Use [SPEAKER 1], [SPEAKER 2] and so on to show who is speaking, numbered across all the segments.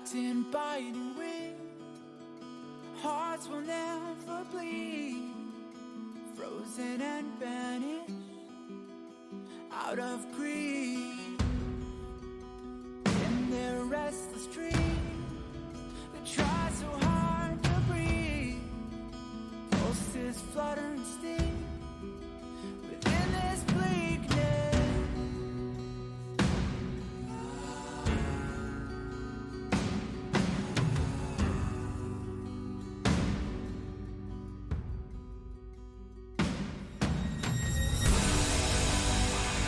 [SPEAKER 1] Trapped in biting wind, hearts will never bleed, frozen and vanished out of greed. In their restless dreams, they try so hard to breathe. Pulses flutter and sting within this bleakness.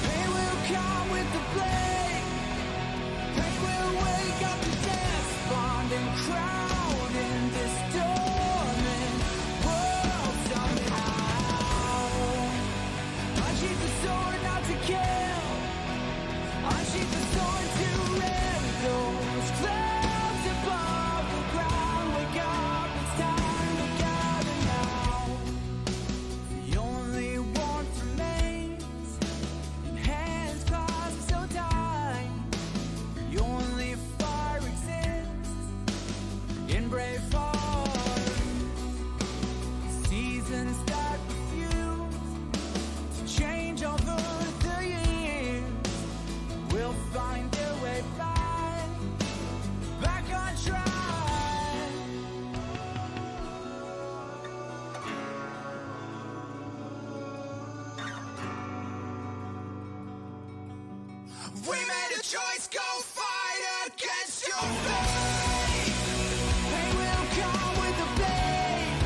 [SPEAKER 1] Pain will come with the blame. Pain will wake up the despondent crowd in this dormant world somehow. Unsheath the sword not to kill. Unsheath the sword to rend those clouds above the ground. Wake up, it's time to gather now. The only warmth remains in hands clasped so tight. The only fire exists in brave hearts. Seasons that refuse to change over the years will find their way back on track. We made a choice, go fight against your fate. Pain will come with the blade.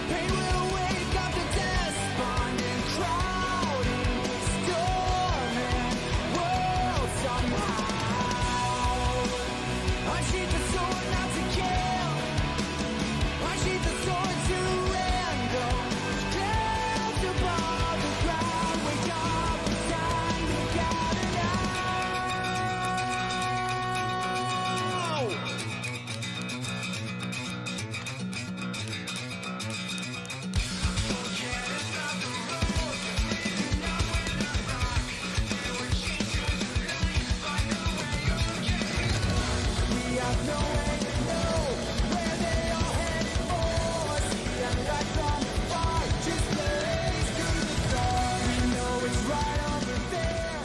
[SPEAKER 1] Pain will wake up the despondent crowd in this dormant world somehow. Unsheath the sword not to kill. Unsheath the sword to rend those clouds above the ground. Wake up, it's time to gather now. We have no way to know where they are headed for. See them right from afar, just blaze through the storm. We know it's right over there.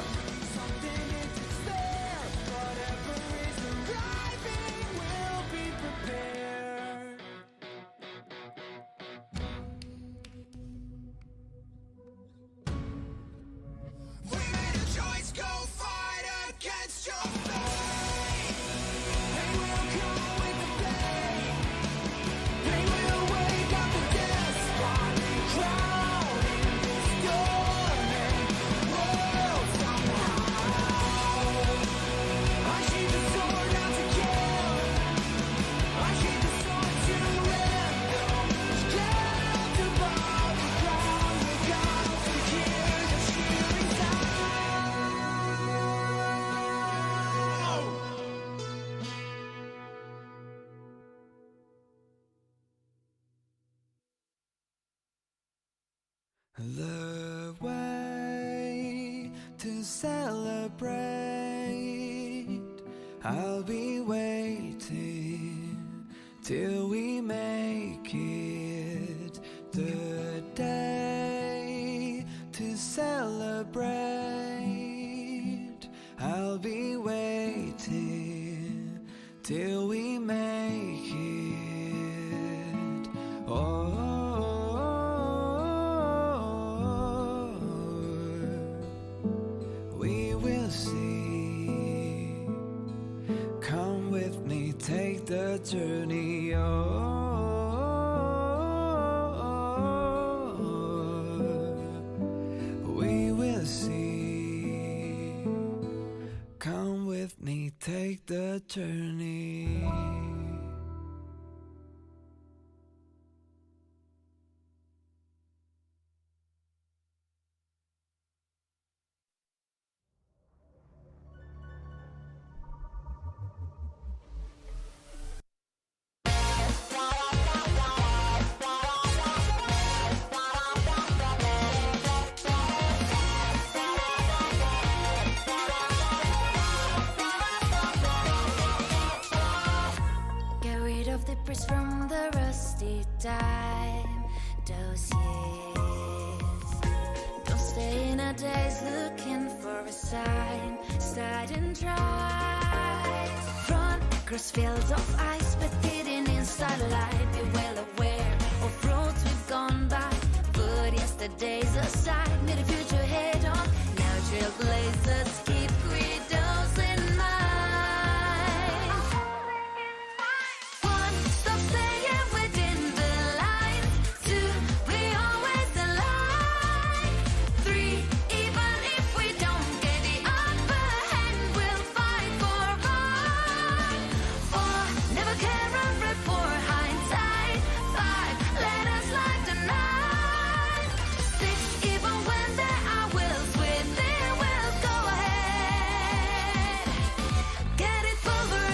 [SPEAKER 1] Something is despair. Whatever is arriving will be prepared. We made a choice, go fight against your fate. Pain will come with the blade. Pain will wake up the despondent crowd in this dormant world somehow. Unsheath the sword not to kill. Unsheath the sword to rend those clouds above the ground. Wake up to hear the shivering sound. The way to celebrate, I'll be waiting till we make it. The day to celebrate, I'll be waiting till we make it. We will see. Come with me, take the journey. We will see. Come with me, take the journey.
[SPEAKER 2] time, those years. Don't stay in our days looking for a sign. Start and try. Run across fields of ice, but hidden inside light. Be well aware of roads we've gone by. Put yesterday's aside, meet the future head on. Now trailblazers keep credos in mind. One, stop staying within the lines. Two, we always align. Three, even if we don't get the upper hand, we'll fight for right. Four, never care a rip for hindsight. Five, let us light the night. Six, even when there are wills within, we'll go ahead. Get it pulverized.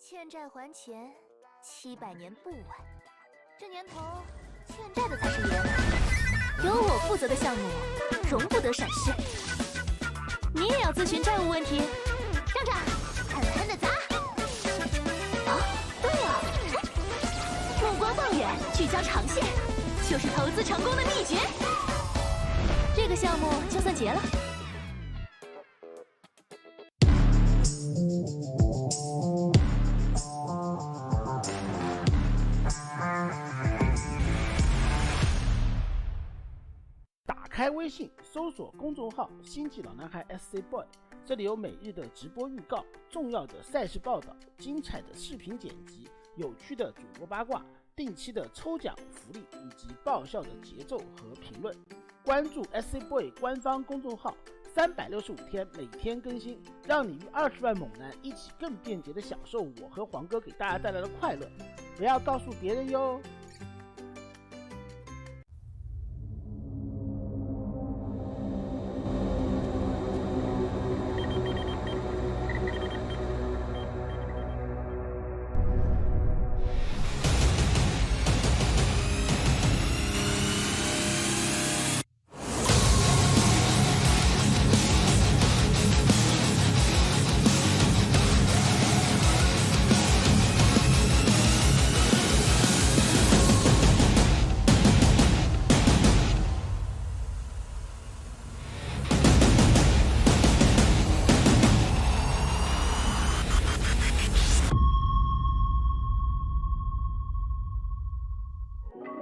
[SPEAKER 3] 欠债还钱，700年不晚。这年头，欠债的才是爷们。由我负责的项目，容不得闪失。你也要咨询债务问题？让着，狠狠的砸！啊，对了，目光放远，聚焦长线，就是投资成功的秘诀。这个项目就算结了。
[SPEAKER 4] 打开微信，搜索公众号“星际老男孩 SC Boy”， 这里有每日的直播预告、重要的赛事报道、精彩的视频剪辑、有趣的主播八卦、定期的抽奖福利以及爆笑的节奏和评论。关注 SC Boy 官方公众号，365天每天更新，让你与20万猛男一起更便捷的享受我和黄哥给大家带来的快乐。不要告诉别人哟。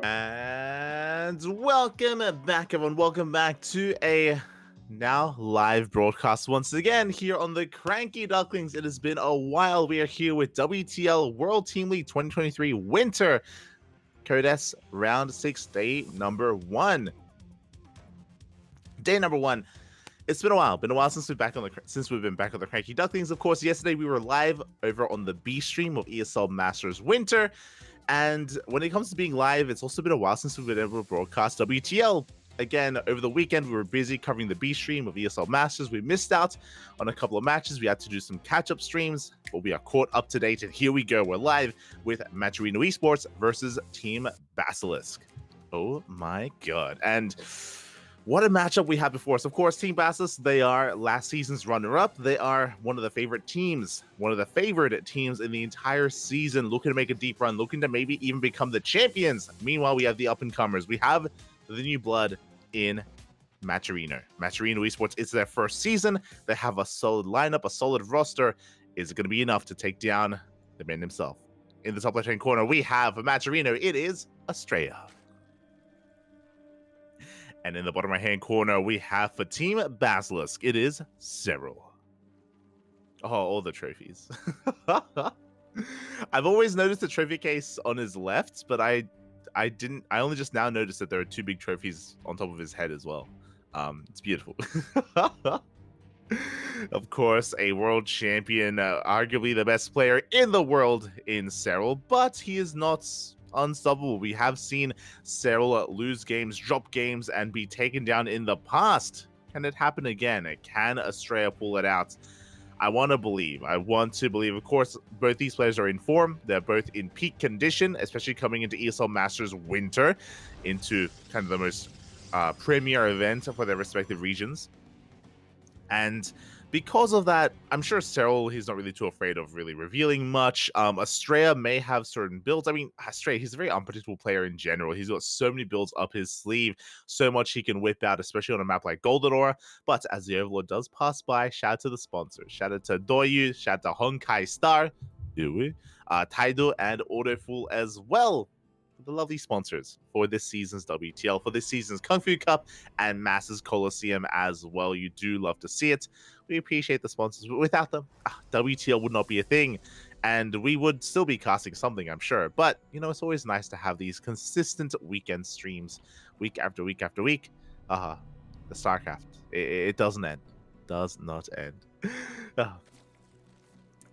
[SPEAKER 5] And welcome back, everyone. Welcome back to a now live broadcast once again here on the CranKy Ducklings. It has been a while. We are here with WTL World Team League 2023 Winter Codes Round 6, Day number 1. Day number 1. It's been a while. Been a while since we've been back on the CranKy Ducklings. Of course, yesterday we were live over on the B stream of ESL Masters Winter. And when it comes to being live, it's also been a while since we've been able to broadcast WTL. Again, over the weekend, we were busy covering the B stream of ESL Masters. We missed out on a couple of matches. We had to do some catch-up streams, but we are caught up to date. And here we go. We're live with Matcherino Esports versus Team Basilisk. Oh my god. And what a matchup we have before us. Of course, Team Basilisk, they are last season's runner-up. They are one of the favorite teams, one of the favored teams in the entire season, looking to make a deep run, looking to maybe even become the champions. Meanwhile, we have the up-and-comers. We have the new blood in Matcherino. Matcherino Esports, it's their first season. They have a solid lineup, a solid roster. Is it going to be enough to take down the man himself? In the top left-hand corner, we have Matcherino. It is Estrella. And in the bottom right-hand corner, we have for Team Basilisk, it is Cyril. Oh, all the trophies. I've always noticed the trophy case on his left, but I only just now noticed that there are two big trophies on top of his head as well. It's beautiful. Of course, a world champion, arguably the best player in the world in Cyril, but he is not unstoppable. We have seen Cyril lose games, drop games, and be taken down in the past. Can it happen again? Can Estrella pull it out? I want to believe. Of course, both these players are in form. They're both in peak condition, especially coming into ESL Masters Winter, into kind of the most premier event for their respective regions. And because of that, I'm sure Cyril, he's not really too afraid of really revealing much. Estrella may have certain builds. I mean, Estrella, he's a very unpredictable player in general. He's got so many builds up his sleeve, so much he can whip out, especially on a map like Golden Aura. But as the Overlord does pass by, shout out to the sponsors. Shout out to Doyu, shout out to Honkai Star, Taido, and Autofool as well. The lovely sponsors for this season's WTL, for this season's Kung Fu Cup and Masters Coliseum as well. You do love to see it. We appreciate the sponsors, but without them, WTL would not be a thing, and we would still be casting something, I'm sure. But, you know, it's always nice to have these consistent weekend streams, week after week after week. The StarCraft, it doesn't end. Does not end.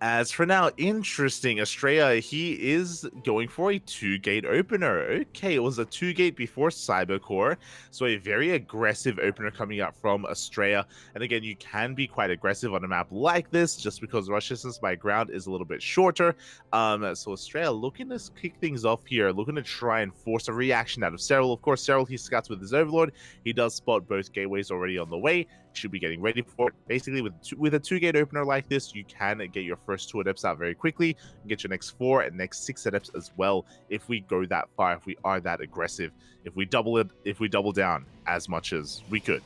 [SPEAKER 5] As for now, interesting. Estrella, he is going for a 2-gate opener. Okay, it was a 2-gate before Cybercore, so a very aggressive opener coming out from Estrella. And again, you can be quite aggressive on a map like this, just because rush distance by ground is a little bit shorter. So Estrella looking to kick things off here, looking to try and force a reaction out of Cyril. Of course, Cyril, he scouts with his Overlord. He does spot both gateways already on the way. Should be getting ready for it. Basically, with a 2-gate opener like this, you can get your first 2 adepts out very quickly, get your next 4 and next 6 adepts as well if we go that far, if we are that aggressive, if we double down as much as we could.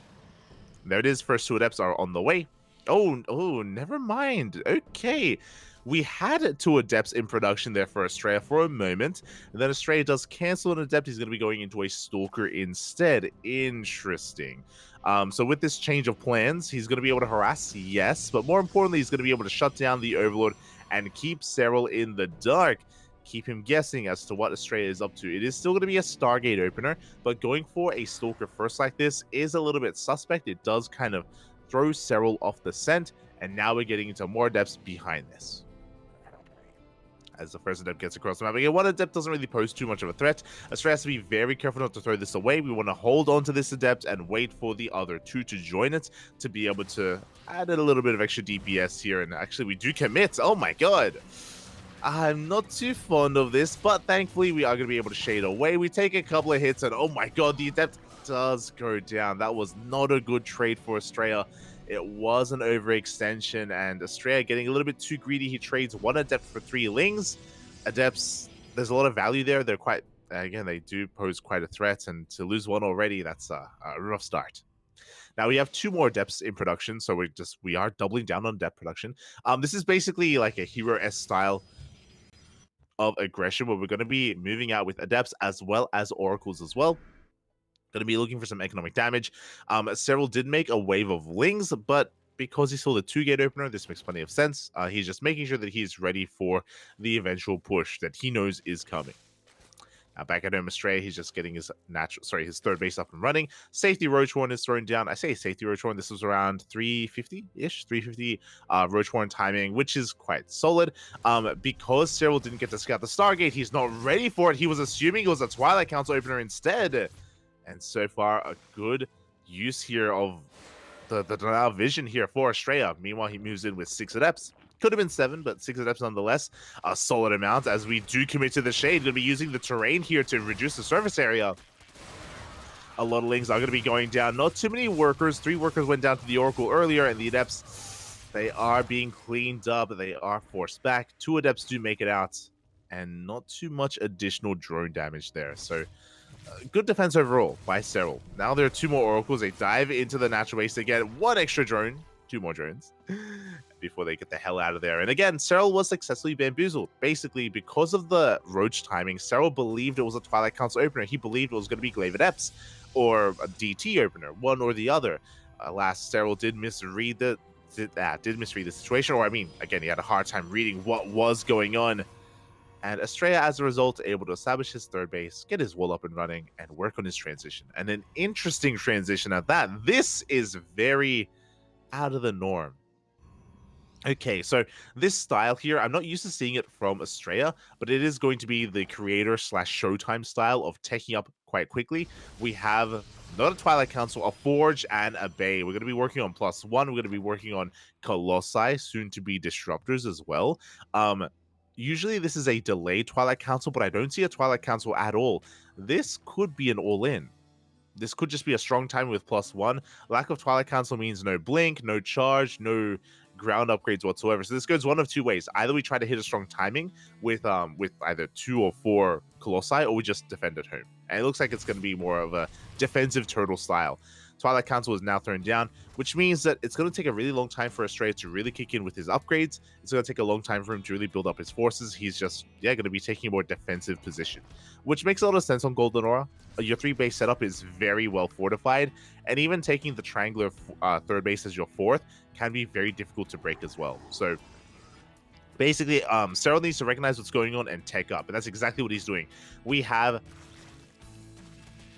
[SPEAKER 5] There it is, first 2 adepts are on the way. Oh, never mind. Okay. We had 2 adepts in production there for Estrella for a moment, and then Estrella does cancel an adept. He's going to be going into a stalker instead. Interesting. So with this change of plans, he's going to be able to harass, yes, but more importantly, he's going to be able to shut down the Overlord and keep Cyril in the dark, keep him guessing as to what Estrella is up to. It is still going to be a Stargate opener, but going for a stalker first like this is a little bit suspect. It does kind of throw Cyril off the scent, and now we're getting into more adepts behind this. As the first adept gets across the map. Again, one adept doesn't really pose too much of a threat. Estrella has to be very careful not to throw this away. We want to hold on to this adept and wait for the other 2 to join it to be able to add a little bit of extra DPS here. And actually, we do commit. Oh my god. I'm not too fond of this, but thankfully, we are going to be able to shade away. We take a couple of hits, and oh my god, the adept does go down. That was not a good trade for Estrella. It was an overextension, and Estrella getting a little bit too greedy. He trades 1 adept for 3 lings. Adepts, there's a lot of value there. They're quite, again, they do pose quite a threat, and to lose 1 already, that's a rough start. Now we have 2 more adepts in production, so we are doubling down on adept production. This is basically like a Hero-S style of aggression, where we're going to be moving out with adepts as well as oracles as well. Going to be looking for some economic damage. Cyril did make a wave of lings, but because he saw the 2-gate opener, this makes plenty of sense. He's just making sure that he's ready for the eventual push that he knows is coming. Back at home, Astray, he's just getting his his third base up and running. Safety Roach Horn is thrown down. I say safety Roach Horn. This was around 350-ish, 350 Roach Horn timing, which is quite solid. Because Cyril didn't get to scout the Stargate, he's not ready for it. He was assuming it was a Twilight Council opener instead. And so far, a good use here of the denial vision here for Estrella. Meanwhile, he moves in with 6 Adepts. Could have been 7, but 6 Adepts nonetheless. A solid amount as we do commit to the shade. Going to be using the terrain here to reduce the surface area. A lot of Lings are going to be going down. Not too many workers. 3 workers went down to the Oracle earlier, and the Adepts, they are being cleaned up. They are forced back. 2 Adepts do make it out, and not too much additional drone damage there. So good defense overall by Cyril. Now there are 2 more Oracles. They dive into the natural base to get 1 extra drone. 2 more drones before they get the hell out of there. And again, Cyril was successfully bamboozled. Basically, because of the Roach timing, Cyril believed it was a Twilight Council opener. He believed it was going to be Glaive Adepts or a DT opener, one or the other. Alas, Cyril did misread the situation, or I mean, again, he had a hard time reading what was going on. And Estrella, as a result, able to establish his third base, get his wall up and running, and work on his transition. And an interesting transition at that. This is very out of the norm. Okay, so this style here, I'm not used to seeing it from Estrella, but it is going to be the creator / Showtime style of taking up quite quickly. We have not a Twilight Council, a Forge, and a Bay. We're going to be working on +1. We're going to be working on Colossi, soon to be Disruptors as well. Usually this is a delayed Twilight Council, but I don't see a Twilight Council at all. This could be an all-in. This could just be a strong time with +1. Lack of Twilight Council means no blink, no charge, no ground upgrades whatsoever. So this goes one of 2 ways. Either we try to hit a strong timing with either 2 or 4 Colossi, or we just defend at home. And it looks like it's going to be more of a defensive turtle style. Twilight Council is now thrown down, which means that it's going to take a really long time for Estrella to really kick in with his upgrades. It's going to take a long time for him to really build up his forces. He's just, going to be taking a more defensive position, which makes a lot of sense on Golden Aura. Your 3 base setup is very well fortified, and even taking the triangular third base as your 4th can be very difficult to break as well. So basically, Cyril needs to recognize what's going on and take up, and that's exactly what he's doing. We have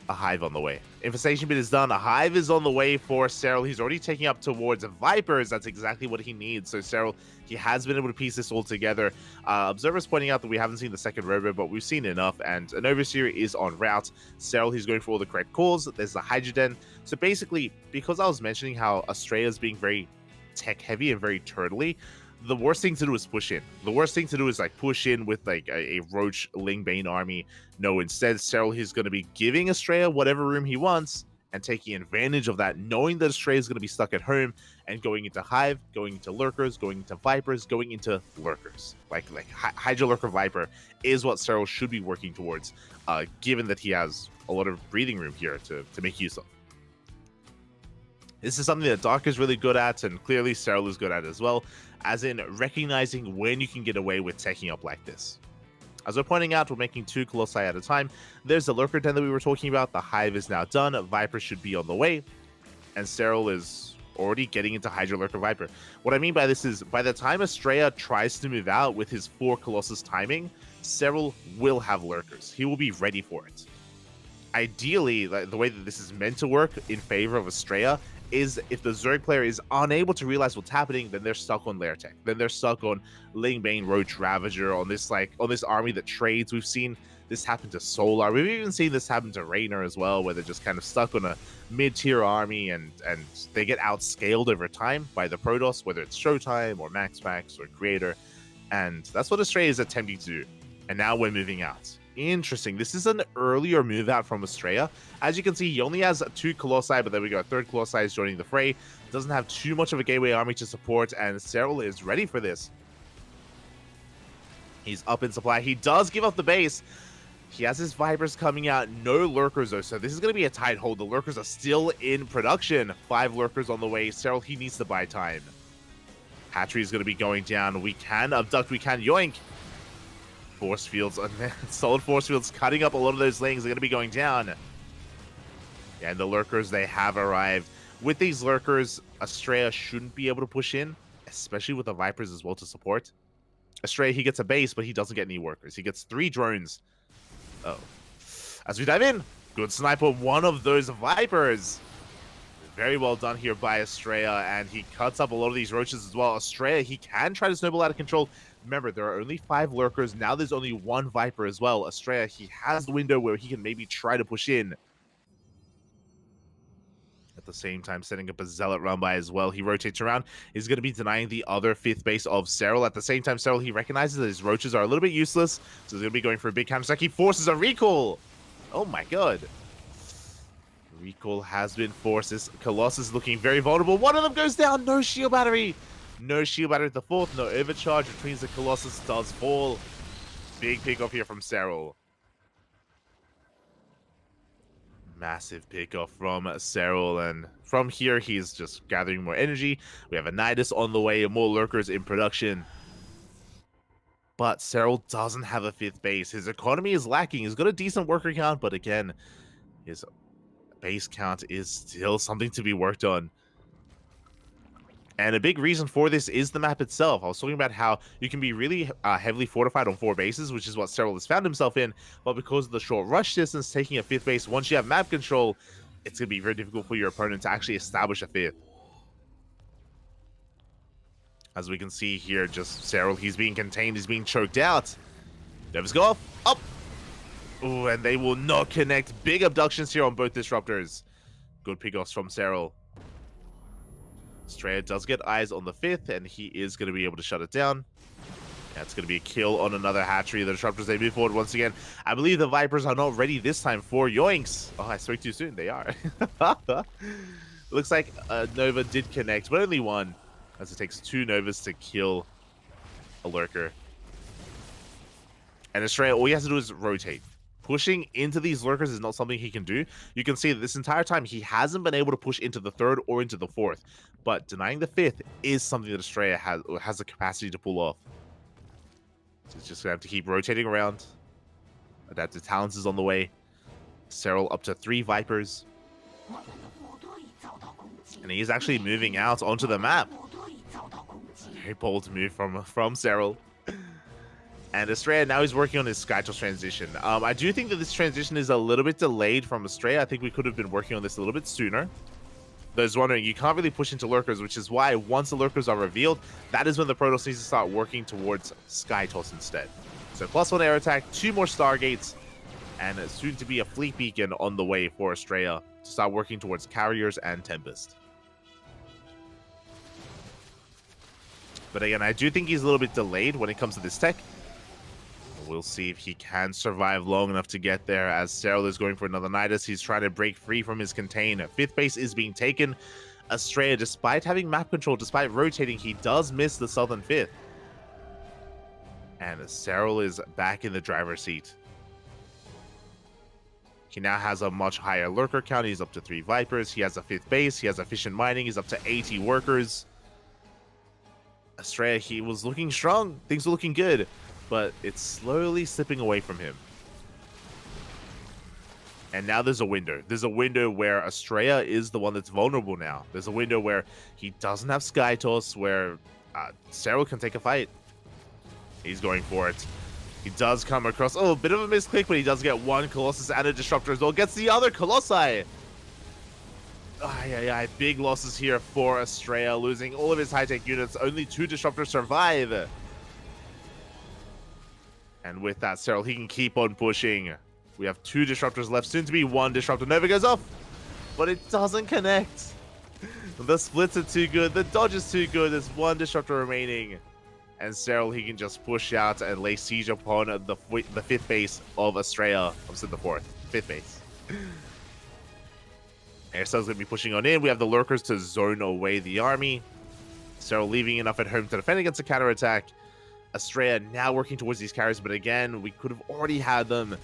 [SPEAKER 5] a Hive on the way. Infestation bit is done. A Hive is on the way for Cyril. He's already taking up towards Vipers. That's exactly what he needs. So Cyril, he has been able to piece this all together. Observers pointing out that we haven't seen the second robo, but we've seen enough, and an Overseer is en route. Cyril, he's going for all the correct calls. There's the Hydroden. So basically, because I was mentioning how Estrella's being very tech heavy and very turtly, the worst thing to do is push in. The worst thing to do is like push in with like a Roach Lingbane army. No, instead, Cyril, he's going to be giving Estrella whatever room he wants and taking advantage of that, knowing that Estrella is going to be stuck at home and going into Hive, going into Lurkers, going into Vipers, going into Lurkers. Like Hydra Lurker Viper is what Cyril should be working towards, given that he has a lot of breathing room here to make use of. This is something that Dark is really good at, and clearly Cyril is good at as well, as in recognizing when you can get away with taking up like this. As we're pointing out, we're making 2 Colossi at a time. There's the Lurker Den that we were talking about. The Hive is now done. Viper should be on the way. And Cyril is already getting into Hydra Lurker Viper. What I mean by this is, by the time Estrella tries to move out with his 4 Colossus timing, Cyril will have Lurkers. He will be ready for it. Ideally, the way that this is meant to work in favor of Estrella is if the Zerg player is unable to realize what's happening, then they're stuck on Lair Tech. Then they're stuck on Lingbane, Roach Ravager, on this army that trades. We've seen this happen to Solar. We've even seen this happen to Raynor as well, where they're just kind of stuck on a mid-tier army and they get outscaled over time by the Protoss, whether it's Showtime or MaxPax or Creator. And that's what Estrella is attempting to do. And now we're moving out. Interesting. This is an earlier move out from Estrella. As you can see, he only has 2 Colossi, but there we go. 3rd Colossi is joining the fray. Doesn't have too much of a gateway army to support, and Cyril is ready for this. He's up in supply. He does give up the base. He has his Vipers coming out. No Lurkers, though, so this is going to be a tight hold. The Lurkers are still in production. 5 Lurkers on the way. Cyril, he needs to buy time. Hatchery is going to be going down. We can abduct. We can yoink. Force fields, solid force fields cutting up a lot of those Lings are going to be going down. And the Lurkers, they have arrived. With these Lurkers, Estrella shouldn't be able to push in, especially with the Vipers as well to support. Estrella, he gets a base, but he doesn't get any workers. He gets 3 drones. Oh, As we dive in, good sniper, one of those Vipers. Very well done here by Estrella, and he cuts up a lot of these roaches as well. Estrella, he can try to snowball out of control. Remember, there are only 5 lurkers. Now there's only 1 Viper as well. Estrella, he has the window where he can maybe try to push in. At the same time, setting up a Zealot run by as well. He rotates around. He's going to be denying the other 5th base of Cyril. At the same time, Cyril, he recognizes that his roaches are a little bit useless, so he's going to be going for a big counter attack. He forces a recall. Oh my god. Recall has been forced. This Colossus looking very vulnerable. One of them goes down. No shield battery. No shield battery at the 4th. No overcharge, which means the Colossus does fall. Big pick off here from Cyril. Massive pick off from Cyril. And from here, he's just gathering more energy. We have a Nidus on the way and more lurkers in production. But Cyril doesn't have a 5th base. His economy is lacking. He's got a decent worker count, but again, his base count is still something to be worked on. And a big reason for this is the map itself. I was talking about how you can be really heavily fortified on 4 bases, which is what Cyril has found himself in, but because of the short rush distance, taking a 5th base, once you have map control, it's going to be very difficult for your opponent to actually establish a 5th. As we can see here, just Cyril, he's being contained, he's being choked out. Nevers go off, up! Ooh, and they will not connect. Big abductions here on both disruptors. Good pickoffs from Cyril. Estrella does get eyes on the 5th, and he is going to be able to shut it down. That's going to be a kill on another hatchery. The disruptors, they move forward once again. I believe the Vipers are not ready this time for yoinks. Oh, I spoke too soon. They are. Looks like Nova did connect, but only 1, as it takes 2 Novas to kill a lurker. And Estrella, all he has to do is rotate. Pushing into these lurkers is not something he can do. You can see that this entire time he hasn't been able to push into the 3rd or into the 4th. But denying the 5th is something that Estrella has the capacity to pull off. So he's just going to have to keep rotating around. Adaptive Talents is on the way. Cyril up to 3 Vipers. And he is actually moving out onto the map. Very bold move from Cyril. And Estrella, now he's working on his Skytoss transition. I do think that this transition is a little bit delayed from Estrella. I think we could have been working on this a little bit sooner. Those wondering, you can't really push into lurkers, which is why once the lurkers are revealed, that is when the Protoss needs to start working towards Skytoss instead. So +1 air attack, 2 more Stargates, and soon to be a fleet beacon on the way for Estrella to start working towards carriers and Tempest. But again, I do think he's a little bit delayed when it comes to this tech. We'll see if he can survive long enough to get there, as Cyril is going for another Nidus. He's trying to break free from his contain. 5th base is being taken. Estrella, despite having map control, despite rotating, he does miss the southern 5th. And Cyril is back in the driver's seat. He now has a much higher lurker count. He's up to 3 Vipers. He has a 5th base. He has efficient mining. He's up to 80 workers. Estrella, he was looking strong. Things were looking good. But it's slowly slipping away from him. And now there's a window. There's a window where Estrella is the one that's vulnerable now. There's a window where he doesn't have Skytoss, where Cyril can take a fight. He's going for it. He does come across, a bit of a misclick, but he does get 1 Colossus and a Disruptor as well. Gets the other Colossi. Big losses here for Estrella, losing all of his high-tech units. Only 2 Disruptors survive. And with that, Cyril, he can keep on pushing. We have 2 Disruptors left, soon to be 1 Disruptor. Nova goes off, but it doesn't connect. The splits are too good. The dodge is too good. There's 1 Disruptor remaining. And Cyril, he can just push out and lay siege upon the 5th base of Estrella. I'm saying the 4th. 5th base. Aircell's going to be pushing on in. We have the lurkers to zone away the army. Cyril leaving enough at home to defend against a counterattack. Estrella now working towards these carriers, but again, we could have already had them.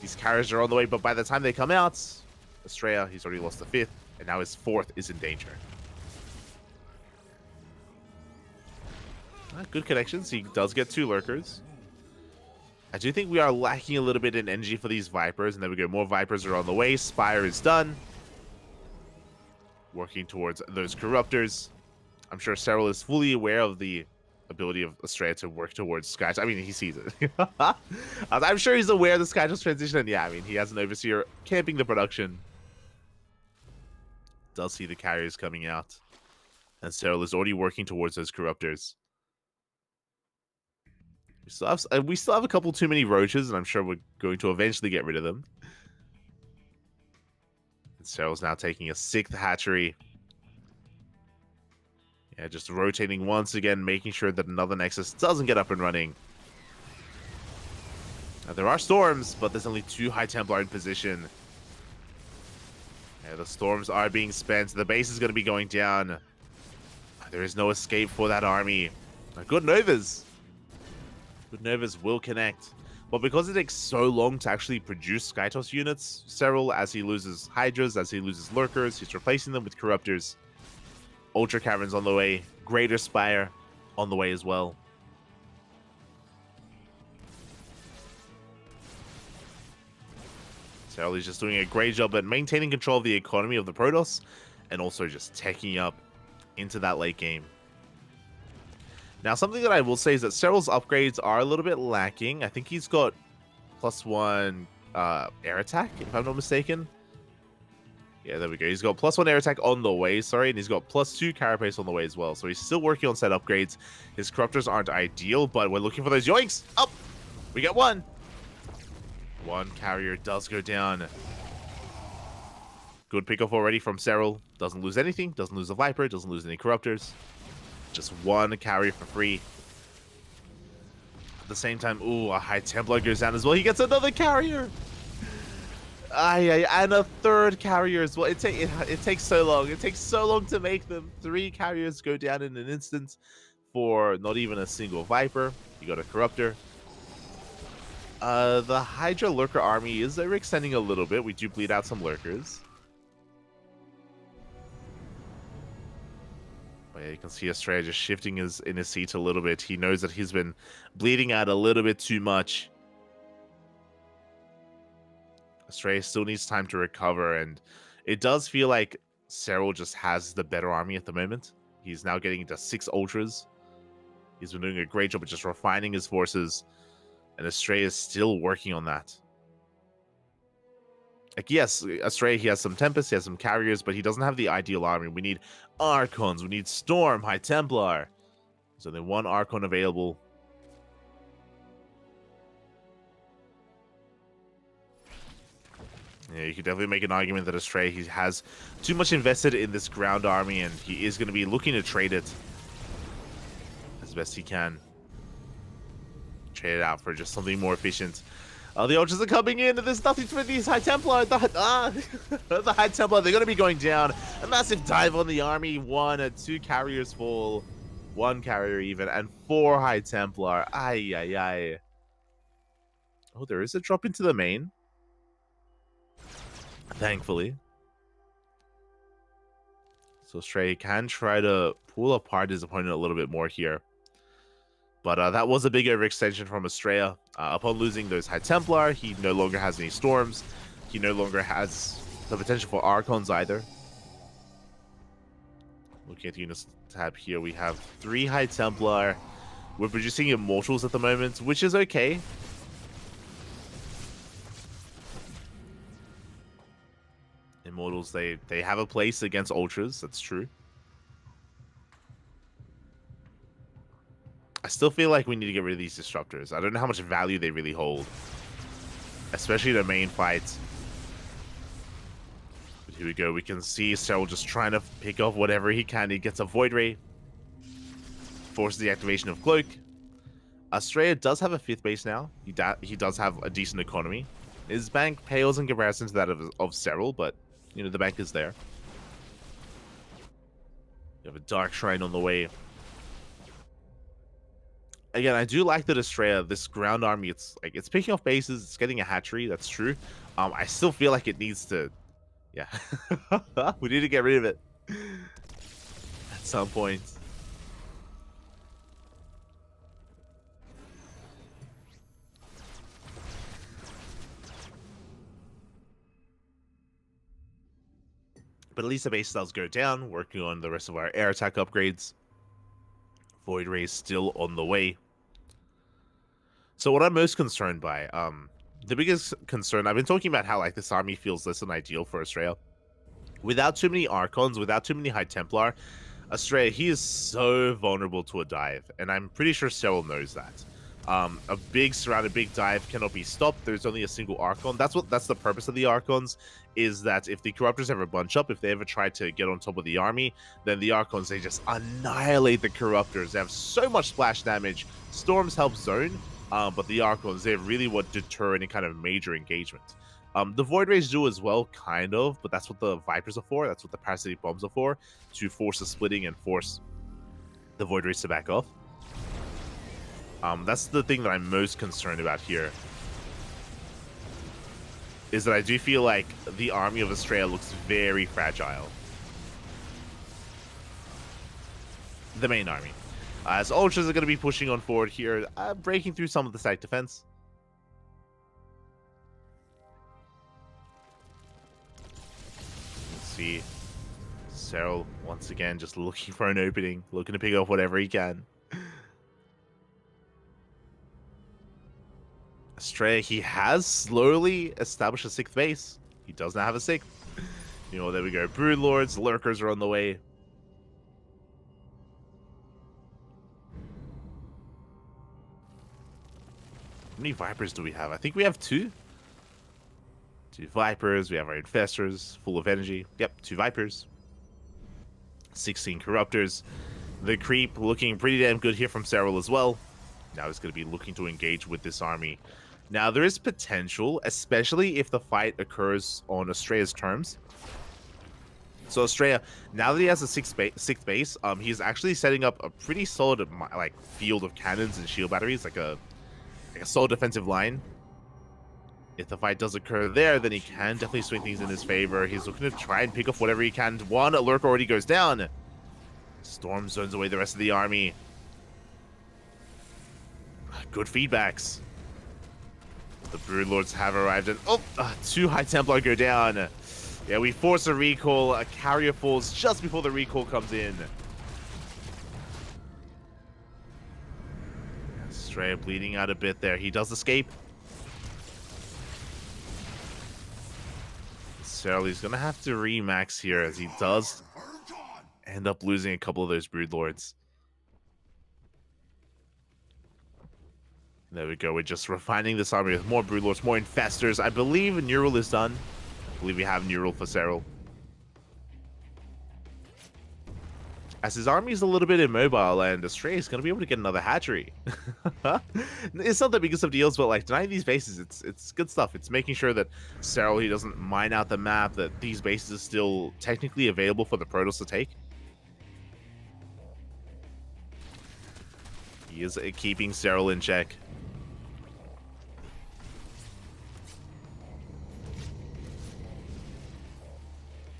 [SPEAKER 5] These carriers are on the way, but by the time they come out, Estrella, he's already lost the 5th, and now his 4th is in danger. Good connections. He does get 2 lurkers. I do think we are lacking a little bit in energy for these Vipers, and there we go. More Vipers are on the way. Spire is done. Working towards those Corruptors. I'm sure Cyril is fully aware of the ability of Australia to work towards Sky. I mean, he sees it. I'm sure he's aware of the Sky transition, and yeah, I mean, he has an overseer camping the production. Does see the carriers coming out, and Cyril is already working towards those corruptors. We still have a couple too many roaches, and I'm sure we're going to eventually get rid of them. And Cyril's now taking a 6th hatchery. Yeah, just rotating once again, making sure that another Nexus doesn't get up and running. Now, there are storms, but there's only 2 High Templar in position. Yeah, the storms are being spent. The base is going to be going down. There is no escape for that army. Good Novas. Good Novas will connect. But because it takes so long to actually produce Skytoss units, Cyril, as he loses Hydras, as he loses Lurkers, he's replacing them with Corruptors. Ultra Caverns on the way. Greater Spire on the way as well. Cyril is just doing a great job at maintaining control of the economy of the Protoss and also just teching up into that late game. Now, something that I will say is that Cyril's upgrades are a little bit lacking. I think he's got +1 air attack, if I'm not mistaken. Yeah, there we go. He's got +1 air attack on the way, sorry, and he's got +2 carapace on the way as well. So he's still working on set upgrades. His Corruptors aren't ideal, but we're looking for those yoinks. Up! We get 1. 1 carrier does go down. Good pickoff already from Cyril. Doesn't lose anything. Doesn't lose a Viper. Doesn't lose any Corruptors. Just 1 carrier for free. At the same time, ooh, a High Templar goes down as well. He gets another carrier. And a 3rd carrier as well. It takes so long. It takes so long to make them. 3 carriers go down in an instant for not even a single Viper. You got a Corruptor. The Hydra Lurker army is overextending a little bit. We do bleed out some Lurkers. But yeah, you can see Australia just shifting in his seat a little bit. He knows that he's been bleeding out a little bit too much. Australia still needs time to recover, and it does feel like Cyril just has the better army at the moment. He's now getting into 6 Ultras. He's been doing a great job of just refining his forces, and Australia is still working on that. Like, yes, Australia, he has some Tempest, he has some carriers, but he doesn't have the ideal army. We need Archons, we need Storm, High Templar. So then 1 Archon available. Yeah, you could definitely make an argument that Australia, he has too much invested in this ground army, and he is going to be looking to trade it as best he can. Trade it out for just something more efficient. The Ultras are coming in, and there's nothing for these High Templar. The High Templar, they're going to be going down. A massive dive on the army. 1 and 2 carriers fall. 1 carrier even, and 4 High Templar. Ay, ay, ay. Oh, there is a drop into the main. Thankfully. So Stray can try to pull apart his opponent a little bit more here. But that was a big overextension from Estrella. Upon losing those High Templar, he no longer has any Storms. He no longer has the potential for Archons either. Looking at the units tab here, we have 3 High Templar. We're producing Immortals at the moment, which is okay. Immortals, they have a place against Ultras, that's true. I still feel like we need to get rid of these Disruptors. I don't know how much value they really hold. Especially the main fight. But here we go. We can see Cyril just trying to pick off whatever he can. He gets a Void Ray. Forces the activation of Cloak. Australia does have a 5th base now. He does have a decent economy. His bank pales in comparison to that of Cyril, but, you know, the bank is there. You have a Dark Shrine on the way. Again, I do like that Estrella, this ground army, it's picking off bases, it's getting a hatchery, that's true. I still feel like it needs to, yeah. We need to get rid of it at some point. But at least the base does go down, working on the rest of our air attack upgrades. Void Ray still on the way. So what I'm most concerned by, the biggest concern, I've been talking about how like this army feels less than ideal for Australia. Without too many Archons, without too many High Templar, Australia, he is so vulnerable to a dive, and I'm pretty sure Cyril knows that. A big surrounded, big dive cannot be stopped. There's only a single Archon. That's the purpose of the Archons, is that if the Corruptors ever bunch up, if they ever try to get on top of the army, then the Archons, they just annihilate the Corruptors. They have so much splash damage. Storms help zone, but the Archons, they're really what deter any kind of major engagement. The Void Rays do as well, kind of, but that's what the Vipers are for. That's what the Parasitic Bombs are for, to force the splitting and force the Void Rays to back off. That's the thing that I'm most concerned about here, is that I do feel like the army of Australia looks very fragile. The main army. As Ultras are going to be pushing on forward here, breaking through some of the site defense. See Cyril once again just looking for an opening, looking to pick up whatever he can. Australia, he has slowly established a 6th base. He does not have a 6th. You know, there we go. Broodlords, Lurkers are on the way. How many Vipers do we have? I think we have 2. 2 Vipers, we have our Infestors, full of energy. Yep, 2 Vipers. 16 Corruptors. The Creep looking pretty damn good here from Cyril as well. Now he's going to be looking to engage with this army. Now, there is potential, especially if the fight occurs on Australia's terms. So Australia, now that he has a 6th base, he's actually setting up a pretty solid like field of cannons and shield batteries, like a solid defensive line. If the fight does occur there, then he can definitely swing things in his favor. He's looking to try and pick off whatever he can. One Lurker already goes down. Storm zones away the rest of the army. Good feedbacks. The Broodlords have arrived, and 2 High Templar go down. Yeah, we force a recall. A carrier falls just before the recall comes in. Australia bleeding out a bit there. He does escape. Cyril, he's gonna have to remax here, as he does end up losing a couple of those Broodlords. There we go. We're just refining this army with more Broodlords, more Infestors. I believe Neural is done. I believe we have Neural for Cyril. As his army is a little bit immobile, and Australia is going to be able to get another hatchery. It's not the biggest of deals, but like denying these bases, it's good stuff. It's making sure that Cyril, he doesn't mine out the map, that these bases are still technically available for the Protoss to take. He is keeping Cyril in check.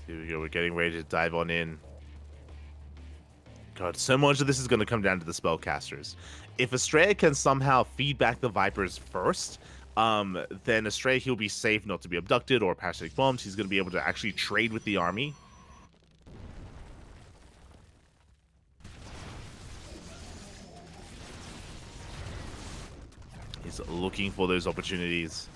[SPEAKER 5] Here we go. We're getting ready to dive on in. God, so much of this is going to come down to the spellcasters. If Australia can somehow feed back the Vipers first, then Australia, he'll be safe not to be abducted or parasitic bombed. He's going to be able to actually trade with the army. He's looking for those opportunities.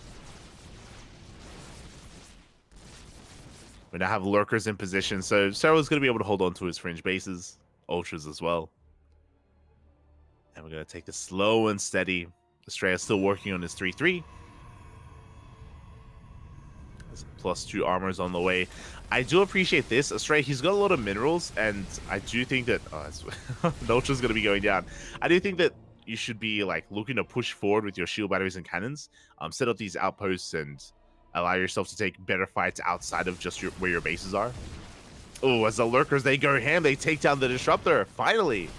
[SPEAKER 5] We now have Lurkers in position, so Cyril's going to be able to hold on to his fringe bases. Ultras as well. And we're going to take this slow and steady. Australia's still working on his 3-3. There's +2 armors on the way. I do appreciate this. Australia, he's got a lot of minerals, and I do think that... the Ultra's going to be going down. I do think that you should be like looking to push forward with your shield batteries and cannons. Set up these outposts and allow yourself to take better fights outside of just where your bases are. Oh, as the Lurkers, they go ham. They take down the Disruptor. Finally.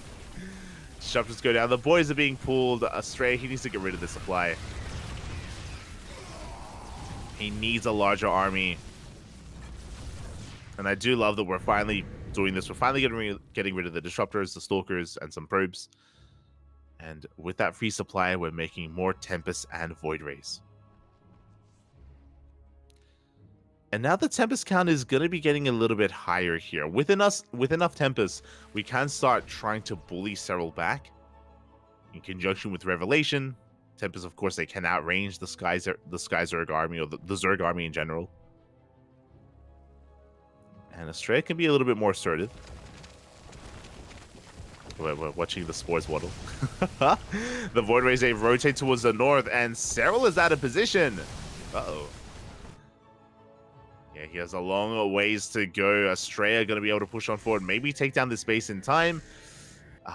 [SPEAKER 5] Disruptors go down. The boys are being pulled. Astray, he needs to get rid of the supply. He needs a larger army. And I do love that we're finally doing this. We're finally getting rid of the Disruptors, the Stalkers, and some Probes. And with that free supply, we're making more Tempest and Void Rays. And now the Tempest count is going to be getting a little bit higher here. With enough Tempest, we can start trying to bully Serral back. In conjunction with Revelation, Tempest, of course, they can outrange the Sky Zerg army, or the Zerg army in general. And Astrea can be a little bit more assertive. We're watching the Spores waddle. The Void Rays, they rotate towards the north, and Serral is out of position. Uh-oh. Yeah, he has a long ways to go. Astrea going to be able to push on forward, maybe take down this base in time.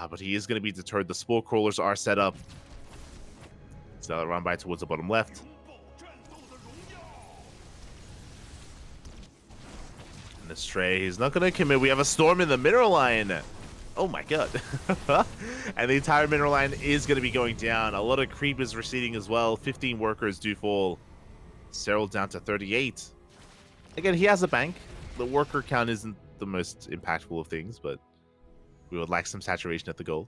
[SPEAKER 5] But he is going to be deterred. The Spore Crawlers are set up. So they'll run by towards the bottom left. And Astrea, he's not going to commit. We have a Storm in the mineral line. Oh my god. And the entire mineral line is going to be going down. A lot of creep is receding as well. 15 workers do fall. Serral down to 38. Again, he has a bank. The worker count isn't the most impactful of things, but we would like some saturation at the gold.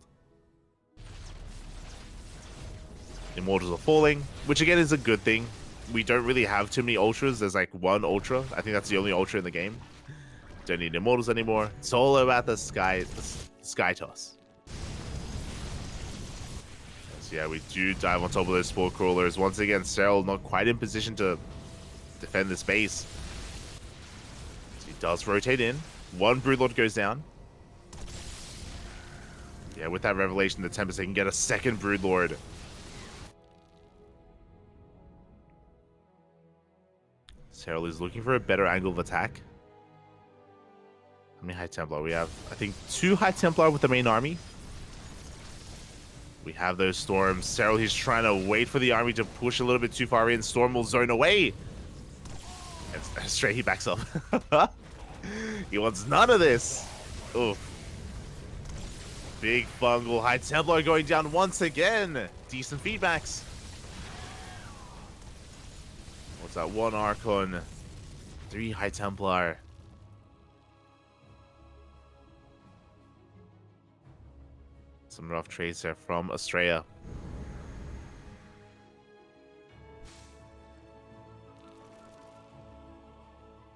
[SPEAKER 5] Immortals are falling, which again is a good thing. We don't really have too many ultras. There's like one ultra. I think that's the only ultra in the game. Don't need immortals anymore. It's all about the sky toss. So yeah, we do dive on top of those Spore Crawlers. Once again, Serral not quite in position to defend this base. So he does rotate in. One Broodlord goes down. Yeah, with that Revelation, the Tempest, they can get a second Broodlord. Serral is looking for a better angle of attack. How many High Templar? We have, I think, 2 High Templar with the main army. We have those Storms. Serral, he's trying to wait for the army to push a little bit too far in. Storm will zone away. And straight, he backs up. He wants none of this. Oof. Big Fungal. High Templar going down once again. Decent feedbacks. What's that? 1 Archon. 3 High Templar. Some rough trades there from Astrea.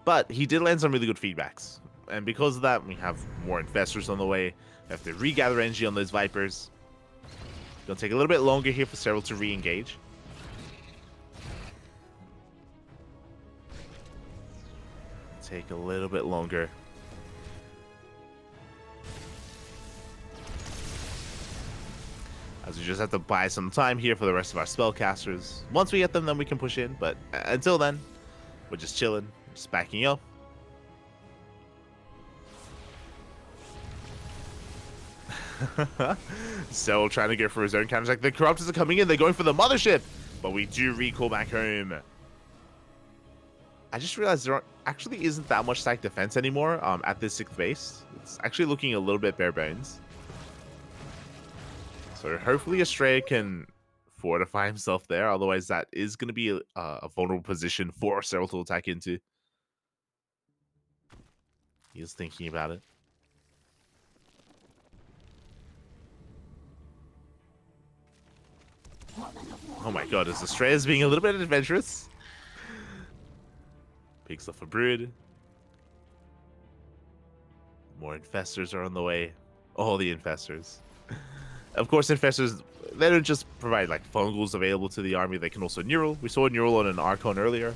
[SPEAKER 5] But he did land some really good feedbacks. And because of that, we have more Infestors on the way. We have to regather energy on those Vipers. It's going to take a little bit longer here for Serral to re-engage. Take a little bit longer. As we just have to buy some time here for the rest of our spellcasters. Once we get them, then we can push in. But until then, we're just chilling, just backing up. So trying to go for his own counters. Like the Corruptors are coming in, they're going for the mothership, but we do recall back home. I just realized there actually isn't that much stack defense anymore at this 6th base. It's actually looking a little bit bare bones. So hopefully Astrea can fortify himself there. Otherwise, that is going to be a vulnerable position for Serral to attack into. He is thinking about it. Oh my god, is Astrea's being a little bit adventurous? Picks up a brood. More Infestors are on the way. All the Infestors. Of course, Infestors, they don't just provide like fungals available to the army, they can also neural. We saw a neural on an Archon earlier.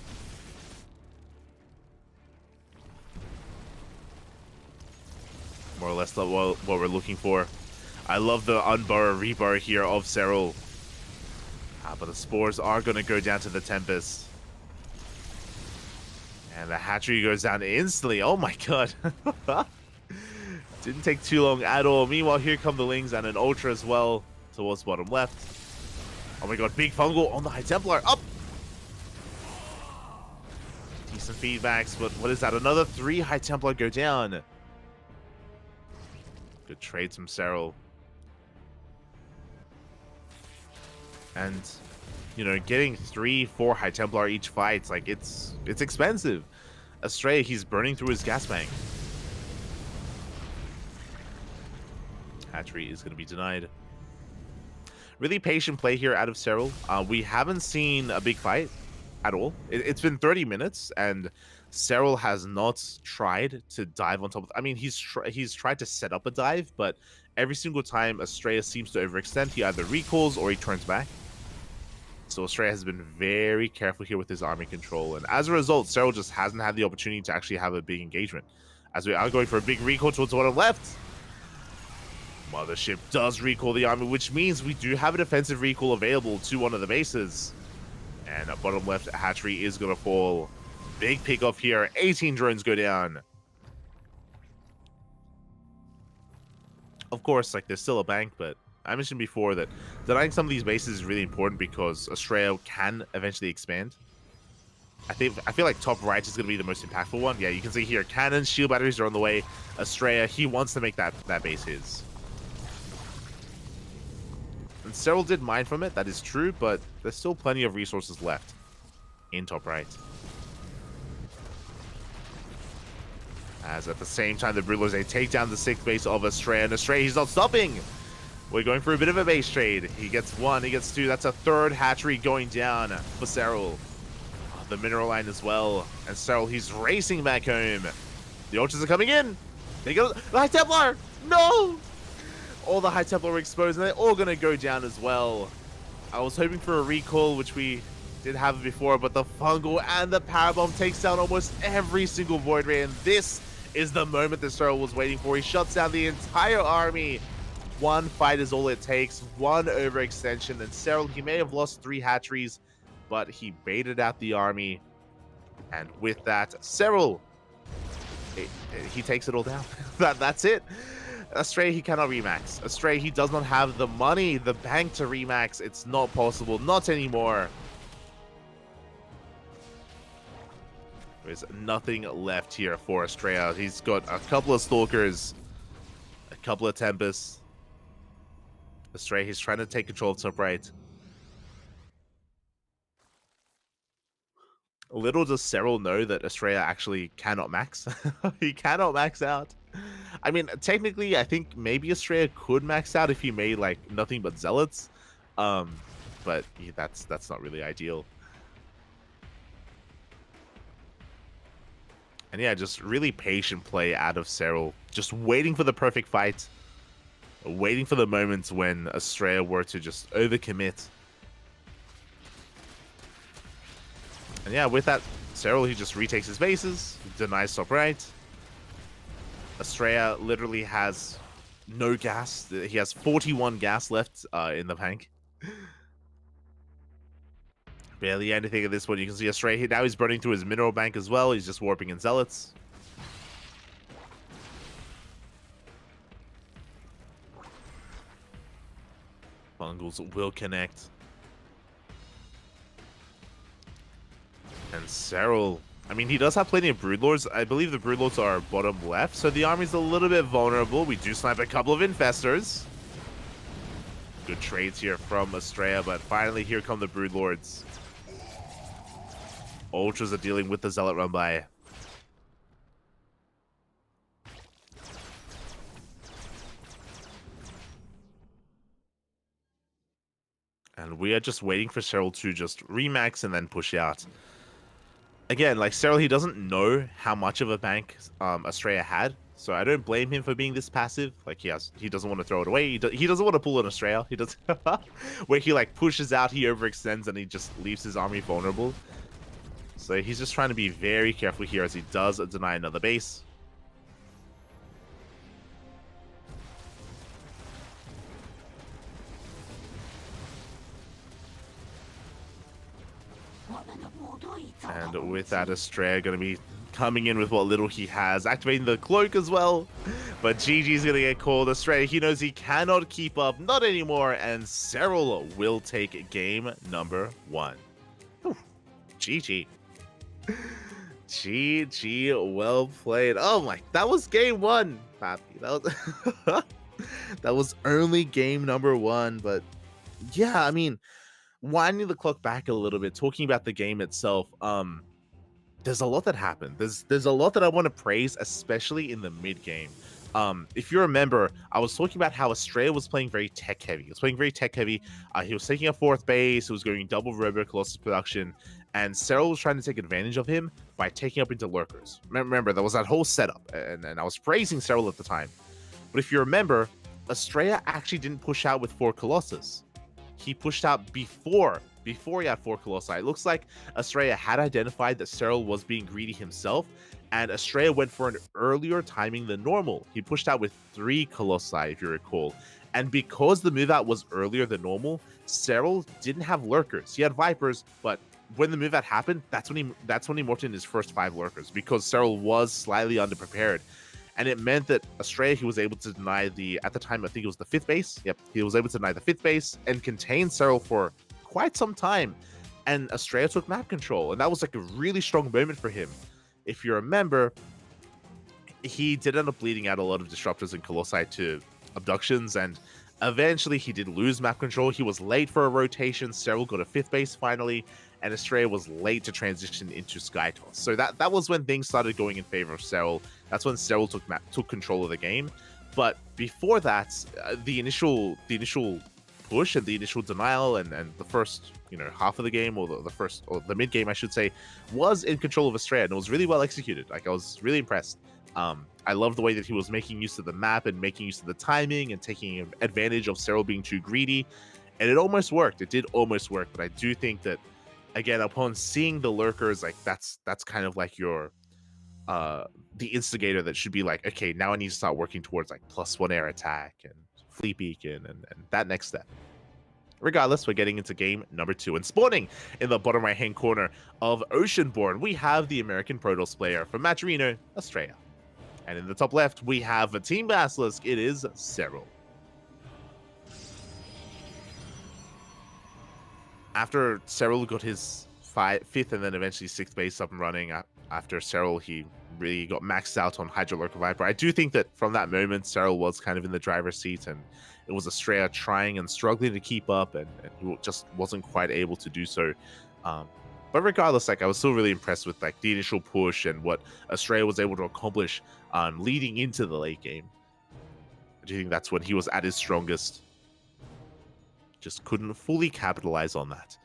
[SPEAKER 5] More or less what we're looking for. I love the unburrow reburrow here of Serral. But the Spores are going to go down to the Tempest. And the Hatchery goes down instantly. Oh my god. Didn't take too long at all. Meanwhile, here come the Lings and an Ultra as well towards bottom left. Oh my god, big Fungal on the High Templar. Up! Decent feedbacks, but what is that? Another 3 High Templar go down. Good trades from Serral. And, you know, getting 3-4 High Templar each fight, it's like, it's expensive. Astrea, he's burning through his gas bank. Hatchery is going to be denied. Really patient play here out of Serral. We haven't seen a big fight at all. It's been 30 minutes, and Serral has not tried to dive on top of. I mean, he's tried to set up a dive, but every single time Estrella seems to overextend, he either recalls or he turns back. So Estrella has been very careful here with his army control, and as a result, Serral just hasn't had the opportunity to actually have a big engagement. As we are going for a big recall towards the bottom left. Mothership does recall the army, which means we do have a defensive recall available to one of the bases. And a bottom left hatchery is going to fall. Big pick off here. 18 drones go down. Of course, like, there's still a bank, but I mentioned before that denying some of these bases is really important because Estrella can eventually expand. I feel like top right is going to be the most impactful one. Yeah, you can see here, cannons, shield batteries are on the way. Estrella, he wants to make that base his. And Serral did mine from it, that is true, but there's still plenty of resources left in top right. As at the same time, the Broodlords, they take down the 6th base of Estrella, and Estrella, he's not stopping! We're going for a bit of a base trade. He gets 1, he gets 2, that's a 3rd hatchery going down for Serral. The mineral line as well, and Serral, he's racing back home. The Ultras are coming in! They go, the High Templar! No! All the High Templar are exposed, and they're all going to go down as well. I was hoping for a recall, which we did have before, but the Fungal and the Parabomb takes down almost every single Void Ray, and this is the moment that Serral was waiting for. He shuts down the entire army. One fight is all it takes, one overextension, and Serral, he may have lost 3 hatcheries, but he baited out the army, and with that, Serral, he takes it all down. That's it. Estrella, he cannot remax. Estrella, he does not have the money, the bank to remax. It's not possible. Not anymore. There's nothing left here for Estrella. He's got a couple of Stalkers, a couple of Tempests. Estrella, he's trying to take control of top right. Little does Serral know that Estrella actually cannot max. He cannot max out. I mean, technically, I think maybe Estrella could max out if he made, like, nothing but Zealots. But yeah, that's not really ideal. And yeah, just really patient play out of Serral. Just waiting for the perfect fight. Waiting for the moments when Estrella were to just overcommit. And yeah, with that, Serral, he just retakes his bases, denies top right. Estrella literally has no gas. He has 41 gas left in the bank. Barely anything at this point. You can see Estrella, now he's burning through his mineral bank as well. He's just warping in Zealots. Fungals will connect. And Serral, I mean, he does have plenty of Broodlords. I believe the Broodlords are bottom left, so the army's a little bit vulnerable. We do snipe a couple of Infestors. Good trades here from Estrella, but finally here come the Broodlords. Ultras are dealing with the Zealot run by. And we are just waiting for Serral to just remax and then push out. Again, like, Serral, he doesn't know how much of a bank Estrella had, so I don't blame him for being this passive. Like, he doesn't want to throw it away. He doesn't want to pull an Estrella. He does where he, like, pushes out, he overextends, and he just leaves his army vulnerable. So he's just trying to be very careful here as he does deny another base. And with that, Estrella going to be coming in with what little he has, activating the cloak as well. But GG's going to get called. Estrella, he knows he cannot keep up, not anymore, and Serral will take game number 1. Whew. GG. GG, well played. Oh my, that was game 1, Pappy. That was only game number 1, but yeah, I mean, winding the clock back a little bit, talking about the game itself, there's a lot that happened. There's a lot that I want to praise, especially in the mid game. If you remember, I was talking about how Estrella was playing very tech heavy. He was playing very tech heavy. He was taking a 4th base. He was going double Robo Colossus production, and Cyril was trying to take advantage of him by taking up into lurkers. Remember, there was that whole setup, and I was praising Cyril at the time. But if you remember, Estrella actually didn't push out with 4 Colossus. He pushed out before he had 4 Colossi. It looks like Estrella had identified that Cyril was being greedy himself, and Estrella went for an earlier timing than normal. He pushed out with 3 Colossi, if you recall. And because the move out was earlier than normal, Cyril didn't have lurkers. He had Vipers, but when the move out happened, that's when he morphed in his first 5 lurkers, because Cyril was slightly underprepared. And it meant that Estrella, he was able to deny at the time, I think it was the 5th base. Yep, he was able to deny the 5th base and contain Cyril for quite some time. And Estrella took map control, and that was like a really strong moment for him. If you remember, he did end up bleeding out a lot of disruptors and Colossi to abductions, and eventually he did lose map control. He was late for a rotation. Cyril got a 5th base finally, and Estrella was late to transition into Sky Toss. So that was when things started going in favor of Cyril. That's when Cyril took control of the game. But before that, the initial push and the initial denial and the first half of the game, or the mid game I should say, was in control of Estrella, and it was really well executed. Like, I was really impressed. I love the way that he was making use of the map and making use of the timing and taking advantage of Cyril being too greedy, and it almost worked. It did almost work, but I do think that, again, upon seeing the lurkers, like that's kind of like your the instigator that should be like, okay, now I need to start working towards like +1 air attack and fleet beacon and that next step. Regardless, we're getting into game number 2, and spawning in the bottom right hand corner of Oceanborn, we have the American Protoss player from Maturino, Estrella. And in the top left, we have a Team Basilisk. It is Cyril. After Cyril got his 5th and then eventually 6th base up and running, after Cyril, he really got maxed out on Hydra Lurker Viper. I do think that from that moment, Cyril was kind of in the driver's seat, and it was Estrella trying and struggling to keep up, and he just wasn't quite able to do so. But regardless, like, I was still really impressed with like the initial push and what Estrella was able to accomplish leading into the late game. I do think that's when he was at his strongest. Just couldn't fully capitalize on that.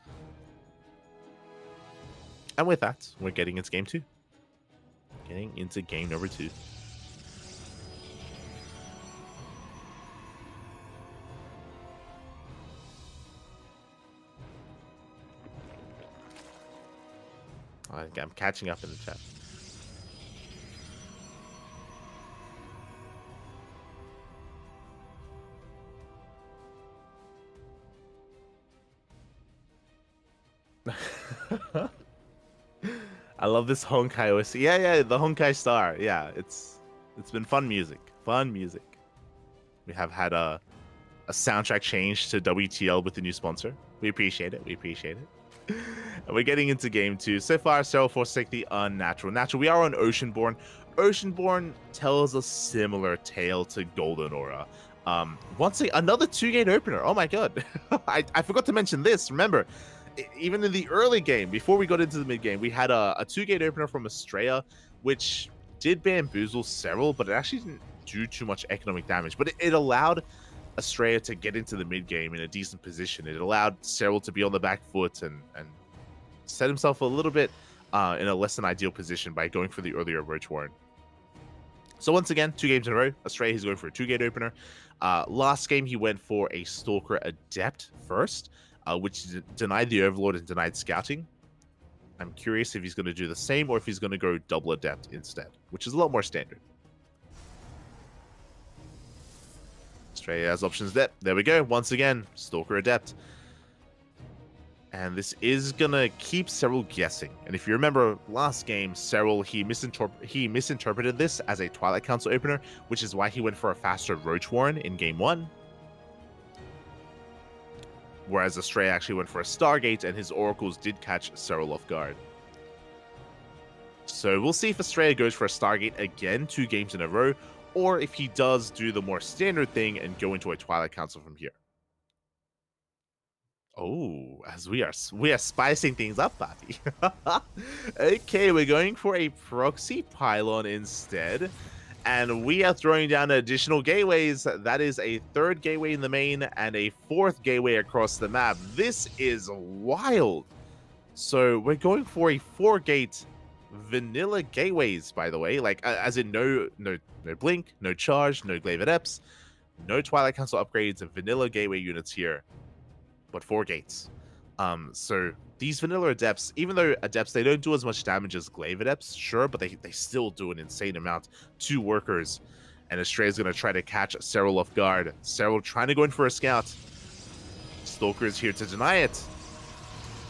[SPEAKER 5] And with that, we're getting into game 2. Getting into game number 2. I'm catching up in the chat. I love this Honkai OST. Yeah, the Honkai Star. Yeah, it's been fun music. Fun music. We have had a soundtrack change to WTL with the new sponsor. We appreciate it. And we're getting into game 2. So far, Cyril forsake the unnatural. Natural, we are on Oceanborn. Oceanborn tells a similar tale to Golden Aura. Another 2-gate opener. Oh my god. I forgot to mention this. Remember, even in the early game, before we got into the mid game, we had a 2-gate opener from Estrella, which did bamboozle Cyril, but it actually didn't do too much economic damage. But it allowed Estrella to get into the mid game in a decent position. It allowed Cyril to be on the back foot and set himself a little bit in a less than ideal position by going for the earlier Roach Warren. So once again, 2 games in a row, Estrella is going for a 2-gate opener. Last game, he went for a Stalker Adept first, which denied the Overlord and denied Scouting. I'm curious if he's going to do the same or if he's going to go double Adept instead, which is a lot more standard. Estrella has options there. There we go. Once again, Stalker Adept. And this is going to keep Cyril guessing. And if you remember last game, Cyril, he misinterpreted this as a Twilight Council opener, which is why he went for a faster Roach Warren in game 1. Whereas Estrella actually went for a Stargate, and his Oracles did catch Cyril off guard. So we'll see if Estrella goes for a Stargate again 2 games in a row, or if he does do the more standard thing and go into a Twilight Council from here. Oh, as we are spicing things up, Bobby. Okay, we're going for a Proxy Pylon instead. And we are throwing down additional gateways. That is a 3rd gateway in the main and a 4th gateway across the map. This is wild. So we're going for a 4-gate vanilla gateways, by the way. Like, as in no blink, no charge, no glaive adepts, no Twilight Council upgrades, and vanilla gateway units here, but 4 gates. So these vanilla adepts, even though adepts, they don't do as much damage as glaive adepts, sure, but they still do an insane amount to workers. And Estrella's going to try to catch Serral off guard. Serral trying to go in for a scout. Stalker is here to deny it.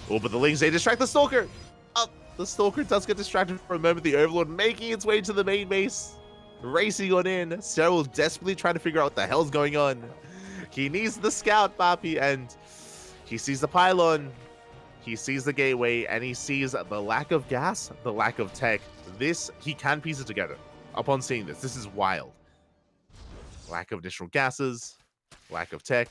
[SPEAKER 5] Oh, but the Lings, they distract the Stalker. Oh, the Stalker does get distracted for a moment. The Overlord making its way to the main base. Racing on in. Serral desperately trying to figure out what the hell's going on. He needs the scout, Papi, and he sees the pylon. He sees the gateway, and he sees the lack of gas, the lack of tech. This, he can piece it together. Upon seeing this, this is wild. Lack of additional gases, lack of tech.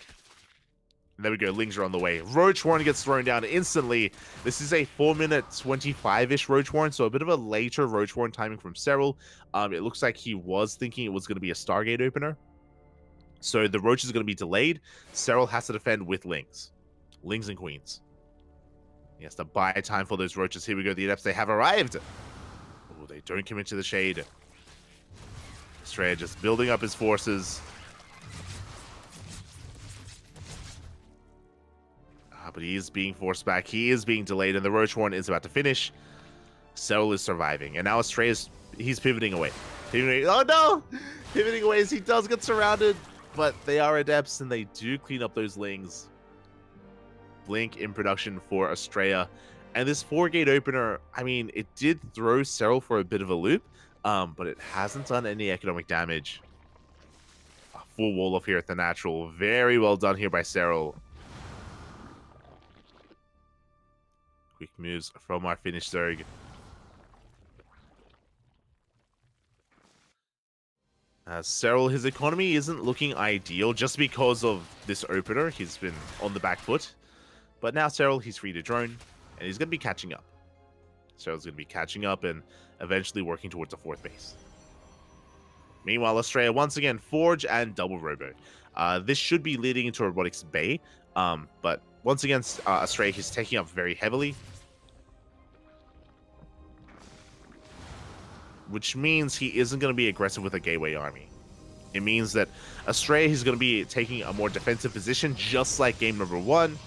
[SPEAKER 5] And there we go, Lings are on the way. Roach Warren gets thrown down instantly. This is a 4-minute 25-ish Roach Warren, so a bit of a later Roach Warren timing from Serral. It looks like he was thinking it was going to be a Stargate opener. So the Roach is going to be delayed. Serral has to defend with Lings. Lings and Queens. He has to buy time for those Roaches. Here we go, the Adepts, they have arrived. Oh, they don't come into the shade. Estrella just building up his forces. But he is being forced back. He is being delayed, and the Roach Warren is about to finish. Serral is surviving, and now Estrella's, he's pivoting away. Oh no! Pivoting away as he does get surrounded, but they are Adepts, and they do clean up those Lings. Blink in production for Estrella. And this 4-gate opener, I mean, it did throw Serral for a bit of a loop, but it hasn't done any economic damage. A full wall off here at the natural. Very well done here by Serral. Quick moves from our Finnish Zerg. Serral, his economy isn't looking ideal just because of this opener. He's been on the back foot. But now Serral, he's free to drone, and he's going to be catching up. Serral's going to be catching up and eventually working towards a 4th base. Meanwhile, Estrella, once again, Forge and double Robo. This should be leading into Robotics Bay, but once again, Estrella, he's taking up very heavily. Which means he isn't going to be aggressive with a Gateway army. It means that Estrella, he's going to be taking a more defensive position, just like game number 1.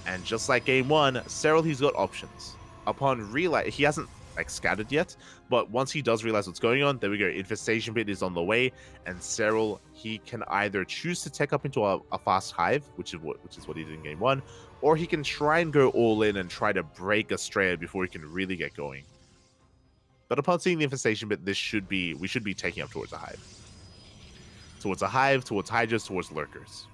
[SPEAKER 5] And just like game 1, Serral, he's got options. Upon realize, he hasn't like scattered yet, but once he does realize what's going on, there we go. Infestation Pit is on the way, and Serral, he can either choose to tech up into a fast hive, which is what he did in game 1, or he can try and go all in and try to break Estrella before he can really get going. But upon seeing the infestation bit, we should be taking up towards a hive. Towards a hive, towards hydras, towards lurkers.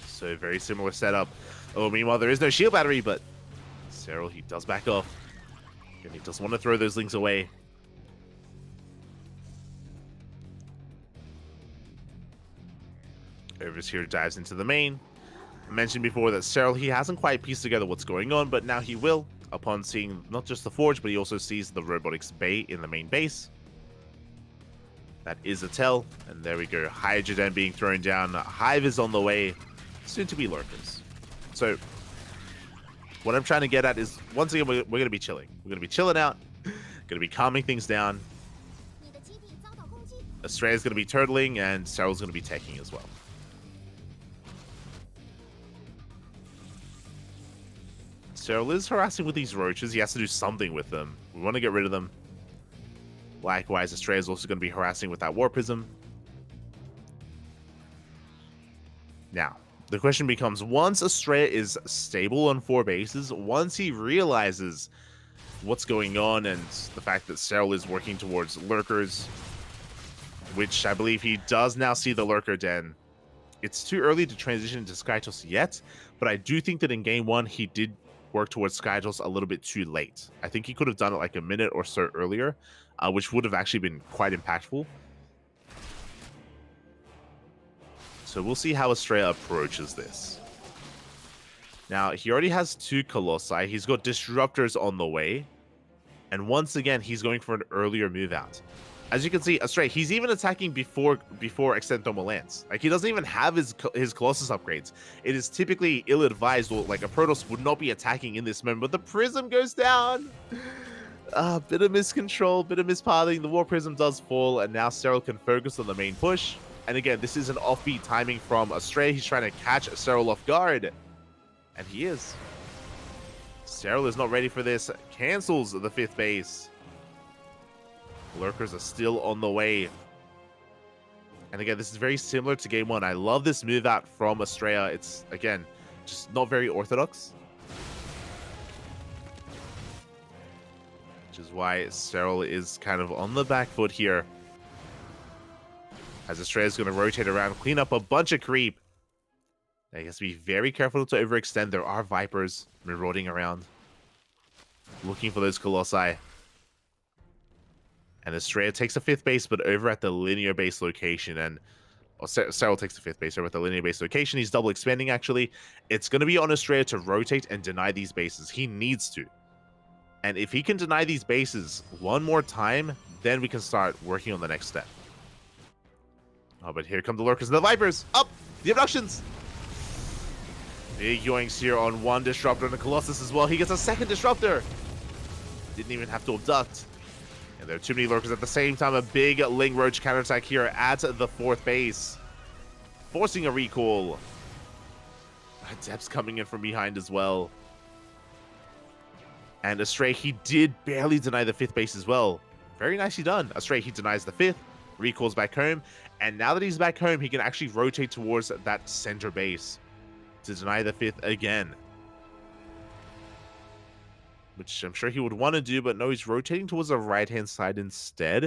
[SPEAKER 5] So very similar setup. Oh, meanwhile, there is no shield battery, but Serral, he does back off. And he doesn't want to throw those Lings away. Over's here dives into the main. I mentioned before that Serral, he hasn't quite pieced together what's going on, but now he will. Upon seeing not just the Forge, but he also sees the Robotics Bay in the main base. That is a tell. And there we go. Hydra being thrown down. Hive is on the way. Soon to be lurkers. So, what I'm trying to get at is, once again, we're going to be chilling. We're going to be chilling out. Going to be calming things down. Estrella's going to be turtling, and Serral's going to be taking as well. Serral is harassing with these roaches. He has to do something with them. We want to get rid of them. Likewise, Estrella is also going to be harassing with that War Prism. Now, the question becomes, once Estrella is stable on 4 bases, once he realizes what's going on and the fact that Serral is working towards lurkers, which I believe he does now see the lurker den. It's too early to transition into Skytos yet, but I do think that in game 1 he did work towards Skytos a little bit too late. I think he could have done it like a minute or so earlier, which would have actually been quite impactful. So we'll see how Estrella approaches this. Now, he already has 2 Colossi. He's got Disruptors on the way. And once again, he's going for an earlier move out. As you can see, Astray, he's even attacking before Extend Thermal Lance. Like, he doesn't even have his Colossus upgrades. It is typically ill-advised, or like a Protoss would not be attacking in this moment, but the Prism goes down. Bit of miscontrol, bit of mispathing. The War Prism does fall, and now Serral can focus on the main push. And again, this is an offbeat timing from Astray. He's trying to catch Serral off guard. And he is. Serral is not ready for this. Cancels the 5th base. Lurkers are still on the way. And again, this is very similar to game 1. I love this move out from Estrella. It's, again, just not very orthodox. Which is why Serral is kind of on the back foot here. As Estrella is going to rotate around, clean up a bunch of creep. He has to be very careful to overextend. There are Vipers marauding around, looking for those Colossi. And Estrella takes a 5th base, but over at the linear base location. And Serral takes the 5th base over at the linear base location. He's double expanding, actually. It's going to be on Estrella to rotate and deny these bases. He needs to. And if he can deny these bases one more time, then we can start working on the next step. Oh, but here come the Lurkers and the Vipers. Up! The abductions! Big yoinks here on one Disruptor and the Colossus as well. He gets a 2nd Disruptor. Didn't even have to abduct. And there are too many Lurkers at the same time. A big Ling Roach counterattack here at the 4th base. Forcing a recall. Depth's coming in from behind as well. And Astray, he did barely deny the 5th base as well. Very nicely done. Astray, he denies the 5th. Recalls back home. And now that he's back home, he can actually rotate towards that center base to deny the 5th again. Which I'm sure he would want to do, but no, he's rotating towards the right-hand side instead.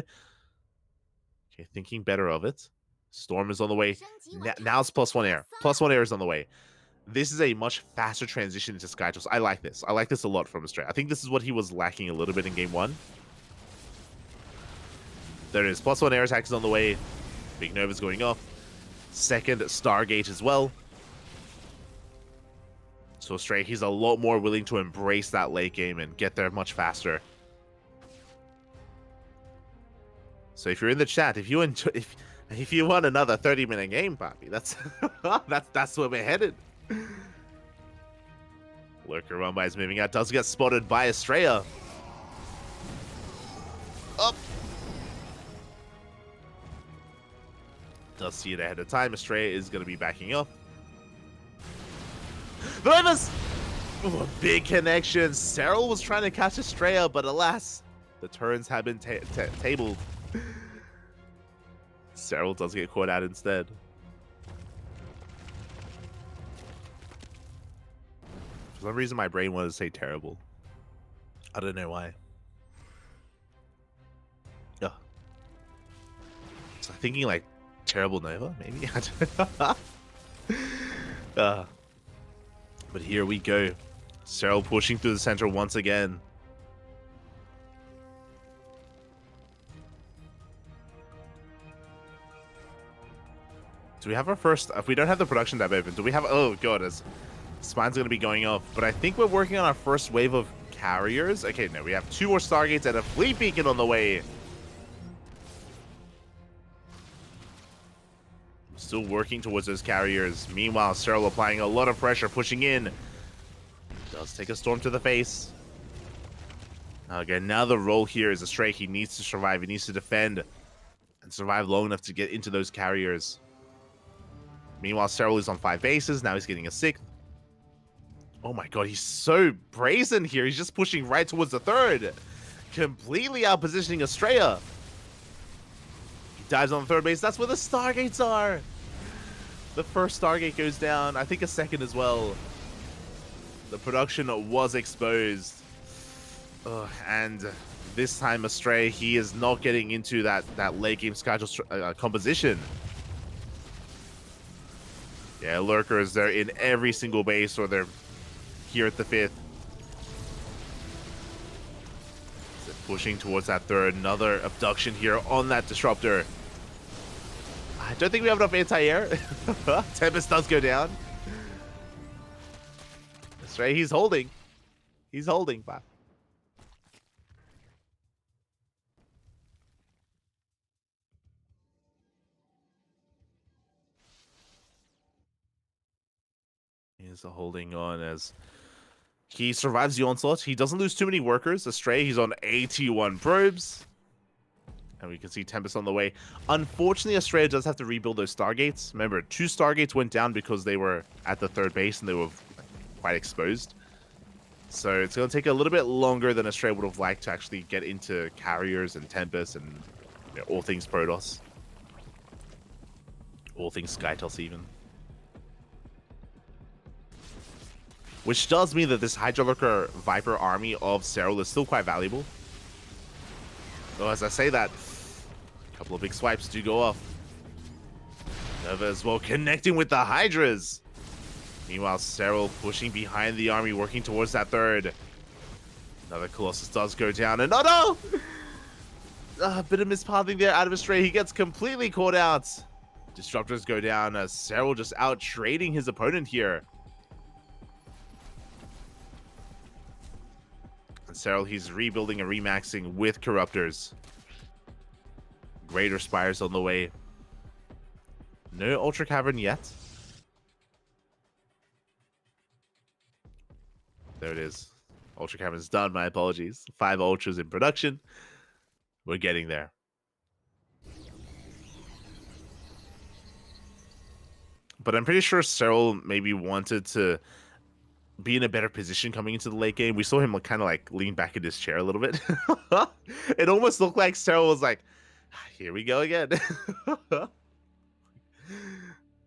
[SPEAKER 5] Okay, thinking better of it. Storm is on the way. Now it's +1 air. +1 air is on the way. This is a much faster transition into Skytoss. I like this. I like this a lot from Astray. I think this is what he was lacking a little bit in game 1. There it is. +1 air attack is on the way. Big Nova's going off. 2nd Stargate as well. So Astray, he's a lot more willing to embrace that late game and get there much faster. So if you're in the chat, if you enjoy, if you want another 30-minute game, Poppy, that's that's where we're headed. Lurker Rumba is moving out. Does get spotted by Estrella. Up. Does see it ahead of time. Estrella is going to be backing up. The Ravens! Ooh, a big connection. Serral was trying to catch Estrella, but alas, the turns have been tabled. Serral does get caught out instead. For some reason, my brain wanted to say terrible. I don't know why. Ugh. So thinking like terrible Nova, maybe? I don't know. But here we go. Serral pushing through the center once again. Do we have our first... If we don't have the production tab open, do we have... Oh, God. Spine's going to be going off. But I think we're working on our first wave of carriers. Okay, no. We have 2 more Stargates and a Fleet Beacon on the way. Still working towards those carriers. Meanwhile, Serral applying a lot of pressure, pushing in. Does take a storm to the face. Again, now the role here is Astray. He needs to survive. He needs to defend and survive long enough to get into those carriers. Meanwhile, Serral is on 5 bases. Now he's getting a 6th. Oh my God, he's so brazen here. He's just pushing right towards the 3rd. Completely out-positioning Estrella. He dives on the 3rd base. That's where the Stargates are. The first Stargate goes down. I think a 2nd as well. The production was exposed. And this time Astray, he is not getting into that late game Skytoss composition. Yeah, Lurkers, they're in every single base, or they're here at the 5th. So pushing towards that 3rd. Another abduction here on that Disruptor. I don't think we have enough anti-air. Tempest does go down. Astray, he's holding. He's holding, Pop. is holding on as he survives the onslaught. He doesn't lose too many workers. Astray, he's on 81 probes. And we can see Tempest on the way. Unfortunately, Australia does have to rebuild those Stargates. Remember, 2 Stargates went down because they were at the 3rd base and they were quite exposed. So it's going to take a little bit longer than Australia would have liked to actually get into Carriers and Tempest and all things Protoss. All things Skytoss even. Which does mean that this Hydra Lurker Viper army of Serral is still quite valuable. Though as I say that, a couple of big swipes do go off. Nova as well connecting with the Hydras. Meanwhile, Serral pushing behind the army, working towards that 3rd. Another Colossus does go down, and oh no! A bit of mispathing there out of Astray. He gets completely caught out. Disruptors go down as Serral just out trading his opponent here. And Serral, he's rebuilding and remaxing with Corruptors. Greater Spires on the way. No Ultra Cavern yet. There it is. Ultra Cavern's done, my apologies. 5 Ultras in production. We're getting there. But I'm pretty sure Serral maybe wanted to be in a better position coming into the late game. We saw him kind of like lean back in his chair a little bit. It almost looked like Serral was like, here we go again.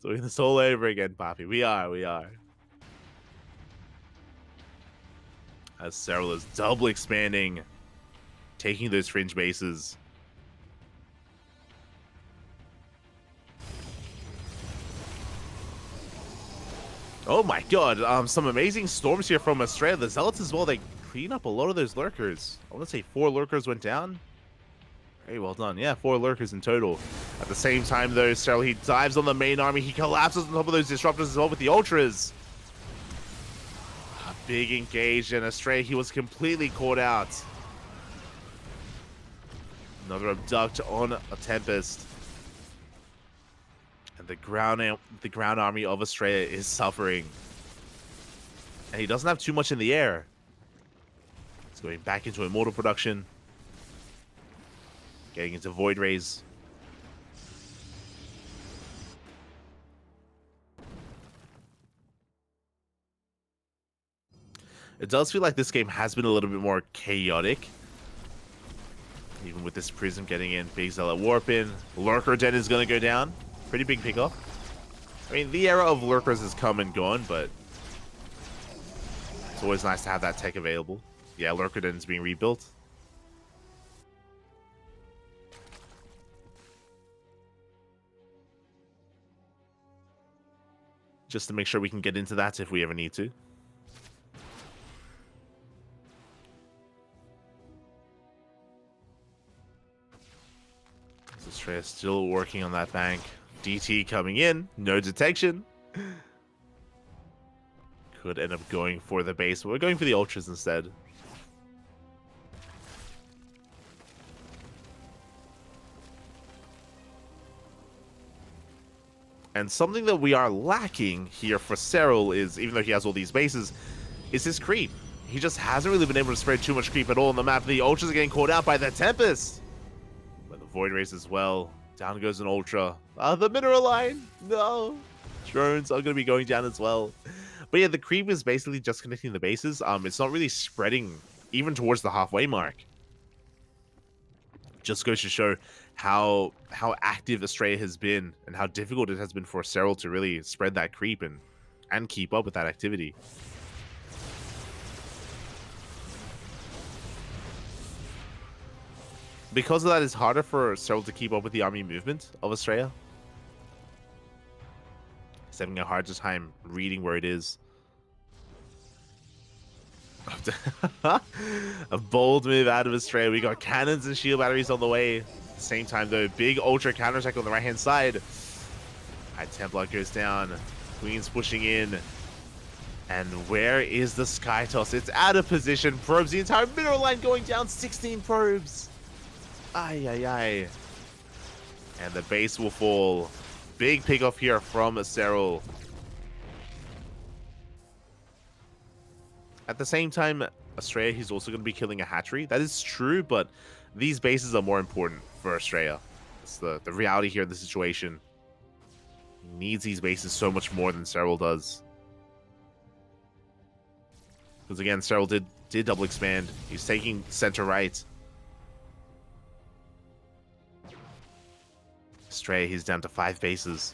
[SPEAKER 5] Doing this all over again, Poppy. We are. As Serral is double expanding, taking those fringe bases. Oh my god, some amazing storms here from Australia. The Zealots as well, they clean up a lot of those lurkers. I want to say 4 lurkers went down. Very well done. Yeah, 4 lurkers in total. At the same time though, Serral, he dives on the main army. He collapses on top of those disruptors as well with the ultras. A big engage, and Astray, he was completely caught out. Another abduct on a Tempest. And the ground army of Australia is suffering. And he doesn't have too much in the air. He's going back into Immortal production. Getting into Void Rays. It does feel like this game has been a little bit more chaotic. Even with this Prism getting in. Big Zealot Warp in. Lurker Den is going to go down. Pretty big pickup. I mean, the era of Lurkers has come and gone, but it's always nice to have that tech available. Yeah, Lurker Den is being rebuilt. Just to make sure we can get into that if we ever need to. Australia still working on that bank. DT coming in, no detection. Could end up going for the base, but we're going for the ultras instead. And something that we are lacking here for Serral is, even though he has all these bases, is his creep. He just hasn't really been able to spread too much creep at all on the map. The ultras are getting caught out by the Tempest. By the Void Rays as well. Down goes an Ultra. The Mineral Line! No! Drones are going to be going down as well. But yeah, the creep is basically just connecting the bases. It's not really spreading even towards the halfway mark. Just goes to show how active Australia has been and how difficult it has been for Serral to really spread that creep and keep up with that activity. Because of that, it's harder for Serral to keep up with the army movement of Australia. He's having a harder time reading where it is. A bold move out of Australia. We got cannons and shield batteries on the way. At the same time, though, big ultra counterattack on the right-hand side. High Templar goes down. Queen's pushing in. And where is the Sky Toss? It's out of position. Probes the entire mineral line going down. 16 probes. Ay, ay, ay. And the base will fall. Big pick off here from Serral. At the same time, Australia, he's also going to be killing a hatchery. That is true, but these bases are more important for Australia. It's the reality here in the situation. He needs these bases so much more than Cyril does. Because again, Cyril did double expand. He's taking center right. Stray, he's down to 5 bases.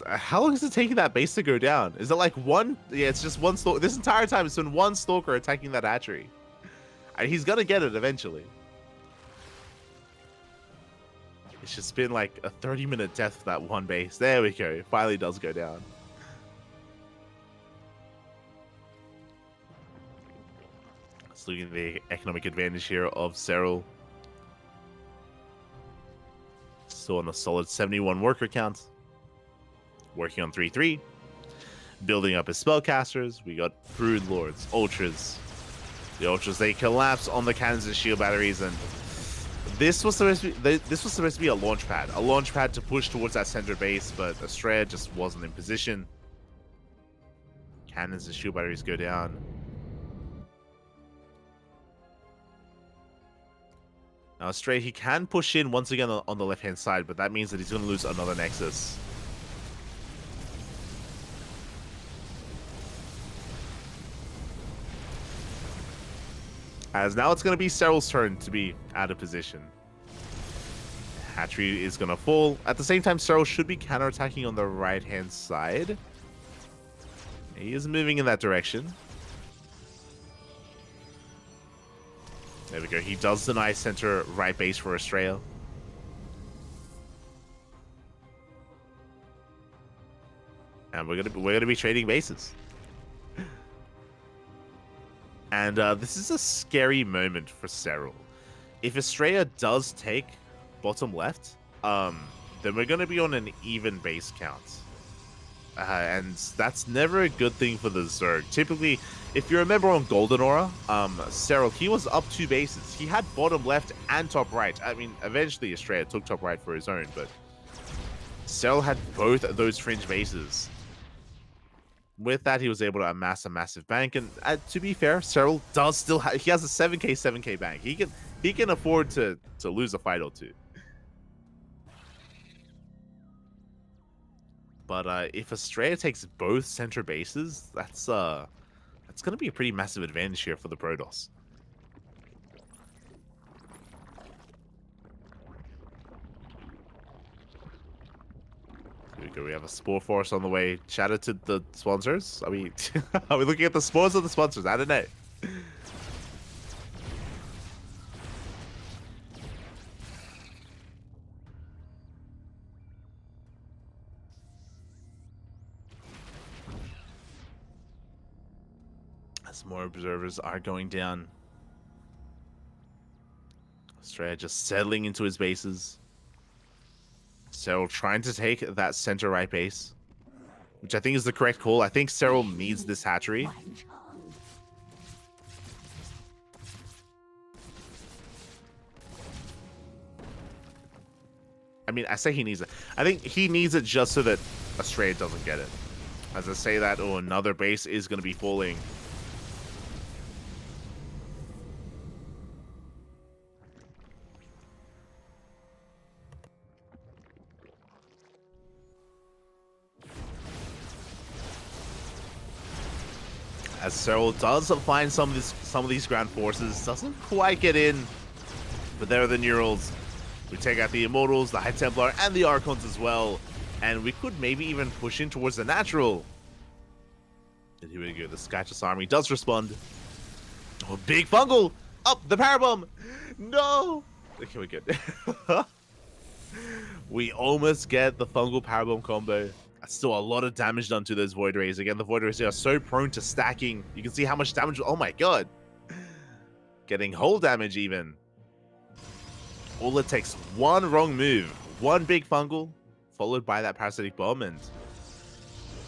[SPEAKER 5] How long is it taking that base to go down? Is it like one? Yeah, it's just one stalker. This entire time, it's been one stalker attacking that hatchery. And he's gonna get it eventually. It's just been like a 30-minute death for that one base. There we go. It finally does go down. Let's look at the economic advantage here of Cyril. Still on a solid 71 worker count. Working on 3-3. Building up his spellcasters. We got Brood Lords, Ultras. The Ultras, they collapse on the cannons and shield batteries, and this was supposed to be a launch pad to push towards that center base, but Australia just wasn't in position. Cannons and shield batteries go down. Now Australia, he can push in once again on the left-hand side, but that means that he's going to lose another Nexus. As now it's going to be Cyril's turn to be out of position. Hatchery is going to fall. At the same time, Cyril should be counterattacking on the right-hand side. He is moving in that direction. There we go. He does deny center right base for Australia. And we're gonna be trading bases. And this is a scary moment for Cyril. If Australia does take bottom left, then we're going to be on an even base count. And that's never a good thing for the Zerg. Typically, if you remember on Golden Aura, Cyril, he was up 2 bases. He had bottom left and top right. I mean, eventually Australia took top right for his own, but Cyril had both of those fringe bases. With that, he was able to amass a massive bank, and to be fair, Cyril does still he has a 7k bank. He can afford to lose a fight or two. But if Australia takes both center bases, that's gonna be a pretty massive advantage here for the Protoss. Here we go. We have a Spore Force on the way. Shout out to the sponsors. Are we looking at the spores or the sponsors? I don't know. As more observers are going down. Australia just settling into his bases. Cyril trying to take that center right base, which I think is the correct call. I think Cyril needs this hatchery. I mean, I say he needs it. I think he needs it just so that Australia doesn't get it. As I say that, oh, another base is going to be falling. As Cyril does find some of these ground forces, doesn't quite get in, but there are the Neurals. We take out the Immortals, the High Templar, and the Archons as well, and we could maybe even push in towards the Natural. And here we go, the Skychus army does respond. Oh, big fungal! Up the Parabomb! No! Okay, we're good. We almost get the fungal Parabomb combo. Still a lot of damage done to those Void Rays. Again, the Void Rays are so prone to stacking. You can see how much damage. Oh my god. Getting hull damage even. All it takes one wrong move. One big fungal, followed by that parasitic bomb, and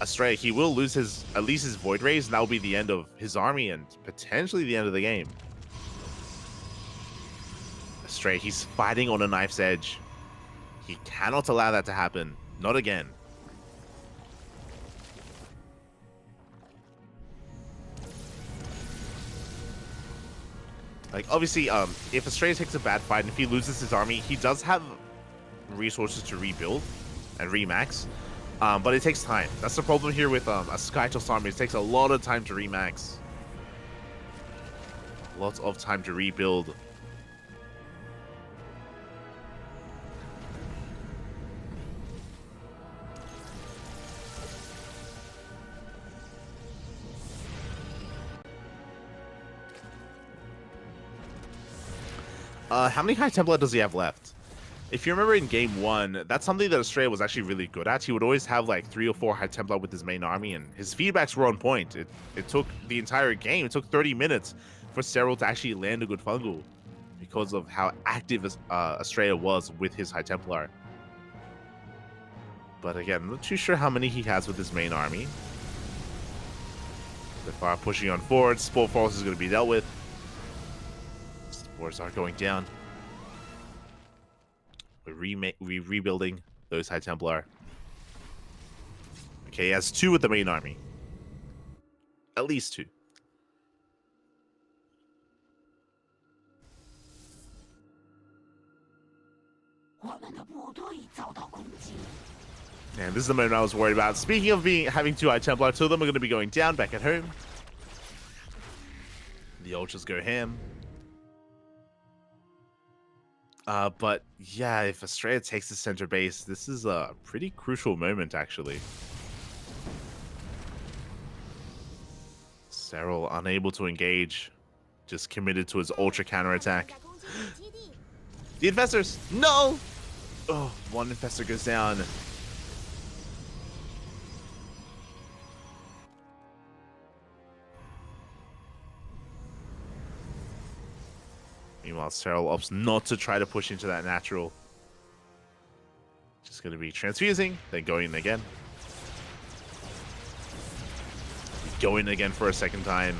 [SPEAKER 5] Astray, he will lose his at least his Void Rays, and that will be the end of his army and potentially the end of the game. Astray, he's fighting on a knife's edge. He cannot allow that to happen. Not again. Like, obviously, if Astray takes a bad fight and if he loses his army, he does have resources to rebuild and remax. But it takes time. That's the problem here with a Skytoss army. It takes a lot of time to remax. Lots of time to rebuild. How many High Templar does he have left? If you remember in game 1, that's something that Astray was actually really good at. He would always have like 3 or 4 High Templar with his main army, and his feedbacks were on point. It took the entire game. It took 30 minutes for Cyril to actually land a good fungal because of how active Astray was with his High Templar. But again, I'm not too sure how many he has with his main army. So far, pushing on forward. Spore Force is going to be dealt with. Spores are going down. We're rebuilding those High Templar. Okay, he has 2 with the main army. At least 2. And this is the moment I was worried about. Speaking of having 2 High Templar, 2 of them are going to be going down back at home. The Ultras go ham. But yeah, if Australia takes the center base, this is a pretty crucial moment, actually. Cyril unable to engage, just committed to his ultra counterattack. The infestors, no! Oh, 1 infestor goes down. Meanwhile, Cyril opts not to try to push into that natural. Just going to be transfusing, then going in again. Going again for a second time.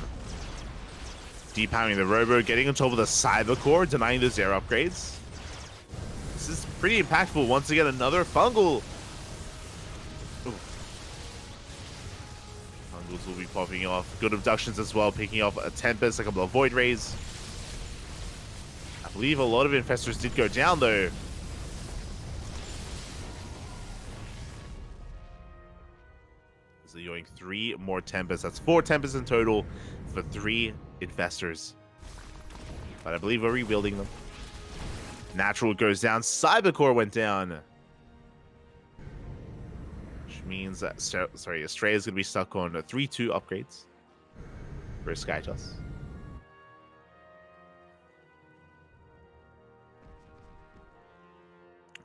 [SPEAKER 5] Depowering the Robo, getting on top of the Cyber Core, denying those air upgrades. This is pretty impactful. Once again, another fungal. Ooh. Fungals will be popping off. Good abductions as well, picking off a Tempest, a couple of Void Rays. I believe a lot of infestors did go down though. So you're going 3 more Tempests. That's 4 Tempests in total for 3 infestors. But I believe we're rebuilding them. Natural goes down. Cybercore went down. Which means that, sorry, Astray is going to be stuck on 3-2 upgrades for Skytoss.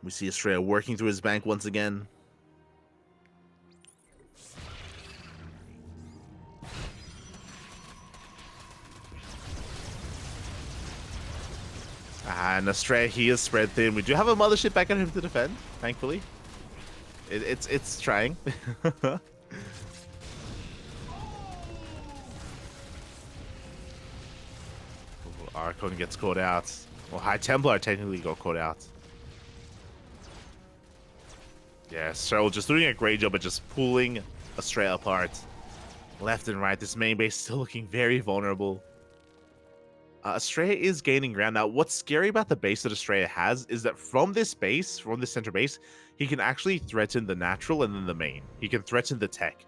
[SPEAKER 5] We see Astray working through his bank once again. And Astray, he is spread thin. We do have a mothership back at him to defend, thankfully. It's trying. Archon gets caught out. Well, High Templar technically got caught out. Yeah, Cyril just doing a great job at just pulling Astray apart. Left and right. This main base still looking very vulnerable. Astray is gaining ground. Now, what's scary about the base that Astray has is that from this base, from this center base, he can actually threaten the natural and then the main. He can threaten the tech.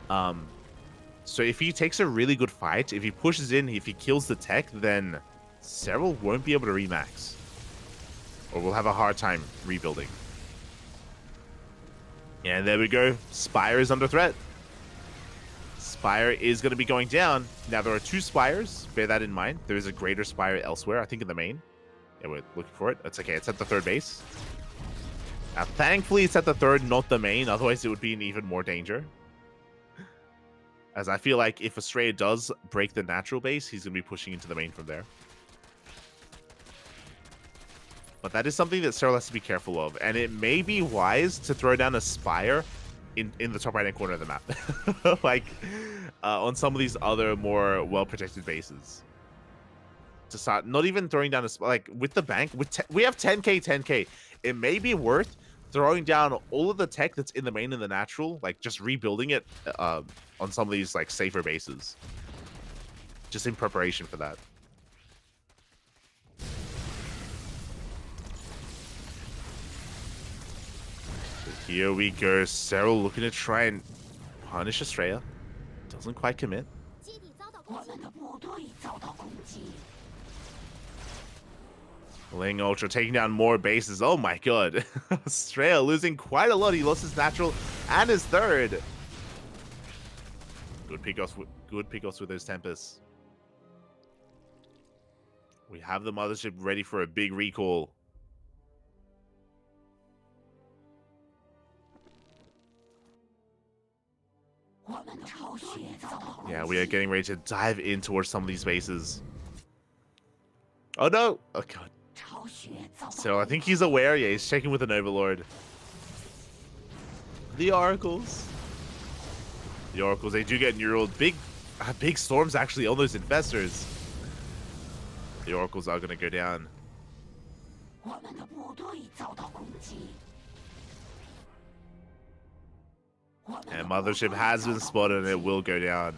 [SPEAKER 5] So if he takes a really good fight, if he pushes in, if he kills the tech, then Cyril won't be able to remax. Or we'll have a hard time rebuilding. And there we go. Spire is under threat. Spire is going to be going down. Now, there are 2 Spires. Bear that in mind. There is a greater Spire elsewhere, I think in the main. Yeah, we're looking for it. It's okay. It's at the 3rd base. Now, thankfully, it's at the 3rd, not the main. Otherwise, it would be in even more danger. As I feel like if Astray does break the natural base, he's going to be pushing into the main from there. But that is something that Cyril has to be careful of. And it may be wise to throw down a Spire in the top right hand corner of the map, like on some of these other more well protected bases. To start not even throwing down like with the bank we have 10k. It may be worth throwing down all of the tech that's in the main and the natural, like just rebuilding it on some of these like safer bases, just in preparation for that. Here we go. Cyril looking to try and punish Estrella. Doesn't quite commit. Ling Ultra taking down more bases. Oh my god. Estrella losing quite a lot. He lost his natural and his third. Good pickoffs with those Tempests. We have the mothership ready for a big recall. Yeah, we are getting ready to dive in towards some of these bases. Oh no! Oh god. So I think he's aware. Yeah, he's checking with an overlord. The Oracles. The Oracles, they do get neural. Big storms actually on those infestors. The Oracles are going to go down. And Mothership has been spotted and it will go down.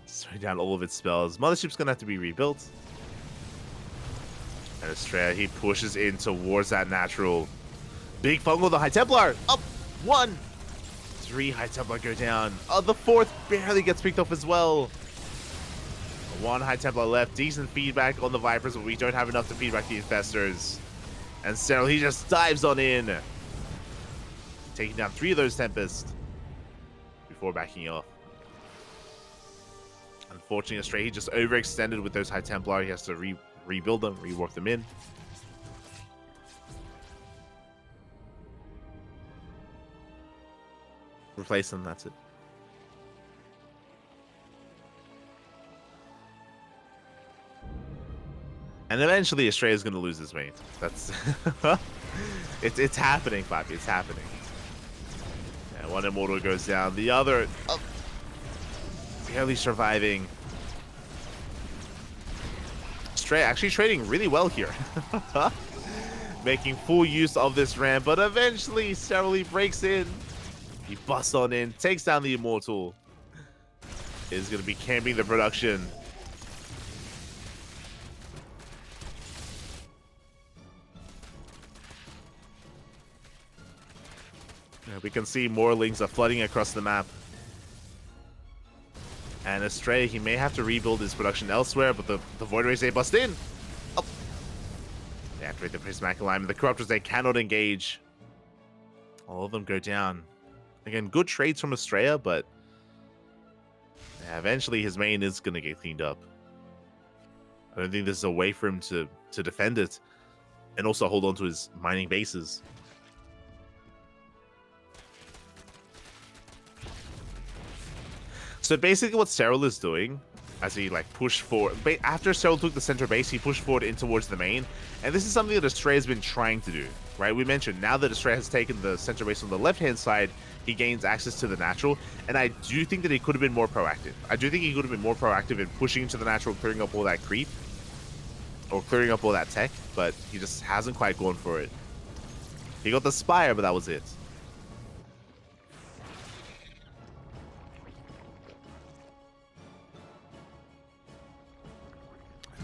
[SPEAKER 5] Throwing down all of its spells. Mothership's going to have to be rebuilt. And Estrella, he pushes in towards that natural. Big fungal, the High Templar. Up 1. 3 High Templar go down. Oh, the 4th barely gets picked off as well. 1 High Templar left. Decent feedback on the Vipers, but we don't have enough to feed back the Infestors. And Cyril, he just dives on in. Taking down 3 of those Tempests before backing off. Unfortunately, Estrella, he just overextended with those High Templar. He has to rebuild them, rework them in. Replace them, that's it. And eventually Estrella is going to lose his main. That's it's happening, Papi. It's happening. Yeah, 1 Immortal goes down. The other barely surviving. Estrella actually trading really well here. Making full use of this ramp, but eventually Cyril breaks in. He busts on in, takes down the Immortal. Is going to be camping the production. We can see more Lings are flooding across the map. And Estrella, he may have to rebuild his production elsewhere, but the Void Rays, they bust in. Oh. They activate the Prismatic Alignment. The Corruptors, they cannot engage. All of them go down. Again, good trades from Estrella, but yeah, eventually his main is going to get cleaned up. I don't think there's a way for him to defend it and also hold on to his mining bases. So basically what Cyril is doing as he like pushed forward, after Cyril took the center base, he pushed forward in towards the main. And this is something that Estrella has been trying to do, right? We mentioned now that Estrella has taken the center base on the left-hand side, he gains access to the natural. And I do think that he could have been more proactive. I do think he could have been more proactive in pushing into the natural, clearing up all that creep. Or clearing up all that tech, but he just hasn't quite gone for it. He got the Spire, but that was it.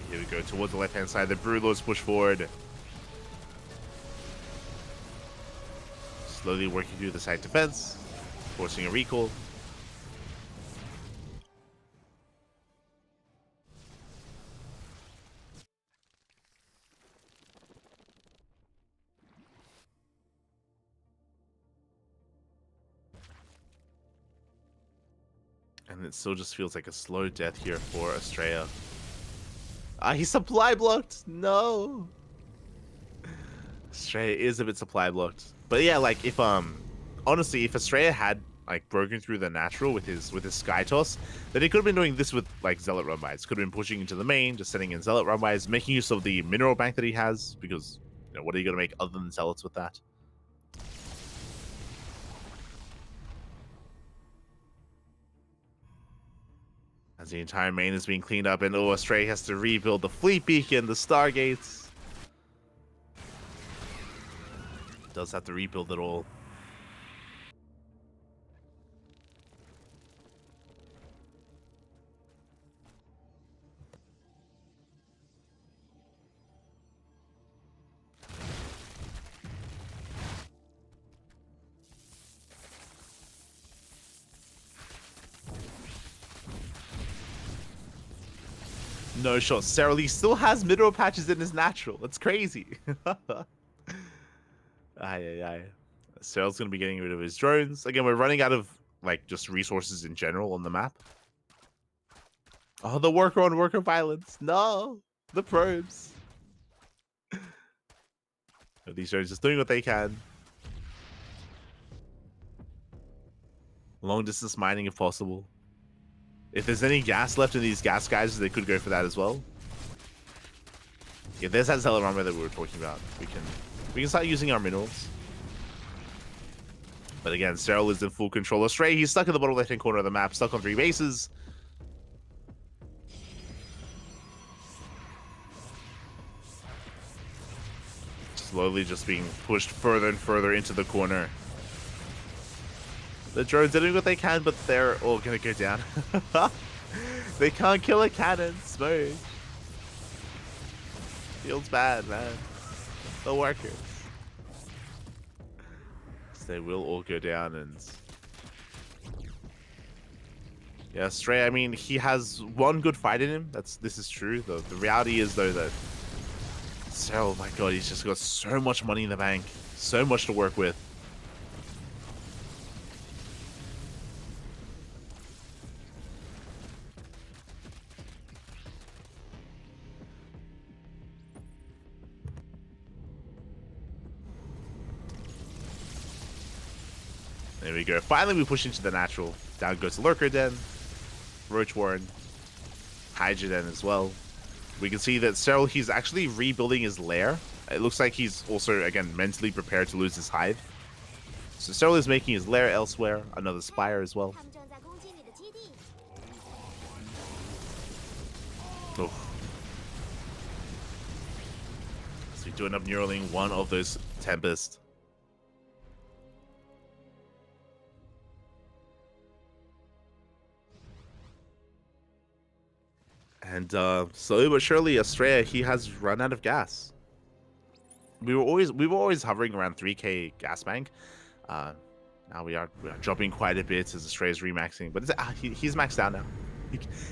[SPEAKER 5] Here we go, towards the left-hand side. The Brewlords push forward. Slowly working through the side defense. Forcing a recall. And it still just feels like a slow death here for Estrella. He supply blocked. No. Estrella is a bit supply blocked. But yeah, like if honestly, if Estrella had like broken through the natural with his Sky Toss, then he could have been doing this with like Zealot run-bys. Could have been pushing into the main, just sending in Zealot run-bys, making use of the mineral bank that he has, because what are you gonna make other than zealots with that? As the entire main is being cleaned up, and Astray has to rebuild the fleet beacon, the stargates. Does have to rebuild it all. No shot. Sarah Lee still has mineral patches in his natural. That's crazy. Aye. Cyril's gonna be getting rid of his drones. Again, we're running out of like just resources in general on the map. Oh, the worker on worker violence. No, the probes. These drones just doing what they can. Long distance mining if possible. If there's any gas left in these gas guys, they could go for that as well. Yeah, there's that zealot armor that we were talking about. We can start using our minerals. But again, Cyril is in full control. Astray, he's stuck in the bottom left-hand corner of the map, stuck on 3 bases. Slowly just being pushed further and further into the corner. The drones are doing what they can, but they're all gonna go down. They can't kill a cannon. Smoke. Feels bad, man. The workers. They will all go down, and yeah, Stray, I mean, he has one good fight in him. This is true. The reality is though that oh my god, he's just got so much money in the bank, so much to work with. There we go. Finally, we push into the natural. Down goes Lurker Den, Roach Warren, Hydra Den as well. We can see that Cyril, he's actually rebuilding his lair. It looks like he's also, again, mentally prepared to lose his hive. So Cyril is making his lair elsewhere. Another spire as well. Oh. So we do end up neural-ing one of those Tempest. And slowly but surely, Estrella, he has run out of gas. We were always hovering around 3k gas bank. Now we are dropping quite a bit as Estrella's remaxing, but he's maxed out now.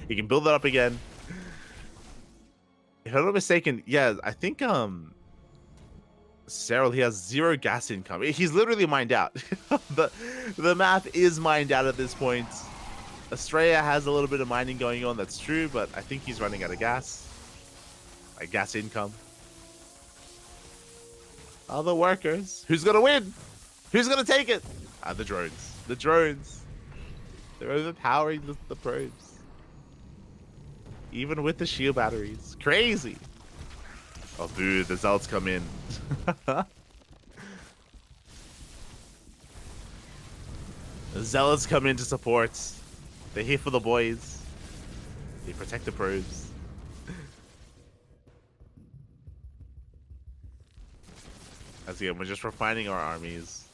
[SPEAKER 5] He can build it up again. If I'm not mistaken, yeah, I think Cyril, he has 0 gas income. He's literally mined out. the map is mined out at this point. Estrella has a little bit of mining going on, that's true, but I think he's running out of gas. Like gas income. Other workers. Who's gonna win? Who's gonna take it? The drones. The drones. They're overpowering the probes. Even with the shield batteries. Crazy. Oh, boo, the zealots come in. The zealots come in to support. They're here for the boys. They protect the probes. As again, we're just refining our armies.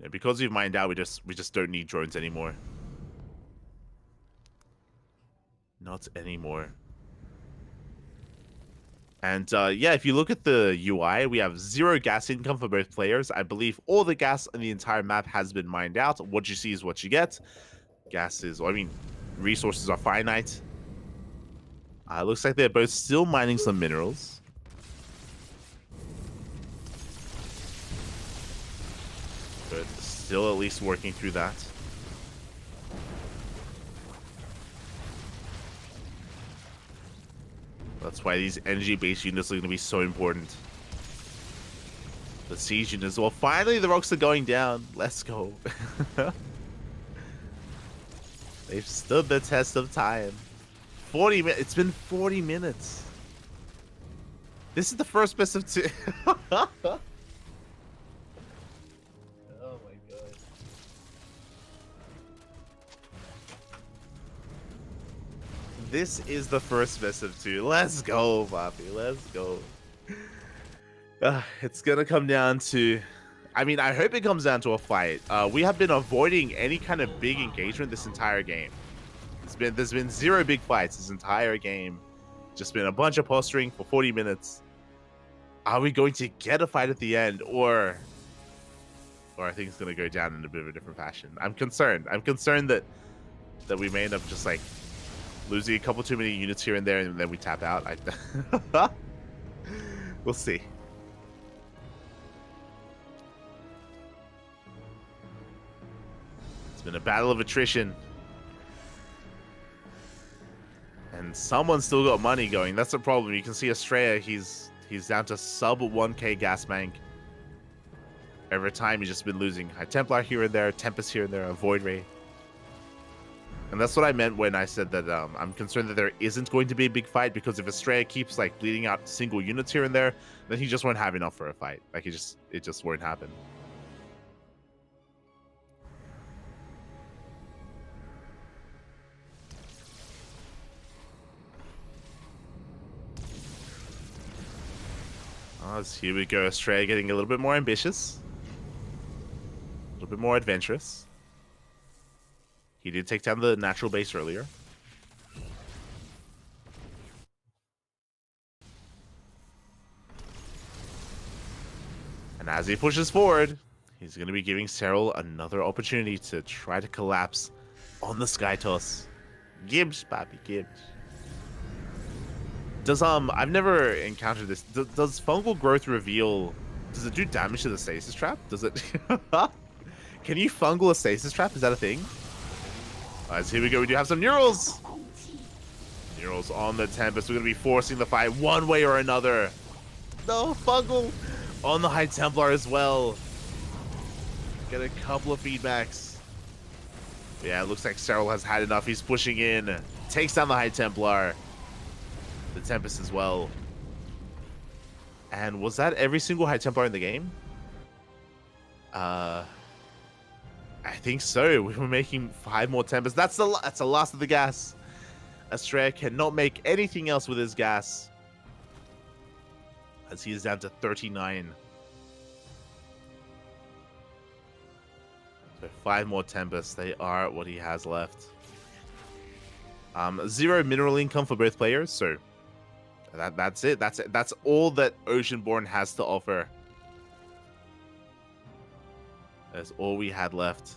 [SPEAKER 5] Yeah, because we've mined out, we just don't need drones anymore. Not anymore. And yeah, if you look at the UI, we have 0 gas income for both players. I believe all the gas on the entire map has been mined out. What you see is what you get. Resources are finite. Looks like they're both still mining some minerals. But still at least working through that. That's why these energy-based units are going to be so important. The siege units. Well, finally the rocks are going down. Let's go. They've stood the test of time. 40 minutes. It's been 40 minutes. This is the first best of 2. Oh my god. This is the first best of 2. Let's go, Poppy. Let's go. It's gonna come down to... I mean, I hope it comes down to a fight. We have been avoiding any kind of big engagement this entire game. There's been 0 big fights this entire game. Just been a bunch of posturing for 40 minutes. Are we going to get a fight at the end, or I think it's gonna go down in a bit of a different fashion? I'm concerned. I'm concerned that we may end up just like losing a couple too many units here and there, and then we tap out. We'll see. It's been a battle of attrition. And someone's still got money going. That's the problem. You can see Estrella, he's down to sub 1k gas bank. Every time he's just been losing High Templar here and there, Tempest here and there, a Void Ray. And that's what I meant when I said that I'm concerned that there isn't going to be a big fight, because if Estrella keeps like bleeding out single units here and there, then he just won't have enough for a fight. Like it just won't happen. Oh, here we go. Estrella getting a little bit more ambitious. A little bit more adventurous. He did take down the natural base earlier. And as he pushes forward, he's going to be giving Cyril another opportunity to try to collapse on the Sky Toss. Gibbs, Papi, Gibbs. Does I've never encountered this. Does fungal growth reveal? Does it do damage to the stasis trap? Does it? Can you fungal a stasis trap? Is that a thing? Alright, so here we go. We do have some Neurals. Neurals on the Tempest. We're gonna be forcing the fight one way or another. No fungal on the High Templar as well. Get a couple of feedbacks. Yeah, it looks like Cyril has had enough. He's pushing in. Takes down the High Templar. The Tempest as well. And was that every single High Templar in the game? I think so. We were making 5 more Tempests. That's the last of the gas. Estrella cannot make anything else with his gas, as he is down to 39. So 5 more Tempests. They are what he has left. 0 mineral income for both players. So that's it. That's it. That's all that Oceanborn has to offer. That's all we had left.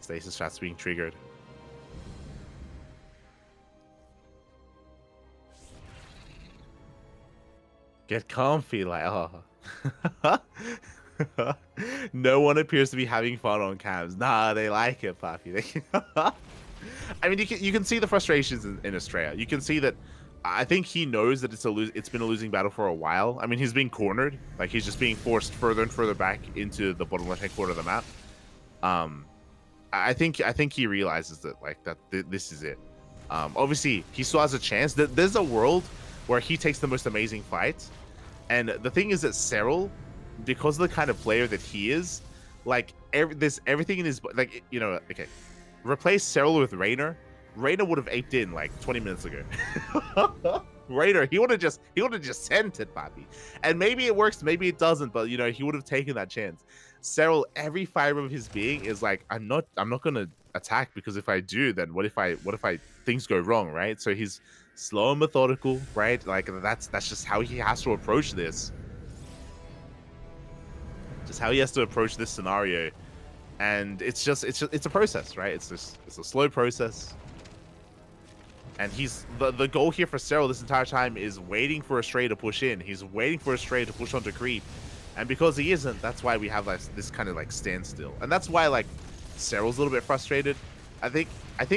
[SPEAKER 5] Stasis traps being triggered. Get comfy, like, oh. No one appears to be having fun on cams. Nah, they like it, Papi. I mean, you can see the frustrations in Estrella. You can see that. I think he knows that it's been a losing battle for a while. I mean, he's being cornered. Like, he's just being forced further and further back into the bottom left-hand corner of the map. I think he realizes that, like, this is it. Obviously, he still has a chance. There's a world where he takes the most amazing fight. And the thing is that Cyril, because of the kind of player that he is, like, there's everything in his... Like, you know, okay. Replace Cyril with Raynor. Raynor would have aped in like 20 minutes ago. Raynor, he would have just sent it, Papi. And maybe it works, maybe it doesn't, but you know, he would have taken that chance. Cyril, every fiber of his being is like, I'm not gonna attack, because if I do, then what if things go wrong, right? So he's slow and methodical, right? Like that's just how he has to approach this. Just how he has to approach this scenario. And it's a process, right? It's a slow process. And he's the goal here for Cyril this entire time is waiting for Estrella to push in. He's waiting for Estrella to push onto creep. And because he isn't, that's why we have like this kind of like standstill. And that's why like Cyril's a little bit frustrated. I think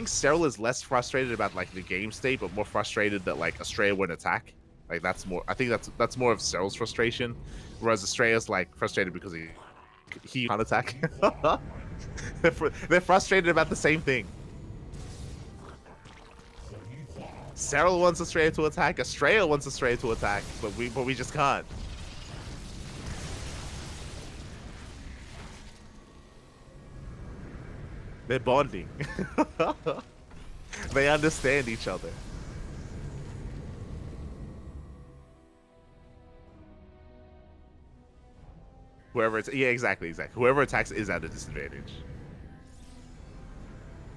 [SPEAKER 5] Cyril is less frustrated about like the game state, but more frustrated that like Estrella won't attack. Like that's more, I think that's more of Cyril's frustration. Whereas Estrella's like frustrated because he can't attack. They're frustrated about the same thing. Cyril wants Estrella to attack. Estrella wants Estrella to attack, but we just can't. They're bonding. They understand each other. Yeah, exactly. Whoever attacks is at a disadvantage.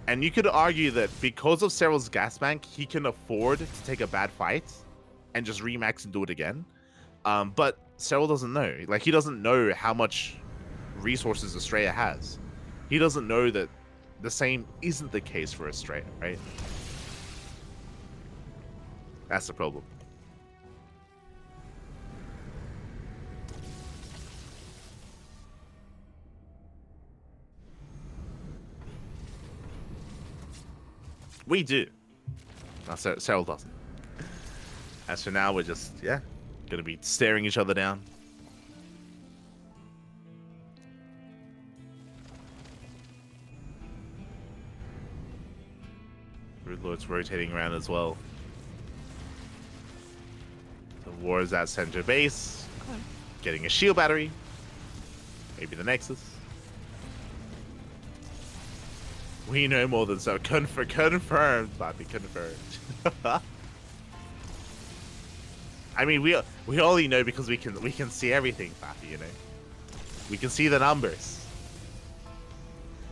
[SPEAKER 5] And you could argue that because of Cyril's gas bank, he can afford to take a bad fight and just remax and do it again. But Cyril doesn't know. Like, he doesn't know how much resources Estrella has. He doesn't know that the same isn't the case for Estrella, right? That's the problem. We do. No, Cyril doesn't. As for now, we're just, yeah, gonna be staring each other down. Broodlord's rotating around as well. The war is at center base. Getting a shield battery. Maybe the Nexus. We know more than so. Confirmed, Bobby. Confirmed. I mean, we only know because we can see everything, Bobby. You know, we can see the numbers.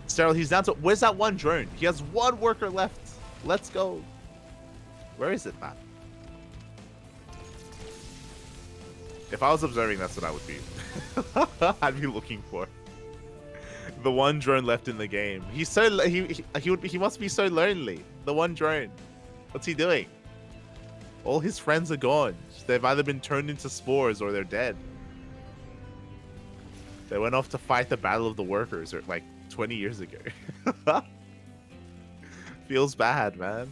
[SPEAKER 5] Sterile, he's down to. Where's that one drone? He has one worker left. Let's go. Where is it, Bobby? If I was observing, that's what I would be. I'd be looking for. The one drone left in the game. He's so he must be so lonely. The one drone. What's he doing? All his friends are gone. They've either been turned into spores or they're dead. They went off to fight the Battle of the Workers like 20 years ago. Feels bad, man.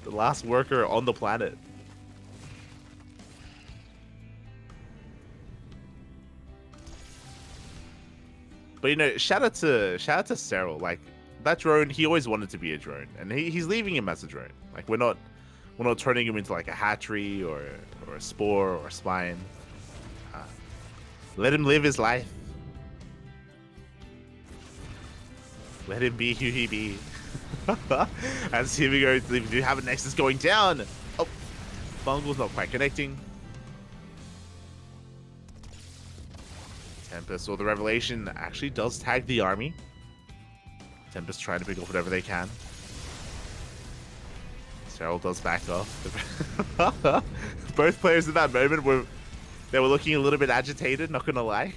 [SPEAKER 5] The last worker on the planet. But you know, shout out to Cyril. Like, that drone, he always wanted to be a drone, and he's leaving him as a drone. Like, we're not turning him into like a hatchery or a spore or a spine. Let him live his life. Let him be who he be. As here we go, we do have a Nexus going down. Oh, Bungle's not quite connecting. Tempest, or the Revelation, actually does tag the army. Tempest trying to pick up whatever they can. Cyril does back off. Both players in that moment were looking a little bit agitated, not gonna lie.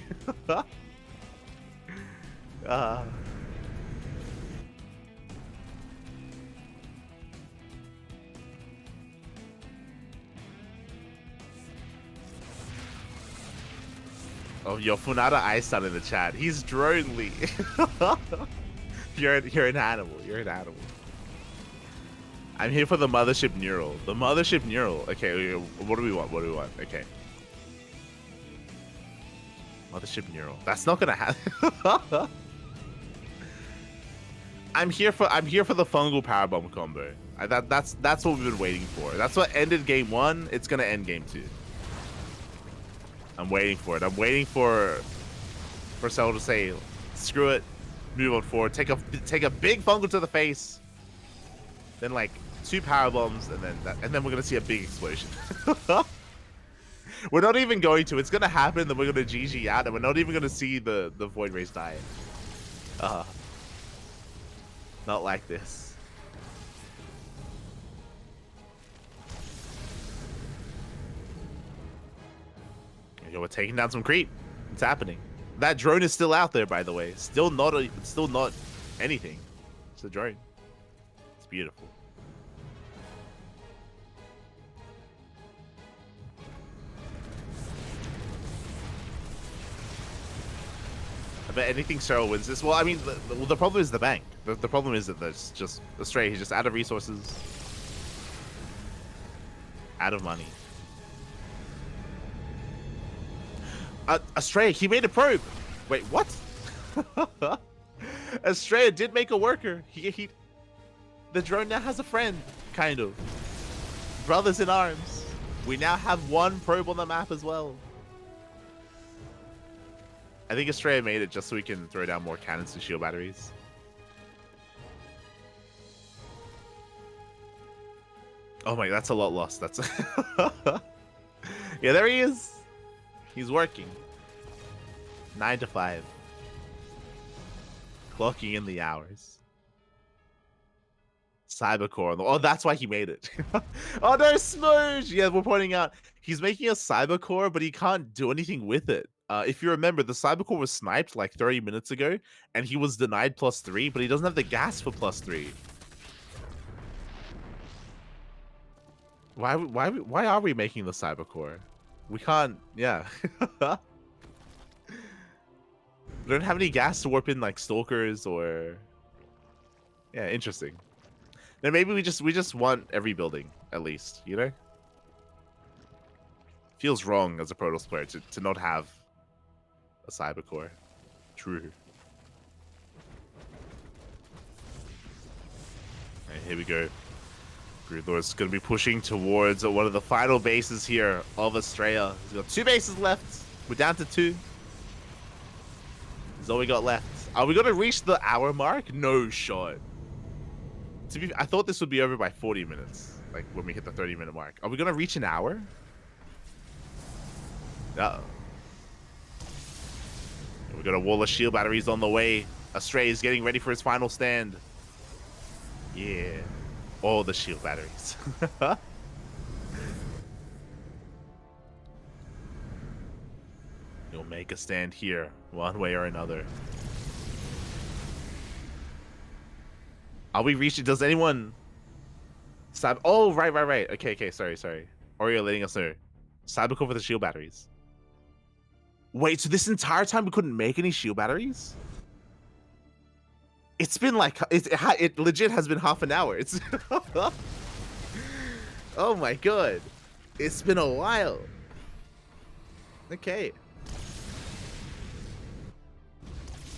[SPEAKER 5] Oh, yo, Funada Ice in the chat. He's dronely. You're an animal. You're an animal. I'm here for the Mothership Neural. The Mothership Neural. Okay, what do we want? What do we want? Okay. Mothership Neural. That's not gonna happen. I'm here for the fungal powerbomb combo. That's what we've been waiting for. That's what ended game 1. It's gonna end game 2. I'm waiting for it. I'm waiting for Cell to say, screw it, move on forward, take a big fungal to the face, then like 2 power bombs, and then we're gonna see a big explosion. We're not even going to. It's gonna happen. Then we're gonna GG out, and we're not even gonna see the Void Rays die. Not like this. Yo, we're taking down some creep. It's happening. That drone is still out there, by the way. Still not anything. It's a drone. It's beautiful. I bet anything Cyril wins this. Well, I mean, the problem is the bank. The problem is that there's just Astray. He's just out of resources, out of money. Astray, he made a probe. Wait, what? Estrella did make a worker. The drone now has a friend, kind of. Brothers in arms. We now have one probe on the map as well. I think Estrella made it just so we can throw down more cannons and shield batteries. Oh my, that's a lot lost. That's yeah, there he is. He's working. 9 to 5. Clocking in the hours. Cybercore. Oh, that's why he made it. Oh no, Smoosh! Yeah, we're pointing out he's making a Cybercore, but he can't do anything with it. If you remember, the Cybercore was sniped like 30 minutes ago, and he was denied +3, but he doesn't have the gas for +3. Why are we making the Cybercore? We can't. Yeah. We don't have any gas to warp in like stalkers or. Yeah, interesting. Then maybe we just want every building at least, you know. Feels wrong as a Protoss player to not have a Cybercore. True. Alright, here we go. Broodlord's going to be pushing towards one of the final bases here of Australia. He's got 2 bases left. We're down to 2. That's all we got left. Are we going to reach the hour mark? No shot. I thought this would be over by 40 minutes. Like when we hit the 30-minute mark. Are we going to reach an hour? Uh-oh. We got a wall of shield batteries on the way. Astray is getting ready for his final stand. Yeah. All the shield batteries. You'll make a stand here, one way or another. Are we reaching? Does anyone stop? Oh, right. Okay, sorry. Oreo letting us know. Cybercore for the shield batteries. Wait, so this entire time we couldn't make any shield batteries? It's been like it legit has been half an hour. It's oh my god, it's been a while. Okay,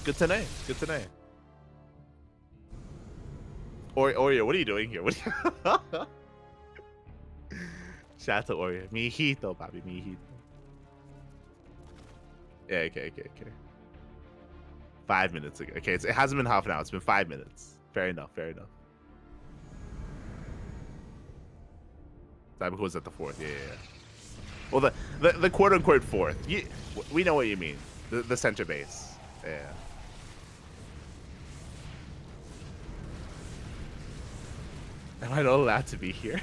[SPEAKER 5] good to know. Good to know. Oreo, what are you doing here? What are you... Shout out to Oreo. Mijito, papi, mijito. Yeah, okay. 5 minutes ago. Okay, it hasn't been half an hour. It's been 5 minutes. Fair enough. Cybercore was at the 4th. Yeah. Well, the quote-unquote 4th. We know what you mean. The center base. Yeah. Am I not allowed to be here?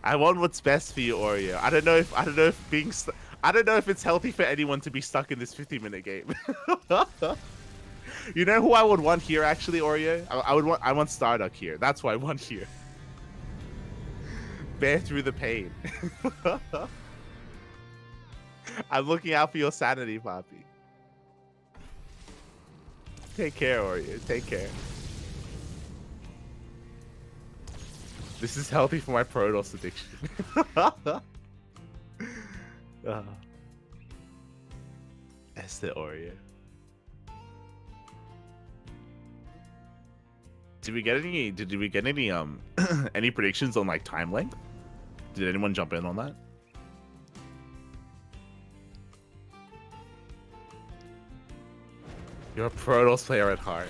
[SPEAKER 5] I want what's best for you, Oreo. I don't know if it's healthy for anyone to be stuck in this 50-minute game. You know who I would want here, actually, Oreo? I want Starduck here. That's who I want here. Bear through the pain. I'm looking out for your sanity, Papi. Take care, Oreo. Take care. This is healthy for my Protoss addiction. Este Oreo. Did we get any any predictions on like time length? Did anyone jump in on that? You're a Protoss player at heart.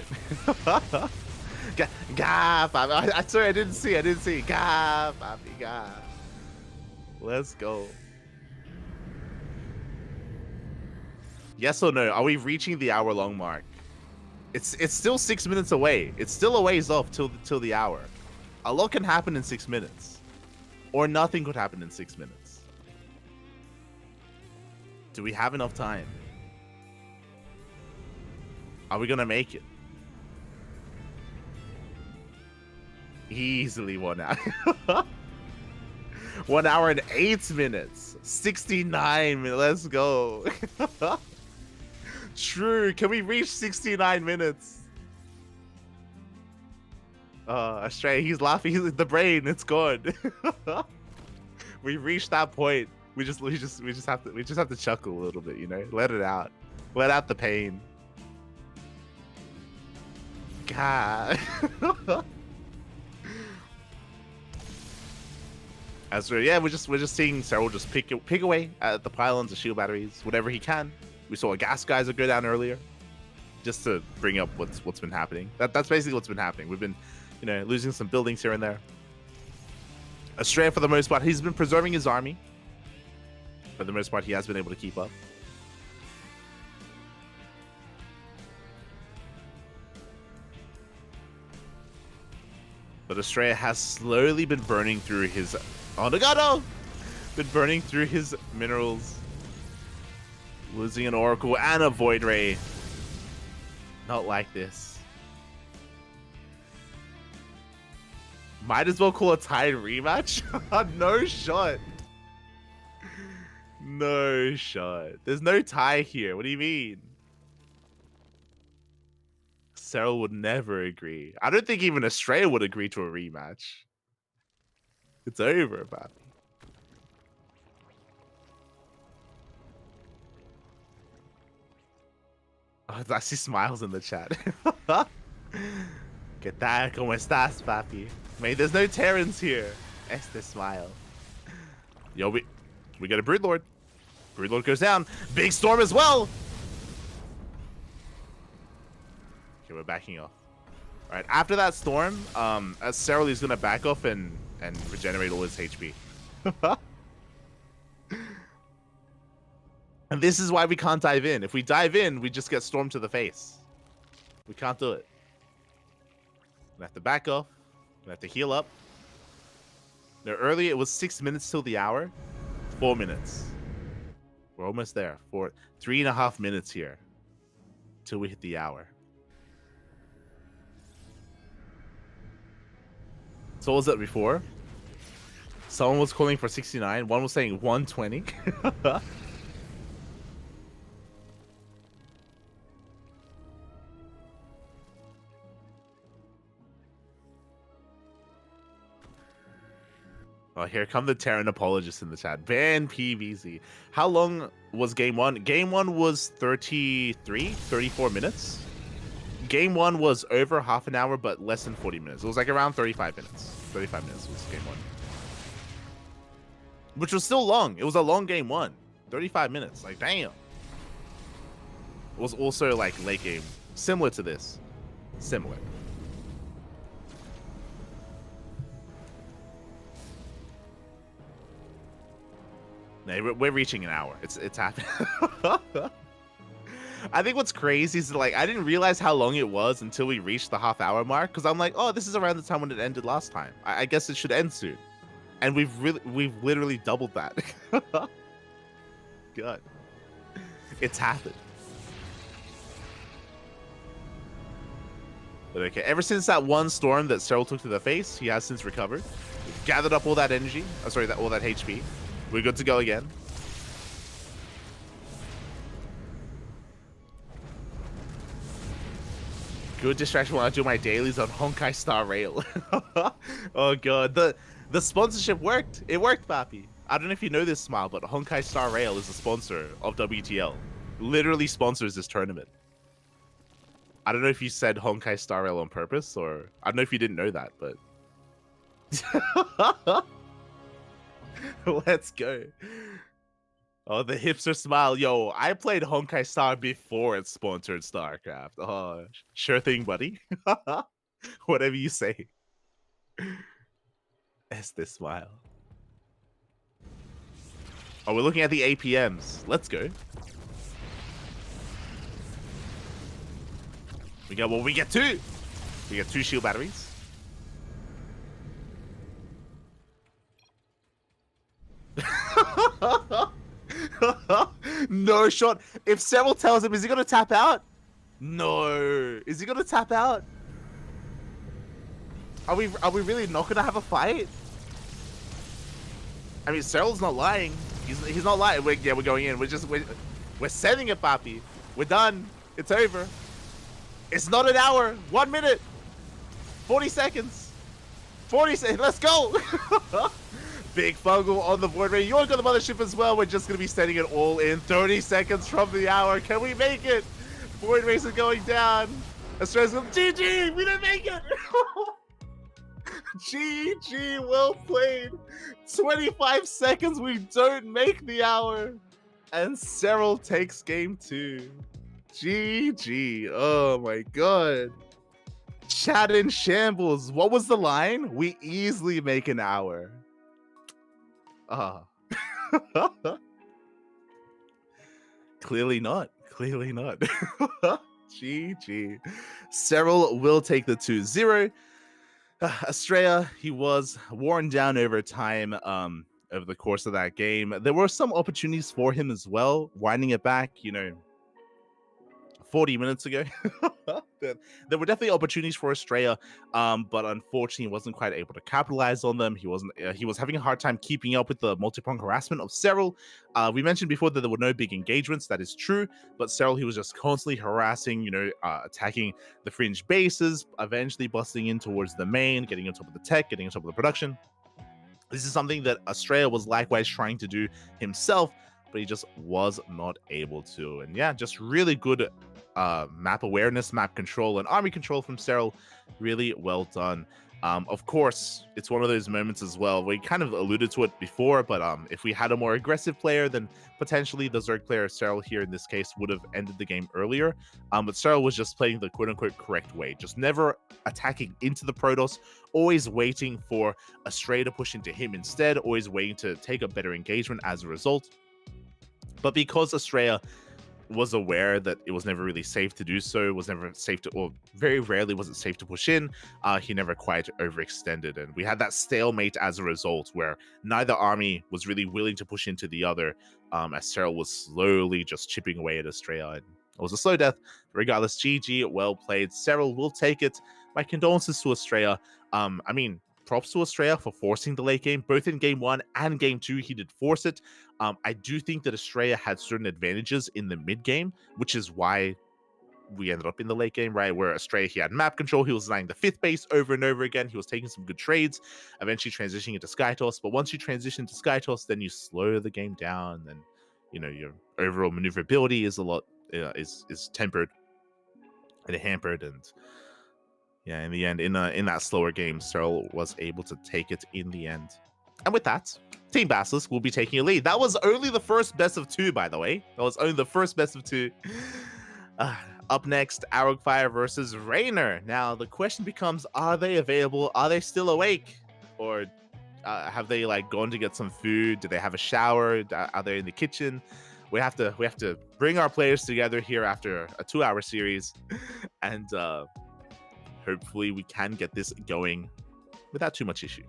[SPEAKER 5] Gah, Papi. I'm sorry, I didn't see. Gah, Papi, gah. Let's go. Yes or no? Are we reaching the hour-long mark? It's still 6 minutes away. It's still a ways off till the hour. A lot can happen in 6 minutes, or nothing could happen in 6 minutes. Do we have enough time? Are we gonna make it? Easily 1 hour. 1 hour and 8 minutes. 69 minutes. Let's go. True. Can we reach 69 minutes? Astray, he's laughing. The brain, it's gone. we reached that point. We just have to chuckle a little bit, you know? Let it out. Let out the pain. God. As we're just seeing Cyril just pick away at the pylons of shield batteries, whatever he can. We saw a gas geyser go down earlier, just to bring up what's been happening. That's basically what's been happening. We've been, you know, losing some buildings here and there. Astrea, for the most part, he's been preserving his army. For the most part, he has been able to keep up. But Astrea has slowly been burning through his... Oh, no, God, no! Been burning through his minerals. Losing an Oracle and a Void Ray. Not like this. Might as well call a tied rematch. No shot. No shot. There's no tie here. What do you mean? Cyril would never agree. I don't think even Astrea would agree to a rematch. It's over, Papi. Oh, I see smiles in the chat. ¿Qué tal? ¿Cómo estás, papi? Mate, there's no Terrans here. Este smile. Yo, we got a Broodlord. Broodlord goes down. Big storm as well. Okay, we're backing off. All right, after that storm, Cyril is gonna back off and regenerate all his HP. And this is why we can't dive in. If we dive in, we just get stormed to the face. We can't do it. We have to back off. We have to heal up. Now, earlier it was 6 minutes till the hour. 4 minutes. We're almost there. 3.5 minutes here till we hit the hour. So what was that before? Someone was calling for 69. One was saying 120. Oh, here come the Terran apologists in the chat. Ban PVZ. How long was game one? Game one was 34 minutes. Game one was over half an hour, but less than 40 minutes. It was like around 35 minutes. 35 minutes was game one. Which was still long. It was a long game one. 35 minutes. Like, damn. It was also like late game. Similar to this. Similar. No, we're reaching an hour. It's happening. I think what's crazy is like I didn't realize how long it was until we reached the half-hour mark, because I'm like, oh, this is around the time when it ended last time. I guess it should end soon, and we've literally doubled that. God, it's happened. But okay, ever since that one storm that Cyril took to the face, he has since recovered. We've gathered up all that energy. Oh, sorry, all that HP. We're good to go again. Good distraction while I do my dailies on Honkai Star Rail. Oh god, the sponsorship worked. It worked, papi. I don't know if you know this, Smile, but Honkai Star Rail is a sponsor of WTL. Literally sponsors this tournament. I don't know if you said Honkai Star Rail on purpose, or I don't know if you didn't know that, but let's go. Oh, the hipster smile. Yo, I played Honkai Star before it sponsored StarCraft. Oh, sure thing, buddy. Whatever you say. Este smile. Oh, we're looking at the APMs. Let's go. We get two. We get 2 shield batteries. No shot. If Cyril tells him, is he gonna tap out? No. Is he gonna tap out? Are we really not gonna have a fight? I mean, Cyril's not lying. He's not lying. We're going in. We're sending it, papi. We're done. It's over. It's not an hour. 1 minute. 40 seconds. 40 seconds. Let's go. Big Fungal on the board. You're got the mothership as well. We're just going to be sending it all in 30 seconds from the hour. Can we make it? Void Race is going down. Australia's going, GG, we didn't make it. GG, well played. 25 seconds, we don't make the hour. And Cyril takes game 2. GG, oh my god. Chat in shambles. What was the line? We easily make an hour. Ah. Clearly not. Clearly not. GG. Cyril will take the 2-0. Australia, he was worn down over time over the course of that game. There were some opportunities for him as well, winding it back, 40 minutes ago. There were definitely opportunities for Australia, but unfortunately he wasn't quite able to capitalize on them. He was having a hard time keeping up with the multi-prong harassment of Cyril. We mentioned before that there were no big engagements. That is true, but Cyril, he was just constantly harassing, attacking the fringe bases, eventually busting in towards the main, getting on top of the tech, getting on top of the production. This is something that Australia was likewise trying to do himself, but he just was not able to. And yeah, just really good map awareness, map control, and army control from Cyril. Really well done. Of course, it's one of those moments as well. We kind of alluded to it before, but if we had a more aggressive player, then potentially the Zerg player, Cyril here in this case, would have ended the game earlier. But Cyril was just playing the quote-unquote correct way, just never attacking into the Protoss, always waiting for Astray to push into him instead, always waiting to take a better engagement as a result. But because Australia was aware that it was never really safe to do so, was never safe to, or very rarely was it safe to push in, he never quite overextended. And we had that stalemate as a result, where neither army was really willing to push into the other, as Cyril was slowly just chipping away at Australia. And it was a slow death. Regardless, GG, well played. Cyril will take it. My condolences to Australia. I mean, props to Australia for forcing the late game. Both in game 1 and game 2, he did force it. I do think that Australia had certain advantages in the mid game, which is why we ended up in the late game, right? Where Australia, he had map control, he was designing the 5th base over and over again, he was taking some good trades, eventually transitioning into Skytoss. But once you transition to Skytoss, then you slow the game down, and your overall maneuverability is a lot is tempered and hampered. And yeah, in the end, in that slower game, Cyril was able to take it in the end. And with that, Team Basilisk will be taking a lead. That was only the first best of 2, by the way. That was only the first best of 2. Up next, Arrowfire versus Raynor. Now, the question becomes, are they available? Are they still awake? Or have they gone to get some food? Do they have a shower? Are they in the kitchen? We have to bring our players together here after a 2-hour series, and hopefully we can get this going without too much issue.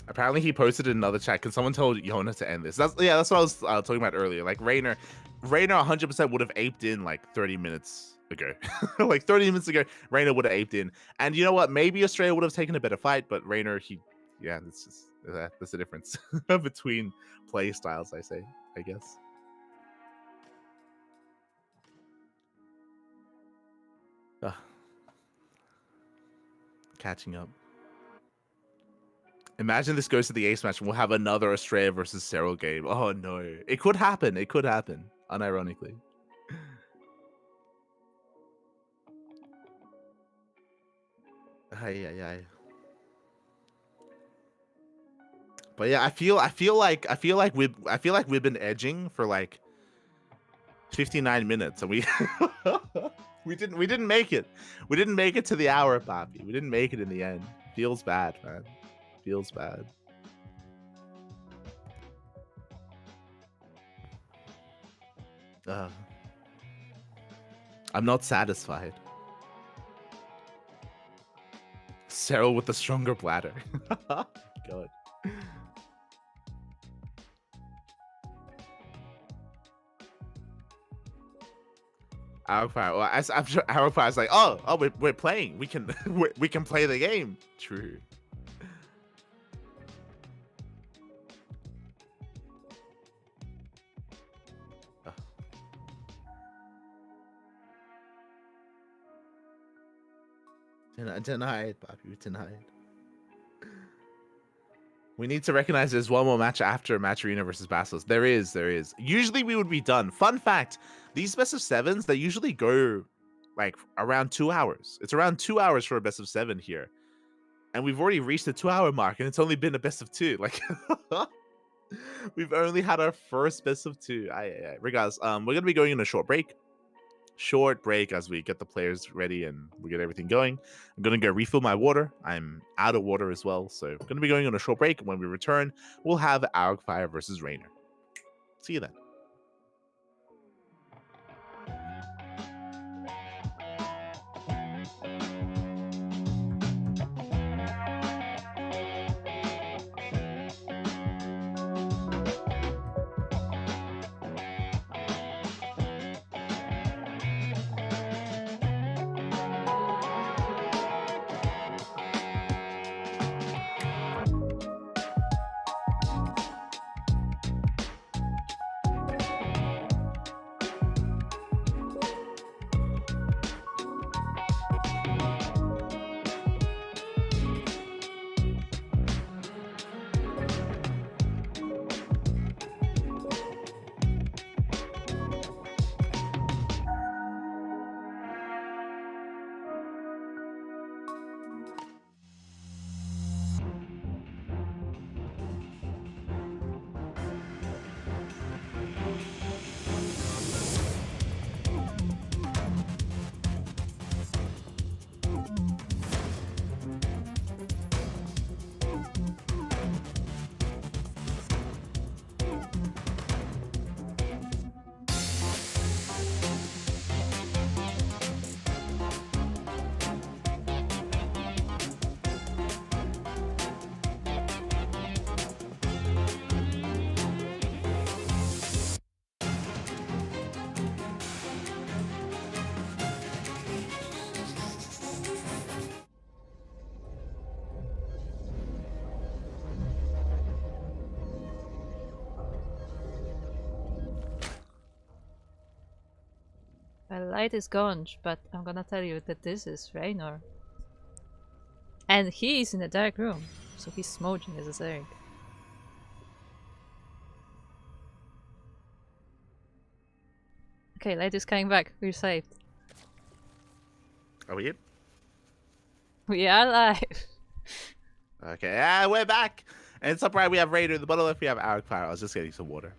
[SPEAKER 5] Apparently he posted in another chat. Can someone tell Yona to end this? That's what I was talking about earlier. Raynor 100% would have aped in 30 minutes ago. 30 minutes ago, Raynor would have aped in. And you know what? Maybe Australia would have taken a better fight, but Raynor, that's the difference between play styles, I guess. Catching up. Imagine this goes to the ace match and we'll have another Australia versus Cyril game. Oh no. It could happen. It could happen. Unironically. But yeah, I feel like we've been edging for 59 minutes, and we we didn't make it. We didn't make it to the hour, Papi. We didn't make it in the end. Feels bad, man. Feels bad. I'm not satisfied. Cyril with the stronger bladder. God. Arrowfire. Well, I'm sure Arrowfire's like, oh, we're playing. We can we can play the game. True. Denied, Bobby. Denied. We need to recognize there's one more match after Match Arena versus Bastos. There is. Usually we would be done. Fun fact, these best of sevens, they usually go like around 2 hours. It's around 2 hours for a best of 7 here. And we've already reached the 2-hour mark and it's only been a best of 2. Like we've only had our first best of 2. Regardless, we're going to be going on a short break. As we get the players ready and we get everything going. I'm going to go refill my water. I'm out of water as well, so I'm going to be going on a short break. When we return, we'll have Fire versus Rainer. See you then.
[SPEAKER 6] The light is gone, but I'm gonna tell you that this is Raynor. And he's in a dark room, so he's smudging as a thing. Okay, light is coming back. We're saved.
[SPEAKER 5] Are we in?
[SPEAKER 6] We are alive.
[SPEAKER 5] Okay, we're back. And it's up right. We have Rainer. The bottom left, we have Fire. I was just getting some water.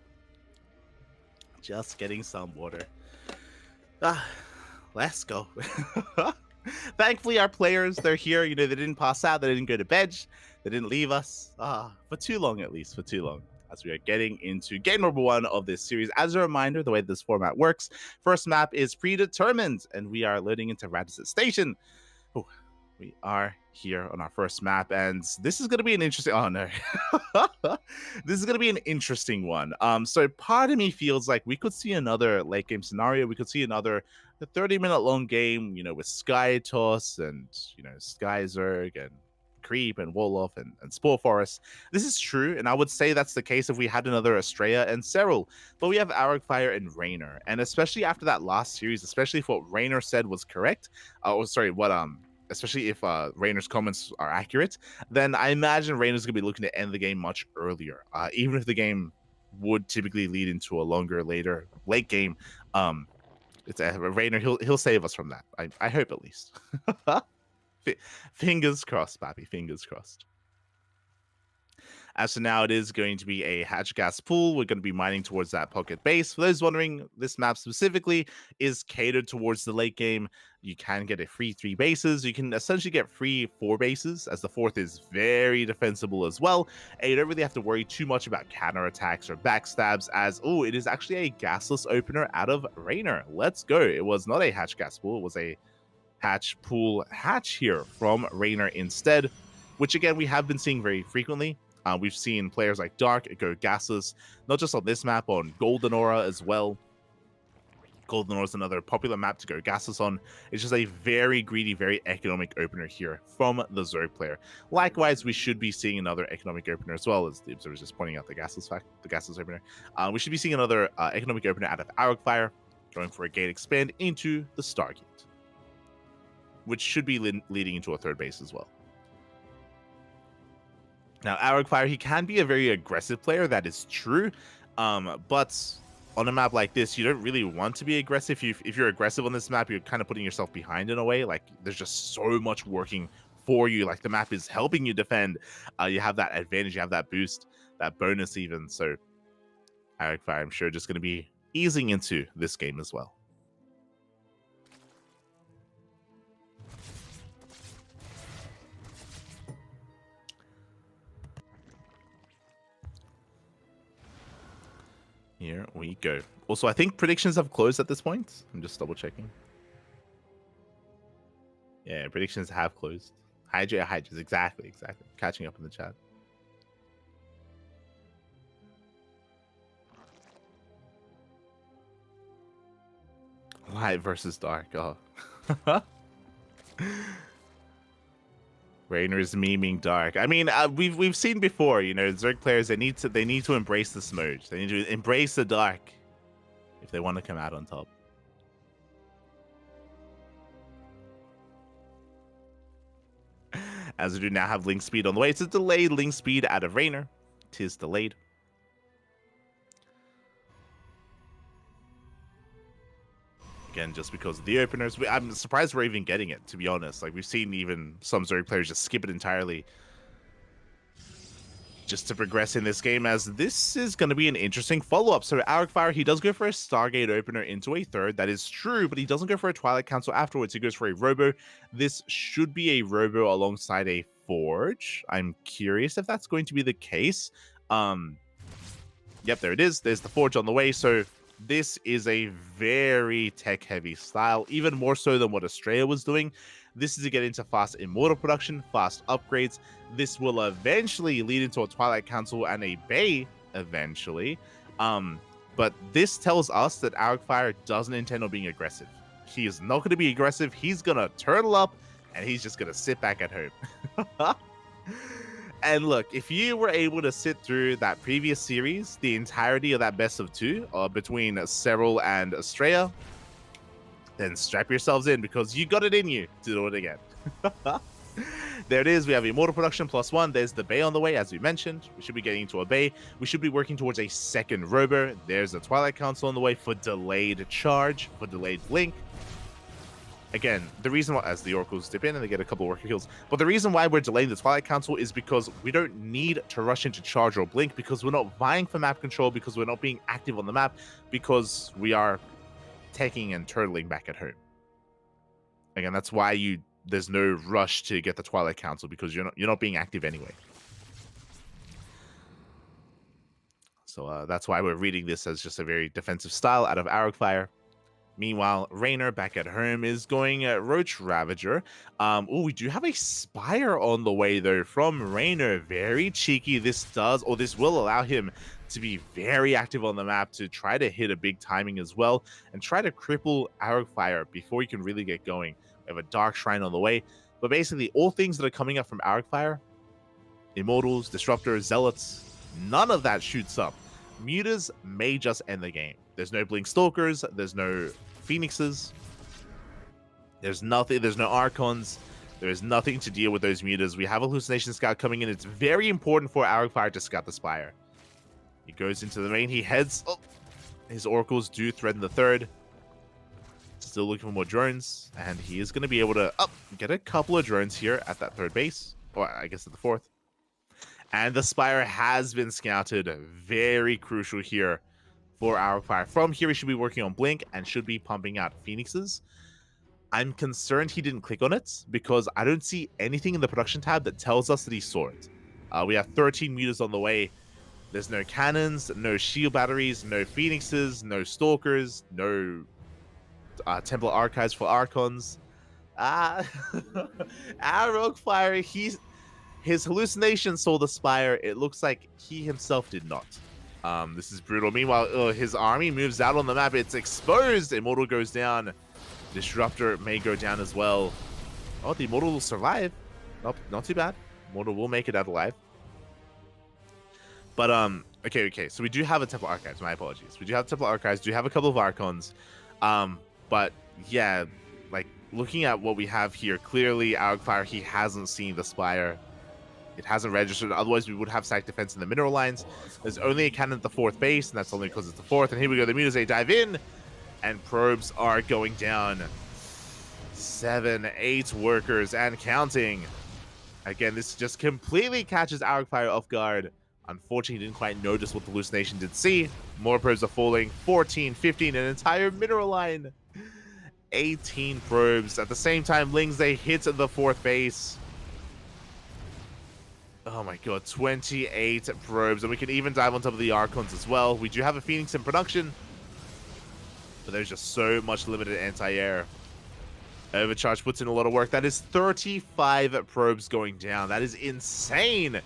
[SPEAKER 5] Let's go. Thankfully, our players, they're here. You know, they didn't pass out. They didn't go to bed. They didn't leave us. For too long, at least. For too long. As we are getting into game number 1 of this series. As a reminder, the way this format works, first map is predetermined, and we are loading into Radisson Station. Ooh, we are here on our first map, and this is going to be an interesting... Oh, no. This is going to be an interesting one. So part of me feels like we could see another late game scenario. We could see another 30-minute long game, you know, with Sky Toss and, you know, Sky Zerg and Creep and Wolof and Spore Forest. This is true, and I would say that's the case if we had another Estrella and Cyril. But we have Fire and Raynor, and especially after that last series, especially if what Raynor said was correct, especially if Raynor's comments are accurate, then I imagine Raynor's going to be looking to end the game much earlier. Even if the game would typically lead into a longer, late game, it's Raynor. He'll save us from that. I hope at least. Fingers crossed, Pappy. Fingers crossed. As for now, it is going to be a hatch gas pool. We're going to be mining towards that pocket base. For those wondering, this map specifically is catered towards the late game. You can get a free 3 bases. You can essentially get free 4 bases, as the 4th is very defensible as well. And you don't really have to worry too much about counter attacks or backstabs, as, oh, it is actually a gasless opener out of Raynor. Let's go. It was not a hatch gas pool. It was a hatch pool hatch here from Raynor instead, which again, we have been seeing very frequently. We've seen players like Dark go gases, not just on this map, on Golden Aura as well. Golden Aura is another popular map to go gases on. It's just a very greedy, very economic opener here from the Zerg player. Likewise, we should be seeing another economic opener as well, as the observer is just pointing out the gases opener. We should be seeing another economic opener out of Fire, going for a gate expand into the Stargate. which should be leading into a third base as well. Now, Aragfire, he can be a very aggressive player, that is true. But on a map like this, you don't really want to be aggressive. If you're aggressive on this map, you're kind of putting yourself behind in a way. Like, there's just so much working for you. Like, the map is helping you defend. You have that advantage, you have that boost, that bonus even. So, Aragfire, I'm sure, just going to be easing into this game as well. Here we go. Also, I think predictions have closed at this point. I'm just double checking. Yeah, predictions have closed. Hydras, exactly. Catching up in the chat. Light versus dark. Oh. Rainer is memeing dark. I mean, we've seen before, you know, Zerg players, they need to embrace the smudge. They need to embrace the dark if they want to come out on top. As we do now have link speed on the way. It's a delayed link speed out of Rainer. Tis delayed. Again, just because of the openers. I'm surprised we're even getting it, to be honest. Like, we've seen even some Zerg players just skip it entirely just to progress in this game, as this is going to be an interesting follow-up. So Aragfire, he does go for a Stargate opener into a third. That is true, but he doesn't go for a Twilight Council afterwards. He goes for a Robo. This should be a Robo alongside a Forge. I'm curious if that's going to be the case. Yep, there it is. There's the Forge on the way. So this is a very tech-heavy style, even more so than what Australia was doing. This is to get into fast Immortal production, fast upgrades. This will eventually lead into a Twilight Council and a Bay eventually. But this tells us that Aragfire doesn't intend on being aggressive. He is not going to be aggressive. He's going to turtle up, and he's just going to sit back at home. And look, if you were able to sit through that previous series, the entirety of that best of two between Serral and Australia, then strap yourselves in, because you got it in you to do it again. There it is. We have Immortal production +1. There's the Bay on the way, as we mentioned. We should be getting into a Bay. We should be working towards a second Robo. There's a Twilight Council on the way for delayed charge, for delayed blink. Again, the reason why, as the Oracles dip in and they get a couple of worker kills, but the reason why we're delaying the Twilight Council is because we don't need to rush into charge or blink, because we're not vying for map control, because we're not being active on the map, because we are taking and turtling back at home. Again, that's why there's no rush to get the Twilight Council, because you're not being active anyway. So that's why we're reading this as just a very defensive style out of Aragfire. Meanwhile, Rainer back at home is going Roach Ravager. Oh, we do have a Spire on the way, though, from Rainer. Very cheeky. This will allow him to be very active on the map, to try to hit a big timing as well, and try to cripple Aragfire before he can really get going. We have a Dark Shrine on the way. But basically, all things that are coming up from Aragfire, Immortals, Disruptors, Zealots, none of that shoots up. Mutas may just end the game. There's no Blink Stalkers, there's no Phoenixes, there's nothing, there's no Archons, there's nothing to deal with those Mutas. We have Hallucination Scout coming in. It's very important for Aragfire to scout the Spire. He goes into the main, he heads, his Oracles do threaten the third. Still looking for more drones, and he is going to be able to get a couple of drones here at that third base, or I guess at the fourth. And the Spire has been scouted. Very crucial here for Aragfire. From here, he should be working on Blink and should be pumping out Phoenixes. I'm concerned he didn't click on it, because I don't see anything in the production tab that tells us that he saw it. We have 13 Mutas on the way. There's no cannons, no shield batteries, no Phoenixes, no Stalkers, no Templar Archives for Archons. Aragfire, his hallucination saw the Spire. It looks like he himself did not. This is brutal. Meanwhile, his army moves out on the map. It's exposed. Immortal goes down. Disruptor may go down as well. Oh, the Immortal will survive. Nope, not too bad. Immortal will make it out alive. But, okay. So we do have a Templar Archives. My apologies. We do have Templar Archives. Do have a couple of Archons. But, yeah, like, looking at what we have here, clearly Arcfire, he hasn't seen the Spire. It hasn't registered, otherwise we would have sack defense in the mineral lines. There's only a cannon at the 4th base, and that's only because it's the 4th. And here we go, the Mutazay dive in, and probes are going down. 7, 8 workers and counting. Again, this just completely catches Arcfire off guard. Unfortunately, he didn't quite notice what the hallucination did see. More probes are falling. 14, 15, an entire mineral line. 18 probes. At the same time, Lings, they hit the 4th base. Oh my god, 28 probes. And we can even dive on top of the Archons as well. We do have a Phoenix in production, but there's just so much limited anti-air. Overcharge puts in a lot of work. That is 35 probes going down. That is insane.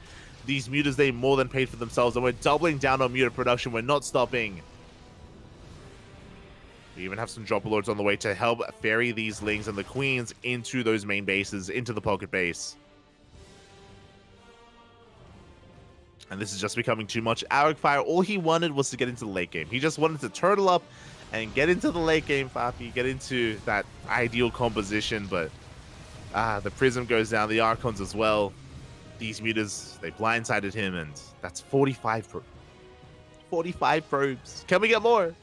[SPEAKER 5] These mutas, they more than paid for themselves, and we're doubling down on muta production. We're not stopping. We even have some dropper lords on the way to help ferry these Lings and the Queens into those main bases, into the pocket base. And this is just becoming too much. Arcfire, all he wanted was to get into the late game. He just wanted to turtle up and get into the late game, Fafi. Get into that ideal composition, but the Prism goes down, the Archons as well. These mutas, they blindsided him, and that's 45 probes. Can we get more?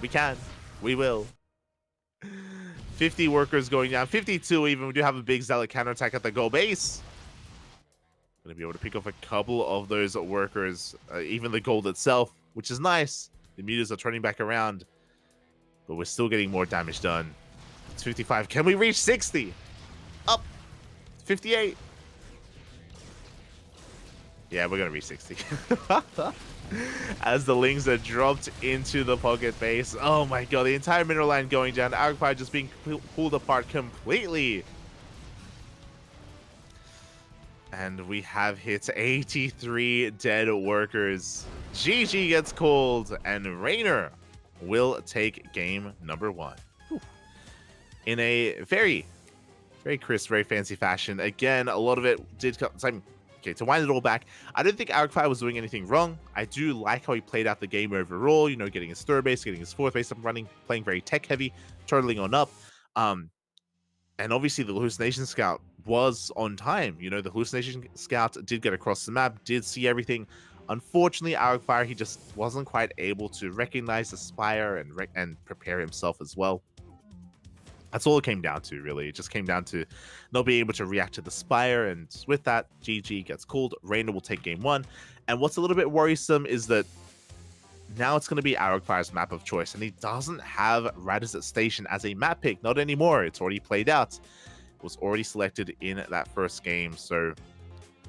[SPEAKER 5] We can. We will. 50 workers going down. 52 even. We do have a big Zealot counterattack at the goal base. Going to be able to pick off a couple of those workers. Even the gold itself, which is nice. The mutas are turning back around. But we're still getting more damage done. It's 55. Can we reach 60? Up. 58. Yeah, we're going to reach 60. As the Lings are dropped into the pocket base. Oh my god, the entire mineral line going down. Arcfire just being pulled apart completely. And we have hit 83 dead workers. GG gets called, and Raynor will take game number 1. Whew. In a very, very crisp, very fancy fashion. Again, a lot of it did come. Okay, to wind it all back, I don't think Arcfire was doing anything wrong. I do like how he played out the game overall, you know, getting his 3rd base, getting his 4th base up and running, playing very tech heavy, turtling on up. And obviously the Hallucination Scout was on time. You know, the Hallucination Scout did get across the map, did see everything. Unfortunately, Arcfire, he just wasn't quite able to recognize the Spire and prepare himself as well. That's all it came down to, really. It just came down to not being able to react to the Spire, and with that, GG gets called. Raynor will take game 1. And what's a little bit worrisome is that now it's going to be Arcfire's map of choice, and he doesn't have Radizet Station as a map pick. Not anymore. It's already played out. It was already selected in that first game. So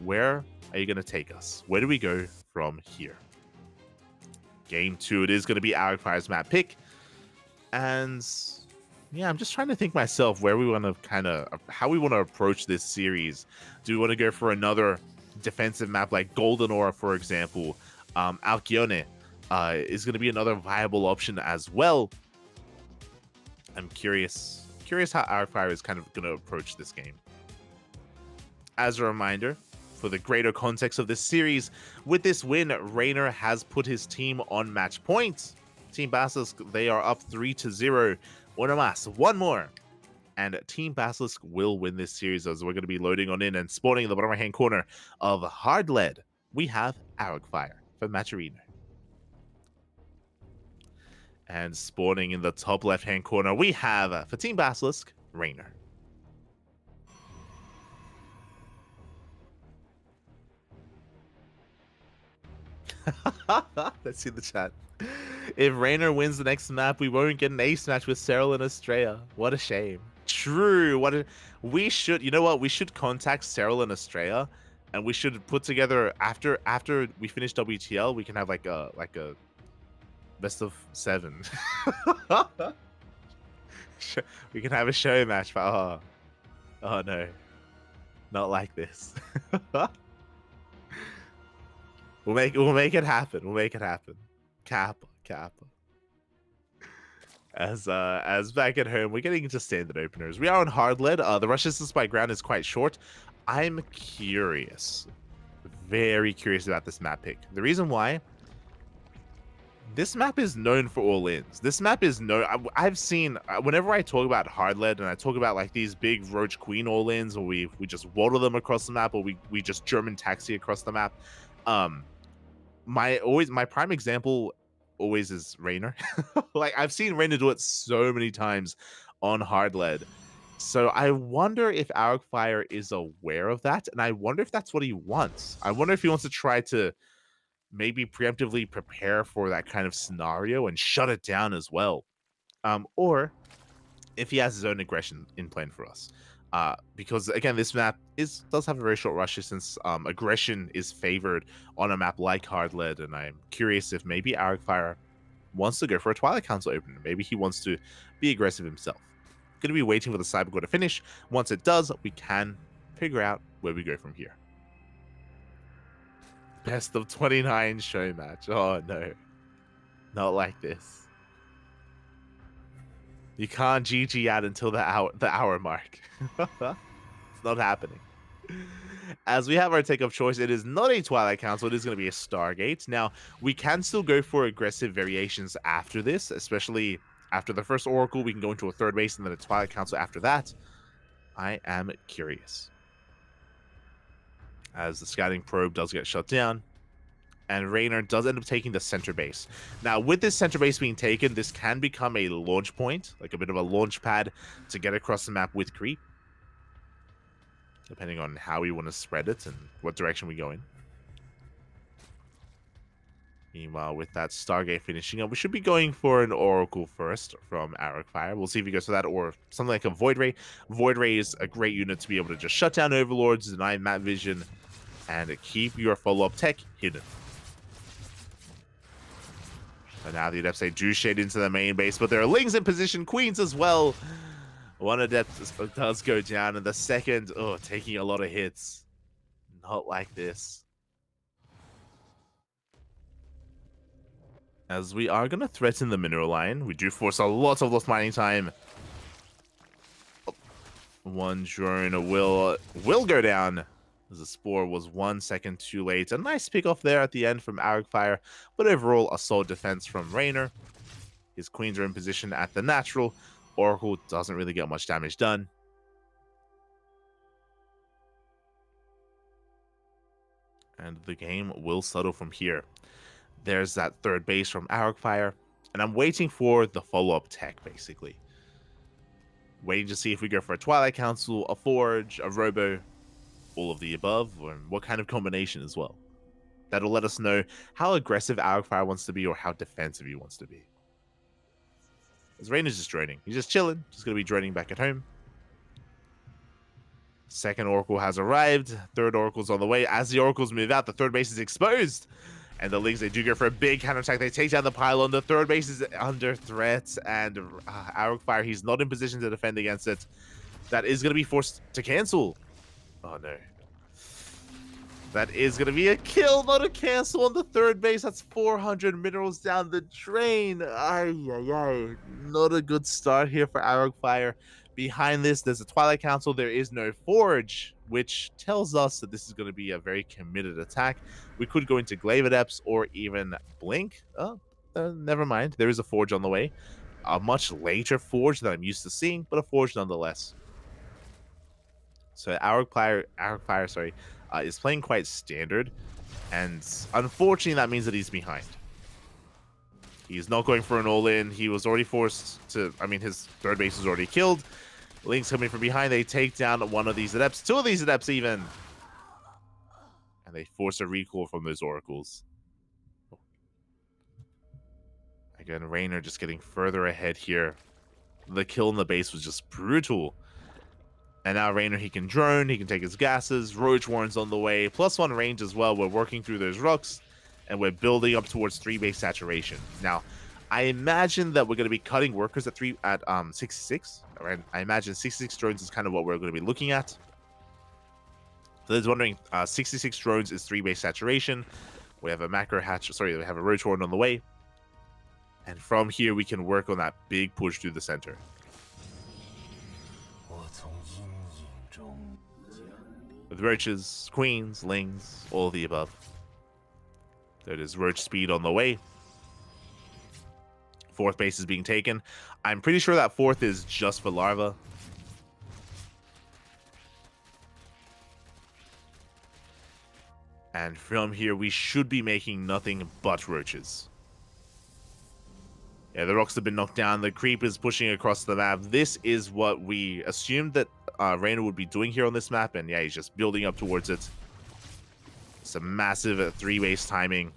[SPEAKER 5] where are you going to take us? Where do we go from here? Game 2, it is going to be Arcfire's map pick. And yeah, I'm just trying to think myself where we want to how we want to approach this series. Do we want to go for another defensive map like Golden Aura, for example? Alcyone is going to be another viable option as well. I'm curious how Arcfire is kind of going to approach this game. As a reminder, for the greater context of this series, with this win, Raynor has put his team on match point. Team Basilisk, they are up 3-0. Una más, one more, and Team Basilisk will win this series, as we're going to be loading on in and spawning in the bottom right hand corner of Hard Lead. We have Arcfire for Match Arena. And spawning in the top left hand corner, we have, for Team Basilisk, Raynor. Let's see the chat. If Raynor wins the next map, we won't get an ace match with Cyril and Estrella. What a shame. True. We should, you know what? We should contact Cyril and Estrella, and we should put together after we finish WTL. We can have like a best of 7. We can have a show match. But oh no, not like this. We'll make it happen. We'll make it happen. Kappa. As back at home, we're getting into standard openers. We are on hard lead. The rush distance by ground is quite short. I'm curious, very curious about this map pick. The reason why, this map is known for all-ins. This map is known. I've seen whenever I talk about hard-led and I talk about like these big Roach Queen all-ins, or we just waddle them across the map, or we just German taxi across the map. My prime example always is Raynor. Like I've seen Raynor do it so many times on hard-led. So I wonder if Arcfire is aware of that, and I wonder if that's what he wants. I wonder if he wants to try to maybe preemptively prepare for that kind of scenario and shut it down as well. Or if he has his own aggression in plan for us. Because again, this map does have a very short rush since aggression is favored on a map like Hard-Led, and I'm curious if maybe Arcfire wants to go for a Twilight Council opener. Maybe he wants to be aggressive himself. Going to be waiting for the Cybercore to finish. Once it does, we can figure out where we go from here. Best of 29 show match. Oh no, not like this. You can't GG out until the hour mark. It's not happening. As we have our take of choice, it is not a Twilight Council. It is going to be a Stargate. Now we can still go for aggressive variations after this, especially after the first Oracle. We can go into a third base and then a Twilight Council after that. I am curious. As the scouting probe does get shut down, and Raynor does end up taking the center base. Now, with this center base being taken, this can become a launch point, like a bit of a launch pad to get across the map with creep, depending on how we want to spread it and what direction we go in. Meanwhile, with that Stargate finishing up, we should be going for an Oracle first from Arcfire. We'll see if he goes for that or something like a Void Ray. Void Ray is a great unit to be able to just shut down Overlords, deny map vision, and keep your follow-up tech hidden. And now the Adepts, they do shade into the main base, but there are Lings in position, Queens as well. One Adept does go down, and the second, taking a lot of hits. Not like this. As we are going to threaten the mineral line. We do force a lot of lost mining time. One drone will go down. As the Spore was 1 second too late. A nice pick off there at the end from Arcfire, but overall a solid defense from Raynor. His Queens are in position at the natural. Oracle doesn't really get much damage done. And the game will settle from here. There's that third base from Arcfire, and I'm waiting for the follow-up tech, basically. Waiting to see if we go for a Twilight Council, a Forge, a Robo, all of the above, or what kind of combination as well. That'll let us know how aggressive Arcfire wants to be or how defensive he wants to be. As Raynor's just droning. He's just chilling, just going to be droning back at home. Second Oracle has arrived. Third Oracle's on the way. As the Oracles move out, the third base is exposed. And the Lings, they do go for a big counterattack. They take down the pylon. The third base is under threat. And Arcfire, he's not in position to defend against it. That is going to be forced to cancel. Oh, no. That is going to be a kill, not a cancel on the third base. That's 400 minerals down the drain. Ay, ay, ay. Not a good start here for Arcfire. Behind this, there's a Twilight Council. There is no Forge, which tells us that this is going to be a very committed attack. We could go into Glaive Adepts or even Blink. Never mind. There is a Forge on the way. A much later Forge than I'm used to seeing, but a Forge nonetheless. So Arcfire, is playing quite standard, and unfortunately that means that he's behind. He's not going for an all-in. He was already forced to, his third base is already killed. Link's coming from behind. They take down one of these Adepts, two of these Adepts even. And they force a recall from those Oracles. Again, Raynor just getting further ahead here. The kill in the base was just brutal. And now Raynor, he can drone, he can take his gases. Roach Warren's on the way. +1 range as well. We're working through those rocks. And we're building up towards 3-base saturation. Now, I imagine that we're going to be cutting workers at 66. Right? I imagine 66 drones is kind of what we're going to be looking at. For those wondering, 66 drones is 3-base saturation. We have a macro hatch. Sorry, we have a Roach Warren on the way. And from here, we can work on that big push through the center. With Roaches, Queens, Lings, all of the above. There is Roach Speed on the way. fourth base is being taken. I'm pretty sure that fourth is just for larva. And from here, we should be making nothing but roaches. Yeah, the rocks have been knocked down. The creep is pushing across the map. This is what we assumed that Rainer would be doing here on this map. And yeah, he's just building up towards it. It's a massive three-base timing.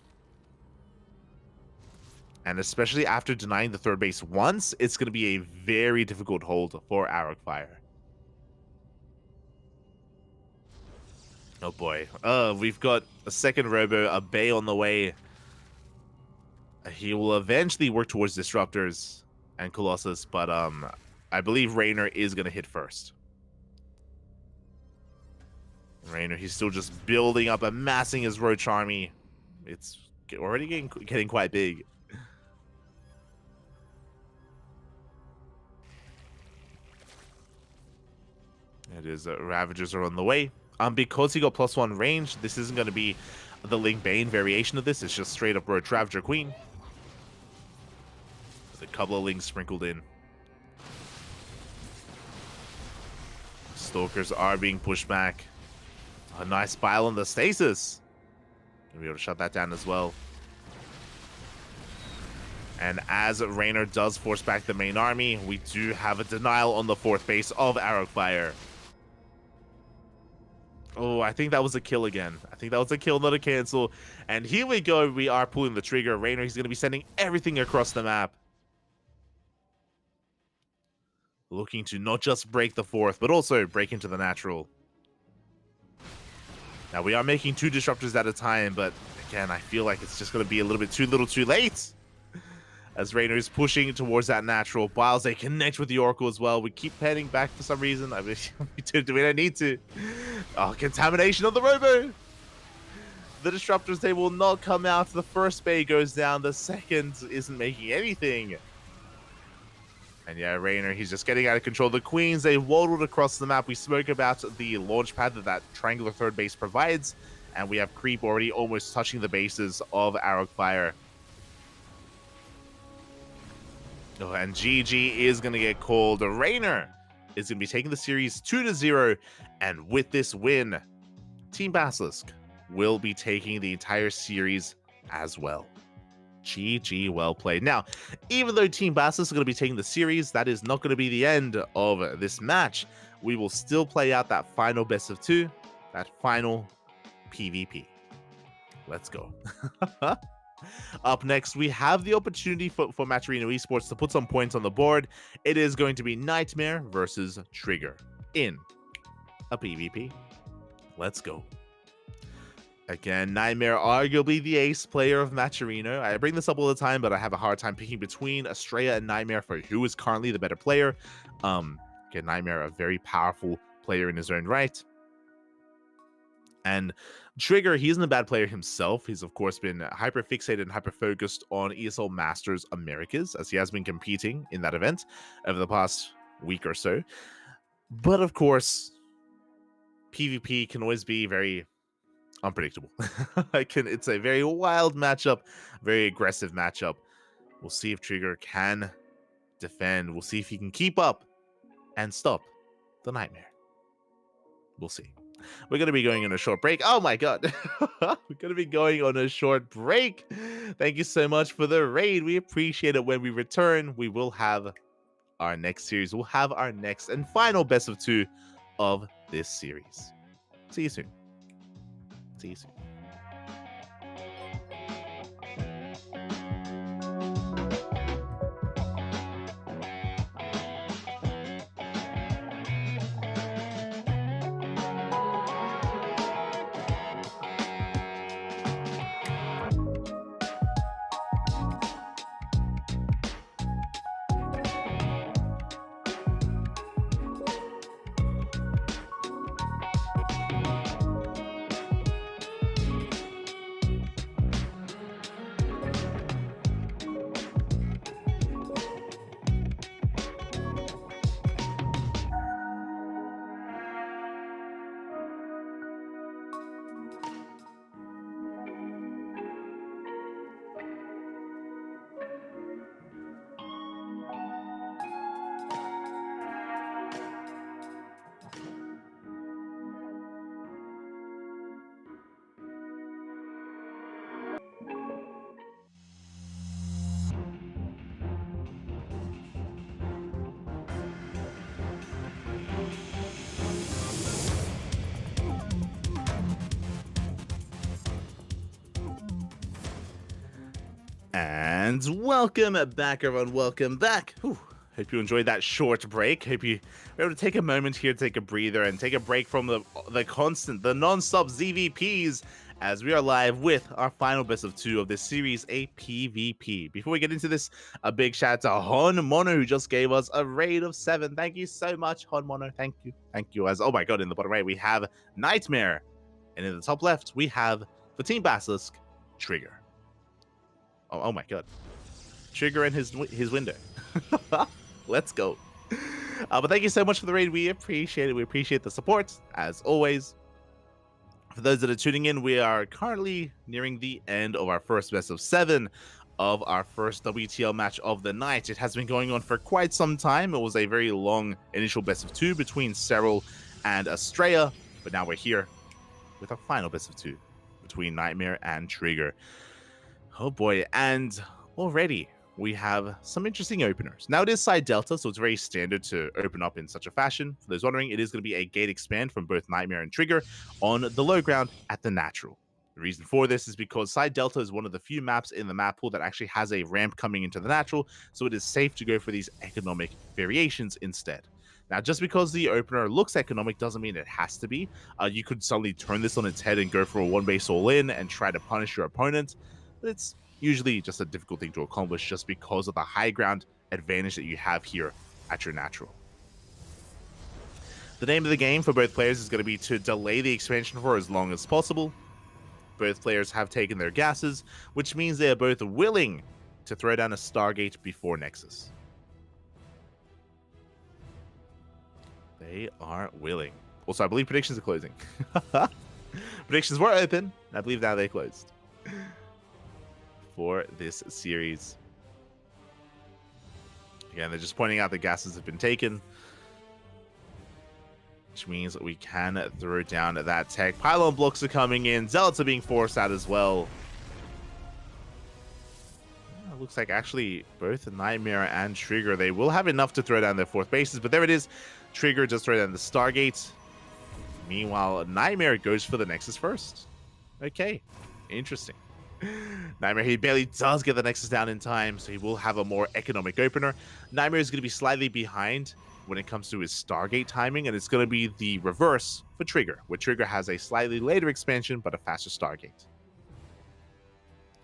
[SPEAKER 5] And especially after denying the third base once, it's going to be a very difficult hold for Arrowfire. Oh boy. We've got a second Robo, a Bay on the way. He will eventually work towards Disruptors and Colossus, but I believe Rainer is going to hit first. Rainer, he's still just building up, amassing his Roach army. It's already getting quite big. It is Ravagers are on the way. Because he got +1 range, this isn't going to be the Link Bane variation of this. It's just straight up Roach Ravager Queen. With a couple of Links sprinkled in. Stalkers are being pushed back. A nice pile on the Stasis. Gonna be able to shut that down as well. And as Rainer does force back the main army, we do have a denial on the fourth base of Arrowfire. Oh, I think that was a kill again. I think that was a kill, not a cancel. And here we go. We are pulling the trigger. Rainer, he's going to be sending everything across the map. Looking to not just break the fourth, but also break into the natural. Now, we are making 2 disruptors at a time, but again, I feel like it's just going to be a little bit too little too late. As Rainer is pushing towards that natural. Biles, they connect with the Oracle as well. We keep heading back for some reason. I mean, we don't need to. Oh, contamination on the Robo. The Disruptors, they will not come out. The first Bay goes down. The second isn't making anything. And yeah, Rainer, he's just getting out of control. The Queens, they waddled across the map. We spoke about the launch pad that triangular third base provides. And we have Creep already almost touching the bases of Arrowfire. Oh, and GG is going to get called. Rainer is going to be taking the series 2-0. And with this win, Team Basilisk will be taking the entire series as well. GG, well played. Now, even though Team Basilisk is going to be taking the series, that is not going to be the end of this match. We will still play out that final best of 2, that final PvP. Let's go. Up next, we have the opportunity for Matcherino Esports to put some points on the board. It is going to be Nightmare versus Trigger in a PvP. Let's go. Again, Nightmare, arguably the ace player of Matcherino. I bring this up all the time, but I have a hard time picking between Estrella and Nightmare for who is currently the better player. Again, Nightmare, a very powerful player in his own right. And Trigger, he isn't a bad player himself. He's, of course, been hyper-fixated and hyper-focused on ESL Masters Americas, as he has been competing in that event over the past week or so. But, of course, PvP can always be very unpredictable. It's a very wild matchup, very aggressive matchup. We'll see if Trigger can defend. We'll see if he can keep up and stop the Nightmare. We'll see. We're going to be going on a short break. Oh my god. We're going to be going on a short break. Thank you so much for the raid. We appreciate it. When we return, we will have our next series. We'll have our next and final best of 2 of this series. See you soon. See you soon. And welcome back, everyone. Welcome back. Whew. Hope you enjoyed that short break. Hope you were able to take a moment here to take a breather and take a break from the constant, the non-stop ZVPs as we are live with our final best of 2 of this series, a PvP. Before we get into this, a big shout out to Hon Mono, who just gave us a raid of 7. Thank you so much, Hon Mono. Thank you. Thank you. As oh my god, in the bottom right, we have Nightmare. And in the top left, we have for Team Basilisk, Trigger. Oh my god. Trigger in his window. Let's go. But thank you so much for the raid. We appreciate it. We appreciate the support, as always. For those that are tuning in, we are currently nearing the end of our first best of 7 of our first WTL match of the night. It has been going on for quite some time. It was a very long initial best of 2 between Cyril and Estrella, but now we're here with our final best of 2 between Nightmare and Trigger. Oh boy, and already we have some interesting openers. Now it is side delta, so it's very standard to open up in such a fashion. For those wondering, it is going to be a gate expand from both Nightmare and Trigger on the low ground at the natural. The reason for this is because side delta is one of the few maps in the map pool that actually has a ramp coming into the natural, so it is safe to go for these economic variations instead. Now, just because the opener looks economic doesn't mean it has to be. You could suddenly turn this on its head and go for a one base all in and try to punish your opponent, but it's usually just a difficult thing to accomplish just because of the high ground advantage that you have here at your natural. The name of the game for both players is going to be to delay the expansion for as long as possible. Both players have taken their gases, which means they are both willing to throw down a Stargate before Nexus. They are willing. Also, I believe predictions are closing. Predictions were open, and I believe now they closed for this series. Again, they're just pointing out the gases have been taken, which means that we can throw down that tech. Pylon blocks are coming in. Zealots are being forced out as well. It looks like actually both Nightmare and Trigger, they will have enough to throw down their 4th bases, but there it is. Trigger just throw down the Stargate. Meanwhile, Nightmare goes for the Nexus first. Okay, interesting. Nightmare, he barely does get the Nexus down in time, so he will have a more economic opener. Nightmare is going to be slightly behind when it comes to his Stargate timing, and it's going to be the reverse for Trigger, where Trigger has a slightly later expansion, but a faster Stargate.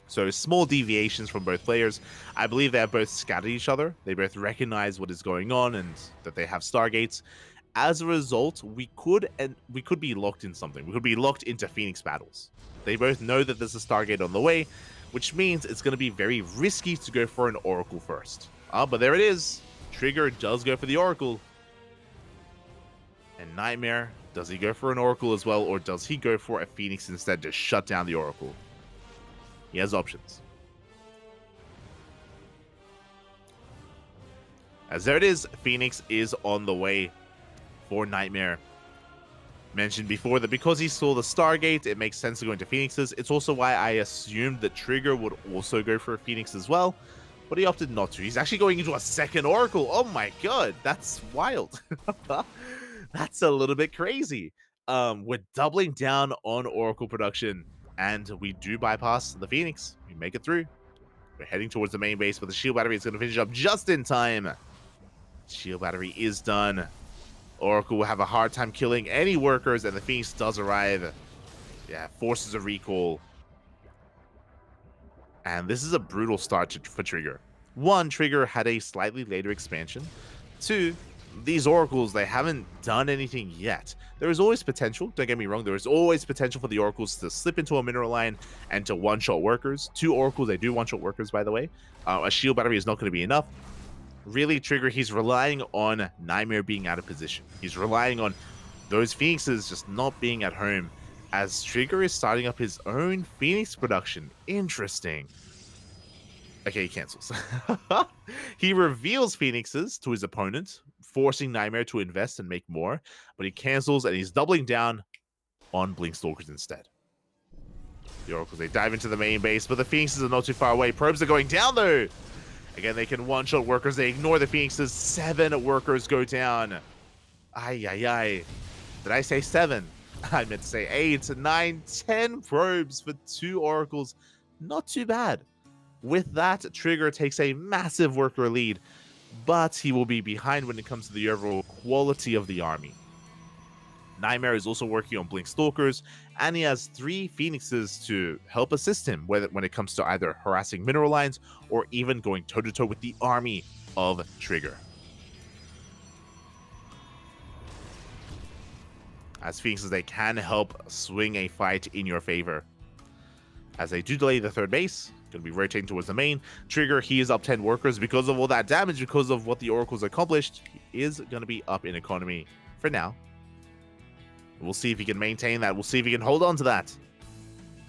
[SPEAKER 5] So small deviations from both players. I believe they have both scattered each other. They both recognize what is going on and that they have Stargates. As a result, we could be locked in something. We could be locked into Phoenix battles. They both know that there's a Stargate on the way, which means it's going to be very risky to go for an Oracle first. But there it is. Trigger does go for the Oracle. And Nightmare, does he go for an Oracle as well, or does he go for a Phoenix instead to shut down the Oracle? He has options. As there it is, Phoenix is on the way for Nightmare. Mentioned before that because he saw the Stargate, it makes sense to go into Phoenixes. It's also why I assumed that Trigger would also go for a Phoenix as well, but he opted not to. He's actually going into a second Oracle. Oh my god, that's wild. That's a little bit crazy. We're doubling down on Oracle production, and we do bypass the Phoenix. We make it through. We're heading towards the main base, but the shield battery is going to finish up just in time. Shield battery is done. Oracle will have a hard time killing any workers, and the Phoenix does arrive. Yeah, forces a recall. And this is a brutal start for Trigger. 1, Trigger had a slightly later expansion. 2, these Oracles, they haven't done anything yet. There is always potential, don't get me wrong, there is always potential for the Oracles to slip into a mineral line and to one-shot workers. 2 Oracles, they do one-shot workers, by the way. A shield battery is not going to be enough. Really, Trigger, he's relying on Nightmare being out of position. He's relying on those Phoenixes just not being at home, as Trigger is starting up his own Phoenix production. Interesting. Okay, he cancels. He reveals Phoenixes to his opponent, forcing Nightmare to invest and make more, but he cancels and he's doubling down on Blinkstalkers instead. The Oracles, they dive into the main base, but the Phoenixes are not too far away. Probes are going down, though. Again, they can one-shot workers. They ignore the Phoenixes. 7 workers go down. Ay, ay, ay. Did I say 7? I meant to say 8, 9, 10 probes for 2 Oracles. Not too bad. With that, Trigger takes a massive worker lead, but he will be behind when it comes to the overall quality of the army. Nightmare is also working on Blink Stalkers, and he has 3 Phoenixes to help assist him when it comes to either harassing mineral lines or even going toe-to-toe with the army of Trigger. As Phoenixes, they can help swing a fight in your favor. As they do delay the third base, going to be rotating towards the main. Trigger, he is up 10 workers because of all that damage, because of what the Oracle's accomplished. He is going to be up in economy for now. We'll see if he can maintain that. We'll see if he can hold on to that.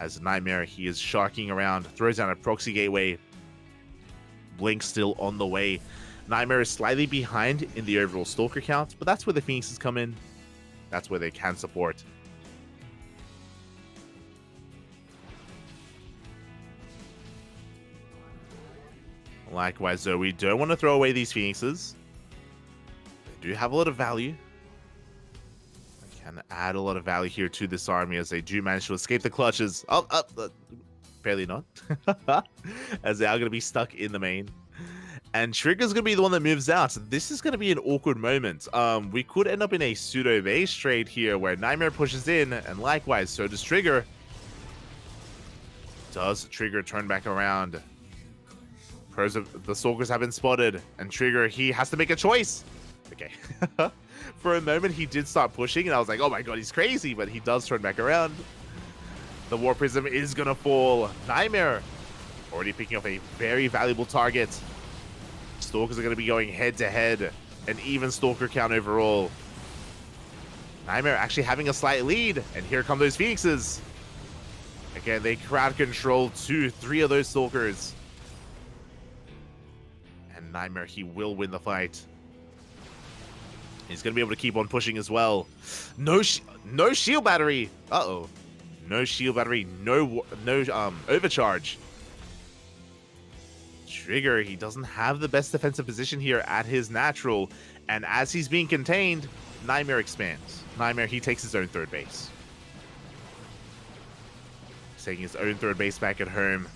[SPEAKER 5] As Nightmare, he is sharking around, throws down a proxy gateway. Blink still on the way. Nightmare is slightly behind in the overall Stalker count, but that's where the Phoenixes come in. That's where they can support. Likewise, though, we don't want to throw away these Phoenixes. They do have a lot of value. They can add a lot of value here to this army as they do manage to escape the clutches. Barely not. As they are going to be stuck in the main. And Trigger's going to be the one that moves out. This is going to be an awkward moment. We could end up in a pseudo base trade here where Nightmare pushes in, and likewise, so does Trigger. Does Trigger turn back around? The Stalkers have been spotted, and Trigger, he has to make a choice. Okay. For a moment, he did start pushing, and I was like, oh my god, he's crazy, but he does turn back around. The War Prism is going to fall. Nightmare already picking up a very valuable target. Stalkers are going to be going head-to-head. An even Stalker count overall. Nightmare actually having a slight lead, and here come those Phoenixes. Again, they crowd control 2-3 of those Stalkers. And Nightmare, he will win the fight. He's going to be able to keep on pushing as well. No shield battery. Uh-oh. No shield battery. No overcharge. Trigger, he doesn't have the best defensive position here at his natural. And as he's being contained, Nightmare expands. Nightmare, he takes his own third base. He's taking his own third base back at home.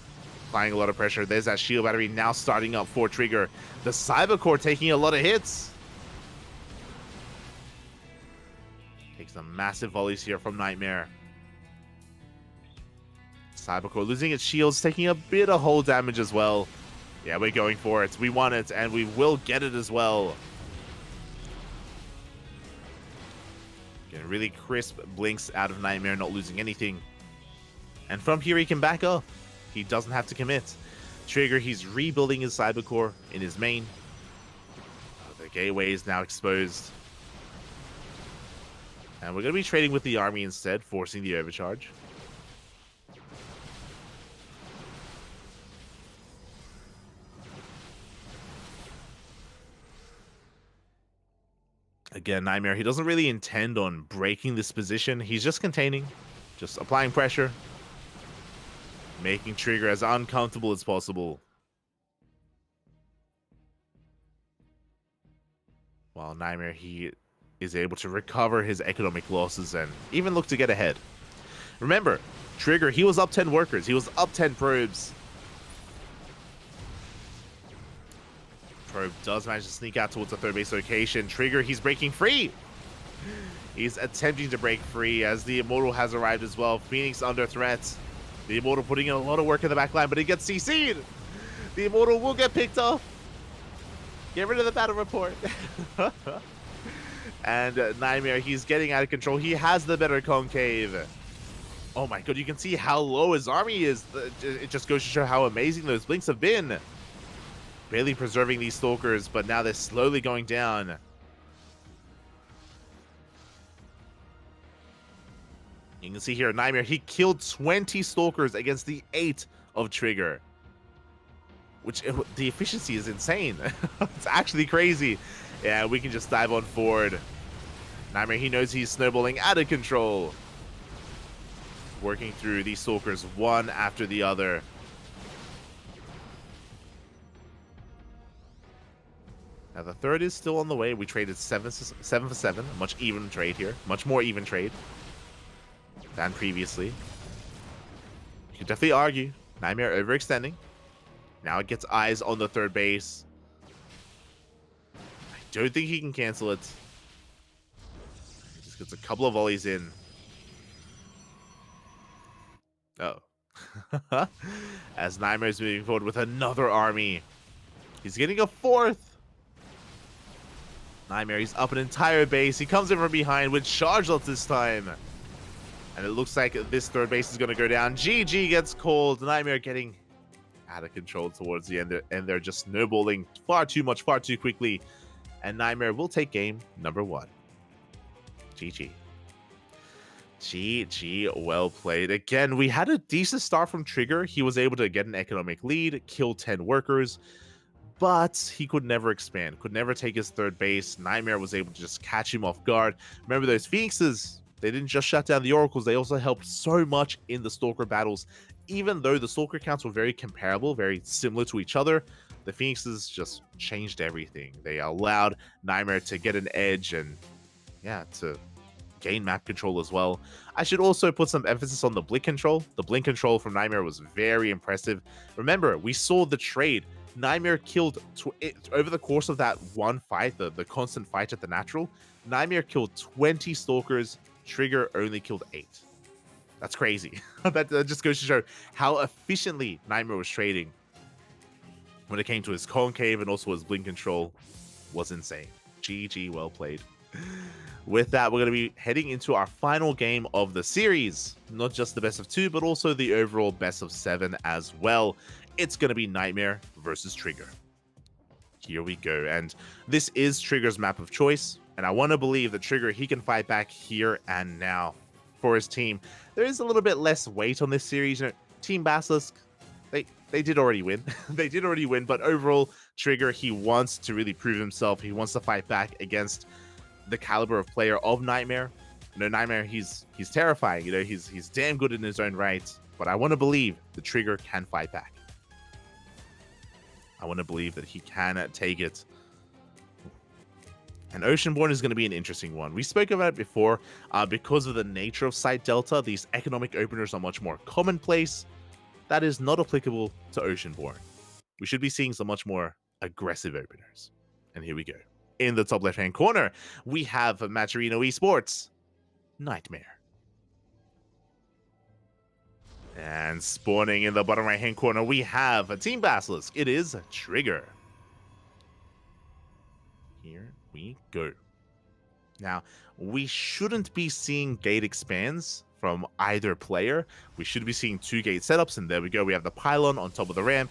[SPEAKER 5] Applying a lot of pressure. There's that shield battery now starting up for Trigger. The Cybercore taking a lot of hits. Takes some massive volleys here from Nightmare. Cybercore losing its shields, taking a bit of hull damage as well. Yeah, we're going for it. We want it, and we will get it as well. Getting really crisp blinks out of Nightmare, not losing anything. And from here, he can back up. He doesn't have to commit. Trigger, he's rebuilding his Cybercore in his main. The gateway is now exposed. And we're going to be trading with the army instead, forcing the overcharge. Again, Nightmare, he doesn't really intend on breaking this position. He's just containing, just applying pressure, making Trigger as uncomfortable as possible. While Nightmare, he is able to recover his economic losses and even look to get ahead. Remember, Trigger, he was up 10 workers. He was up 10 probes. Probe does manage to sneak out towards the third base location. Trigger, he's breaking free. He's attempting to break free as the Immortal has arrived as well. Phoenix under threat. The Immortal putting in a lot of work in the back line, but he gets CC'd. The Immortal will get picked off. Get rid of the battle report. And Nightmare, he's getting out of control. He has the better concave. Oh my god, you can see how low his army is. It just goes to show how amazing those blinks have been. Barely preserving these Stalkers, but now they're slowly going down. You can see here, Nightmare, he killed 20 Stalkers against the 8 of Trigger. Which, the efficiency is insane. It's actually crazy. Yeah, we can just dive on forward. Nightmare, he knows he's snowballing out of control. Working through these Stalkers one after the other. Now the third is still on the way. We traded 7 for 7. A much even trade here. Much more even trade than previously. You could definitely argue Nightmare overextending. Now it gets eyes on the third base. I don't think he can cancel it. He just gets a couple of volleys in. Oh. As Nightmare is moving forward with another army. He's getting a fourth. Nightmare, he's up an entire base. He comes in from behind with chargelots this time. And it looks like this third base is going to go down. GG gets called. Nightmare getting out of control towards the end. And they're just snowballing far too much, far too quickly. And Nightmare will take game number 1. GG. GG, well played. Again, we had a decent start from Trigger. He was able to get an economic lead, kill 10 workers, but he could never expand, could never take his third base. Nightmare was able to just catch him off guard. Remember, those Phoenixes, they didn't just shut down the Oracles, they also helped so much in the Stalker battles. Even though the Stalker counts were very comparable, very similar to each other, the Phoenixes just changed everything. They allowed Nightmare to get an edge and, yeah, to gain map control as well. I should also put some emphasis on the blink control. The blink control from Nightmare was very impressive. Remember, we saw the trade. Nightmare killed, over the course of that one fight, the constant fight at the natural, Nightmare killed 20 Stalkers, Trigger only killed 8. That's crazy. that just goes to show how efficiently Nightmare was trading when it came to his concave and also his blink control. Was insane. GG, well played. With that, we're going to be heading into our final game of the series. Not just the best of 2, but also the overall best of 7 as well. It's going to be Nightmare versus Trigger. Here we go. And this is Trigger's map of choice. And I want to believe that Trigger, he can fight back here and now for his team. There is a little bit less weight on this series. You know, Team Basilisk, they did already win. They did already win. But overall, Trigger, he wants to really prove himself. He wants to fight back against the caliber of player of Nightmare. You know, Nightmare, he's terrifying. You know, he's damn good in his own right. But I want to believe the Trigger can fight back. I want to believe that he can take it. And Oceanborn is going to be an interesting one. We spoke about it before. Because of the nature of Site Delta, these economic openers are much more commonplace. That is not applicable to Oceanborn. We should be seeing some much more aggressive openers. And here we go. In the top left-hand corner, we have Maturino Esports, Nightmare. And spawning in the bottom right-hand corner, we have a Team Basilisk. It is Trigger. Here we go. Now, we shouldn't be seeing gate expands from either player. We should be seeing 2 gate setups, and there we go. We have the pylon on top of the ramp,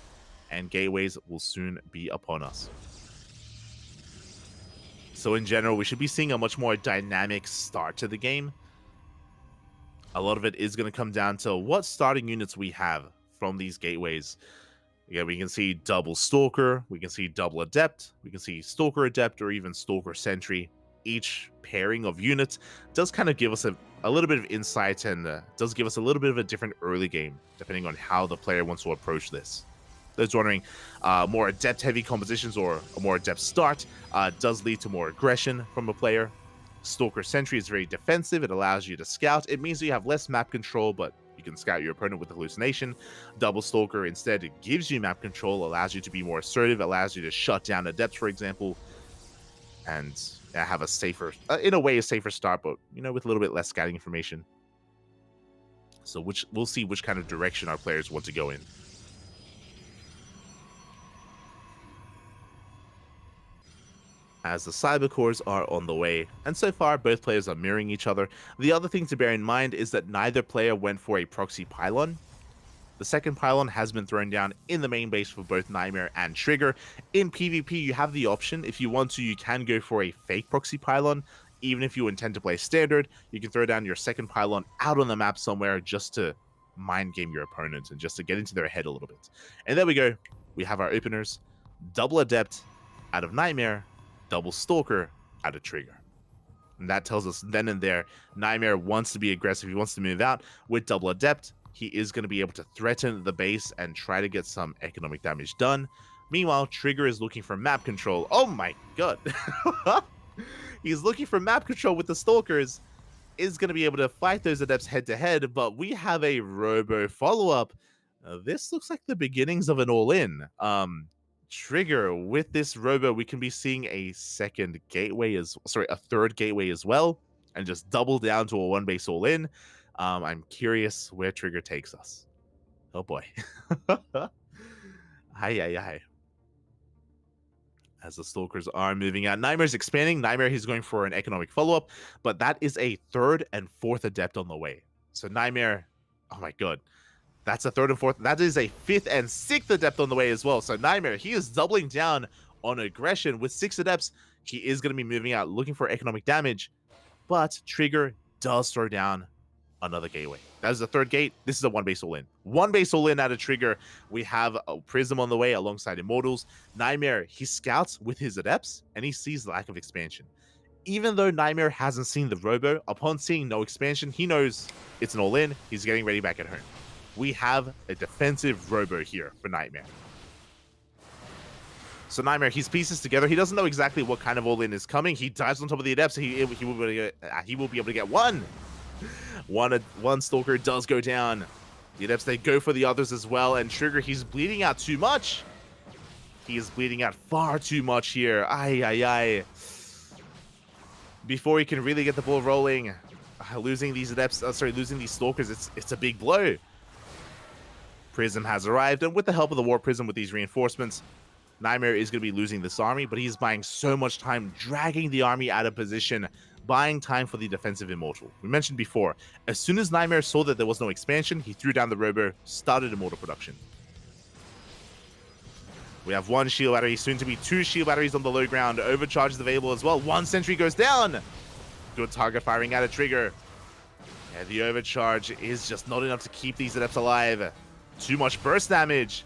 [SPEAKER 5] and gateways will soon be upon us. So in general, we should be seeing a much more dynamic start to the game. A lot of it is going to come down to what starting units we have from these gateways. Yeah, we can see double Stalker, we can see double Adept, we can see Stalker Adept, or even Stalker Sentry. Each pairing of units does kind of give us a little bit of insight and does give us a little bit of a different early game, depending on how the player wants to approach this. Those wondering, more Adept-heavy compositions or a more Adept start does lead to more aggression from a player. Stalker Sentry is very defensive. It allows you to scout. It means you have less map control, but you can scout your opponent with hallucination. Double Stalker, instead, it gives you map control, allows you to be more assertive, allows you to shut down Adepts, for example, and have a safer, in a way, a safer start, but, you know, with a little bit less scouting information. So we'll see which kind of direction our players want to go in. As the cyber cores are on the way, and so far both players are mirroring each other. The other thing to bear in mind is that neither player went for a proxy pylon. The second pylon has been thrown down in the main base for both Nightmare and Trigger. In PvP, you have the option, if you want to, you can go for a fake proxy pylon. Even if you intend to play standard, you can throw down your second pylon out on the map somewhere just to mind game your opponent and just to get into their head a little bit. And there we go. We have our openers. Double Adept out of Nightmare, double Stalker out of Trigger. And that tells us then and there, Nightmare wants to be aggressive. He wants to move out. With double Adept, he is going to be able to threaten the base and try to get some economic damage done. Meanwhile, Trigger is looking for map control. Oh my god. He's looking for map control with the Stalkers. Is going to be able to fight those Adepts head to head, but we have a Robo follow-up. This looks like the beginnings of an all-in. Trigger, with this robo, we can be seeing a third gateway as well, and just double down to a one base all-in. I'm curious where Trigger takes us. Oh boy. Hi. As the Stalkers are moving out. Nightmare's expanding. Nightmare, he's going for an economic follow-up, but that is a third and fourth Adept on the way. So Nightmare, oh my god. That's a third and fourth. That is a fifth and sixth Adept on the way as well. So Nightmare, he is doubling down on aggression. With 6 Adepts, he is going to be moving out, looking for economic damage. But Trigger does throw down another gateway. That is the third gate. This is a one base all-in. One base all-in out of Trigger. We have a Prism on the way alongside Immortals. Nightmare, he scouts with his Adepts, and he sees the lack of expansion. Even though Nightmare hasn't seen the Robo, upon seeing no expansion, he knows it's an all-in. He's getting ready back at home. We have a defensive Robo here for Nightmare. So Nightmare, he's pieces together. He doesn't know exactly what kind of all-in is coming. He dives on top of the Adepts. He will be able to get one. One Stalker does go down. The Adepts, they go for the others as well. And Trigger, he's bleeding out too much. He is bleeding out far too much here. Ay. Before he can really get the ball rolling, losing these Adepts, losing these Stalkers, it's a big blow. Prism has arrived, and with the help of the War Prism with these reinforcements, Nightmare is going to be losing this army, but he's buying so much time, dragging the army out of position, buying time for the defensive Immortal. We mentioned before, as soon as Nightmare saw that there was no expansion, he threw down the Robo, started Immortal production. We have 1 shield battery, soon to be 2 shield batteries on the low ground. Overcharge is available as well. 1 sentry goes down. Good target firing out of Trigger. Yeah, the overcharge is just not enough to keep these Adepts alive. Too much burst damage.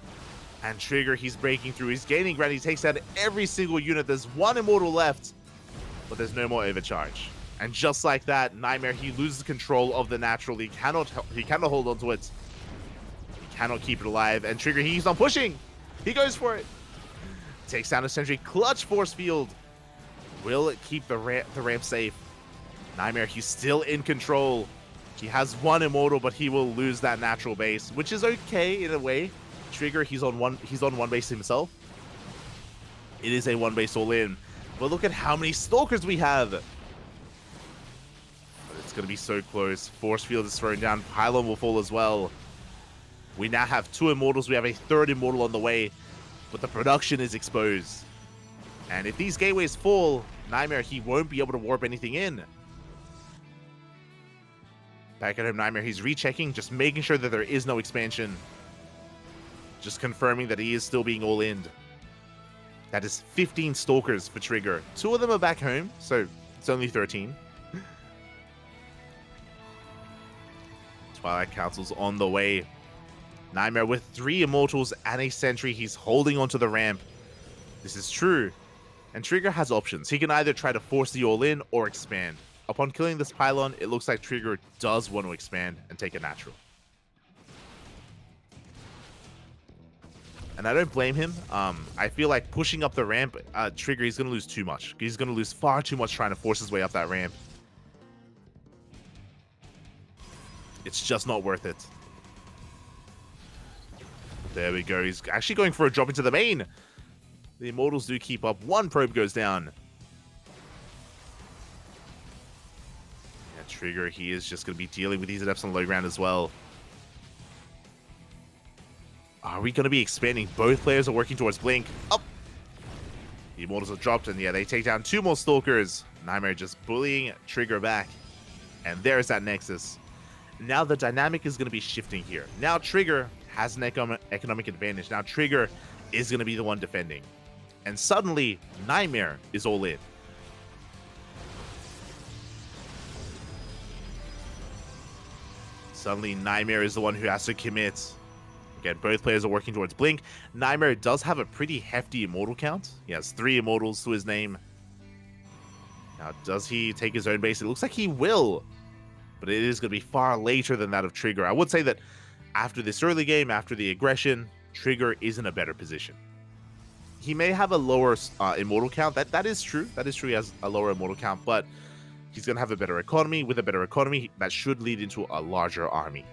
[SPEAKER 5] And Trigger, he's breaking through. He's gaining ground. He takes out every single unit. There's 1 Immortal left, but there's no more overcharge. And just like that, Nightmare, he loses control of the natural. He cannot hold on to it. He cannot keep it alive. And Trigger, he's on pushing. He goes for it. Takes down a sentry. Clutch force field. Will it keep the ramp safe? Nightmare, he's still in control. He has 1 Immortal, but he will lose that natural base, which is okay in a way. Trigger, he's on one base himself. It is a 1 base all-in. But look at how many Stalkers we have. But it's going to be so close. Force field is thrown down. Pylon will fall as well. We now have 2 Immortals. We have a 3rd Immortal on the way. But the production is exposed. And if these gateways fall, Nightmare, he won't be able to warp anything in. Back at home, Nightmare, he's rechecking, just making sure that there is no expansion. Just confirming that he is still being all-in. That is 15 Stalkers for Trigger. 2 of them are back home, so it's only 13. Twilight Council's on the way. Nightmare with 3 Immortals and a Sentry. He's holding onto the ramp. This is true. And Trigger has options. He can either try to force the all-in or expand. Upon killing this pylon, it looks like Trigger does want to expand and take a natural. And I don't blame him. I feel like pushing up the ramp, Trigger, he's going to lose too much. He's going to lose far too much trying to force his way up that ramp. It's just not worth it. There we go. He's actually going for a drop into the main. The Immortals do keep up. 1 probe goes down. Yeah, Trigger, he is just going to be dealing with these Adepts on the low ground as well. Are we going to be expanding? Both players are working towards Blink. Up. The Immortals are dropped, and yeah, they take down 2 more Stalkers. Nightmare just bullying Trigger back. And there's that Nexus. Now the dynamic is going to be shifting here. Now Trigger has an economic advantage. Now Trigger is going to be the one defending. And suddenly, Nightmare is all in. Suddenly, Nightmare is the one who has to commit. Again, both players are working towards Blink. Nightmare does have a pretty hefty Immortal count. He has 3 Immortals to his name. Now, does he take his own base? It looks like he will. But it is going to be far later than that of Trigger. I would say that after this early game, after the aggression, Trigger is in a better position. He may have a lower Immortal count. That is true. That is true. He has a lower Immortal count, but he's going to have a better economy. With a better economy, that should lead into a larger army.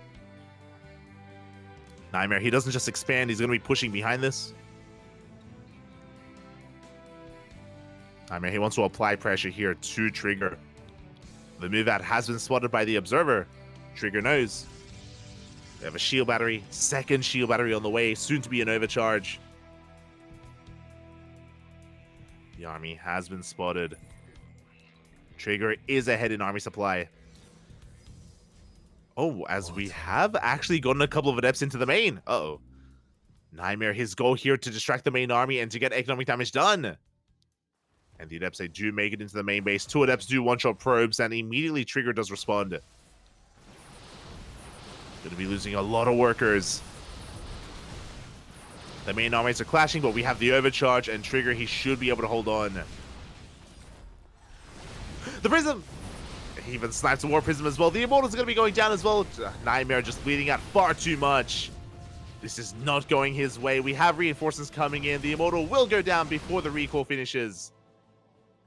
[SPEAKER 5] Nightmare, he doesn't just expand, he's going to be pushing behind this. Nightmare, he wants to apply pressure here to Trigger. The move out has been spotted by the observer. Trigger knows. They have a shield battery, second shield battery on the way, soon to be an overcharge. The army has been spotted. Trigger is ahead in army supply. Oh, as we have actually gotten a couple of adepts into the main. Uh-oh. Nightmare, his goal here to distract the main army and to get economic damage done. And the adepts, they do make it into the main base. Two adepts do one-shot probes, and immediately Trigger does respond. Going to be losing a lot of workers. The main armies are clashing, but we have the overcharge, and Trigger, he should be able to hold on. The Prism! He even snipes the War Prism as well. The Immortals are going to be going down as well. Nightmare just bleeding out far too much. This is not going his way. We have reinforcements coming in. The Immortal will go down before the recall finishes.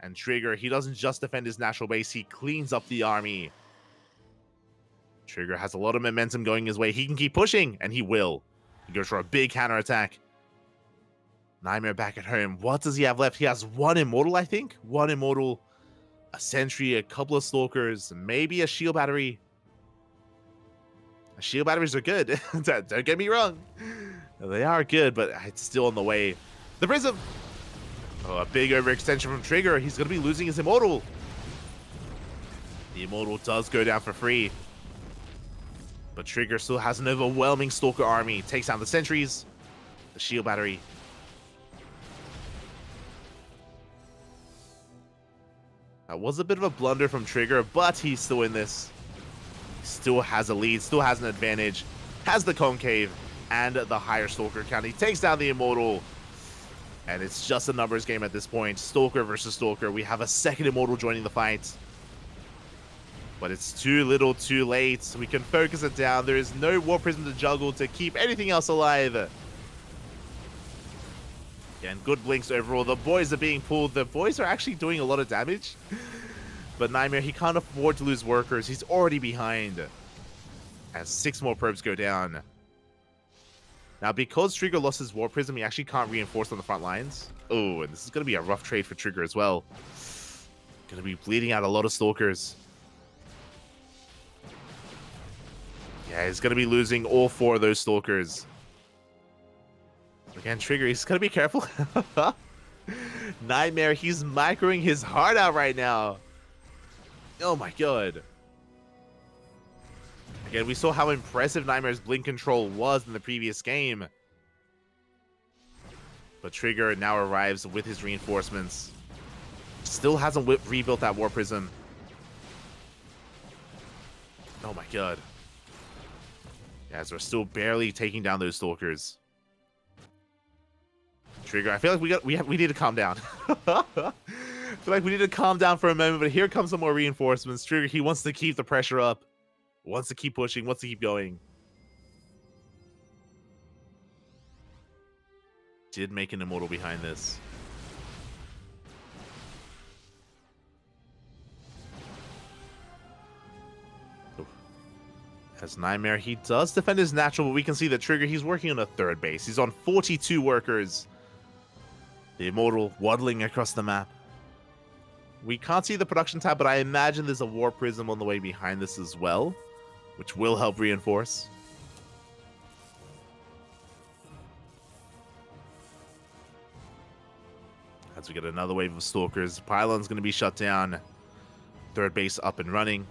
[SPEAKER 5] And Trigger, he doesn't just defend his natural base, he cleans up the army. Trigger has a lot of momentum going his way. He can keep pushing, and he will. He goes for a big counterattack. Nightmare back at home. What does he have left? He has one Immortal, I think. One Immortal, a Sentry, a couple of Stalkers, maybe a Shield Battery. Shield Batteries are good. Don't get me wrong. They are good, but it's still on the way. The Prism! Oh, a big overextension from Trigger. He's going to be losing his Immortal. The Immortal does go down for free. But Trigger still has an overwhelming Stalker army. Takes down the Sentries, the Shield Battery. That was a bit of a blunder from Trigger, but he's still in this. He still has a lead, still has an advantage. Has the Concave and the higher Stalker count. He takes down the Immortal. And it's just a numbers game at this point. Stalker versus Stalker. We have a second Immortal joining the fight. But it's too little too late. We can focus it down. There is no War Prism to juggle to keep anything else alive. Again, good blinks overall. The boys are being pulled. The boys are actually doing a lot of damage. But Nightmare, he can't afford to lose workers. He's already behind. As 6 more probes go down. Now, because Trigger lost his War Prism, he actually can't reinforce on the front lines. Oh, and this is going to be a rough trade for Trigger as well. Going to be bleeding out a lot of Stalkers. Yeah, he's going to be losing all 4 of those Stalkers. Again, Trigger, he's going to be careful. Nightmare, he's microing his heart out right now. Oh my god. Again, we saw how impressive Nightmare's blink control was in the previous game. But Trigger now arrives with his reinforcements. Still hasn't rebuilt that War Prism. Oh my god. Yeah, so we're still barely taking down those Stalkers. Trigger, I feel like we need to calm down. I feel like we need to calm down for a moment, but here comes some more reinforcements. Trigger, he wants to keep the pressure up. Wants to keep pushing, wants to keep going. Did make an Immortal behind this. As Nightmare, he does defend his natural, but we can see that Trigger, he's working on a 3rd base. He's on 42 workers. The Immortal waddling across the map. We can't see the production tab, but I imagine there's a War Prism on the way behind this as well, which will help reinforce. As we get another wave of Stalkers, Pylon's going to be shut down. 3rd base up and running.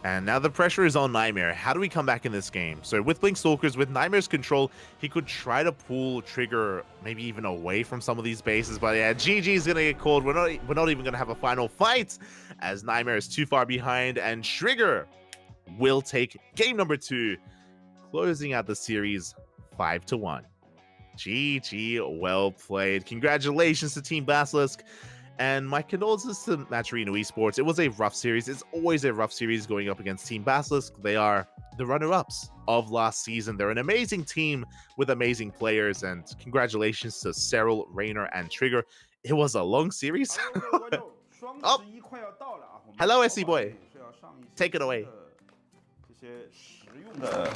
[SPEAKER 5] And now the pressure is on Nightmare. How do we come back in this game? So with Blink Stalkers, with Nightmare's control, he could try to pull Trigger maybe even away from some of these bases. But yeah, GG is going to get called. We're not even going to have a final fight as Nightmare is too far behind. And Trigger will take game number 2, closing out the series 5-1. GG, well played. Congratulations to Team Basilisk. And my condolences to Maturino Esports. It was a rough series. It's always a rough series going up against Team Basilisk. They are the runner-ups of last season. They're an amazing team with amazing players. And congratulations to Cyril, Raynor, and Trigger. It was a long series. Oh. Hello, SC Boy. Take it away.
[SPEAKER 7] 这些实用的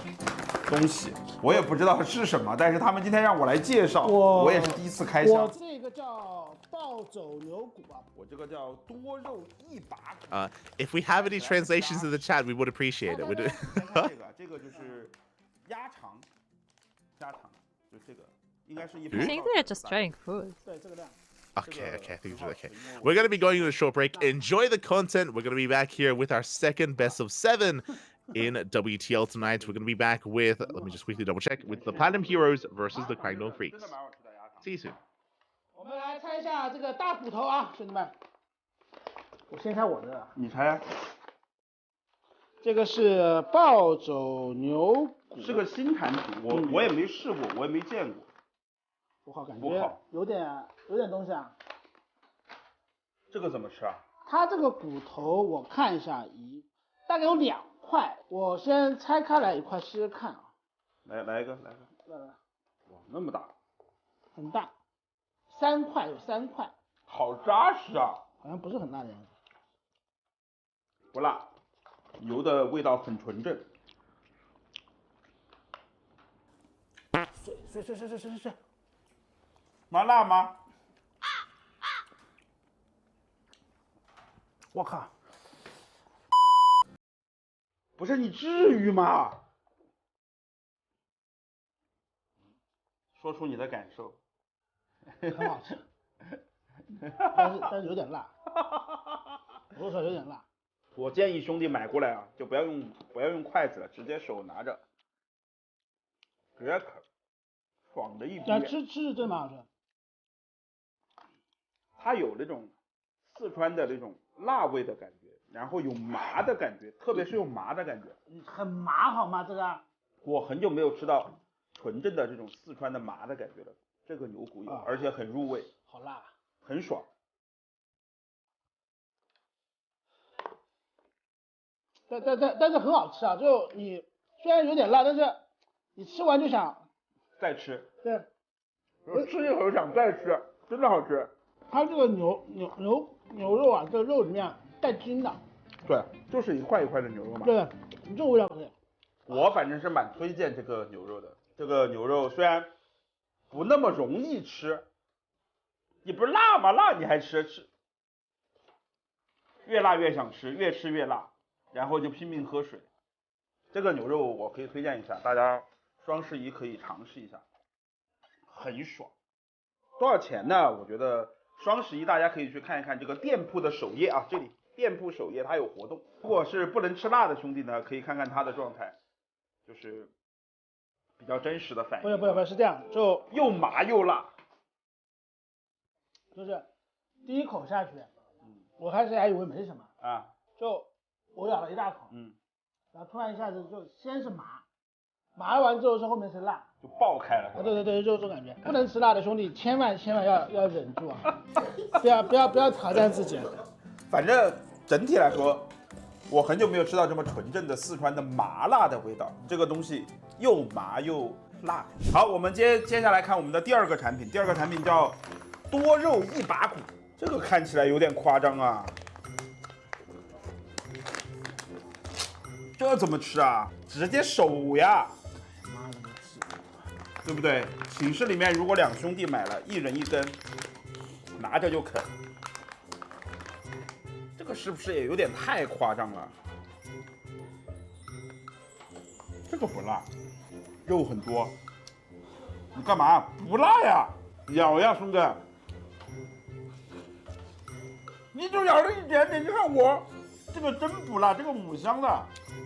[SPEAKER 7] 东西，我也不知道是什么，但是他们今天让我来介绍，我也是第一次开箱。
[SPEAKER 4] 我这个叫暴走牛骨啊，
[SPEAKER 7] 我这个叫多肉一把骨。
[SPEAKER 5] If we have any translations in the chat, we would appreciate it.
[SPEAKER 7] 看这个就是鸭肠，就这个应该是一。
[SPEAKER 6] I think they're just trying food.
[SPEAKER 4] 对这个量。
[SPEAKER 5] Okay, I think okay. We're gonna be going to a short break. Enjoy the content. We're gonna be back here with our second best of 7 in WTL tonight. We're gonna be back with, let me just quickly double check, with the Platinum Heroes versus the Crackdown Freaks. See you soon.
[SPEAKER 4] 我们来猜一下这个大骨头啊，兄弟们。我先猜我的。
[SPEAKER 7] 你猜？
[SPEAKER 4] 这个是暴走牛骨，
[SPEAKER 7] 是个新产品，我也没试过，我也没见过。
[SPEAKER 4] 我靠，感觉有点东西啊。
[SPEAKER 7] 这个怎么吃啊？
[SPEAKER 4] 它这个骨头我看一下，大概有2块，我先拆开来一块试试看啊。
[SPEAKER 7] 来一个。
[SPEAKER 4] 来。
[SPEAKER 7] 哇，那么大。
[SPEAKER 4] 很大，3块有3块。
[SPEAKER 7] 好扎实啊。
[SPEAKER 4] 好像不是很大的样子。
[SPEAKER 7] 不辣，牛的味道很纯正。
[SPEAKER 4] 水。
[SPEAKER 7] 麻辣吗？
[SPEAKER 4] 我靠！
[SPEAKER 7] 不是你至于吗？说出你的感受。
[SPEAKER 4] 很好吃，但是有点辣，多少有点辣。
[SPEAKER 7] 我建议兄弟买过来啊，就不要用筷子了，直接手拿着，直接啃，爽的一逼。
[SPEAKER 4] 吃真蛮好吃。
[SPEAKER 7] 它有那种四川的那种辣味的感觉，然后有麻的感觉，特别是有麻的感觉。
[SPEAKER 4] 很麻好吗？这个？
[SPEAKER 7] 我很久没有吃到纯正的这种四川的麻的感觉了。这个牛骨有，而且很入味。
[SPEAKER 4] 好辣。
[SPEAKER 7] 很爽。
[SPEAKER 4] 但是很好吃啊！就你虽然有点辣，但是你吃完就想
[SPEAKER 7] 再吃。
[SPEAKER 4] 对，
[SPEAKER 7] 我吃一口想再吃，真的好吃。
[SPEAKER 4] 它这个牛肉啊，这个肉里面带筋的。
[SPEAKER 7] 对，就是一块一块的牛肉嘛。
[SPEAKER 4] 对，你这个味道可以。
[SPEAKER 7] 我反正是蛮推荐这个牛肉的。这个牛肉虽然不那么容易吃，你不是辣吗？辣你还吃，越辣越想吃，越吃越辣，然后就拼命喝水。这个牛肉我可以推荐一下，大家双11可以尝试一下，很爽。多少钱呢？我觉得双11大家可以去看一看这个店铺的首页啊，这里店铺首页它有活动。如果是不能吃辣的兄弟呢，可以看看他的状态，就是比较真实的反应。
[SPEAKER 4] 不是这样，就
[SPEAKER 7] 又麻又辣，
[SPEAKER 4] 就是第一口下去，我开始还以为没什么
[SPEAKER 7] 啊，
[SPEAKER 4] 就我咬了一大口，然后突然一下子就先是麻完之后是后面是辣，
[SPEAKER 7] 就爆开了。
[SPEAKER 4] 对，就是这种感觉。不能吃辣的兄弟千万要忍住啊，不要挑战自己。
[SPEAKER 7] 反正整体来说，我很久没有吃到这么纯正的四川的麻辣的味道，这个东西又麻又辣。好，我们接下来看我们的第二个产品，第二个产品叫多肉一把骨，这个看起来有点夸张啊。这怎么吃啊？直接手呀！
[SPEAKER 4] 妈了个鸡，
[SPEAKER 7] 对不对？寝室里面如果2兄弟买了，一人一根，拿着就啃，这个是不是也有点太夸张了？这个不辣，肉很多，你干嘛？不辣呀，咬呀，兄弟，你就咬了一点点，你看我这个真不辣，这个5香的。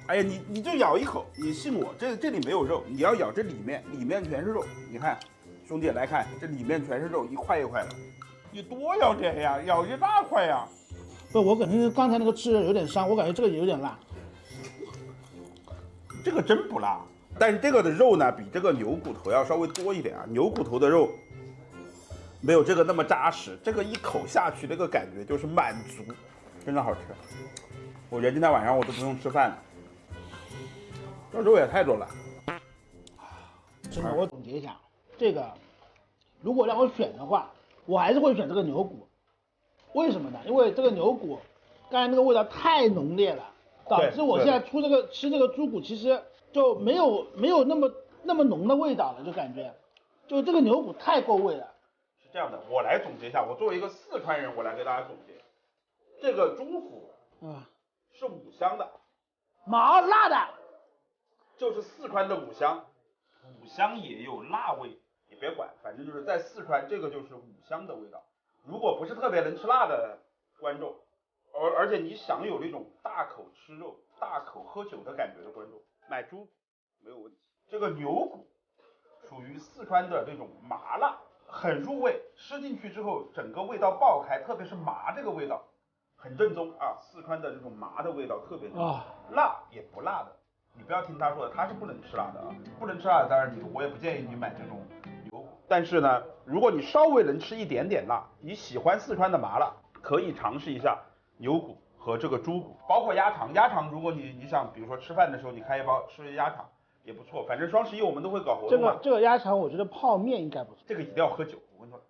[SPEAKER 7] 哎呀，你就咬一口，你信我，这里没有肉，你要咬这里面全是肉。你看，兄弟来看，这里面全是肉，一块一块的，你多咬点呀，咬一大块呀。
[SPEAKER 4] 不，我感觉刚才那个吃的有点伤，我感觉这个也有点辣。
[SPEAKER 7] 这个真不辣，但是这个的肉呢，比这个牛骨头要稍微多一点啊。牛骨头的肉没有这个那么扎实，这个一口下去，那个感觉就是满足，真的好吃。我觉得今天晚上我都不用吃饭了。这肉也太多了，
[SPEAKER 4] 真的，我总结一下，这个如果让我选的话，我还是会选这个牛骨。为什么呢？因为这个牛骨刚才那个味道太浓烈了，导致我现在出这个吃这个猪骨，其实就没有那么浓的味道了，就感觉，就这个牛骨太够味了。
[SPEAKER 7] 是这样的，我来总结一下，我作为一个四川人，我来给大家总结，这个猪骨是五香的，
[SPEAKER 4] 麻辣的，
[SPEAKER 7] 就是四川的五香，五香也有辣味，也别管，反正就是在四川这个就是五香的味道。如果不是特别能吃辣的观众，而且你想有那种大口吃肉、大口喝酒的感觉的观众，买猪没有问题。这个牛骨属于四川的那种麻辣，很入味，吃进去之后整个味道爆开，特别是麻这个味道很正宗啊，四川的这种麻的味道特别正宗，辣也不辣的。你不要听他说的，他是不能吃辣的啊，不能吃辣的，当然我也不建议你买这种牛骨。但是呢，如果你稍微能吃一点点辣，你喜欢四川的麻辣，可以尝试一下牛骨和这个猪骨，包括鸭肠。鸭肠如果你想，比如说吃饭的时候你开一包吃鸭肠也不错。反正双11我们都会搞活动嘛。
[SPEAKER 4] 这个鸭肠我觉得泡面应该不错。
[SPEAKER 7] 这个一定要喝酒，我跟你说，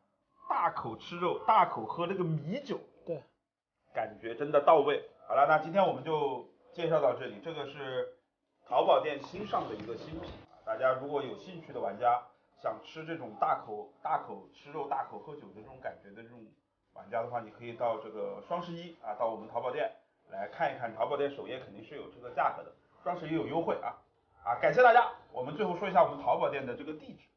[SPEAKER 7] 大口吃肉，大口喝那个米酒，
[SPEAKER 4] 对，
[SPEAKER 7] 感觉真的到位。好了，那今天我们就介绍到这里。这个是淘宝店新上的一个新品，大家如果有兴趣的玩家，想吃这种大口吃肉、大口喝酒的这种感觉的这种玩家的话，你可以到这个双11啊，到我们淘宝店来看一看，淘宝店首页肯定是有这个价格的，双11有优惠啊！感谢大家。我们最后说一下我们淘宝店的这个地址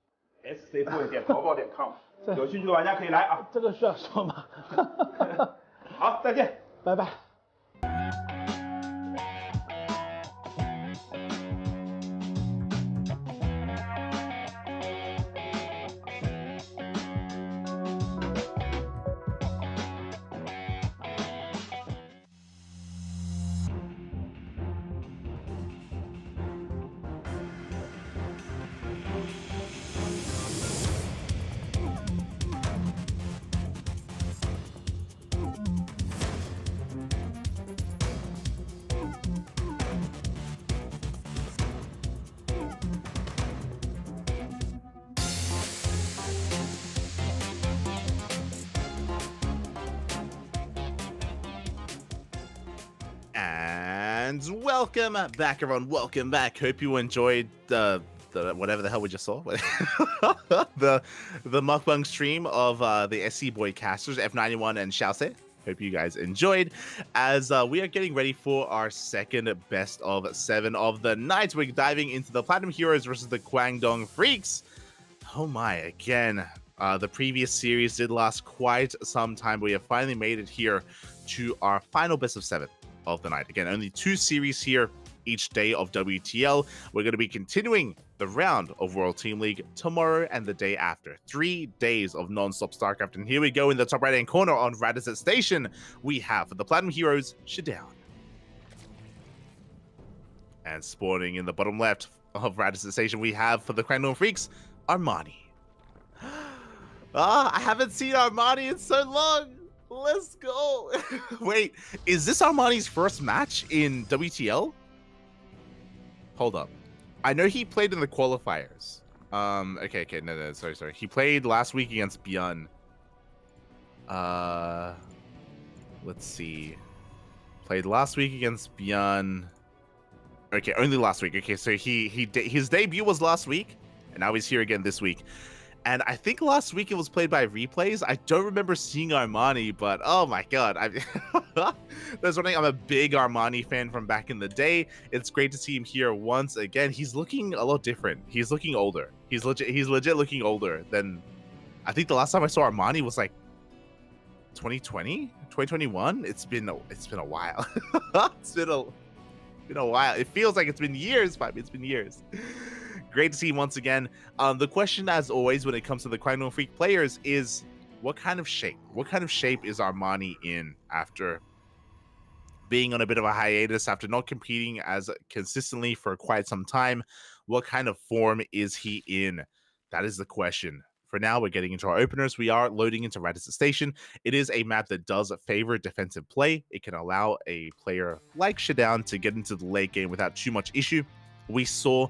[SPEAKER 7] scboy.淘宝.com， 有兴趣的玩家可以来啊。
[SPEAKER 4] 这个需要说吗？
[SPEAKER 7] 好，再见，
[SPEAKER 4] 拜拜。
[SPEAKER 5] And welcome back, everyone. Welcome back. Hope you enjoyed the whatever the hell we just saw. the mukbang stream of the SC Boy casters, F91 and Xiaose. Hope you guys enjoyed. As we are getting ready for our second best of 7 of the night. We're diving into the Platinum Heroes versus the Guangdong Freaks. Oh my, again. The previous series did last quite some time, but we have finally made it here to our final best of 7 of the night. Again, only 2 series here each day of WTL. We're going to be continuing the round of World Team League tomorrow and the day after. 3 days of non-stop StarCraft. And here we go in the top right-hand corner on Radisson Station. We have for the Platinum Heroes, Shadown. And spawning in the bottom left of Radisson Station, we have for the Guangdong Freaks, Armani. I haven't seen Armani in so long. Let's go. Wait, is this Armani's first match in WTL? Hold up. I know he played in the qualifiers. Okay, no, sorry. He played last week against Bjorn. Let's see. Played last week against Bjorn. Okay, only last week. Okay, so his debut was last week, and now he's here again this week. And I think last week it was played by replays. I don't remember seeing Armani, but oh my god. That's one thing. I'm a big Armani fan from back in the day. It's great to see him here once again. He's looking a lot different. He's looking older. He's legit looking older than I think the last time I saw Armani was like 2020, 2021. It's been a while. It's been a while. It feels like it's been years, but it's been years. Great to see him once again. The question, as always, when it comes to the Guangdong Freak players is, what kind of shape? What kind of shape is Armani in after being on a bit of a hiatus, after not competing as consistently for quite some time? What kind of form is he in? That is the question. For now, we're getting into our openers. We are loading into Radisson Station. It is a map that does favor defensive play. It can allow a player like Shadown to get into the late game without too much issue. We saw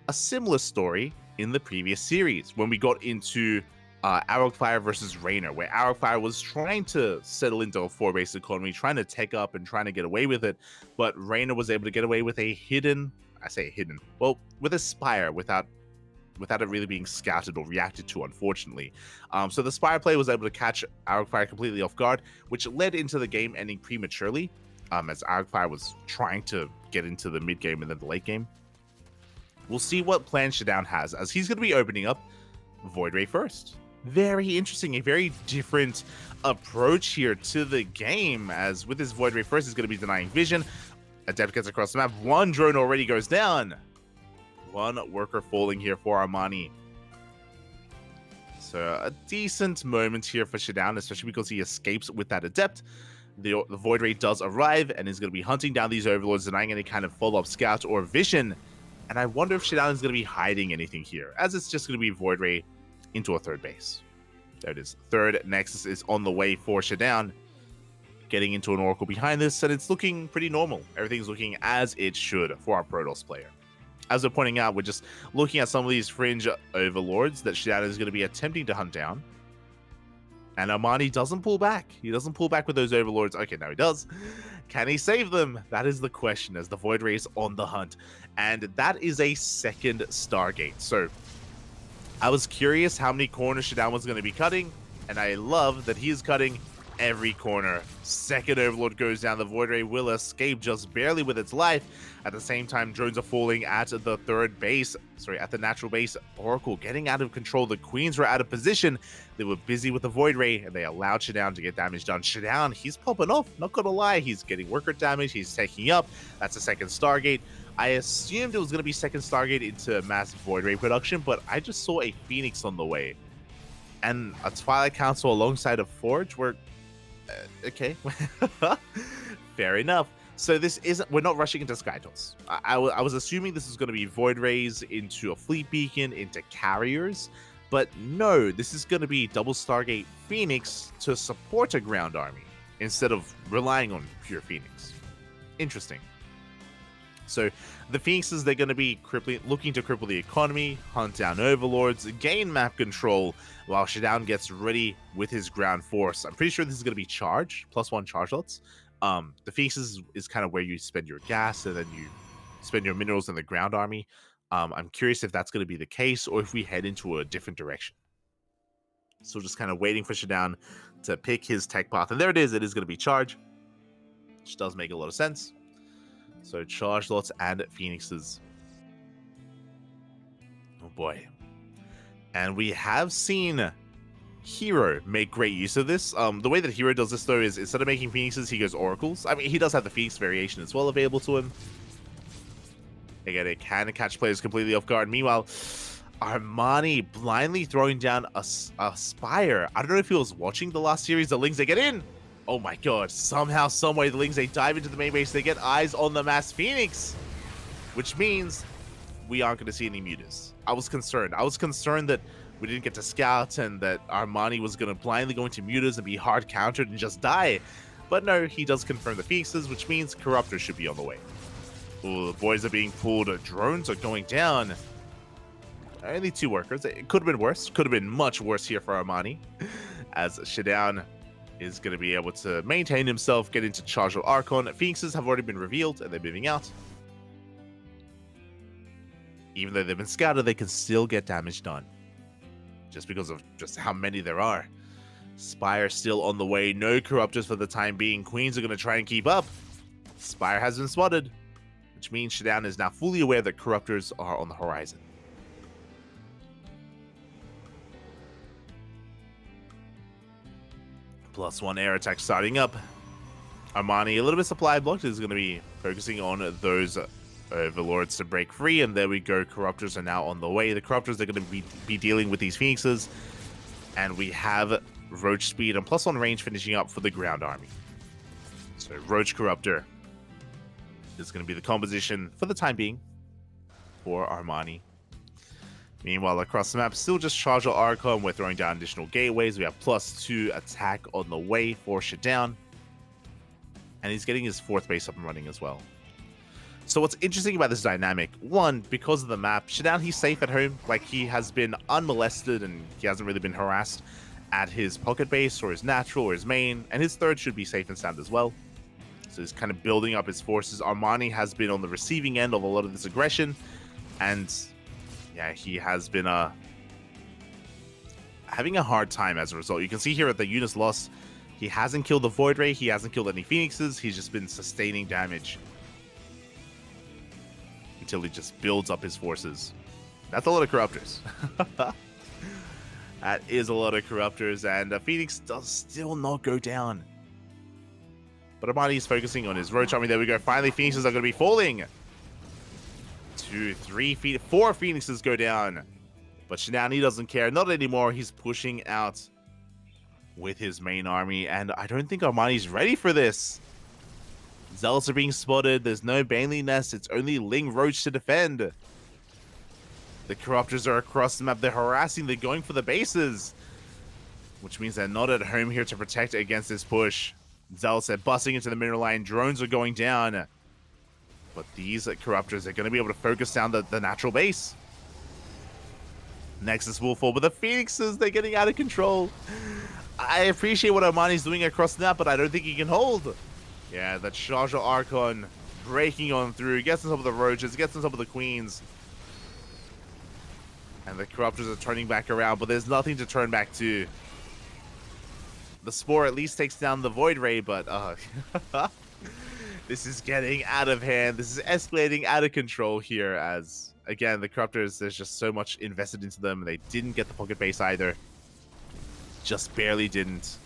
[SPEAKER 5] a similar story in the previous series when we got into Arrowfire versus Raynor, where Arrowfire was trying to settle into a 4-base economy, trying to take up and trying to get away with it, but Raynor was able to get away with a hidden, I say hidden, well, with a Spire without it really being scouted or reacted to, unfortunately. So the Spire play was able to catch Arrowfire completely off guard, which led into the game ending prematurely, as Arrowfire was trying to get into the mid game and then the late game. We'll see what plan Shadowne has, as he's going to be opening up Void Ray first. Very interesting, a very different approach here to the game, as with his Void Ray first, he's going to be denying vision. Adept gets across the map. One drone already goes down. One worker falling here for Armani. So a decent moment here for Shadowne, especially because he escapes with that Adept. The Void Ray does arrive and is going to be hunting down these Overlords, denying any kind of follow-up scout or vision. And I wonder if Shadowne is going to be hiding anything here, as it's just going to be Void Ray into a 3rd base. There it is. 3rd Nexus is on the way for Shadowne. Getting into an Oracle behind this, and it's looking pretty normal. Everything's looking as it should for our Protoss player. As we're pointing out, we're just looking at some of these fringe Overlords that Shadowne is going to be attempting to hunt down. And Armani doesn't pull back. He doesn't pull back with those Overlords. Okay, now he does. Can he save them? That is the question, as the Void Ray is on the hunt. And that is a 2nd Stargate. So I was curious how many corners Shadowne was going to be cutting, and I love that he is cutting every corner. 2nd Overlord goes down. The Void Ray will escape just barely with its life. At the same time, drones are falling at the 3rd base. Sorry, at the natural base. Oracle getting out of control. The Queens were out of position. They were busy with the Void Ray, and they allowed Shadowne to get damage done. Shadowne, he's popping off. Not gonna lie, he's getting worker damage. He's taking up. That's a 2nd Stargate. I assumed it was going to be 2nd Stargate into massive Void Ray production, but I just saw a Phoenix on the way. And a Twilight Council alongside a Forge were... okay. Fair enough. So this isn't... we're not rushing into Skytoss. I was assuming this is going to be Void Rays into a Fleet Beacon, into Carriers. But no, this is going to be double Stargate Phoenix to support a ground army, instead of relying on pure Phoenix. Interesting. So the Phoenixes, they're going to be looking to cripple the economy, hunt down Overlords, gain map control, while Shadowne gets ready with his ground force. I'm pretty sure this is going to be charge, +1 charge lots. The Phoenixes is kind of where you spend your gas, and then you spend your minerals in the ground army. I'm curious if that's going to be the case, or if we head into a different direction. So just kind of waiting for Shadowne to pick his tech path. And there it is going to be charge, which does make a lot of sense. So charge lots and Phoenixes. Oh boy. And we have seen Hero make great use of this. The way that Hero does this, though, is instead of making Phoenixes, he goes Oracles. I mean, he does have the Phoenix variation as well available to him. Again, it can catch players completely off guard. Meanwhile, Armani blindly throwing down a Spire. I don't know if he was watching the last series. The Lings, they get in. Oh my god, somehow, someway, the Lings, they dive into the main base. They get eyes on the Mass Phoenix, which means we aren't going to see any mutas. I was concerned. I was concerned that we didn't get to scout and that Armani was going to blindly go into mutas and be hard countered and just die. But no, he does confirm the Phoenixes, which means Corruptors should be on the way. Ooh, the boys are being pulled. Drones are going down. Only 2 workers. It could have been worse. Could have been much worse here for Armani, as Shadowne is going to be able to maintain himself, get into Charge Archon. Phoenixes have already been revealed, and they're moving out. Even though they've been scouted, they can still get damage done, just because of just how many there are. Spire still on the way. No Corruptors for the time being. Queens are going to try and keep up. Spire has been spotted, which means Shadowne is now fully aware that Corruptors are on the horizon. +1 air attack starting up. Armani, a little bit supply blocked, is going to be focusing on those Overlords to break free. And there we go. Corruptors are now on the way. The Corruptors are going to be dealing with these Phoenixes. And we have Roach speed and +1 range finishing up for the ground army. So Roach Corruptor is going to be the composition for the time being for Armani. Meanwhile, across the map, still just Charge Archon. We're throwing down additional gateways. We have +2 attack on the way for Shadowne. And he's getting his 4th base up and running as well. So what's interesting about this dynamic, one, because of the map, Shidan, he's safe at home. Like, he has been unmolested and he hasn't really been harassed at his pocket base or his natural or his main, and his third should be safe and sound as well. So he's kind of building up his forces. Armani has been on the receiving end of a lot of this aggression, and yeah, he has been having a hard time as a result. You can see here at the Eunice loss, he hasn't killed the Void Ray, he hasn't killed any Phoenixes, he's just been sustaining damage until he just builds up his forces. That's a lot of Corruptors. That is a lot of Corruptors, and Phoenix does still not go down. But Armani is focusing on his Roach Army. There we go. Finally, Phoenixes are going to be falling. 2, 3, 4 Phoenixes go down. But Shinani doesn't care. Not anymore. He's pushing out with his main army, and I don't think Armani's ready for this. Zealots are being spotted. There's no Bailey Nest. It's only Ling Roach to defend. The Corruptors are across the map. They're harassing. They're going for the bases, which means they're not at home here to protect against this push. Zealots are busting into the mineral line. Drones are going down. But these Corruptors are going to be able to focus down the natural base. Nexus will fall, but the Phoenixes, they're getting out of control. I appreciate what Armani's doing across the map, but I don't think he can hold. Yeah, that Shaja Archon breaking on through, gets on top of the Roaches, gets on top of the Queens. And the Corruptors are turning back around, but there's nothing to turn back to. The Spore at least takes down the Void Ray, but this is getting out of hand. This is escalating out of control here as, again, the Corruptors, there's just so much invested into them. They didn't get the pocket base either. Just barely didn't.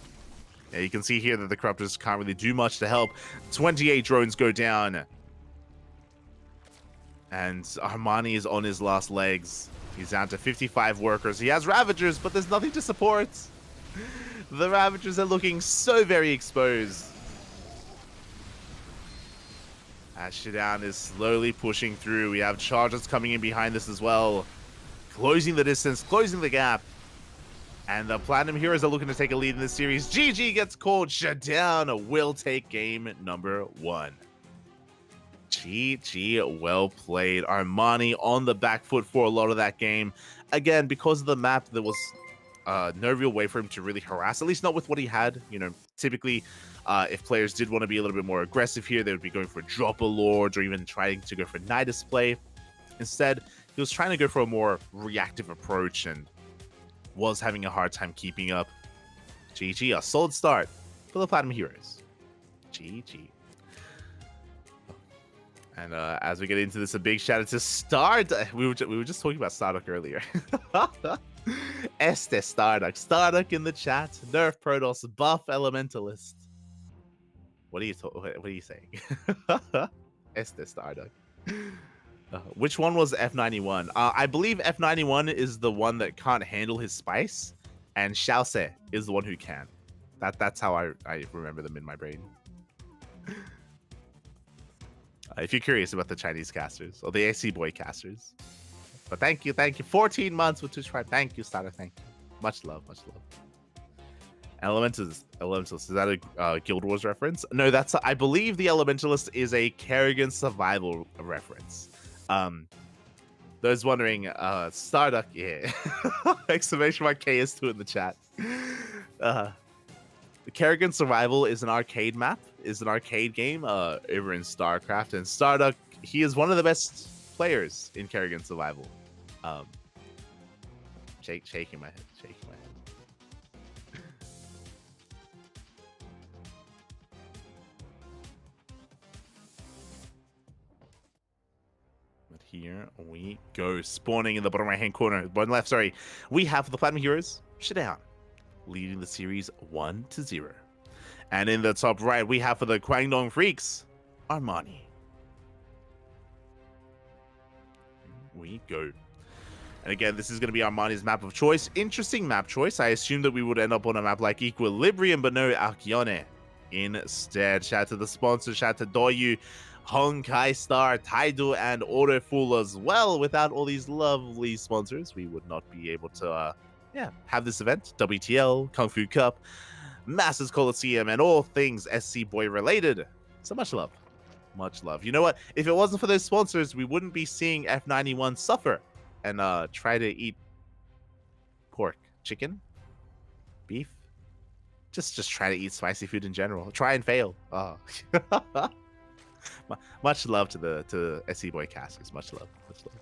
[SPEAKER 5] Yeah, you can see here that the Corruptors can't really do much to help. 28 drones go down. And Armani is on his last legs. He's down to 55 workers. He has Ravagers, but there's nothing to support. The Ravagers are looking so very exposed. As Shidan is slowly pushing through. We have Chargers coming in behind this as well. Closing the distance, closing the gap. And the Platinum Heroes are looking to take a lead in this series. GG gets called. Shidan will take game number 1. GG, well played. Armani on the back foot for a lot of that game. Again, because of the map, there was no real way for him to really harass, at least not with what he had. You know, typically, if players did want to be a little bit more aggressive here, they would be going for Dropper Lords or even trying to go for Nidus play. Instead, he was trying to go for a more reactive approach and was having a hard time keeping up. GG, a solid start for the Platinum Heroes. GG. And as we get into this, a big shout out to Starduck. We were just talking about Starduck earlier. Este Starduck. Starduck in the chat. Nerf Protoss. Buff Elementalist. What are you saying? Este Starduck. Which one was F91? I believe F91 is the one that can't handle his spice, and Xiaose is the one who can. That's how I remember them in my brain. If you're curious about the Chinese casters or the AC Boy casters. But thank you. 14 months with Twitch Prime. Thank you, Starter. Thank you. Much love, much love. Elementalist, is that a Guild Wars reference? No, that's I believe the Elementalist is a Kerrigan survival reference. Those wondering, Starduck, yeah. Exclamation mark KS2 in the chat. The Kerrigan Survival is an arcade map, is an arcade game over in StarCraft, and Starduck, he is one of the best players in Kerrigan Survival. Shaking my head. But here we go, spawning in the bottom right hand corner, bottom left, sorry. We have the Platinum Heroes, Shidan, leading the series 1-0. And in the top right, we have for the Kwangdong Freaks, Armani. We go. And again, this is going to be Armani's map of choice. Interesting map choice. I assumed that we would end up on a map like Equilibrium, but no, Archeone instead. Shout out to the sponsor, shout out to Doyu, Honkai Star, Taidu, and Autofool as well. Without all these lovely sponsors, we would not be able to have this event. WTL, Kung Fu Cup, Masters Coliseum, and all things SC Boy related. So much love Much love. You know what? If it wasn't for those sponsors, we wouldn't be seeing F91 suffer and try to eat pork, chicken, beef. Just try to eat spicy food in general. Try and fail. Oh. Much love to SE Boy Cassius. Much love. Much love.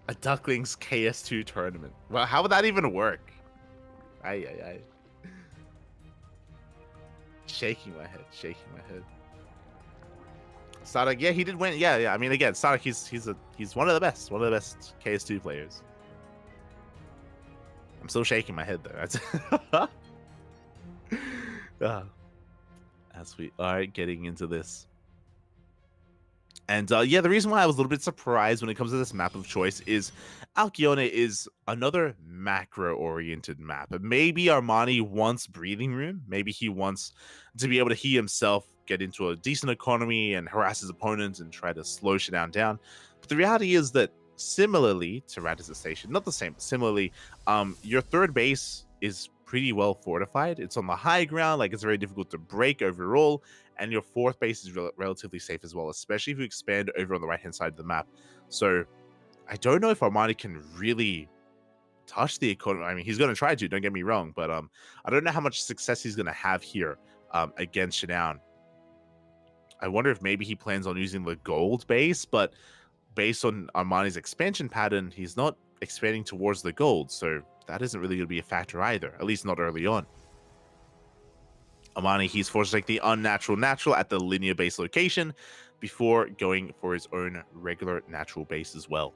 [SPEAKER 5] A Ducklings KS2 tournament. Well, how would that even work? Aye. Shaking my head. Sonic, yeah, he did win. Yeah. I mean, again, Sonic, he's one of the best KS2 players. I'm still shaking my head though. As we are getting into this. And yeah, the reason why I was a little bit surprised when it comes to this map of choice is Alcyone is another macro-oriented map. Maybe Armani wants breathing room. Maybe he wants to be able to he himself get into a decent economy and harass his opponents and try to slow Shutdown down. But the reality is that similarly to Radisson Station, not the same, but similarly, your third base is pretty well fortified. It's on the high ground, like it's very difficult to break overall, and your fourth base is relatively safe as well, especially if you expand over on the right-hand side of the map. So I don't know if Armani can really touch the economy. I mean, he's going to try to, don't get me wrong, but I don't know how much success he's going to have here against Shutdown. I wonder if maybe he plans on using the gold base, but based on Armani's expansion pattern, he's not expanding towards the gold, so that isn't really going to be a factor either, at least not early on. Armani, he's forced to take the unnatural natural at the linear base location before going for his own regular natural base as well.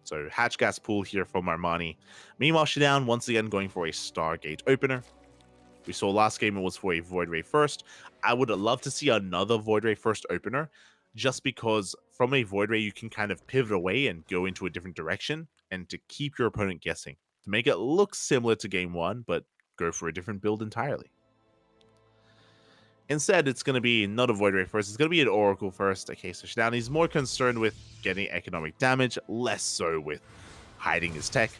[SPEAKER 5] So hatch gas pool here from Armani. Meanwhile, Shutdown once again going for a Stargate opener. We saw last game it was for a Void Ray first. I would love to see another Void Ray first opener, just because from a Void Ray you can kind of pivot away and go into a different direction and to keep your opponent guessing. To make it look similar to game one, but go for a different build entirely. Instead, it's going to be not a Void Ray first, it's going to be an Oracle first. Okay, so Shutdown, he's more concerned with getting economic damage, less so with hiding his tech.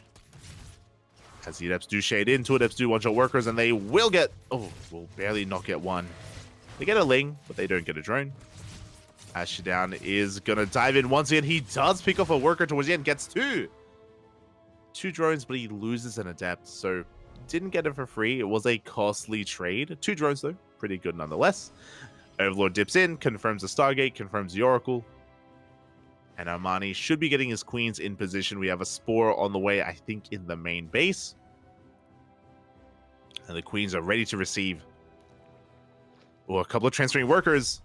[SPEAKER 5] As the Adepts do shade into it, Adepts do one-shot workers, and they will get... Oh, will barely not get one. They get a Ling, but they don't get a drone. As Shutdown is going to dive in once again. He does pick off a worker towards the end, gets two. Two drones, but he loses an Adept, so didn't get it for free. It was a costly trade. Two drones, though. Pretty good nonetheless. Overlord dips in, confirms the Stargate, confirms the Oracle. And Armani should be getting his queens in position. We have a Spore on the way, I think, in the main base. And the queens are ready to receive. Well, a couple of transferring workers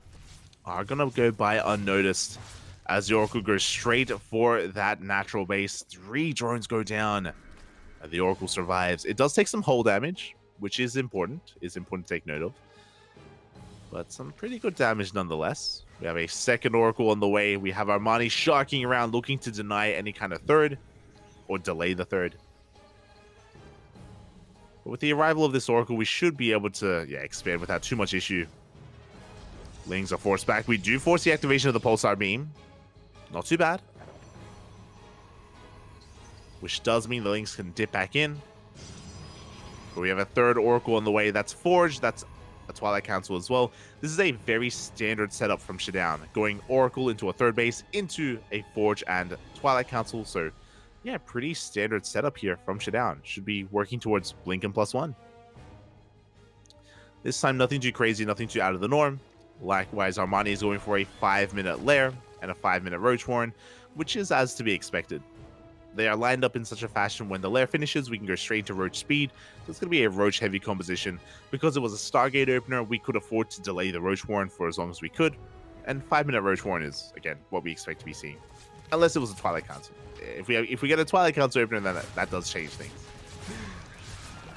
[SPEAKER 5] are going to go by unnoticed as the Oracle goes straight for that natural base. 3 drones go down. And the Oracle survives. It does take some hull damage, which is important. Is important to take note of. But some pretty good damage nonetheless. We have a second Oracle on the way. We have Armani sharking around, looking to deny any kind of third. Or delay the third. But with the arrival of this Oracle, we should be able to expand without too much issue. Lings are forced back. We do force the activation of the Pulsar Beam. Not too bad. Which does mean the Lings can dip back in. But we have a third Oracle on the way. That's Forge. That's a Twilight Council as well. This is a very standard setup from Shutdown. Going Oracle into a third base, into a Forge and Twilight Council. So, yeah, pretty standard setup here from Shutdown. Should be working towards Blinken +1. This time, nothing too crazy, nothing too out of the norm. Likewise, Armani is going for a 5-minute Lair and a 5-minute Roach Warren, which is as to be expected. They are lined up in such a fashion when the Lair finishes, we can go straight to Roach speed. So it's going to be a Roach heavy composition. Because it was a Stargate opener, we could afford to delay the Roach Warren for as long as we could. And 5-minute Roach Warren is, again, what we expect to be seeing. Unless it was a Twilight Council. If we get a Twilight Council opener, then that does change things.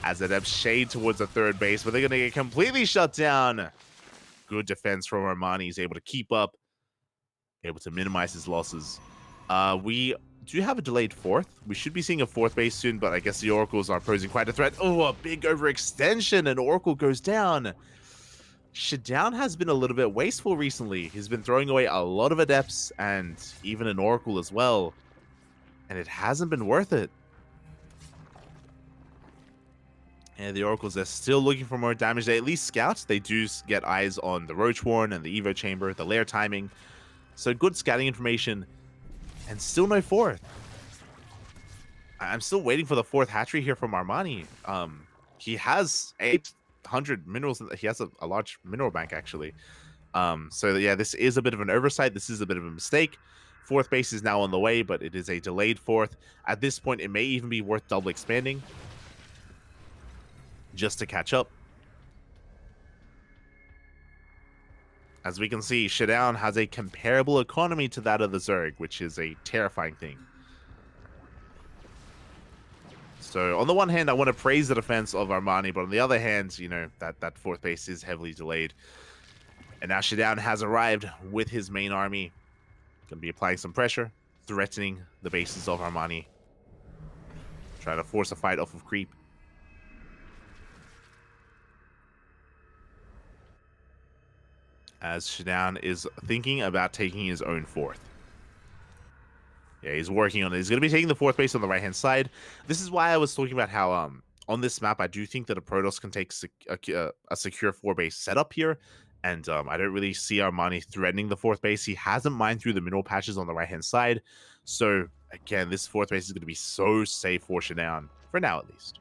[SPEAKER 5] As Adepts shade towards the third base, but they're going to get completely shut down. Good defense from Armani. He's able to keep up. Able to minimize his losses. We do have a delayed fourth. We should be seeing a fourth base soon, but I guess the Oracles are posing quite a threat. Oh, a big overextension, and Oracle goes down. Shutdown has been a little bit wasteful recently. He's been throwing away a lot of Adepts and even an Oracle as well. And it hasn't been worth it. And the Oracles, they're still looking for more damage. They at least scout. They do get eyes on the Roach Warren and the Evo Chamber, the lair timing. So good scouting information. And still no fourth. I'm still waiting for the fourth hatchery here from Armani. He has 800 minerals. He has a large mineral bank, actually. So yeah, this is a bit of an oversight. This is a bit of a mistake. Fourth base is now on the way, but it is a delayed fourth. At this point, it may even be worth double expanding just to catch up. As we can see, Shutdown has a comparable economy to that of the Zerg, which is a terrifying thing. So on the one hand, I want to praise the defense of Armani, but on the other hand, you know, that fourth base is heavily delayed. And now Shutdown has arrived with his main army. Going to be applying some pressure, threatening the bases of Armani. Trying to force a fight off of creep. As Shutdown is thinking about taking his own fourth. Yeah, he's working on it. He's going to be taking the fourth base on the right-hand side. This is why I was talking about how on this map, I do think that a Protoss can take a secure 4-base setup here. And I don't really see Armani threatening the fourth base. He hasn't mined through the mineral patches on the right-hand side. So, again, this fourth base is going to be so safe for Shutdown. For now, at least.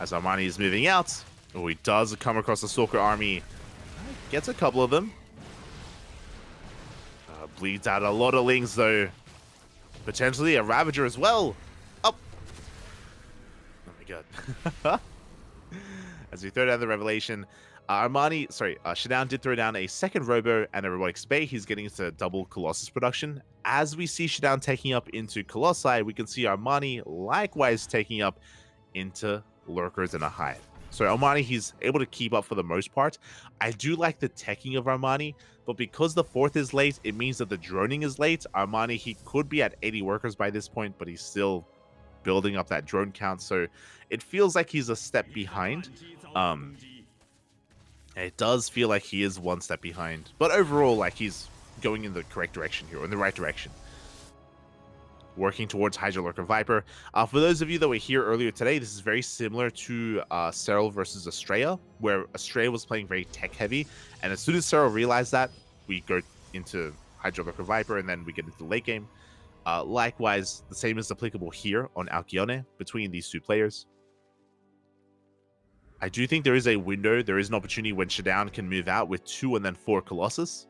[SPEAKER 5] As Armani is moving out. Oh, he does come across the Stalker army. Gets a couple of them. Bleeds out a lot of Lings, though. Potentially a Ravager as well. Oh. Oh my god. As we throw down the Revelation, Shutdown did throw down a second Robo and a Robotic Spay. He's getting into double Colossus production. As we see Shutdown taking up into Colossi, we can see Armani likewise taking up into Lurkers and a Hive. So Armani, he's able to keep up for the most part. I do like the teching of Armani, but because the fourth is late, it means that the droning is late. Armani, he could be at 80 workers by this point, but he's still building up that drone count. So it feels like he's a step behind. It does feel like he is one step behind. But overall, like, he's going in the correct direction here, or in the right direction. Working towards Hydra Lurker Viper. For those of you that were here earlier today, this is very similar to Serral versus Estrella, where Estrella was playing very tech heavy, and as soon as Serral realized that, we go into Hydra Lurker Viper, and then we get into the late game. Likewise, the same is applicable here on Alcyone between these two players. I do think there is a window, there is an opportunity when Shutdown can move out with 2 and then 4 Colossus,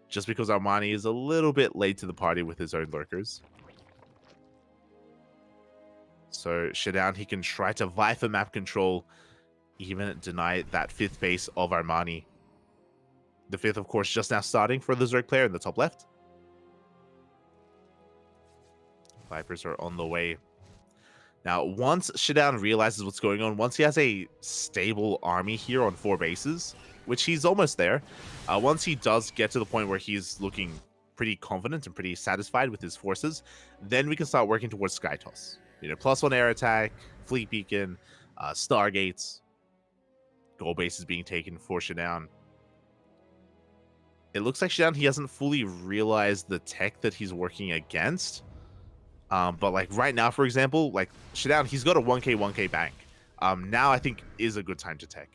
[SPEAKER 5] just because Armani is a little bit late to the party with his own Lurkers. So Shutdown, he can try to vie for map control, even deny that 5th base of Armani. The 5th, of course, just now starting for the Zerg player in the top left. Vipers are on the way. Now, once Shutdown realizes what's going on, once he has a stable army here on 4 bases, which he's almost there, once he does get to the point where he's looking pretty confident and pretty satisfied with his forces, then we can start working towards Sky Toss. You know, +1 air attack, Fleet Beacon, Stargates, gold bases being taken for Shutdown. It looks like Shutdown, he hasn't fully realized the tech that he's working against. But like right now, for example, like Shutdown, he's got a 1k bank. Now I think is a good time to tech.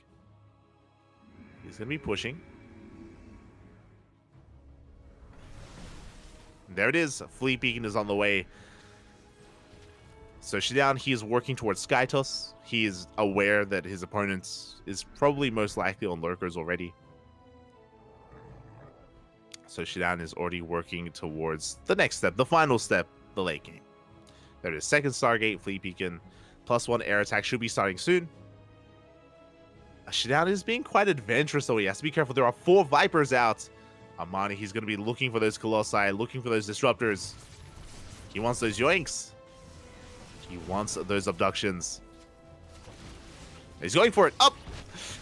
[SPEAKER 5] He's gonna be pushing. There it is. Fleet Beacon is on the way. So Shutdown, he is working towards Skytos. He is aware that his opponent is probably most likely on Lurkers already. So Shutdown is already working towards the next step, the final step, the late game. There it is. Second Stargate, Fleet Beacon, +1 air attack should be starting soon. Shutdown is being quite adventurous, though. He has to be careful. There are 4 Vipers out. Armani, he's going to be looking for those Colossi, looking for those Disruptors. He wants those Yoinks. He wants those abductions. He's going for it. Up!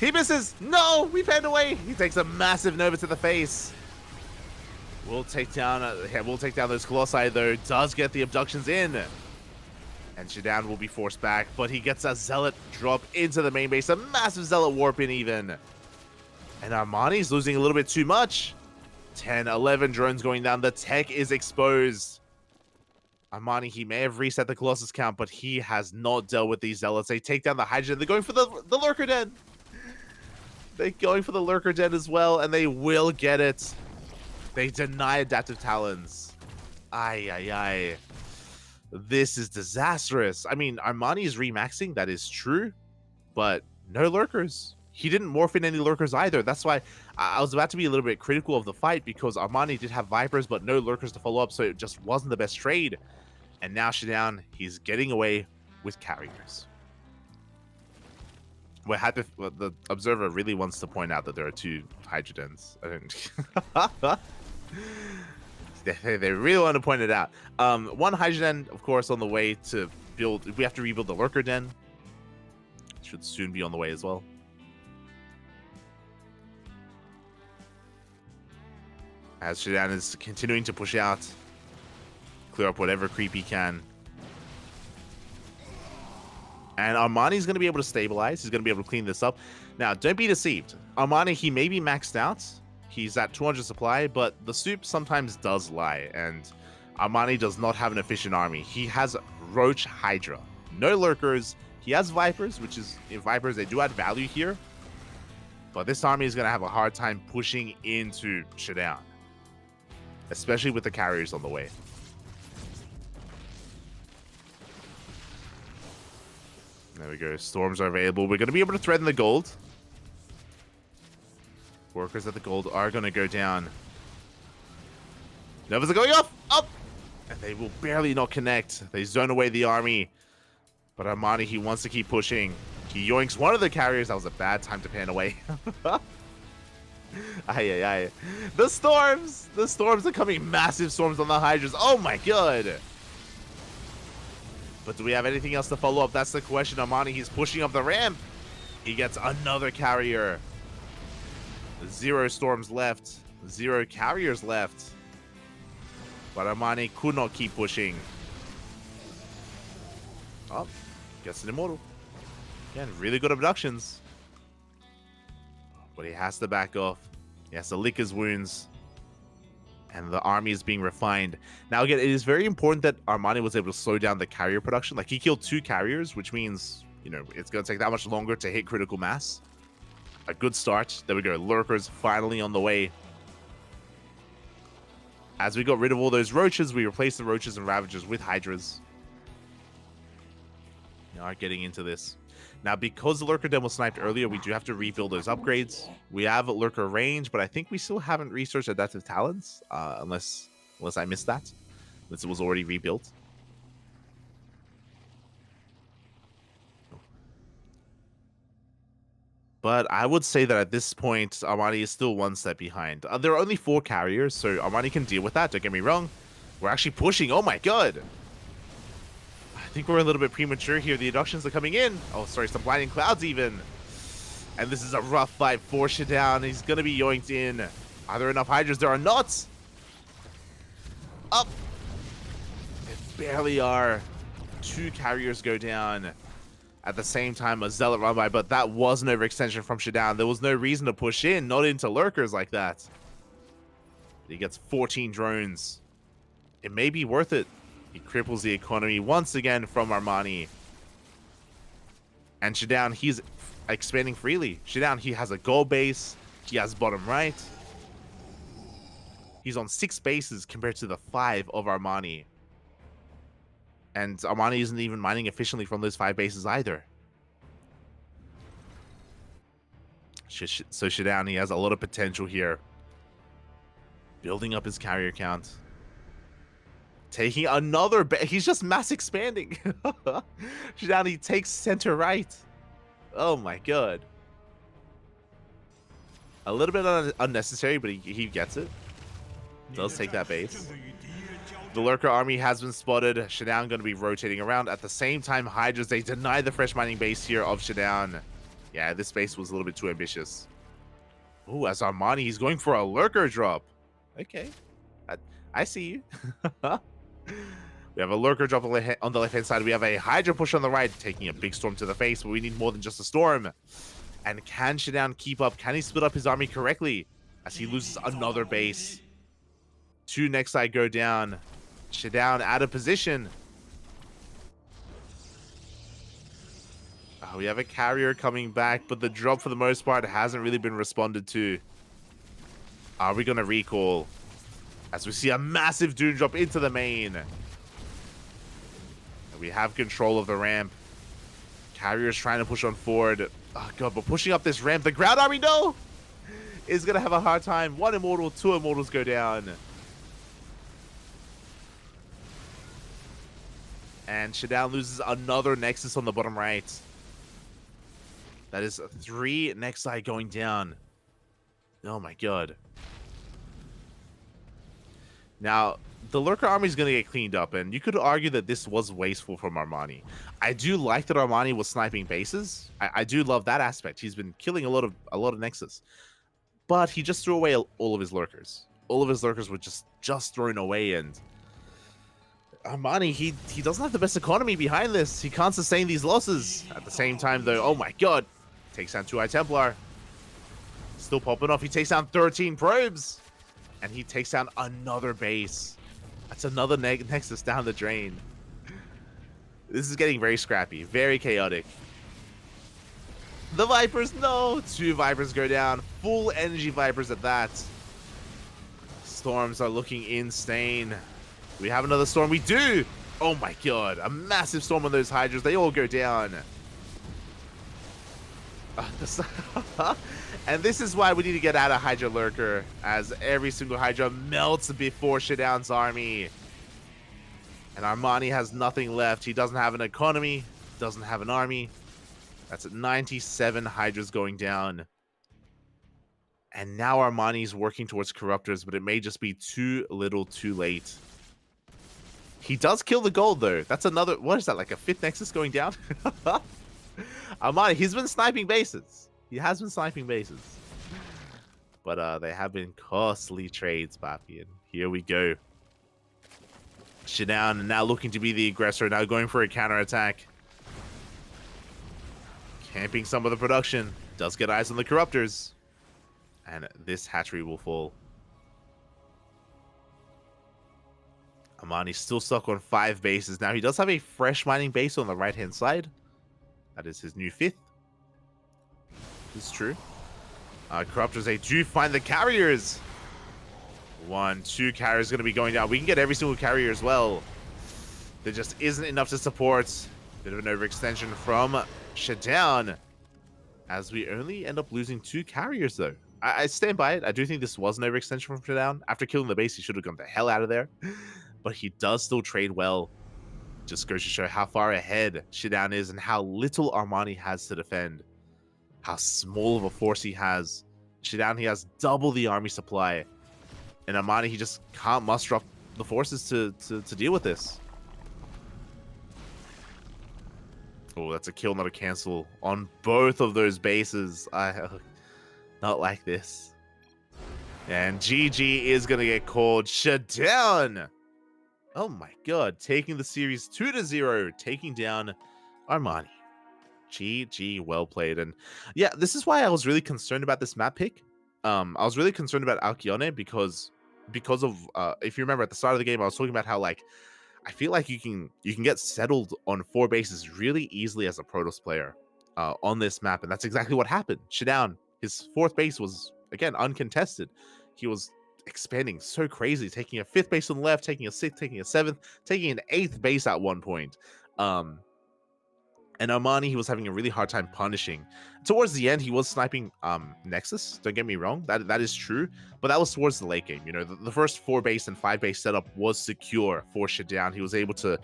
[SPEAKER 5] He misses! No! We panned away! He takes a massive Nova to the face. We'll take down those Colossi, though. Does get the abductions in. And Shutdown will be forced back, but he gets a Zealot drop into the main base. A massive Zealot warp in even. And Armani's losing a little bit too much. 10, 11 drones going down. The tech is exposed. Armani, he may have reset the Colossus count, but he has not dealt with these Zealots. They take down the Hydra. They're going for the Lurker Den. They're going for the Lurker Den as well, and they will get it. They deny Adaptive Talons. Ay, ay, ay. This is disastrous. I mean, Armani is remaxing. That is true. But no Lurkers. He didn't morph in any Lurkers either. That's why I was about to be a little bit critical of the fight, because Armani did have Vipers, but no Lurkers to follow up, so it just wasn't the best trade. And now Shidown, he's getting away with carriers. The observer really wants to point out that there are 2 Hydrodens. I don't... They really want to point it out. 1 Hydroden, of course, on the way to build. We have to rebuild the Lurker Den. Should soon be on the way as well. As Shidown is continuing to push out, clear up whatever creep he can. And Armani's going to be able to stabilize. He's going to be able to clean this up. Now, don't be deceived. Armani, he may be maxed out. He's at 200 supply, but the soup sometimes does lie. And Armani does not have an efficient army. He has Roach Hydra. No Lurkers. He has Vipers, which is, in Vipers, they do add value here. But this army is going to have a hard time pushing into Shidown, especially with the carriers on the way. There we go. Storms are available. We're going to be able to threaten the gold. Workers at the gold are going to go down. Novas are going up! Up! And they will barely not connect. They zone away the army. But Armani, he wants to keep pushing. He yoinks one of the carriers. That was a bad time to pan away. Ay, ay, ay. The storms! The storms are coming. Massive storms on the Hydras. Oh my god! But do we have anything else to follow up? That's the question. Armani, he's pushing up the ramp. He gets another carrier. 0 storms left. 0 carriers left. But Armani could not keep pushing. Oh, gets an immortal. Again, really good abductions. But he has to back off. He has to lick his wounds. And the army is being refined. Now, again, it is very important that Armani was able to slow down the carrier production. Like, he killed 2 carriers, which means, you know, it's going to take that much longer to hit critical mass. A good start. There we go. Lurkers finally on the way. As we got rid of all those roaches, we replaced the roaches and ravagers with hydras. We are getting into this. Now, because the Lurker Den was sniped earlier, we do have to rebuild those upgrades. We have Lurker range, but I think we still haven't researched Adaptive Talons, unless I missed that, since it was already rebuilt. But I would say that at this point, Armani is still 1 step behind. There are only 4 carriers, so Armani can deal with that, don't get me wrong. We're actually pushing. Oh my god! I think we're a little bit premature here. The inductions are coming in. Oh, sorry, some blinding clouds even. And this is a rough fight for Shidown. He's going to be yoinked in. Are there enough hydras? There are not. Up. They barely are. 2 carriers go down at the same time a zealot run by, but that was an overextension from Shidown. There was no reason to push in, not into lurkers like that. He gets 14 drones. It may be worth it. He cripples the economy once again from Armani. And Shidown, he's expanding freely. Shidown, he has a gold base. He has bottom right. He's on 6 bases compared to the 5 of Armani. And Armani isn't even mining efficiently from those 5 bases either. So Shidown, he has a lot of potential here. Building up his carrier count. Taking another he's just mass expanding. Shidown, he takes center right. Oh my god. A little bit unnecessary, but he gets it. Does take that base. The Lurker army has been spotted. Shidown going to be rotating around. At the same time, Hydras, they deny the fresh mining base here of Shidown. Yeah, this base was a little bit too ambitious. Oh, as Armani, he's going for a Lurker drop. Okay. I see you. We have a Lurker drop on the left-hand side. We have a Hydra push on the right, taking a big storm to the face, but we need more than just a storm. And can Shidown keep up? Can he split up his army correctly as he loses another base? 2 next side go down. Shidown out of position. We have a carrier coming back, but the drop for the most part hasn't really been responded to. Are we going to recall? As we see a massive Doom drop into the main. We have control of the ramp. Carrier's trying to push on forward. Oh god, but pushing up this ramp, the ground army, no! Is going to have a hard time. 1 immortal, 2 immortals go down. And Shidown loses another Nexus on the bottom right. That is 3 Nexi going down. Oh my god. Now, the Lurker army is going to get cleaned up, and you could argue that this was wasteful from Armani. I do like that Armani was sniping bases. I do love that aspect. He's been killing a lot of Nexus. But he just threw away all of his Lurkers. All of his Lurkers were just thrown away, and Armani, he doesn't have the best economy behind this. He can't sustain these losses. At the same time, though, oh my god. Takes down 2 Eye Templar. Still popping off. He takes down 13 probes. And he takes down another base. That's another Nexus down the drain. This is getting very scrappy. Very chaotic. The Vipers, no! 2 Vipers go down. Full energy Vipers at that. Storms are looking insane. We have another storm. We do! Oh my god. A massive storm on those Hydras. They all go down. And this is why we need to get out of Hydra Lurker, as every single Hydra melts before Shidown's army. And Armani has nothing left. He doesn't have an economy, doesn't have an army. That's at 97 Hydras going down. And now Armani's working towards Corruptors, but it may just be too little too late. He does kill the gold, though. That's another... What is that, like a 5th Nexus going down? Armani, he's been sniping bases. He has been sniping bases. But they have been costly trades, Papi. And here we go. Shidown now looking to be the aggressor. Now going for a counterattack. Camping some of the production. Does get eyes on the Corruptors. And this hatchery will fall. Armani's still stuck on 5 bases. Now he does have a fresh mining base on the right-hand side. That is his new 5th. This is true. Corruptors, they do find the carriers. 1, 2 carriers going to be going down. We can get every single carrier as well. There just isn't enough to support. Bit of an overextension from Shidown. As we only end up losing 2 carriers, though. I stand by it. I do think this was an overextension from Shidown. After killing the base, he should have gone the hell out of there. But he does still trade well. Just goes to show how far ahead Shidown is and how little Armani has to defend. How small of a force he has. Shidown, he has double the army supply. And Armani, he just can't muster up the forces to deal with this. Oh, that's a kill, not a cancel on both of those bases. I not like this. And GG is going to get called. Shidown! Oh my god, taking the series 2-0, taking down Armani. GG, well played. And yeah, this is why I was really concerned about this map pick. I was really concerned about Alcyone because of if you remember at the start of the game, I was talking about how like I feel like you can get settled on 4 bases really easily as a Protoss player on this map, and that's exactly what happened. Shidown, his 4th base was again uncontested. He was expanding so crazy, taking a 5th base on the left, taking a 6th, taking a 7th, taking an 8th base at one point. And Armani, he was having a really hard time punishing. Towards the end, he was sniping Nexus. Don't get me wrong, that is true. But that was towards the late game. You know, the first 4 base and 5 base setup was secure for Shidown. He was able to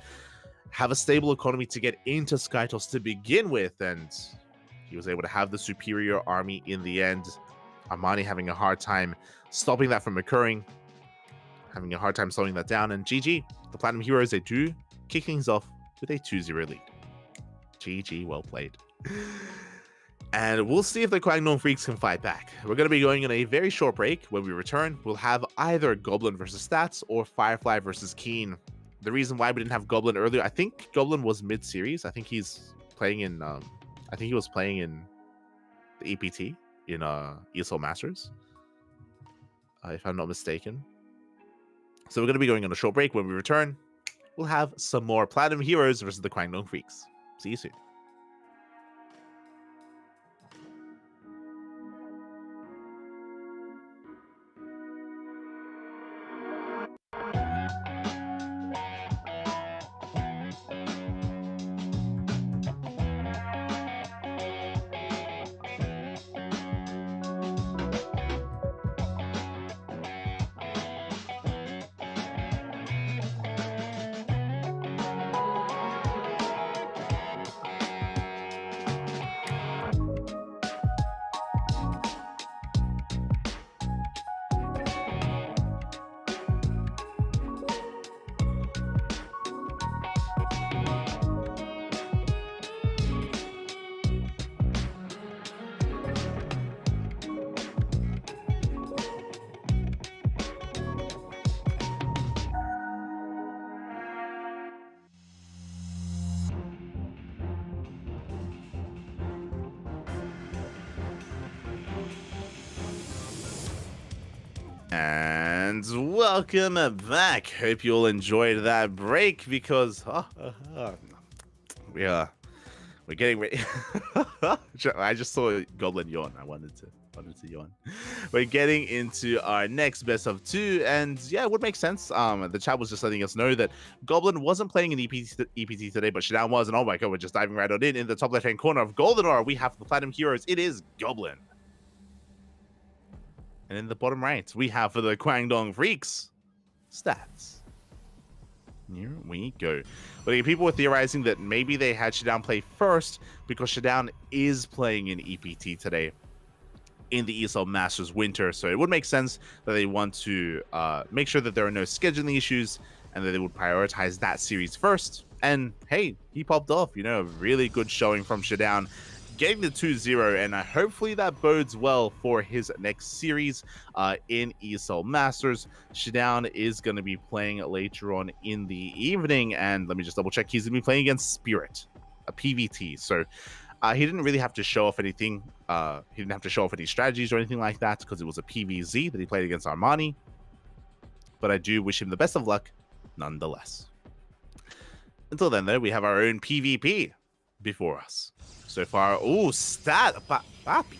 [SPEAKER 5] have a stable economy to get into Skytos to begin with, and he was able to have the superior army in the end. Armani having a hard time stopping that from occurring, having a hard time slowing that down. And GG, the Platinum Heroes, they do kick things off with a 2-0 lead. GG, well played. And we'll see if the Quagnorm Freaks can fight back. We're going to be going on a very short break. When we return, we'll have either Goblin versus Stats or Firefly versus Keen. The reason why we didn't have Goblin earlier, I think Goblin was mid-series. I think he's playing in, I think he was playing in the EPT in ESL Masters, if I'm not mistaken. So we're going to be going on a short break. When we return, we'll have some more Platinum Heroes versus the Kwangdong Freaks. See you soon. And welcome back. Hope you all enjoyed that break because we're getting ready. I just saw a goblin yawn. I wanted to yawn. We're getting into our next best of 2, and yeah, it would make sense. The chat was just letting us know that Goblin wasn't playing an EPT today, but Shidan was, and oh my god, we're just diving right on in the top left hand corner of Golden Aura. We have the Platinum Heroes. It is Goblin. And in the bottom right, we have for the Kwangdong Freaks stats. Here we go. But people were theorizing that maybe they had Shidan play first because Shidan is playing in EPT today in the ESL Masters Winter. So it would make sense that they want to make sure that there are no scheduling issues and that they would prioritize that series first. And hey, he popped off, you know, a really good showing from Shidan, getting the 2-0, and hopefully that bodes well for his next series in ESL Masters. Shidan is going to be playing later on in the evening, and let me just double check. He's going to be playing against Spirit, a PVT. So he didn't really have to show off anything. He didn't have to show off any strategies or anything like that because it was a PVZ that he played against Armani. But I do wish him the best of luck nonetheless. Until then, though, we have our own PvP before us. So far, oh, stat, papi.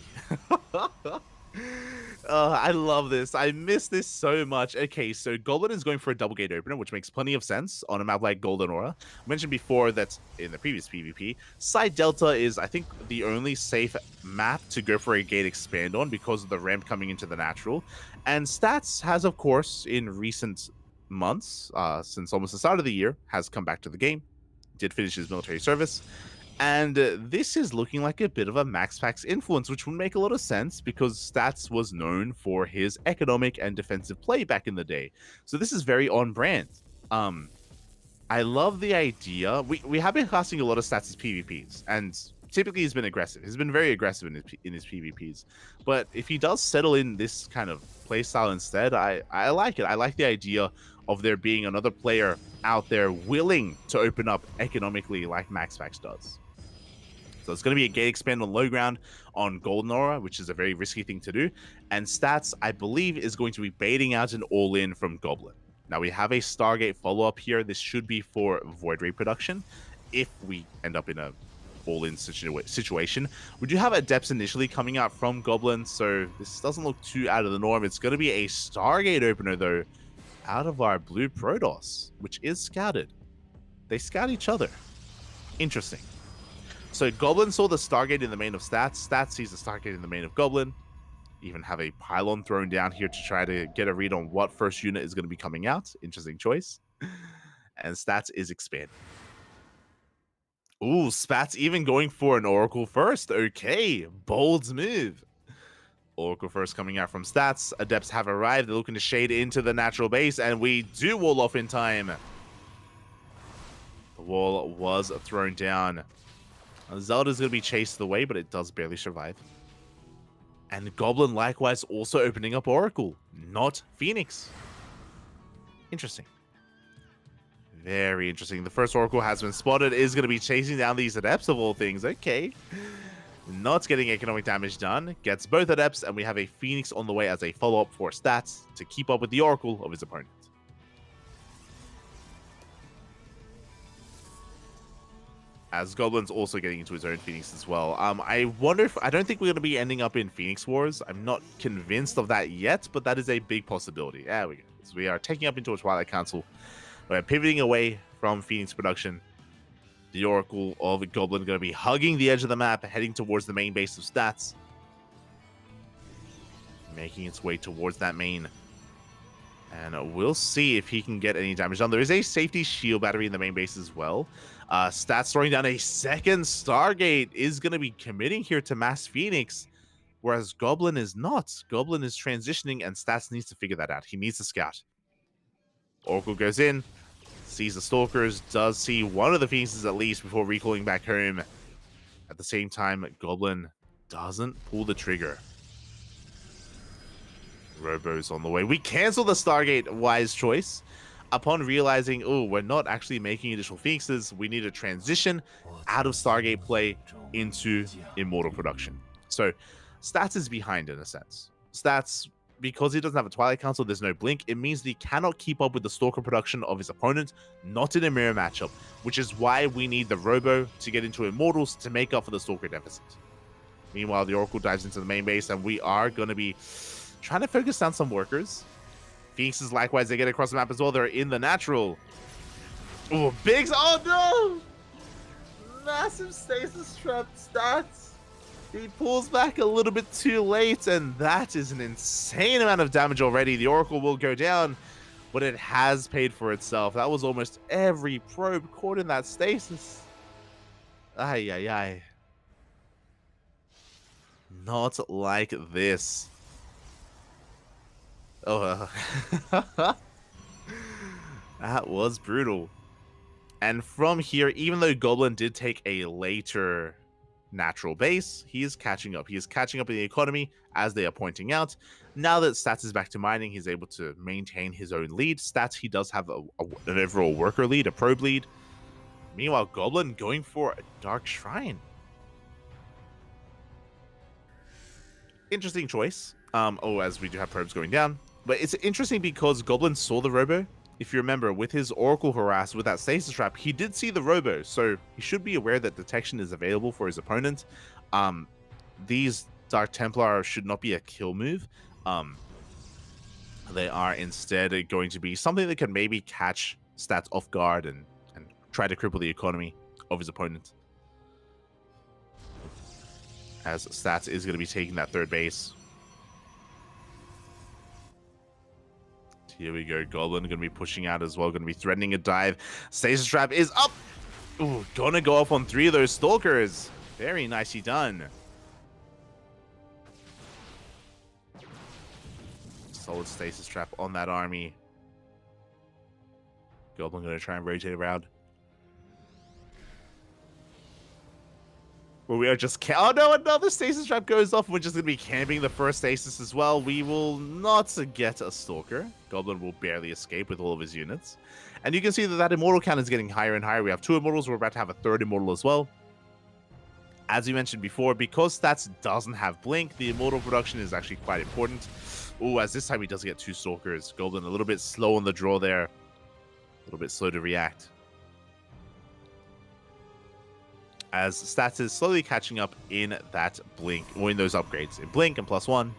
[SPEAKER 5] I love this. I miss this so much. Okay, so Goblin is going for a double gate opener, which makes plenty of sense on a map like Golden Aura. I mentioned before that in the previous PvP, Side Delta is, I think, the only safe map to go for a gate expand on because of the ramp coming into the natural. And Stats has, of course, in recent months, since almost the start of the year, has come back to the game, did finish his military service. And this is looking like a bit of a Max Packs influence, which would make a lot of sense because Stats was known for his economic and defensive play back in the day. So this is very on brand. I love the idea. We have been casting a lot of Stats as PvPs, and typically he's been aggressive. He's been very aggressive in his PvPs. But if he does settle in this kind of playstyle instead, I like it. I like the idea of there being another player out there willing to open up economically like Max Packs does. So it's going to be a gate expand on low ground on Golden Aura, which is a very risky thing to do. And Stats, I believe, is going to be baiting out an all-in from Goblin. Now, we have a Stargate follow-up here. This should be for Void Ray production if we end up in a all-in situation. We do have Adepts initially coming out from Goblin, so this doesn't look too out of the norm. It's going to be a Stargate opener, though, out of our Blue Protoss, which is scouted. They scout each other. Interesting. So Goblin saw the Stargate in the main of Stats. Stats sees the Stargate in the main of Goblin. Even have a pylon thrown down here to try to get a read on what first unit is going to be coming out. Interesting choice. And Stats is expanding. Ooh, Spats even going for an Oracle first. Okay, bold move. Oracle first coming out from Stats. Adepts have arrived. They're looking to shade into the natural base, and we do wall off in time. The wall was thrown down. Zelda's going to be chased away, but it does barely survive. And Goblin likewise also opening up Oracle, not Phoenix. Interesting. Very interesting. The first Oracle has been spotted, is going to be chasing down these Adepts of all things. Okay. Not getting economic damage done. Gets both Adepts, and we have a Phoenix on the way as a follow-up for Stats to keep up with the Oracle of his opponent. as Goblin's also getting into his own Phoenix as well. I wonder if... I don't think we're going to be ending up in Phoenix Wars. I'm not convinced of that yet, but that is a big possibility. There we go. So we are taking up into a Twilight Council. We're pivoting away from Phoenix production. The Oracle of Goblin going to be hugging the edge of the map, heading towards the main base of stats. Making its way towards that main. And we'll see if he can get any damage done. There is a safety shield battery in the main base as well. Stats throwing down a second Stargate is going to be committing here to Mass Phoenix, whereas Goblin is not. Goblin is transitioning, and Stats needs to figure that out. He needs to scout. Oracle goes in, sees the Stalkers, does see one of the Phoenixes at least before recalling back home. At the same time, Goblin doesn't pull the trigger. Robo's on the way. We cancel the Stargate, wise choice. Upon realizing, oh, we're not actually making additional Phoenixes, we need to transition out of Stargate play into Immortal production. So, Stats is behind in a sense. Stats, because he doesn't have a Twilight Council, there's no Blink, it means that he cannot keep up with the Stalker production of his opponent, not in a mirror matchup, which is why we need the Robo to get into Immortals to make up for the Stalker deficit. Meanwhile, the Oracle dives into the main base, and we are going to be trying to focus down some workers. Phoenixes, likewise, they get across the map as well. They're in the natural. Oh, Biggs. Oh, no. Massive stasis trap Stats. He pulls back a little bit too late, and that is an insane amount of damage already. The Oracle will go down, but it has paid for itself. That was almost every probe caught in that stasis. Ay, ay, ay. Not like this. Oh, that was brutal. And from here, even though Goblin did take a later natural base, he is catching up. He is catching up in the economy, as they are pointing out. Now that Stats is back to mining, he's able to maintain his own lead. Stats, he does have an overall worker lead, a probe lead. Meanwhile, Goblin going for a Dark Shrine. Interesting choice. As we do have probes going down. But it's interesting because Goblin saw the Robo. If you remember, with his Oracle Harass, with that Stasis Trap, he did see the Robo. So he should be aware that detection is available for his opponent. These Dark Templar should not be a kill move. They are instead going to be something that can maybe catch Stats off guard and try to cripple the economy of his opponent. As Stats is going to be taking that third base. Here we go. Goblin going to be pushing out as well. Going to be threatening a dive. Stasis Trap is up. Ooh, gonna go off on 3 of those Stalkers. Very nicely done. Solid Stasis Trap on that army. Goblin going to try and rotate around. Well, we are just... Oh no, another Stasis Trap goes off. We're just going to be camping the first Stasis as well. We will not get a Stalker. Goblin will barely escape with all of his units. And you can see that that Immortal count is getting higher and higher. We have 2 Immortals. We're about to have a 3rd Immortal as well. As we mentioned before, because Stats doesn't have Blink, the Immortal production is actually quite important. Oh, as this time he does get 2 Stalkers. Goblin a little bit slow on the draw there. A little bit slow to react. As Stats is slowly catching up in that Blink, or in those upgrades. In Blink and +1.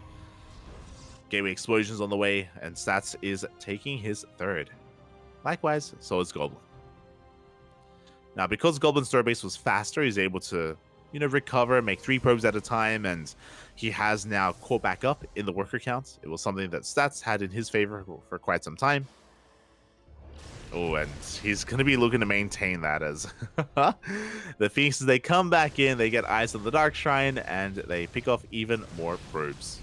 [SPEAKER 5] Gateway Explosions on the way, and Stats is taking his 3rd. Likewise, so is Goblin. Now, because Goblin's third base was faster, he's able to, recover, make 3 probes at a time, and he has now caught back up in the worker count. It was something that Stats had in his favor for quite some time. Oh, and he's going to be looking to maintain that as the Phoenixes, they come back in, they get eyes on the Dark Shrine, and they pick off even more probes.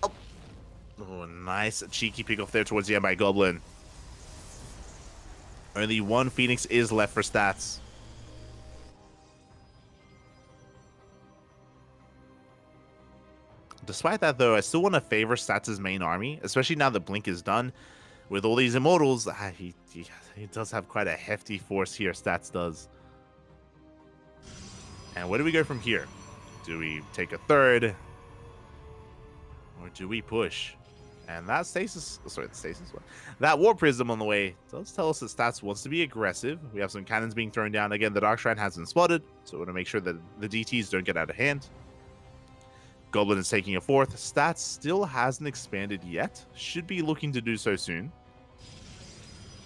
[SPEAKER 5] Oh, nice cheeky pick off there towards the end by Goblin. Only 1 Phoenix is left for Stats. Despite that, though, I still want to favor Stats' main army, especially now that Blink is done. With all these Immortals, he does have quite a hefty force here, Stats does. And where do we go from here? Do we take a 3rd? Or do we push? And that that War Prism on the way does tell us that Stats wants to be aggressive. We have some cannons being thrown down. Again, the Dark Shrine has been spotted, so we want to make sure that the DTs don't get out of hand. Goblin is taking a fourth. Stats still hasn't expanded yet. Should be looking to do so soon.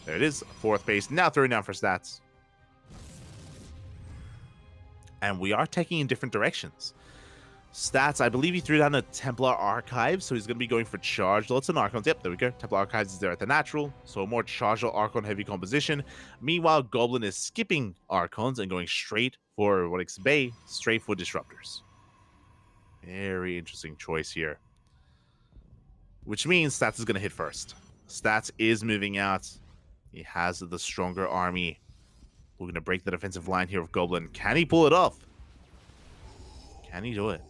[SPEAKER 5] There it is. Fourth base now thrown down for Stats. And we are taking in different directions. Stats, I believe he threw down a Templar Archive, so he's going to be going for charged. Lots of Archons. Yep, there we go. Templar Archives is there at the natural, so a more charged Archon heavy composition. Meanwhile, Goblin is skipping Archons and going straight for Rodix Bay, straight for Disruptors. Very interesting choice here. Which means Stats is going to hit first. Stats is moving out. He has the stronger army. We're going to break the defensive line here of Goblin. Can he pull it off? Can he do it?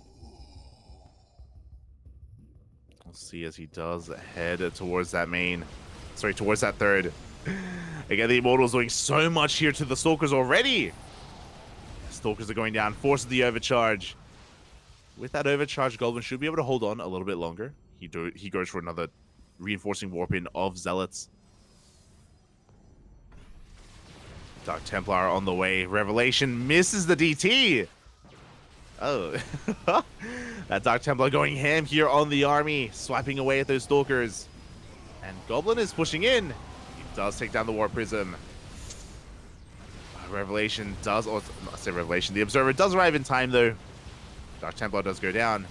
[SPEAKER 5] We'll see as he does head towards that towards that third. Again, the Immortals doing so much here to the Stalkers already. Stalkers are going down, forces the overcharge. With that overcharge, Goblin should be able to hold on a little bit longer. He goes for another reinforcing warp in of Zealots. Dark Templar on the way. Revelation misses the DT. Oh, that Dark Templar going ham here on the army, swiping away at those Stalkers. And Goblin is pushing in. He does take down the War Prism. Revelation does, or I say Revelation, the Observer does arrive in time though. Dark Templar does go down.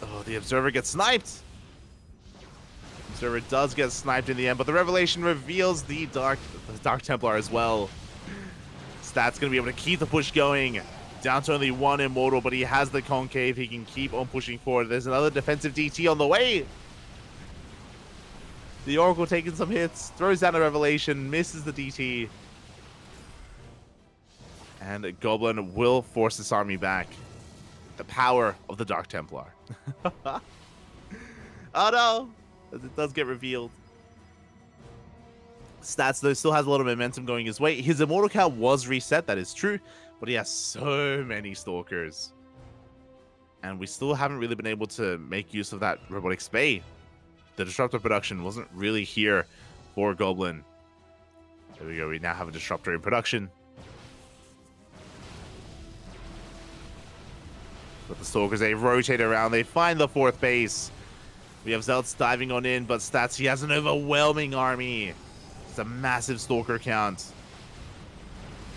[SPEAKER 5] Oh, the Observer gets sniped. Observer does get sniped in the end, but the Revelation reveals the Dark Templar as well. Stat's going to be able to keep the push going. Down to only one Immortal, but he has the Concave. He can keep on pushing forward. There's another defensive DT on the way. The Oracle taking some hits. Throws down a Revelation. Misses the DT. And Goblin will force this army back. The power of the Dark Templar. Oh no! As it does get revealed. Stats, though, still has a lot of momentum going his way. His Immortal count was reset, that is true. But he has so many Stalkers. And we still haven't really been able to make use of that Robotic Spay. The Disruptor production wasn't really here for Goblin. There we go, we now have a Disruptor in production. But the Stalkers, they rotate around, they find the fourth base. We have Zealots diving on in, but Stats, he has an overwhelming army. It's a massive Stalker count.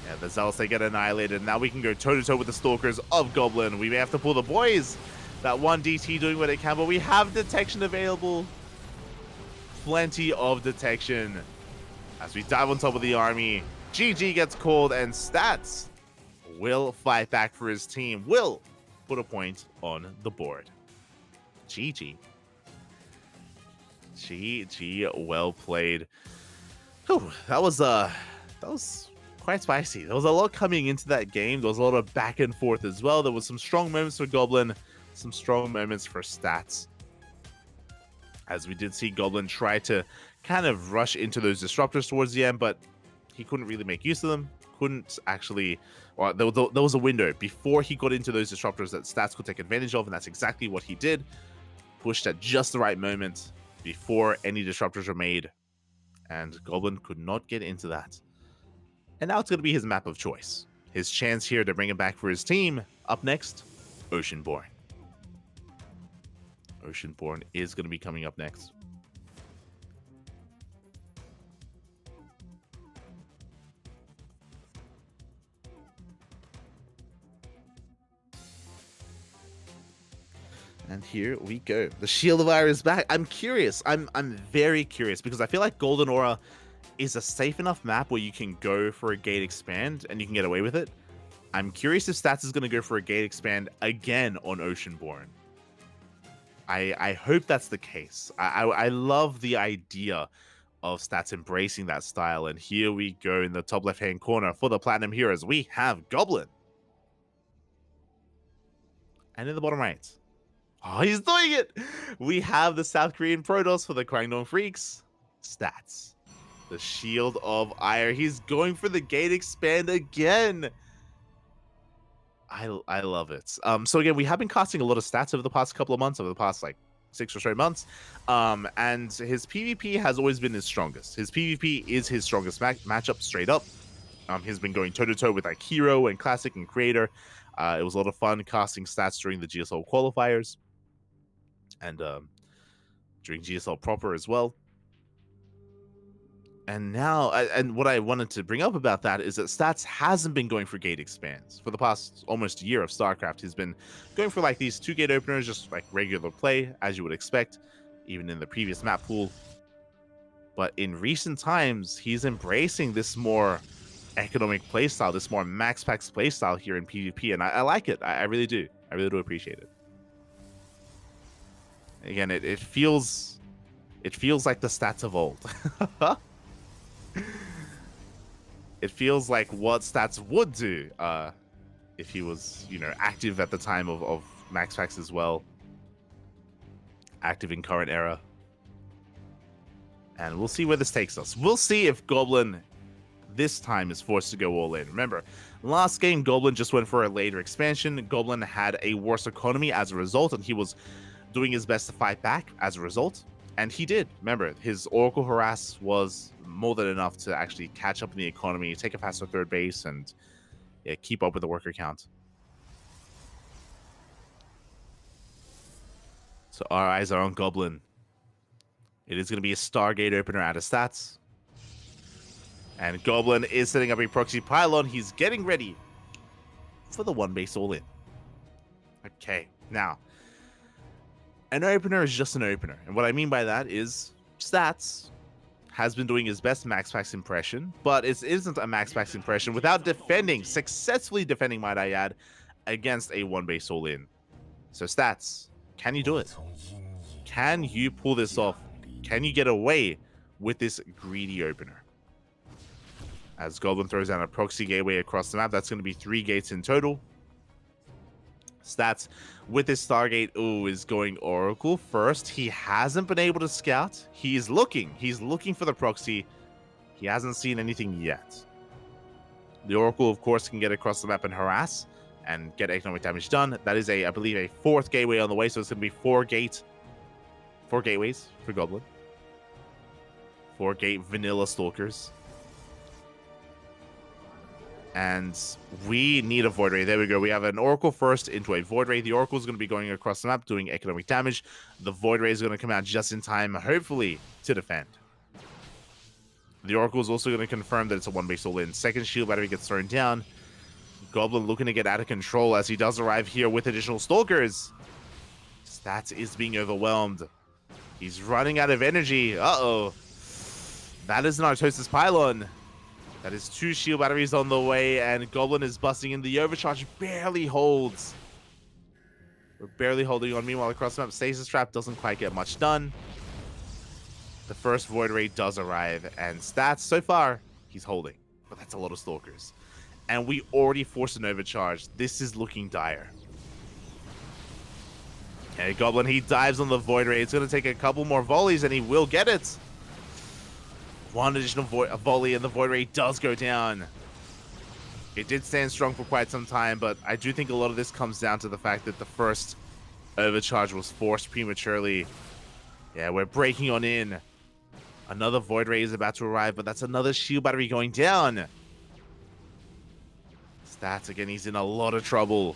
[SPEAKER 5] Yeah, the Zealots, they get annihilated. Now we can go toe-to-toe with the Stalkers of Goblin. We may have to pull the boys. That one DT doing what it can, but we have detection available. Plenty of detection. As we dive on top of the army, GG gets called, and Stats will fight back for his team. Will put a point on the board. GG. GG, well played. Whew, that was quite spicy. There was a lot coming into that game. There was a lot of back and forth as well. There was some strong moments for Goblin, some strong moments for Stats. As we did see Goblin try to kind of rush into those Disruptors towards the end, but he couldn't really make use of them. Couldn't actually, or there was a window before he got into those Disruptors that Stats could take advantage of, and that's exactly what he did. Pushed at just the right moment before any Disruptors were made, and Goblin could not get into that. And now it's going to be his map of choice. His chance here to bring it back for his team. Up next, Oceanborn. Oceanborn is going to be coming up next. And here we go. The Shield of Ire is back. I'm curious. I'm very curious because I feel like Golden Aura is a safe enough map where you can go for a gate expand and you can get away with it. I'm curious if Stats is going to go for a gate expand again on Oceanborn. I hope that's the case. I love the idea of Stats embracing that style. And here we go in the top left-hand corner for the Platinum Heroes. We have Goblin. And in the bottom right, oh, he's doing it! We have the South Korean Protoss for the Kwangdong Freaks. Stats. The Shield of Ire. He's going for the gate expand again. I love it. So again, we have been casting a lot of Stats over the past couple of months, over the past like 6 or so months. And his PvP has always been his strongest. His PvP is his strongest matchup, straight up. He's been going toe-to-toe with like Hero and Classic and Creator. It was a lot of fun casting stats during the GSL qualifiers. And during GSL proper as well. And now, and what I wanted to bring up about that is that Stats hasn't been going for gate expands. For the past almost year of StarCraft, he's been going for like these 2 gate openers, just like regular play, as you would expect, even in the previous map pool. But in recent times, he's embracing this more economic playstyle, this more max packs playstyle here in PvP, and I like it. I really do. I really do appreciate it. Again, it feels like the Stats of old. It feels like what Stats would do if he was, you know, active at the time of Max Packs as well. Active in current era. And we'll see where this takes us. We'll see if Goblin this time is forced to go all in. Remember, last game, Goblin just went for a later expansion. Goblin had a worse economy as a result, and he was doing his best to fight back as a result. And he did. Remember, his Oracle Harass was more than enough to actually catch up in the economy, take a faster third base, and keep up with the worker count. So our eyes are on Goblin. It is going to be a Stargate opener out of Stats. And Goblin is setting up a proxy pylon. He's getting ready for the 1 base all in. Okay, now, an opener is just an opener. And what I mean by that is Stats has been doing his best Max Packs impression, but it isn't a Max Packs impression without successfully defending, might I add, against a 1 base all in. So Stats, can you do it? Can you pull this off? Can you get away with this greedy opener? As Goblin throws down a proxy gateway across the map, that's going to be 3 gates in total. Stats with his Stargate, is going Oracle first. He hasn't been able to scout. He's looking for the proxy. He hasn't seen anything yet. The Oracle, of course, can get across the map and harass and get economic damage done. That is I believe, a 4th gateway on the way, so it's going to be 4 gateways for Goblin. 4 gate vanilla stalkers. And we need a Void Ray. There we go. We have an Oracle first into a Void Ray. The Oracle is going to be going across the map, doing economic damage. The Void Ray is going to come out just in time, hopefully, to defend. The Oracle is also going to confirm that it's a 1 base all in. Second shield battery gets thrown down. Goblin looking to get out of control as he does arrive here with additional Stalkers. Stats is being overwhelmed. He's running out of energy. Uh-oh. That is an Artosis Pylon. That is 2 shield batteries on the way, and Goblin is busting in. The overcharge barely holds. We're barely holding on. Meanwhile, across the map, Stasis Trap doesn't quite get much done. The first Void Ray does arrive, and Stats, so far, he's holding. But that's a lot of Stalkers. And we already forced an overcharge. This is looking dire. Okay, Goblin, he dives on the Void Ray. It's going to take a couple more volleys, and he will get it. 1 additional volley, and the Void Ray does go down. It did stand strong for quite some time, but I do think a lot of this comes down to the fact that the first overcharge was forced prematurely. Yeah, we're breaking on in. Another Void Ray is about to arrive, but that's another shield battery going down. Stats, again, he's in a lot of trouble.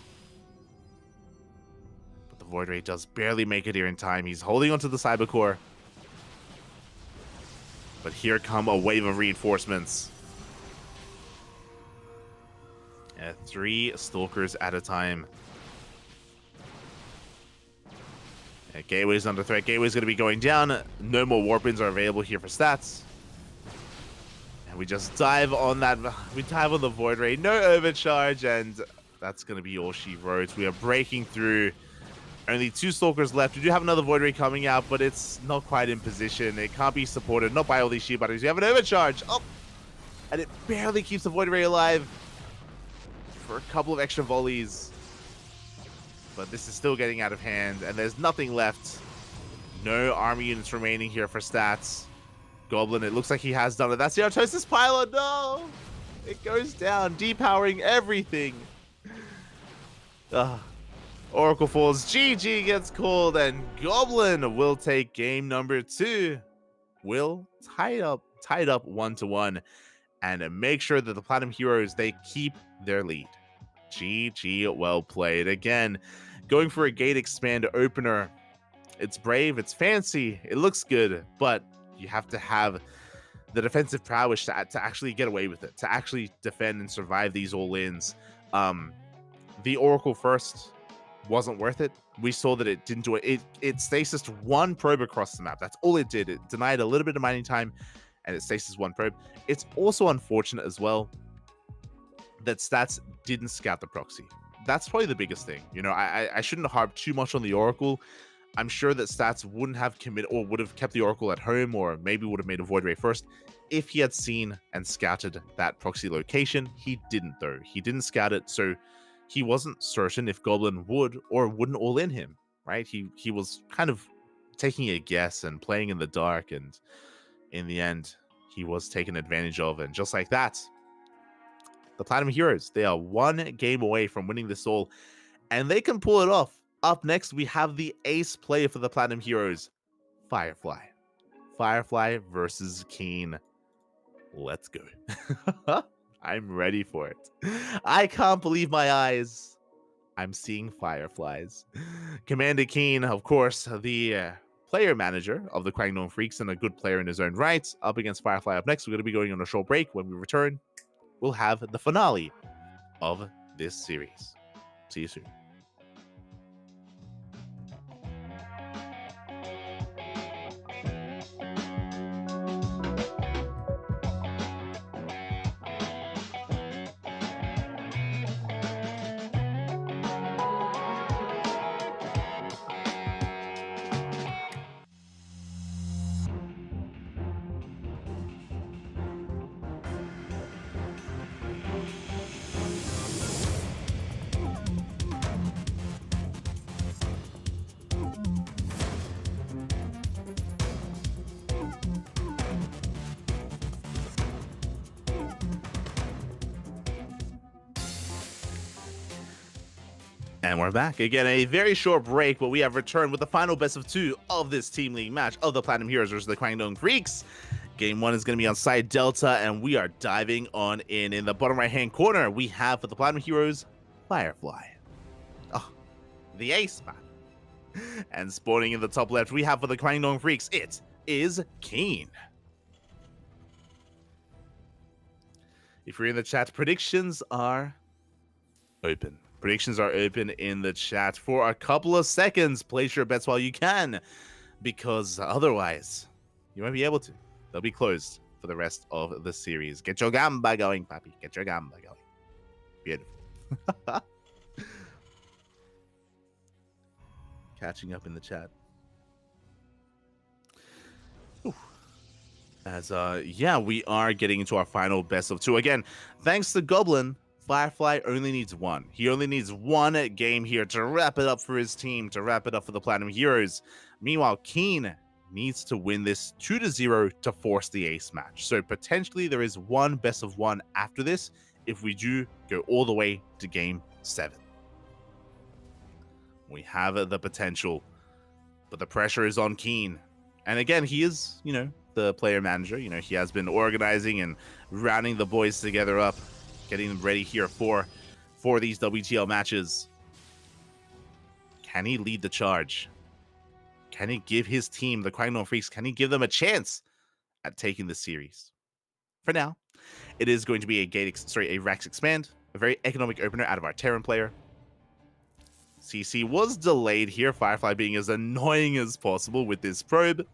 [SPEAKER 5] But the Void Ray does barely make it here in time. He's holding onto the Cyber Core. But here come a wave of reinforcements. 3 Stalkers at a time. Gateway's under threat. Gateway's going to be going down. No more Warpins are available here for Stats. And we just dive on that. We dive on the Void Ray. No overcharge, and that's going to be all she wrote. We are breaking through. Only 2 Stalkers left. We do have another Void Ray coming out, but it's not quite in position. It can't be supported, not by all these shield batteries. We have an overcharge. Oh! And it barely keeps the Void Ray alive for a couple of extra volleys. But this is still getting out of hand, and there's nothing left. No army units remaining here for Stats. Goblin, it looks like he has done it. That's the Artosis Pylon. No! It goes down, depowering everything. Ugh. Oracle falls, GG gets called, and Goblin will take game number 2. Will tied up 1-1, and make sure that the Platinum Heroes, they keep their lead. GG, well played. Again, going for a gate expand opener. It's brave, it's fancy, it looks good, but you have to have the defensive prowess to actually get away with it, to actually defend and survive these all-ins. The Oracle first wasn't worth it. We saw that it didn't do it. It stasis one probe across the map. That's all it did. It denied a little bit of mining time, and it stasis one probe. It's also unfortunate as well that Stats didn't scout the proxy. That's probably the biggest thing. You know, I shouldn't harp too much on the Oracle. I'm sure that Stats wouldn't have committed or would have kept the Oracle at home, or maybe would have made a Void Ray first if he had seen and scouted that proxy location. He didn't, though. He didn't scout it, so he wasn't certain if Goblin would or wouldn't all in him, right? He was kind of taking a guess and playing in the dark, and in the end, he was taken advantage of. And just like that, the Platinum Heroes, they are one game away from winning this all, and they can pull it off. Up next, we have the ace player for the Platinum Heroes, Firefly. Firefly versus Keen. Let's go. I'm ready for it. I can't believe my eyes. I'm seeing fireflies. Commander Keen, of course, the player manager of the Crank Freaks and a good player in his own right, up against Firefly. Up next, we're going to be going on a short break. When we return, we'll have the finale of this series. See you soon. And we're back. Again, a very short break, but we have returned with the final best of 2 of this Team League match of the Platinum Heroes versus the Crank Freaks. Game 1 is going to be on side Delta, and we are diving on in. In the bottom right-hand corner, we have for the Platinum Heroes, Firefly. Oh, the ace, man. And spawning in the top left, we have for the Crank Freaks, it is Keen. If you're in the chat, predictions are open. Predictions are open in the chat for a couple of seconds. Place your bets while you can, because otherwise, you won't be able to. They'll be closed for the rest of the series. Get your gamba going, papi. Get your gamba going. Beautiful. Catching up in the chat. Ooh. As, yeah, we are getting into our final best of 2. Again, thanks to Goblin, Firefly only needs 1. He only needs 1 game here to wrap it up for his team, to wrap it up for the Platinum Heroes. Meanwhile, Keen needs to win this 2-0 to force the ace match. So potentially there is 1 best of 1 after this if we do go all the way to game 7. We have the potential, but the pressure is on Keen. And again, he is, you know, the player manager. You know, he has been organizing and rounding the boys together up, getting them ready here for these WTL matches. Can he lead the charge? Can he give his team, the Crank Freaks, can he give them a chance at taking the series? For now, it is going to be a Rex Expand, a very economic opener out of our Terran player. CC was delayed here, Firefly being as annoying as possible with this probe,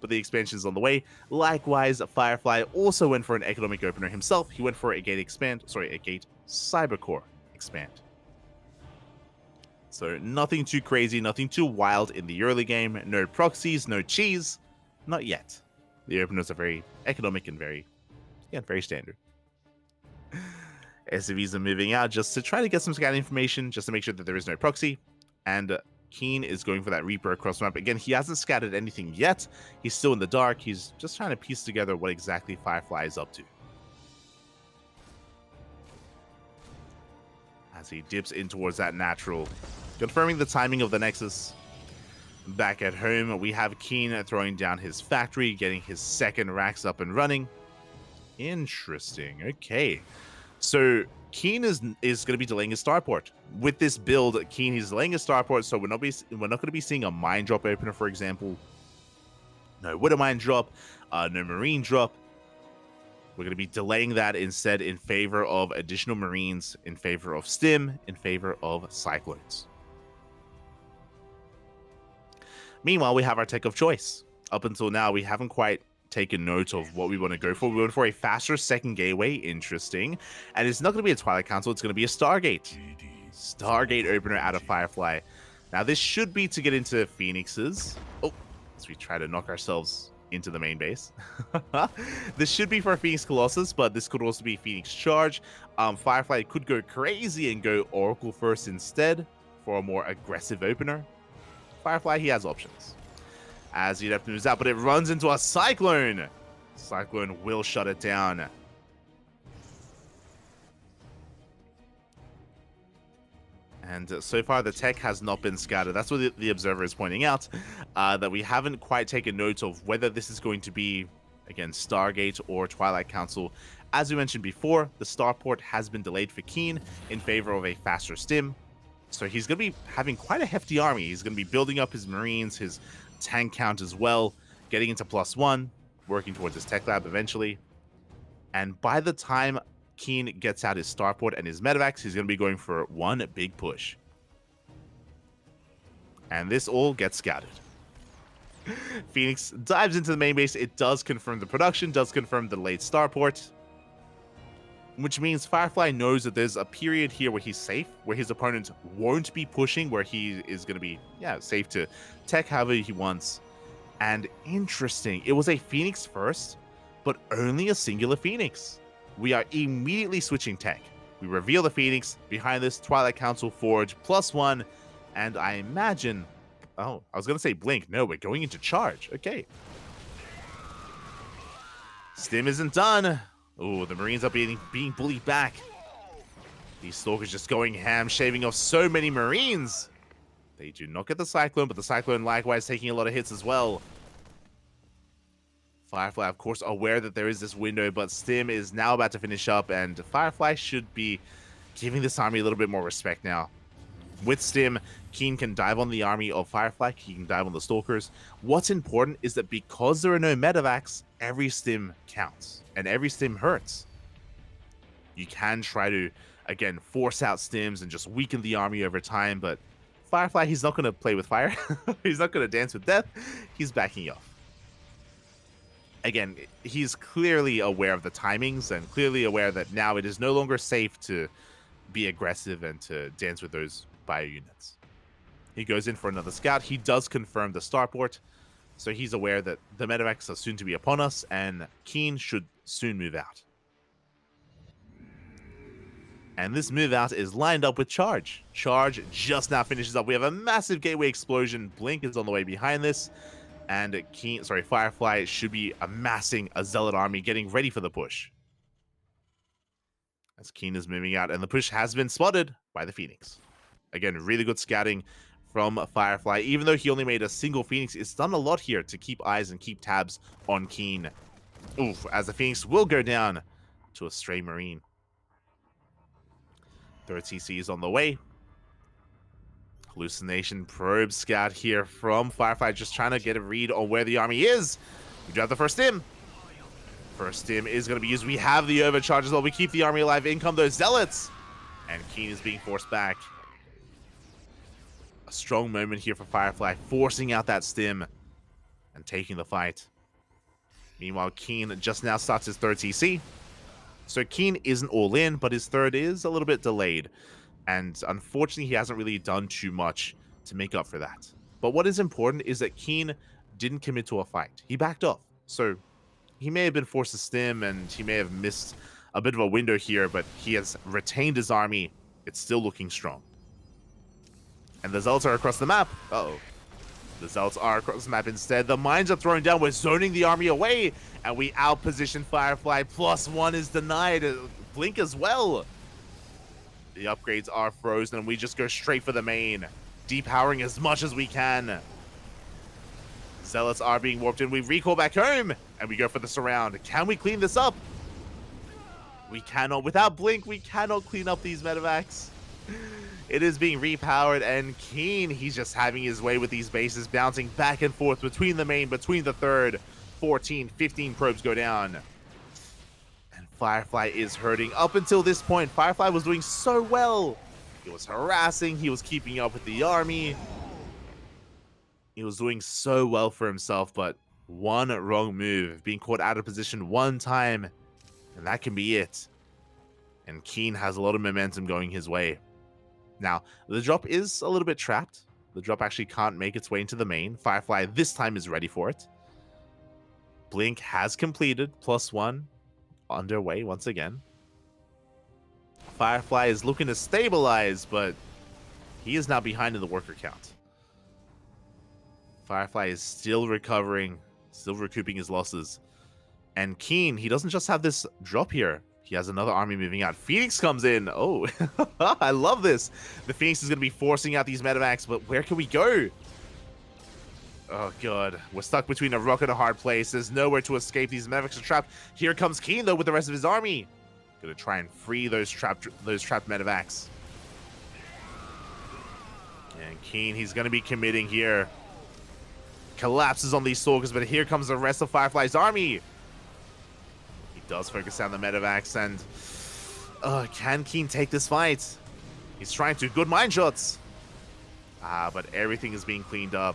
[SPEAKER 5] but the expansion is on the way. Likewise, Firefly also went for an economic opener himself. He went for a gate Cybercore expand. So nothing too crazy, nothing too wild in the early game. No proxies, no cheese, not yet. The openers are very economic and very standard. SCVs are moving out just to try to get some scanning information, just to make sure that there is no proxy. And Keen is going for that Reaper across the map. Again, he hasn't scattered anything yet. He's still in the dark. He's just trying to piece together what exactly Firefly is up to. As he dips in towards that natural, Confirming the timing of the Nexus. Back at home, we have Keen throwing down his factory, getting his second racks up and running. Interesting. Okay. So Keen is going to be delaying his starport. With this build, Keen is delaying his starport, so we're not going to be seeing a mine drop opener, for example. No Widow Mine drop, no Marine drop. We're going to be delaying that instead in favor of additional Marines, in favor of Stim, in favor of Cyclones. Meanwhile, we have our tech of choice. Up until now, we haven't quite taken note of what we want to go for. We went for a faster second gateway. Interesting. And it's not going to be a Twilight Council. It's going to be a Stargate. Stargate opener out of Firefly. Now, this should be to get into Phoenixes. Oh, as we try to knock ourselves into the main base. This should be for a Phoenix Colossus, but this could also be Phoenix Charge. Firefly could go crazy and go Oracle first instead for a more aggressive opener. Firefly, he has options. As he moves out, but it runs into a Cyclone. Cyclone will shut it down. And so far, the tech has not been scattered. That's what the observer is pointing out, that we haven't quite taken note of whether this is going to be, again, Stargate or Twilight Council. As we mentioned before, the starport has been delayed for Keen in favor of a faster Stim. So he's going to be having quite a hefty army. He's going to be building up his Marines, his tank count as well, getting into +1, working towards his tech lab eventually. And by the time Keen gets out his starport and his medevacs, he's going to be going for one big push. And this all gets scattered. Phoenix dives into the main base. It does confirm the production, does confirm the late starport, which means Firefly knows that there's a period here where he's safe, where his opponent won't be pushing, where he is going to be, safe to tech however he wants. And interesting, it was a Phoenix first, but only a singular Phoenix. We are immediately switching tech. We reveal the Phoenix, behind this Twilight Council Forge, +1, and I imagine, oh, I was going to say Blink. No, we're going into Charge. Okay. Stim isn't done. Oh, the Marines are being bullied back. These Stalkers just going ham, shaving off so many Marines. They do not get the Cyclone, but the Cyclone likewise taking a lot of hits as well. Firefly, of course, aware that there is this window, but Stim is now about to finish up, and Firefly should be giving this army a little bit more respect now. With Stim, Keen can dive on the army of Firefly, he can dive on the Stalkers. What's important is that because there are no medevacs, every Stim counts, and every Stim hurts. You can try to, again, force out Stims and just weaken the army over time, but Firefly, he's not going to play with fire. He's not going to dance with death. He's backing off. Again, he's clearly aware of the timings and clearly aware that now it is no longer safe to be aggressive and to dance with those bio units. He goes in for another scout. He does confirm the starport, so he's aware that the medevacs are soon to be upon us, and Keen should soon move out. And this move out is lined up with Charge. Charge just now finishes up. We have a massive gateway explosion. Blink is on the way behind this. And Firefly should be amassing a Zealot army, getting ready for the push. As Keen is moving out, and the push has been spotted by the Phoenix. Again, really good scouting from Firefly. Even though he only made a single Phoenix, it's done a lot here to keep eyes and keep tabs on Keen. Oof, as the Phoenix will go down to a stray Marine. Third TC is on the way. Hallucination probe scout here from Firefly, just trying to get a read on where the army is. We do have the first Stim. First Stim is going to be used. We have the overcharge as well. We keep the army alive. In come those Zealots. And Keen is being forced back. A strong moment here for Firefly, forcing out that Stim and taking the fight. Meanwhile, Keen just now starts his third TC. So Keen isn't all in, but his third is a little bit delayed. And unfortunately, he hasn't really done too much to make up for that. But what is important is that Keen didn't commit to a fight. He backed off. So he may have been forced to Stim, and he may have missed a bit of a window here, but he has retained his army. It's still looking strong. And the Zealots are across the map. Uh-oh. The Zealots are across the map instead. The mines are thrown down. We're zoning the army away, and we outposition Firefly. +1 is denied. Blink as well. The upgrades are frozen, and we just go straight for the main. Depowering as much as we can. Zealots are being warped in. We recall back home, and we go for the surround. Can we clean this up? We cannot. Without Blink, we cannot clean up these medevacs. It is being repowered, and Keen, he's just having his way with these bases, bouncing back and forth between the main, between the third. 14, 15 probes go down. And Firefly is hurting. Up until this point, Firefly was doing so well. He was harassing. He was keeping up with the army. He was doing so well for himself, but one wrong move, being caught out of position one time, and that can be it. And Keen has a lot of momentum going his way. Now, the drop is a little bit trapped. The drop actually can't make its way into the main. Firefly this time is ready for it. Blink has completed, +1 underway once again. Firefly is looking to stabilize, but he is now behind in the worker count. Firefly is still recovering, still recouping his losses. And Keen, he doesn't just have this drop here. He has another army moving out. Phoenix comes in. Oh, I love this. The Phoenix is going to be forcing out these medevacs, but where can we go? Oh, God. We're stuck between a rock and a hard place. There's nowhere to escape. These medevacs are trapped. Here comes Keen, though, with the rest of his army. Going to try and free those trapped medevacs. And Keen, he's going to be committing here. Collapses on these stalkers, but here comes the rest of Firefly's army. He does focus down the medevacs, and can Keen take this fight? He's trying to. Good mine shots. But everything is being cleaned up.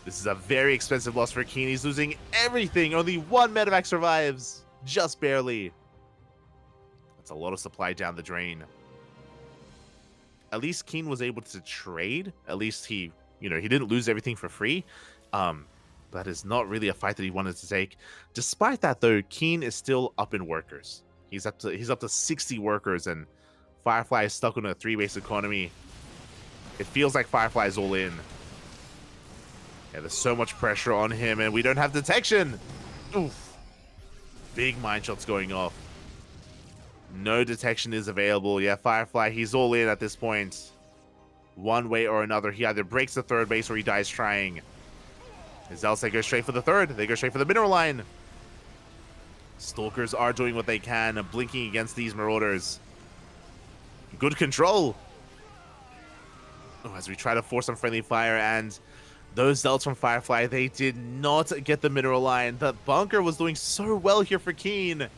[SPEAKER 5] This is a very expensive loss for Keen. He's losing everything. Only one medevac survives. Just barely. That's a lot of supply down the drain. At least Keen was able to trade. At least he didn't lose everything for free. That is not really a fight that he wanted to take. Despite that, though, Keen is still up in workers. He's up to 60 workers, and Firefly is stuck on a 3-base economy. It feels like Firefly is all in. Yeah, there's so much pressure on him, and we don't have detection. Oof. Big mine shots going off. No detection is available. Yeah, Firefly, he's all in at this point. One way or another, he either breaks the 3rd base or he dies trying. His Zealots, go straight for the 3rd. They go straight for the mineral line. Stalkers are doing what they can, blinking against these marauders. Good control. As we try to force some friendly fire, and those Zealots from Firefly, they did not get the mineral line. The bunker was doing so well here for Keen.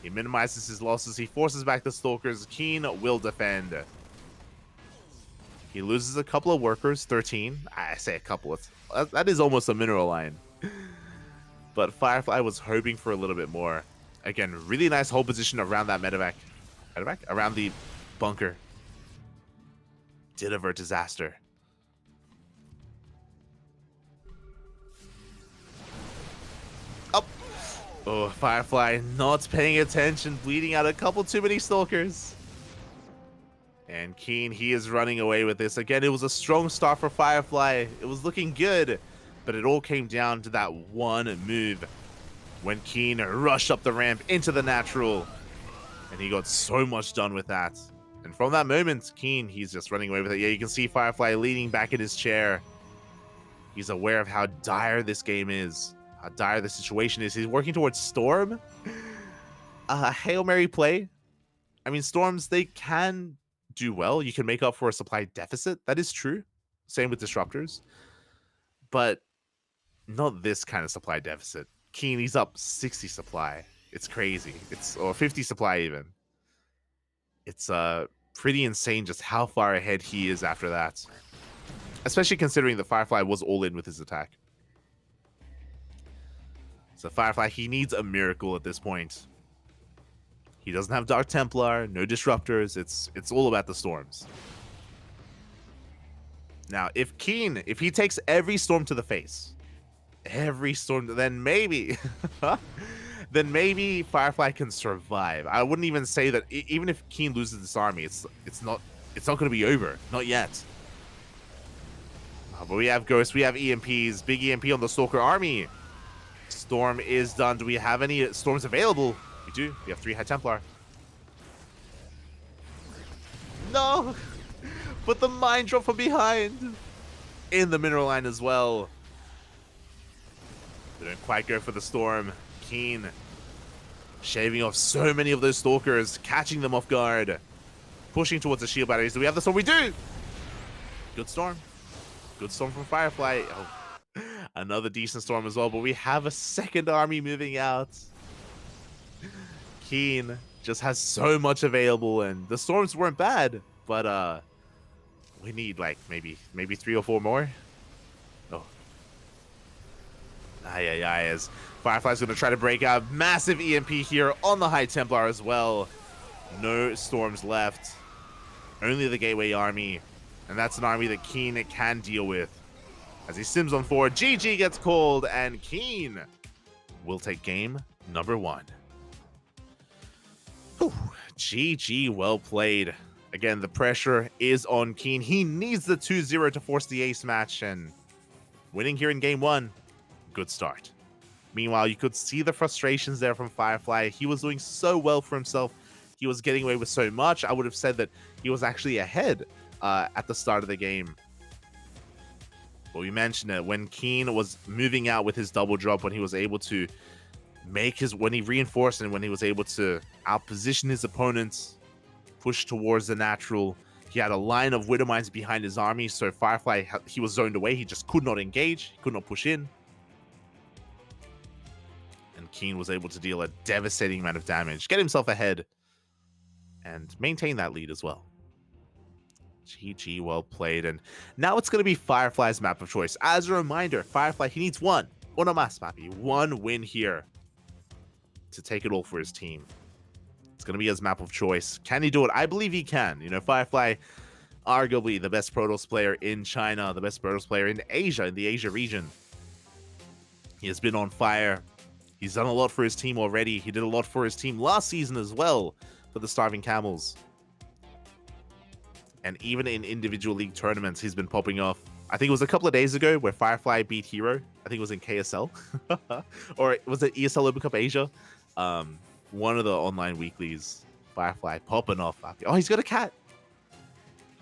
[SPEAKER 5] He minimizes his losses. He forces back the Stalkers. Keen will defend. He loses a couple of workers, 13. I say a couple. That is almost a mineral line. But Firefly was hoping for a little bit more. Again, really nice hold position around that medevac. Around the bunker. Did avert disaster. Up. Oh, Firefly not paying attention, bleeding out a couple too many Stalkers. And Keen, he is running away with this. Again, it was a strong start for Firefly. It was looking good, but it all came down to that one move when Keen rushed up the ramp into the natural, and he got so much done with that. And from that moment, Keen, he's just running away with it. Yeah, you can see Firefly leaning back in his chair. He's aware of how dire this game is, how dire the situation is. He's working towards Storm. Hail Mary play. I mean, Storms, they can do well. You can make up for a supply deficit. That is true. Same with Disruptors. But not this kind of supply deficit. Keen, he's up 60 supply. It's crazy. Or 50 supply even. It's pretty insane just how far ahead he is after that. Especially considering the Firefly was all in with his attack. So Firefly, he needs a miracle at this point. He doesn't have Dark Templar, no Disruptors. It's all about the Storms. Now, if he takes every Storm to the face, then maybe, then maybe Firefly can survive. I wouldn't even say that even if Keen loses this army, it's not going to be over. Not yet. But we have Ghosts, we have EMPs, big EMP on the Stalker army. Storm is done. Do we have any Storms available? We do. We have 3 High Templar. No! But the mine drop from behind in the mineral line as well. They don't quite go for the storm. Keen shaving off so many of those stalkers, catching them off guard, pushing towards the shield batteries. Do we have the storm? We do! Good storm. Good storm from Firefly. Oh, another decent storm as well, but we have a second army moving out. Keen just has so much available, and the storms weren't bad, but we need like maybe 3 or 4 more. Oh. As Firefly's going to try to break out. Massive EMP here on the High Templar as well. No storms left. Only the Gateway Army. And that's an army that Keen can deal with. As he sims on forward, GG gets called, and Keen will take game number 1. Whew. GG, well played. Again, the pressure is on Keen. He needs the 2-0 to force the ace match, and winning here in game 1, good start. Meanwhile, you could see the frustrations there from Firefly. He was doing so well for himself. He was getting away with so much. I would have said that he was actually ahead at the start of the game. But we mentioned it, when Keen was moving out with his double drop, when he was able to when he reinforced and when he was able to outposition his opponents, push towards the natural. He had a line of Widow Mines behind his army, so Firefly, he was zoned away. He just could not engage, he could not push in. And Keen was able to deal a devastating amount of damage, get himself ahead, and maintain that lead as well. GG, well played. And now it's going to be Firefly's map of choice. As a reminder, Firefly, he needs one más, papi. One win here to take it all for his team. It's going to be his map of choice. Can he do it? I believe he can. You know, Firefly, arguably the best Protoss player in China, the best Protoss player in Asia, in the Asia region. He has been on fire. He's done a lot for his team already. He did a lot for his team last season as well for the Starving Camels. And even in individual league tournaments, he's been popping off. I think it was a couple of days ago where Firefly beat Hero. I think it was in KSL. Or was it ESL Open Cup Asia? One of the online weeklies. Firefly popping off. Oh, he's got a cat.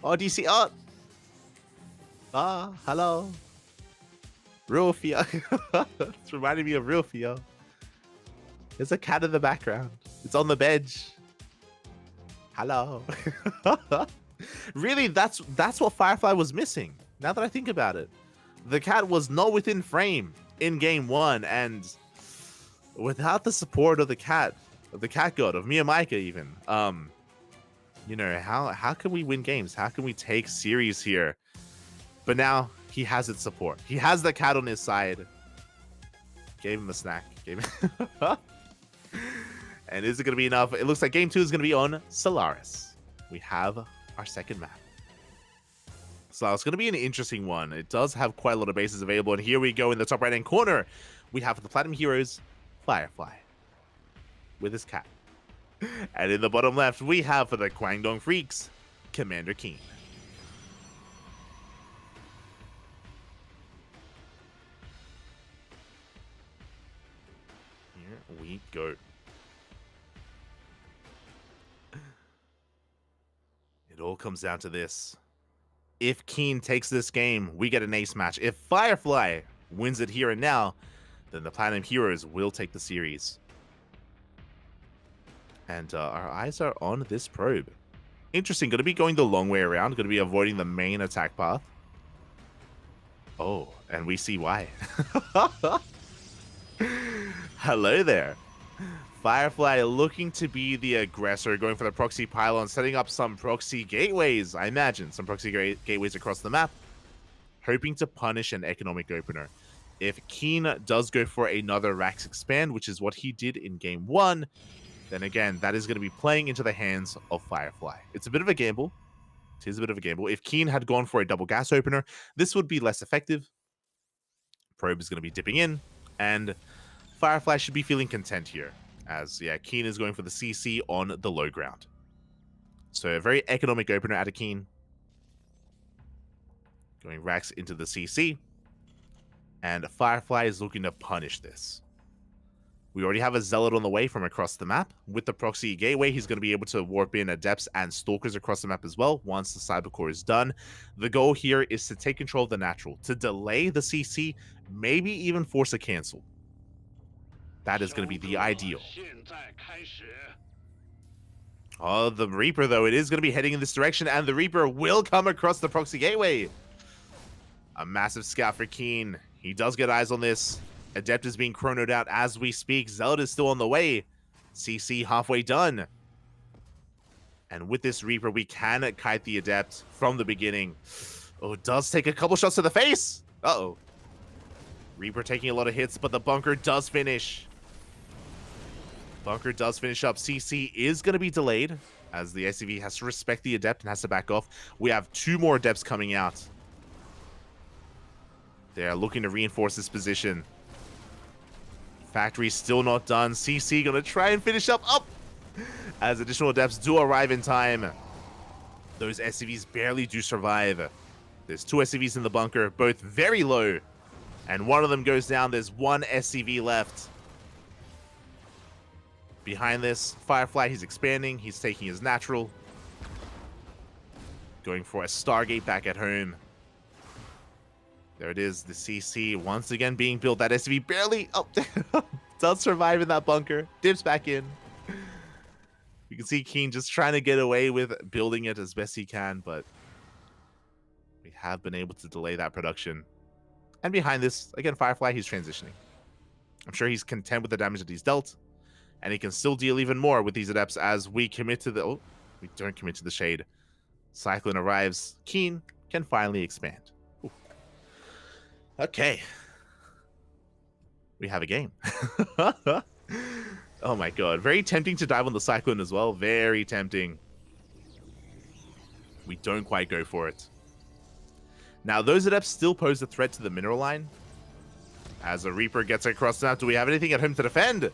[SPEAKER 5] Oh, do you see? Oh, hello. Rufio. It's reminding me of Rufio. There's a cat in the background. It's on the bench. Hello. Really, that's what Firefly was missing. Now that I think about it, the cat was not within frame in game 1, and without the support of the cat god, of Miyamaika even, you know, how can we win games? How can we take series here? But now he has its support. He has the cat on his side. Gave him a snack. And is it going to be enough? It looks like game 2 is going to be on Solaris. We have our second map. So it's going to be an interesting one. It does have quite a lot of bases available. And here we go in the top right-hand corner. We have the Platinum Heroes, Firefly, with his cat. And in the bottom left, we have for the Guangdong Freaks, Commander Keen. Here we go. It all comes down to this. If Keen takes this game, we get an ace match. If Firefly wins it here and now, then the Platinum Heroes will take the series. And our eyes are on this probe. Interesting. Going to be going the long way around. Going to be avoiding the main attack path. Oh, and we see why. Hello there. Firefly looking to be the aggressor, going for the proxy pylon, setting up some proxy gateways, I imagine. Some proxy gateways across the map, hoping to punish an economic opener. If Keen does go for another Rax expand, which is what he did in game 1, then again, that is going to be playing into the hands of Firefly. It's a bit of a gamble. It is a bit of a gamble. If Keen had gone for a double gas opener, this would be less effective. Probe is going to be dipping in, and Firefly should be feeling content here. As, yeah, Keen is going for the CC on the low ground. So a very economic opener out of Keen. Going Rax into the CC. And Firefly is looking to punish this We already have a Zealot on the way from across the map. With the proxy gateway, he's going to be able to warp in Adepts and Stalkers across the map as well once the Cybercore is done. The goal here is to take control of the Natural, to delay the CC, maybe even force a cancel. That is going to be the ideal. Oh, the Reaper, though, it is going to be heading in this direction, and the Reaper will come across the proxy gateway. A massive scout for Keen. He does get eyes on this. Adept is being chronoed out as we speak. Zealot is still on the way. CC halfway done. And with this Reaper, we can kite the Adept from the beginning. Oh, it does take a couple shots to the face. Uh-oh. Reaper taking a lot of hits, but the bunker does finish. Bunker does finish up. CC is going to be delayed as the SCV has to respect the Adept and has to back off. We have 2 more Adepts coming out. They are looking to reinforce this position. Factory still not done. CC going to try and finish up. As additional Adepts do arrive in time. Those SCVs barely do survive. There's 2 SCVs in the bunker, both very low. And one of them goes down. There's 1 SCV left. Behind this, Firefly, he's expanding. He's taking his natural. Going for a Stargate back at home. There it is, the CC once again being built. That SCV barely does survive in that bunker. Dips back in. You can see Keen just trying to get away with building it as best he can, but we have been able to delay that production. And behind this, again, Firefly, he's transitioning. I'm sure he's content with the damage that he's dealt, and he can still deal even more with these Adepts as we commit to the... Oh, we don't commit to the Shade. Cyclone arrives. Keen can finally expand. Ooh. Okay. We have a game. Oh my god. Very tempting to dive on the Cyclone as well. Very tempting. We don't quite go for it. Now, those Adepts still pose a threat to the mineral line. As a Reaper gets across now, do we have anything at home to defend?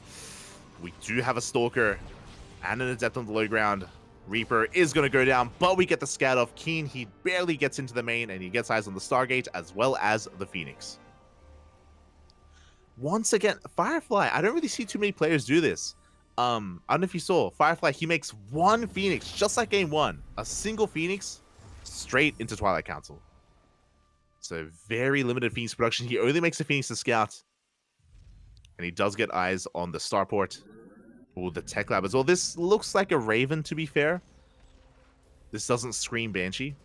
[SPEAKER 5] We do have a Stalker and an Adept on the low ground. Reaper is going to go down, but we get the scout off. Keen, he barely gets into the main, and he gets eyes on the Stargate as well as the Phoenix. Once again, Firefly, I don't really see too many players do this. I don't know if you saw, Firefly, he makes 1 Phoenix, just like game 1. A single Phoenix straight into Twilight Council. So very limited Phoenix production. He only makes a Phoenix to scout. And he does get eyes on the Starport. Oh, the Tech Lab as well. This looks like a Raven, to be fair. This doesn't scream Banshee.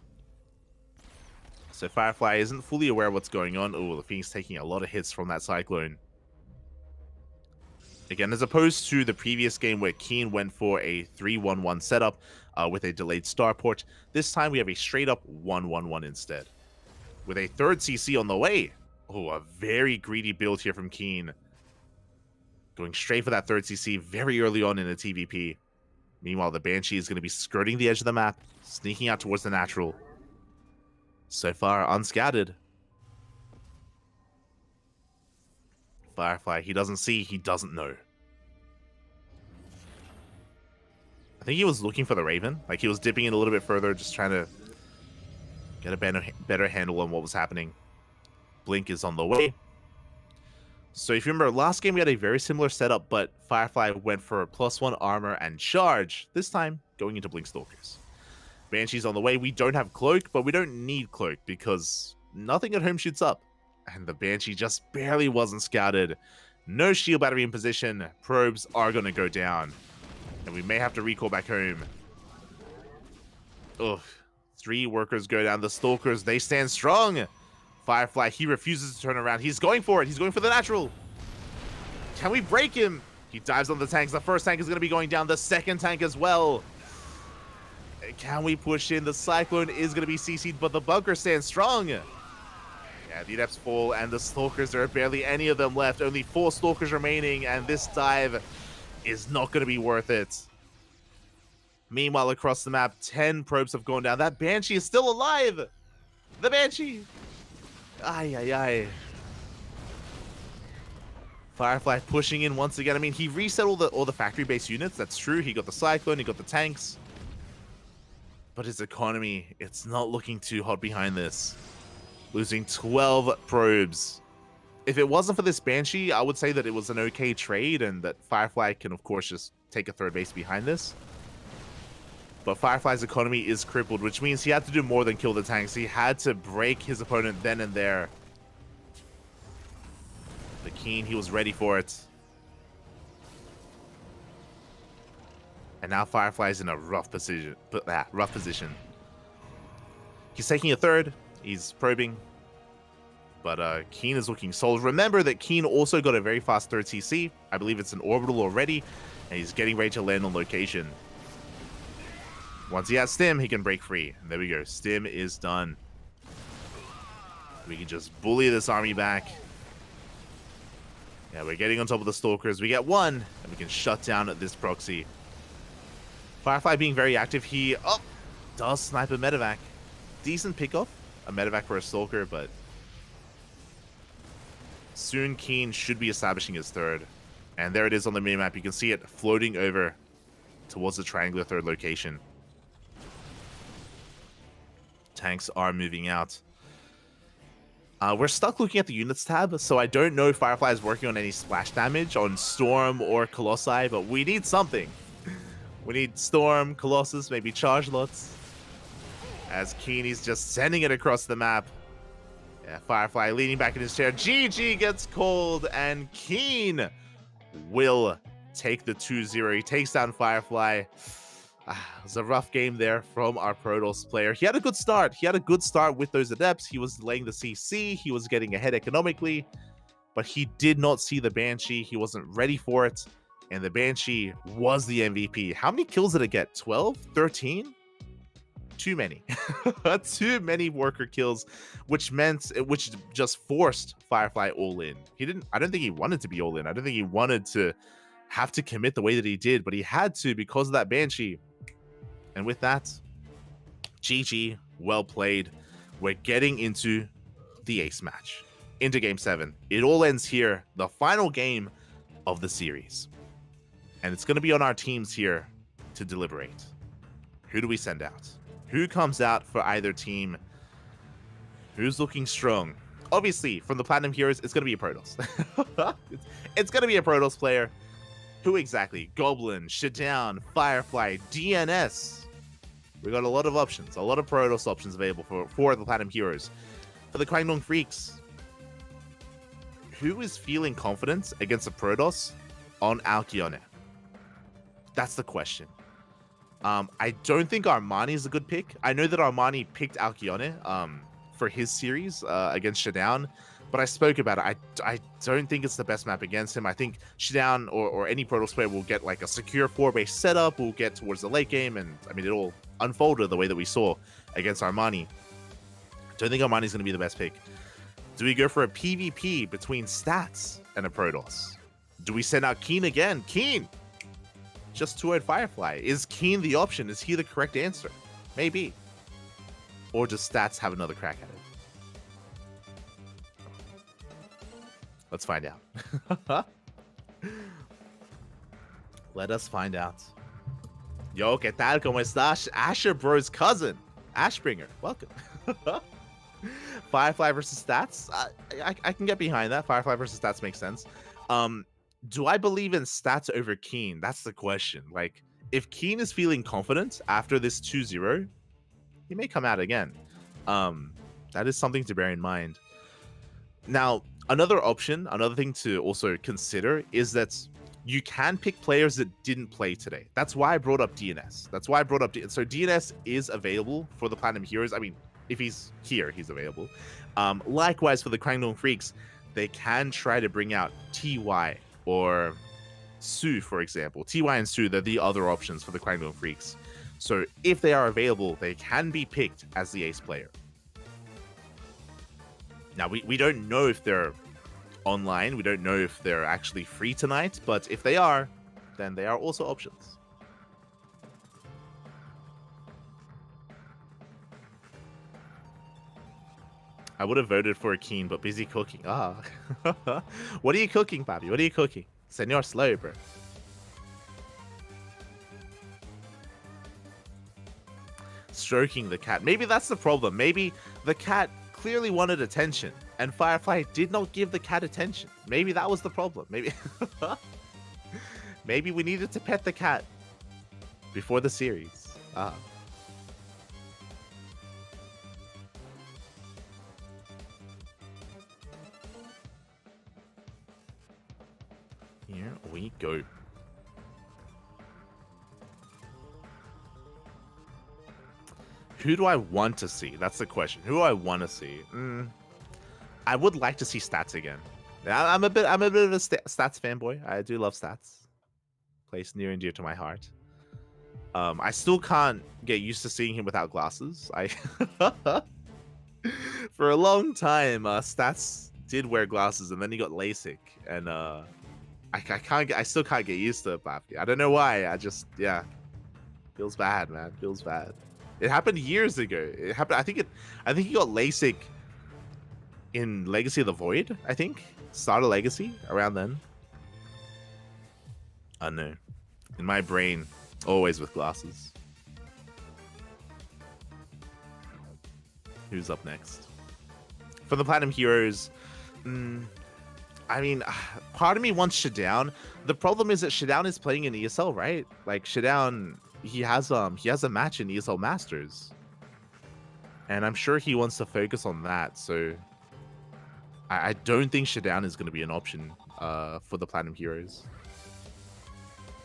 [SPEAKER 5] So Firefly isn't fully aware of what's going on. Oh, the Phoenix taking a lot of hits from that Cyclone. Again, as opposed to the previous game where Keen went for a 3-1-1 setup with a delayed Starport, this time we have a straight up 1-1-1 instead. With a 3rd CC on the way. Oh, a very greedy build here from Keen. Going straight for that 3rd CC very early on in the TVP. Meanwhile, the Banshee is going to be skirting the edge of the map, sneaking out towards the natural. So far, unscattered. Firefly, he doesn't see, he doesn't know. I think he was looking for the Raven. Like, he was dipping in a little bit further, just trying to get a better handle on what was happening. Blink is on the way. So if you remember, last game we had a very similar setup, but Firefly went for +1 armor and charge. This time, going into Blink Stalkers. Banshee's on the way. We don't have Cloak, but we don't need Cloak because nothing at home shoots up. And the Banshee just barely wasn't scouted. No shield battery in position. Probes are going to go down. And we may have to recall back home. Ugh. 3 workers go down. The Stalkers, they stand strong. Firefly, he refuses to turn around. He's going for it. He's going for the natural. Can we break him? He dives on the tanks. The first tank is going to be going down. The second tank as well. Can we push in? The Cyclone is going to be CC'd, but the bunker stands strong. Yeah, the Adepts fall, and the Stalkers, there are barely any of them left. Only 4 Stalkers remaining, and this dive is not going to be worth it. Meanwhile, across the map, 10 probes have gone down. That Banshee is still alive. The Banshee. Ay, ay, ay. Firefly pushing in once again. I mean, he reset all the factory-based units. That's true. He got the Cyclone. He got the tanks. But his economy, it's not looking too hot behind this. Losing 12 probes. if it wasn't for this Banshee, I would say that it was an okay trade and that Firefly can, of course, just take a third base behind this. But Firefly's economy is crippled, which means he had to do more than kill the tanks. He had to break his opponent then and there. The Keen, he was ready for it. And now Firefly's in a rough position. He's taking a third. He's probing. But Keen is looking solid. Remember that Keen also got a very fast third TC. I believe it's an orbital already. And he's getting ready to land on location. Once he has Stim, he can break free. And there we go. Stim is done. We can just bully this army back. Yeah, we're getting on top of the Stalkers. We get one, and we can shut down this proxy. Firefly being very active. He does snipe a medevac. Decent pickoff. A medevac for a Stalker, but soon Keen should be establishing his third. And there it is on the minimap. You can see it floating over towards the triangular third location. Tanks are moving out. We're stuck looking at the units tab, so I don't know if Firefly is working on any splash damage on Storm or Colossi, but we need something. We need Storm, Colossus, maybe charge lots. As Keen is just sending it across the map. Yeah, Firefly leaning back in his chair. GG gets called, and Keen will take the 2-0. He takes down Firefly. It was a rough game there from our Protoss player. He had a good start. He had a good start with those Adepts. He was delaying the CC. He was getting ahead economically. But he did not see the Banshee. He wasn't ready for it. And the Banshee was the MVP. How many kills did it get? 12? 13? Too many. Too many worker kills, which just forced Firefly all in. I don't think he wanted to be all in. I don't think he wanted to have to commit the way that he did, but he had to because of that Banshee. And with that, GG, well played. We're getting into the ace match, into game 7. It all ends here, the final game of the series. And it's going to be on our teams here to deliberate. Who do we send out? Who comes out for either team? Who's looking strong? Obviously, from the Platinum Heroes, it's going to be a Protoss. It's going to be a Protoss player. Who exactly? Goblin, Shadown, Firefly, DNS. We got a lot of options, a lot of Protoss options available for the Platinum Heroes. For the Kwangdong Freaks, who is feeling confident against a Protoss on Alkyone? That's the question. I don't think Armani is a good pick. I know that Armani picked Alkyone for his series against Shadown, but I spoke about it. I don't think it's the best map against him. I think Shadown or any Protoss player will get like a secure 4-base setup, will get towards the late game, and I mean, it'll unfold the way that we saw against Armani. Don't think Armani's going to be the best pick. Do we go for a PvP between Stats and a Protoss? Do we send out Keen again? Keen! Just 2-0 Firefly. Is Keen the option? Is he the correct answer? Maybe. Or does Stats have another crack at it? Let's find out. Let us find out. Yo, ¿qué tal? ¿Cómo estás? Asher Bro's cousin. Ashbringer, welcome. Firefly versus Stats? I can get behind that. Firefly versus Stats makes sense. Do I believe in Stats over Keen? That's the question. Like, if Keen is feeling confident after this 2-0, he may come out again. That is something to bear in mind. Now, another option, another thing to also consider is that you can pick players that didn't play today. That's why I brought up DNS. That's why I brought up so DNS is available for the Platinum Heroes. I mean, if he's here, he's available. Likewise, for the Kwangdong Freaks, they can try to bring out TY or Su, for example. TY and Su, they're the other options for the Kwangdong Freaks. So if they are available, they can be picked as the ace player. Now, we don't know if they're online. We don't know if they're actually free tonight, but if they are, then they are also options. I would have voted for a Keen, but busy cooking. Ah. What are you cooking, Bobby? What are you cooking? Senor Slober. Stroking the cat. Maybe that's the problem. Maybe the cat clearly wanted attention. And Firefly did not give the cat attention. Maybe that was the problem. Maybe maybe we needed to pet the cat before the series. Here we go. Who do I want to see? That's the question. Who do I want to see? I would like to see Stats again. I'm a bit of a Stats fanboy. I do love Stats. Place near and dear to my heart. I still can't get used to seeing him without glasses. I for a long time, Stats did wear glasses, and then he got LASIK, and I still can't get used to it, Bafty. I don't know why. Feels bad, man. Feels bad. It happened years ago. It happened. I think he got LASIK in Legacy of the Void. I think start of Legacy around then. I know. In my brain, always with glasses. Who's up next? For the Platinum Heroes, I mean, part of me wants Showdown. The problem is that Showdown is playing in ESL, right? Like Showdown, he has a match in ESL Masters, and I'm sure he wants to focus on that. So I don't think Showdown is going to be an option for the Platinum Heroes.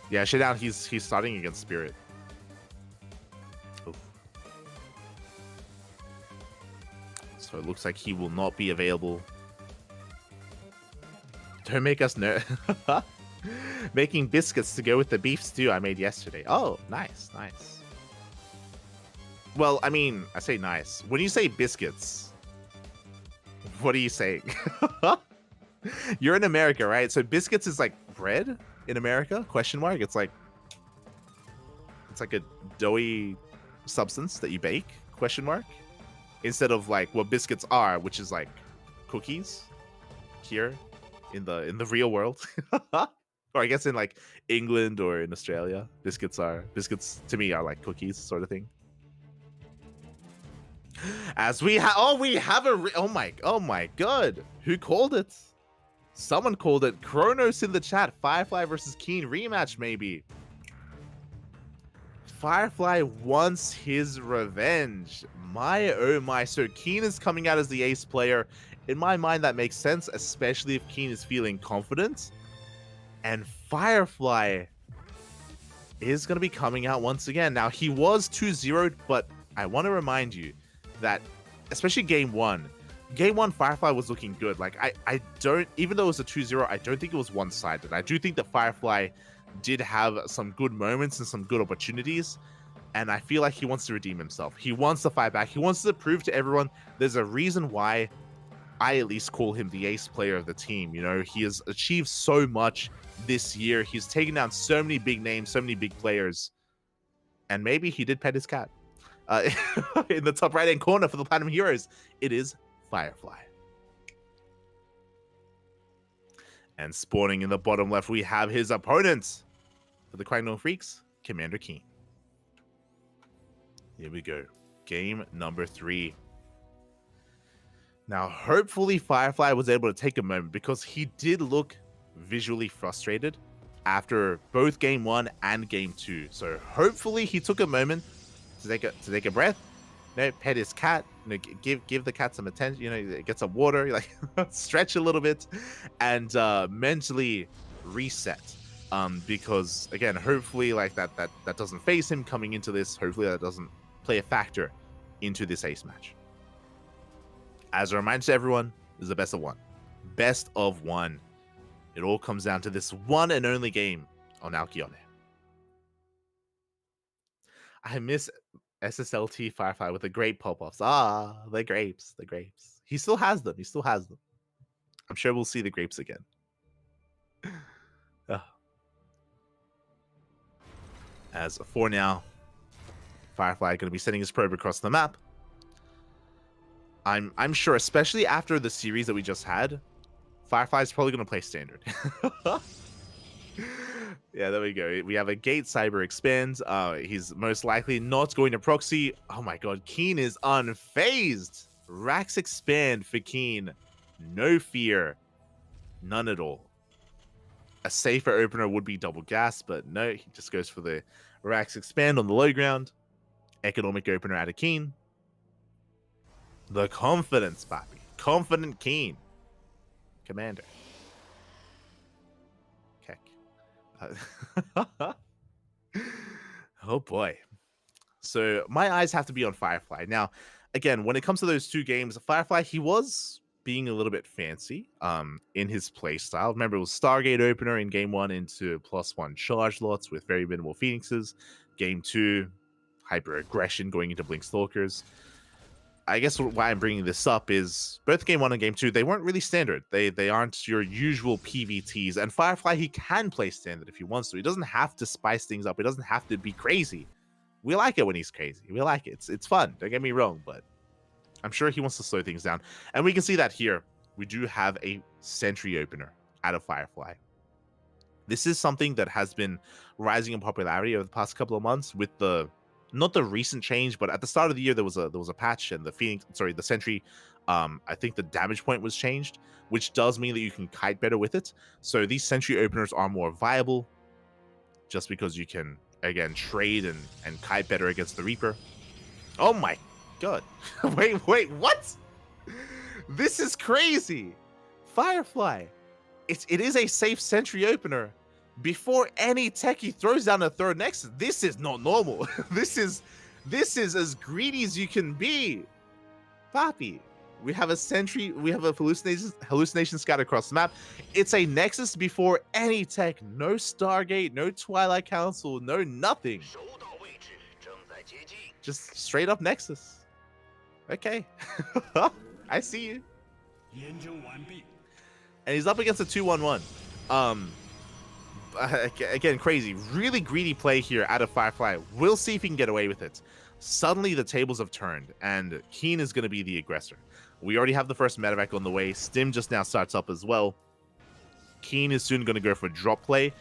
[SPEAKER 5] Yeah, Showdown, he's starting against Spirit. Oof. So it looks like he will not be available. Don't make us know. Making biscuits to go with the beef stew I made yesterday. Oh, nice, nice. Well, I mean, I say nice. When you say biscuits, what are you saying? You're in America, right? So biscuits is like bread in America? Question mark. It's like a doughy substance that you bake? Question mark. Instead of like what biscuits are, which is like cookies here in the real world. Or I guess in like England or in Australia, biscuits to me are like cookies sort of thing. As we have oh my god, who called it? Someone called it. Kronos in the chat. Firefly versus Keen rematch maybe. Firefly wants his revenge. My oh my. So Keen is coming out as the ace player. In my mind, that makes sense, especially if Keen is feeling confident. And Firefly is going to be coming out once again. Now, he was 2-0'd, but I want to remind you that, especially game one, Firefly was looking good. Like, I don't, even though it was a 2-0, I don't think it was one-sided. I do think that Firefly did have some good moments and some good opportunities, and I feel like he wants to redeem himself. He wants to fight back. He wants to prove to everyone there's a reason why I at least call him the ace player of the team. You know, he has achieved so much this year. He's taken down so many big names, so many big players. And maybe he did pet his cat. In the top right-hand corner for the Platinum Heroes, it is Firefly. And spawning in the bottom left, we have his opponent for the Crackdown Freaks, Commander Keen. Here we go. Game number 3. Now, hopefully Firefly was able to take a moment, because he did look visually frustrated after both game 1 and game 2. So hopefully he took a moment to take a breath, you know, pet his cat, you know, give the cat some attention, you know, get some water, like stretch a little bit, and mentally reset. Because again, hopefully like that doesn't phase him coming into this. Hopefully that doesn't play a factor into this ace match. As a reminder to everyone, this is a best of 1. Best of 1. It all comes down to this one and only game on Alkione. I miss SSLT Firefly with the grape pop-offs. Ah, the grapes, the grapes. He still has them. He still has them. I'm sure we'll see the grapes again. As for now, Firefly going to be sending his probe across the map. I'm sure, especially after the series that we just had, Firefly's probably going to play standard. Yeah, there we go. We have a Gate Cyber Expands. He's most likely not going to proxy. Oh my god, Keen is unfazed. Rax Expand for Keen. No fear. None at all. A safer opener would be double gas, but no, he just goes for the Rax Expand on the low ground. Economic opener out of Keen. The confidence, papi. Confident Keen. Commander. Keck. Oh boy. So my eyes have to be on Firefly. Now, again, when it comes to those two games, Firefly, he was being a little bit fancy in his play style. Remember, it was Stargate opener in game 1 into +1 charge lots with very minimal Phoenixes. Game 2, hyper aggression going into Blink Stalkers. I guess why I'm bringing this up is both game 1 and game 2, they weren't really standard. They aren't your usual PVTs. And Firefly, he can play standard if he wants to. He doesn't have to spice things up. He doesn't have to be crazy. We like it when he's crazy. We like it. It's fun. Don't get me wrong, but I'm sure he wants to slow things down. And we can see that here. We do have a Sentry opener out of Firefly. This is something that has been rising in popularity over the past couple of months with the not the recent change, but at the start of the year there was a patch and the Sentry, I think the damage point was changed, which does mean that you can kite better with it. So these Sentry openers are more viable just because you can again trade and kite better against the Reaper. Oh my god. wait, what? This is crazy. Firefly. It is a safe Sentry opener before any techie throws down a third Nexus. This is not normal. This is as greedy as you can be. Papi. We have a Sentry, we have a hallucination scout across the map. It's a Nexus before any tech. No Stargate, no Twilight Council, no nothing. Just straight up Nexus. Okay. I see you. And he's up against a 2-1-1. Again, crazy. Really greedy play here out of Firefly. We'll see if he can get away with it. Suddenly the tables have turned, and Keen is going to be the aggressor. We already have the first medevac on the way. Stim just now starts up as well. Keen is soon going to go for drop play.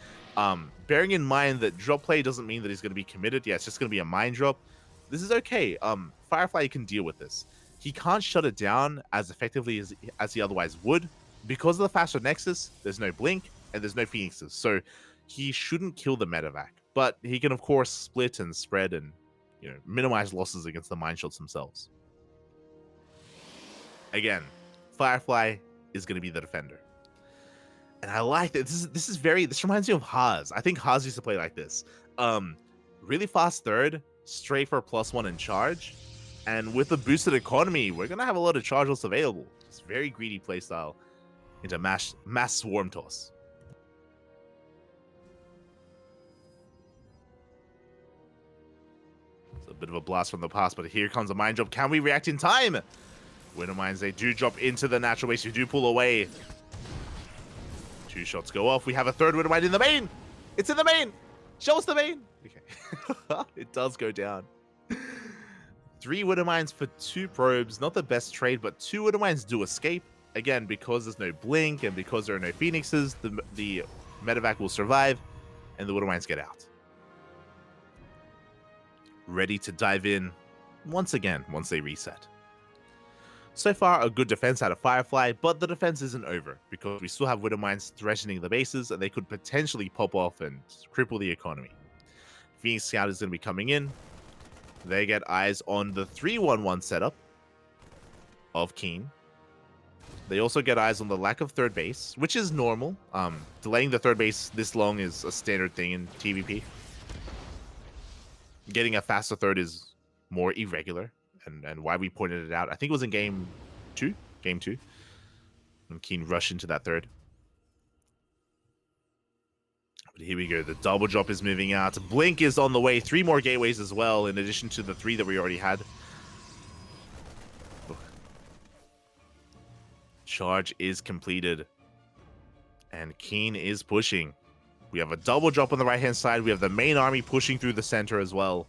[SPEAKER 5] Bearing in mind that drop play doesn't mean that he's going to be committed. Yeah, it's just going to be a mine drop. This is okay. Firefly can deal with this. He can't shut it down as effectively as he otherwise would. Because of the faster Nexus, there's no Blink, and there's no Phoenixes. So he shouldn't kill the medevac. But he can, of course, split and spread and minimize losses against the mine shots themselves. Again, Firefly is going to be the defender. And I like that. This reminds me of Haas. I think Haas used to play like this. Really fast third, straight for +1 in charge. And with the boosted economy, we're going to have a lot of charge loss available. It's very greedy playstyle into mass swarm toss. It's a bit of a blast from the past, but here comes a mine drop. Can we react in time? Winter mines, they do drop into the natural waste. You do pull away. 2 shots go off. We have a third winter mine in the main. It's in the main. Show us the main. Okay. It does go down. 3 winter mines for 2 probes. Not the best trade, but 2 winter mines do escape. Again, because there's no blink and because there are no phoenixes, the medevac will survive and the winter mines get out. Ready to dive in once again once they reset. So far, a good defense out of Firefly, but the defense isn't over because we still have winter mines threatening the bases and they could potentially pop off and cripple the economy. Phoenix Scout is going to be coming in. They get eyes on the 3-1-1 setup of Keen. They also get eyes on the lack of third base, which is normal. Delaying the third base this long is a standard thing in TVP. Getting a faster third is more irregular, and why we pointed it out. I think it was in game 2, when Keen rushed into that third. But here we go. The double drop is moving out. Blink is on the way. 3 more gateways as well, in addition to the 3 that we already had. Charge is completed. And Keen is pushing. We have a double drop on the right-hand side. We have the main army pushing through the center as well.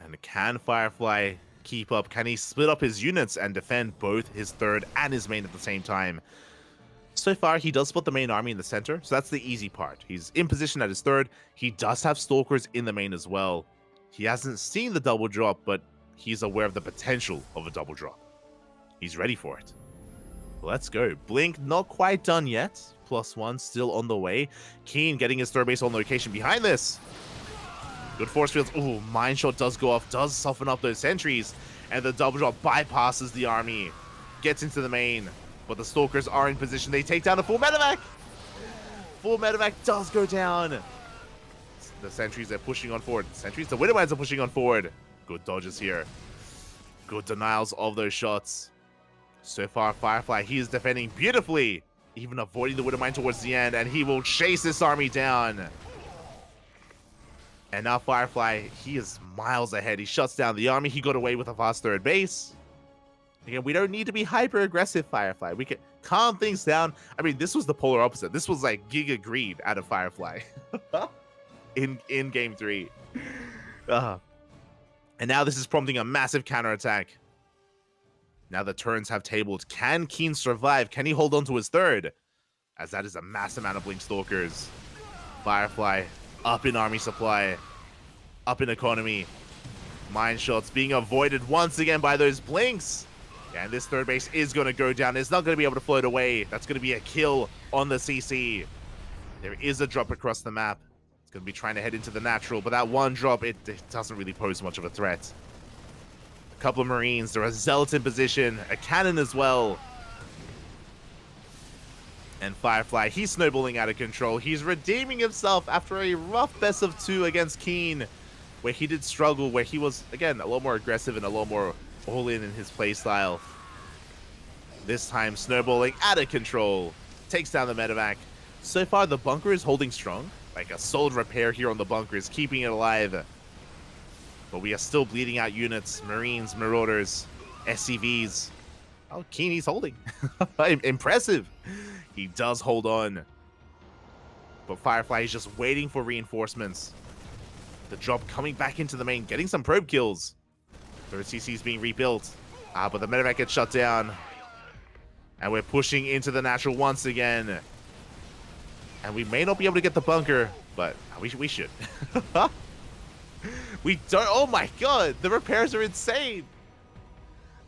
[SPEAKER 5] And can Firefly keep up? Can he split up his units and defend both his third and his main at the same time? So far, he does split the main army in the center, so that's the easy part. He's in position at his third. He does have stalkers in the main as well. He hasn't seen the double drop, but he's aware of the potential of a double drop. He's ready for it. Let's go. Blink not quite done yet. +1 still on the way. Keen getting his third base on location behind this. Good force fields. Ooh, Mind Shot does go off, does soften up those sentries. And the double drop bypasses the army. Gets into the main. But the Stalkers are in position. They take down a full medevac. Full medevac does go down. The sentries are pushing on forward. The Widowmines are pushing on forward. Good dodges here. Good denials of those shots. So far, Firefly, he is defending beautifully. Even avoiding the Widowmine towards the end. And he will chase this army down. And now Firefly, he is miles ahead. He shuts down the army. He got away with a fast third base. Again, we don't need to be hyper aggressive, Firefly. We can calm things down. I mean, this was the polar opposite. This was like Giga Greed out of Firefly in game 3. And now this is prompting a massive counterattack. Now the turns have tabled. Can Keen survive? Can he hold on to his third? As that is a mass amount of Blink Stalkers. Firefly up in army supply. Up in economy. Mine shots being avoided once again by those Blinks. And this third base is going to go down. It's not going to be able to float away. That's going to be a kill on the CC. There is a drop across the map. It's going to be trying to head into the natural. But that one drop, it doesn't really pose much of a threat. A couple of Marines. There are Zealots in position. A cannon as well. And Firefly, he's snowballing out of control. He's redeeming himself after a rough best of 2 against Keen, where he did struggle, where he was, again, a lot more aggressive and a lot more all-in in his playstyle. This time, snowballing out of control. Takes down the medevac. So far, the bunker is holding strong. Like a solid repair here on the bunker is keeping it alive. But we are still bleeding out units. Marines, Marauders, SCVs. Oh, Keen, he's holding. Impressive. He does hold on. But Firefly is just waiting for reinforcements. The drop coming back into the main, getting some probe kills. Third CC is being rebuilt. But the medevac gets shut down. And we're pushing into the natural once again. And we may not be able to get the bunker, but we should. We don't. Oh my god, the repairs are insane.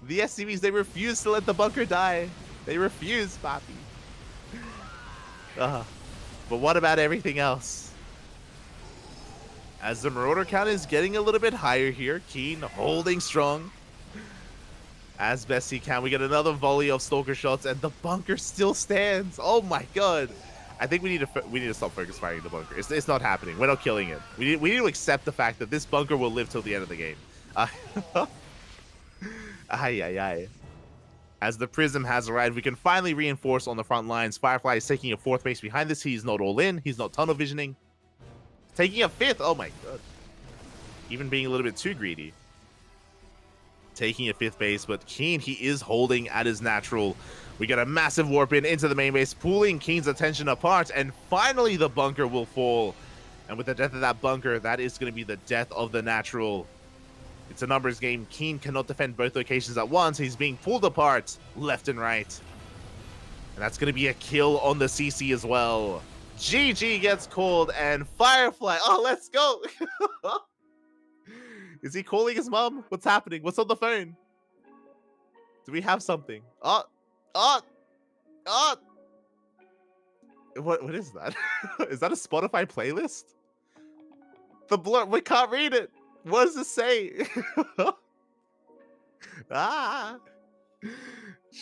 [SPEAKER 5] The SCVs, they refuse to let the bunker die. They refuse, Papi. But what about everything else? As the Marauder count is getting a little bit higher here, Keen holding strong as best he can. We get another volley of Stalker shots, and the bunker still stands. Oh my god! I think we need to stop focus firing the bunker. It's not happening. We're not killing it. We need to accept the fact that this bunker will live till the end of the game. As the Prism has arrived, we can finally reinforce on the front lines. Firefly is taking a 4th base behind this. He's not all in. He's not tunnel visioning. Taking a 5th. Oh my god. Even being a little bit too greedy. Taking a 5th base, but Keen, he is holding at his natural. We get a massive warp in into the main base, pulling Keen's attention apart, and finally the bunker will fall. And with the death of that bunker, that is going to be the death of the natural. It's a numbers game. Keen cannot defend both locations at once. He's being pulled apart left and right. And that's going to be a kill on the CC as well. GG gets called, and Firefly. Oh, let's go. Is he calling his mom? What's happening? What's on the phone? Do we have something? What is that? Is that a Spotify playlist? The blur, we can't read it. What does it say?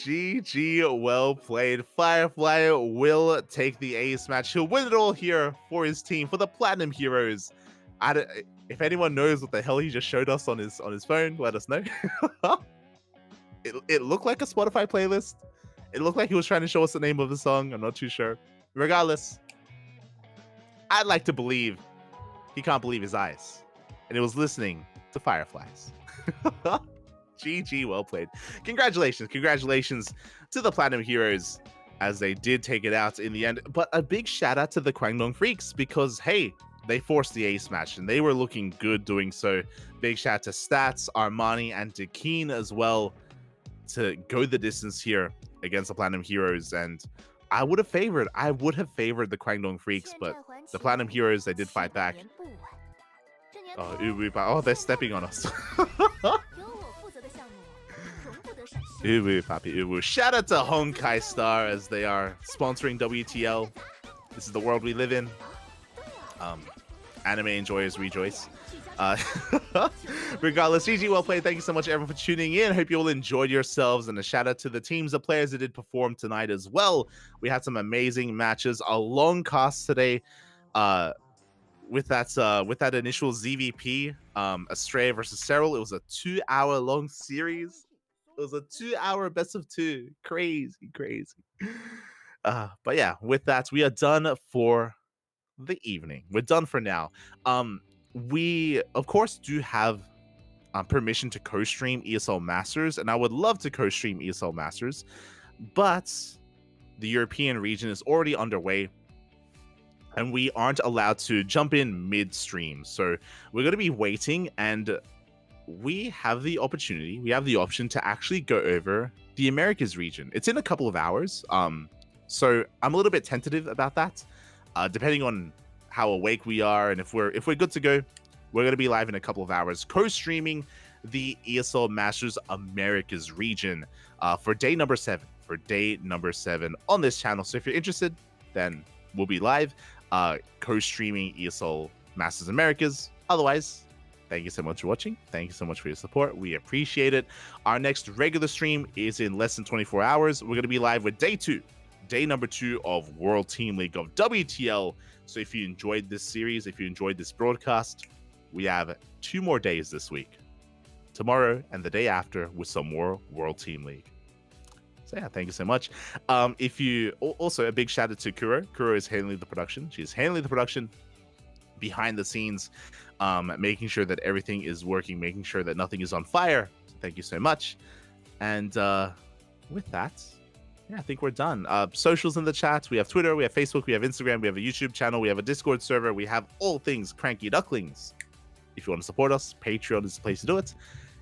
[SPEAKER 5] GG, well played. Firefly will take the ace match. He'll win it all here for his team, for the Platinum Heroes. If anyone knows what the hell he just showed us on his phone, let us know. It looked like a Spotify playlist. It looked like he was trying to show us the name of the song. I'm not too sure. Regardless, I'd like to believe he can't believe his eyes. And it was listening to Fireflies. GG, well played. Congratulations to the Platinum Heroes as they did take it out in the end. But a big shout out to the Kwangdong Freaks because, hey, they forced the ace match and they were looking good doing so. Big shout out to Stats, Armani, and to Keen as well to go the distance here against the Platinum Heroes. And I would have favored the Kwangdong Freaks, but the Platinum Heroes, they did fight back. Oh, oh, they're stepping on us.
[SPEAKER 3] 由我负责的项目容不得闪失。
[SPEAKER 5] Uwu, Papi, Uwu. Shout out to Honkai Star as they are sponsoring WTL. This is the world we live in. Anime enjoyers rejoice. Regardless, GG, well played. Thank you so much, everyone, for tuning in. Hope you all enjoyed yourselves, and a shout out to the teams of players that did perform tonight as well. We had some amazing matches, a long cast today. With that initial ZVP, Astrea versus Cyril, it was a 2-hour long series. It was a 2-hour best of 2. Crazy. But yeah, with that, we are done for the evening. We're done for now. We of course do have permission to co-stream ESL Masters, and I would love to co-stream ESL Masters, but the European region is already underway and we aren't allowed to jump in mid-stream. So we're going to be waiting, and we have the opportunity, we have the option to actually go over the Americas region. It's in a couple of hours. So I'm a little bit tentative about that. Depending on how awake we are, and if we're good to go, we're going to be live in a couple of hours, co-streaming the ESL Masters Americas region for day number 7. On this channel. So if you're interested, then we'll be live co-streaming ESL Masters Americas. Otherwise, thank you so much for watching. Thank you so much for your support. We appreciate it. Our next regular stream is in less than 24 hours. We're going to be live with day number 2 of World Team League of WTL. So if you enjoyed this series, if you enjoyed this broadcast, we have 2 more days this week, tomorrow and the day after, with some more World Team League. So yeah, thank you so much. If you also, a big shout out to Kuro. Kuro is handling the production. She's handling the production behind the scenes, making sure that everything is working, making sure that nothing is on fire. So thank you so much. And with that, yeah, I think we're done. Socials in the chat. We have Twitter, we have Facebook, we have Instagram, we have a YouTube channel, we have a Discord server, we have all things CranKy Ducklings. If you want to support us, Patreon is the place to do it.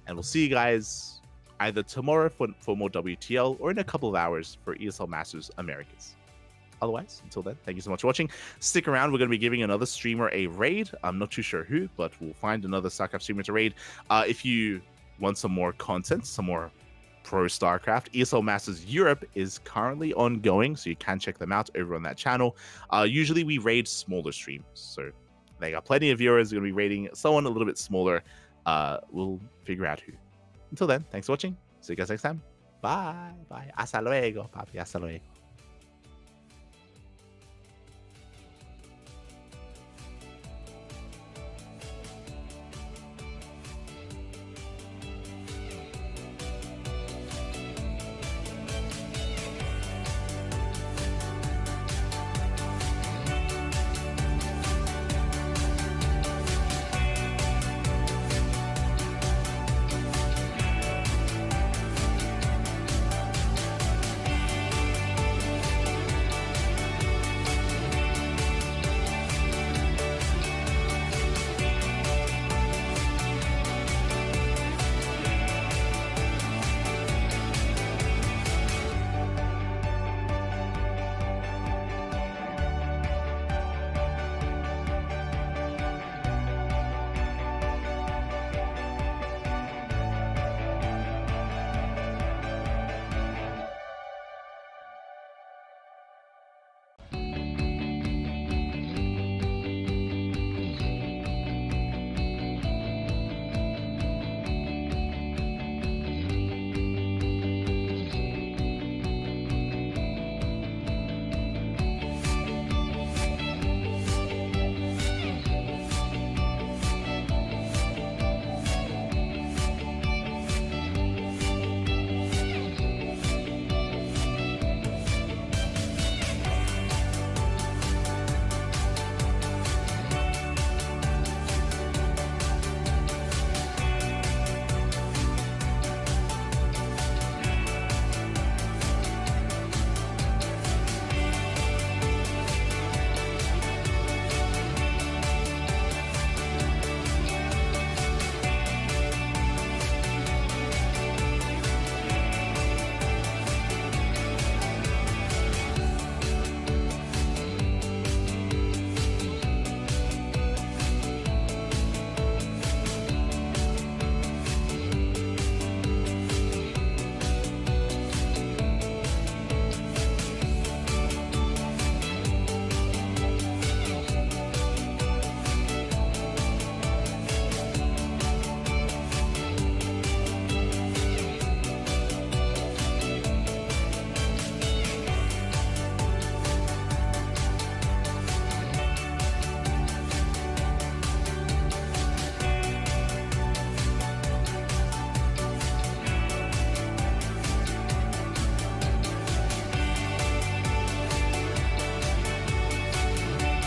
[SPEAKER 5] And we'll see you guys either tomorrow for more WTL, or in a couple of hours for ESL Masters Americas. Otherwise, until then, thank you so much for watching. Stick around. We're going to be giving another streamer a raid. I'm not too sure who, but we'll find another StarCraft streamer to raid. If you want some more content, some more pro StarCraft, ESL Masters Europe is currently ongoing, so you can check them out over on that channel. Usually we raid smaller streams, so they got plenty of viewers. We're going to be raiding someone a little bit smaller. We'll figure out who. Until then, thanks for watching. See you guys next time. Bye. Hasta luego, papi. Hasta luego.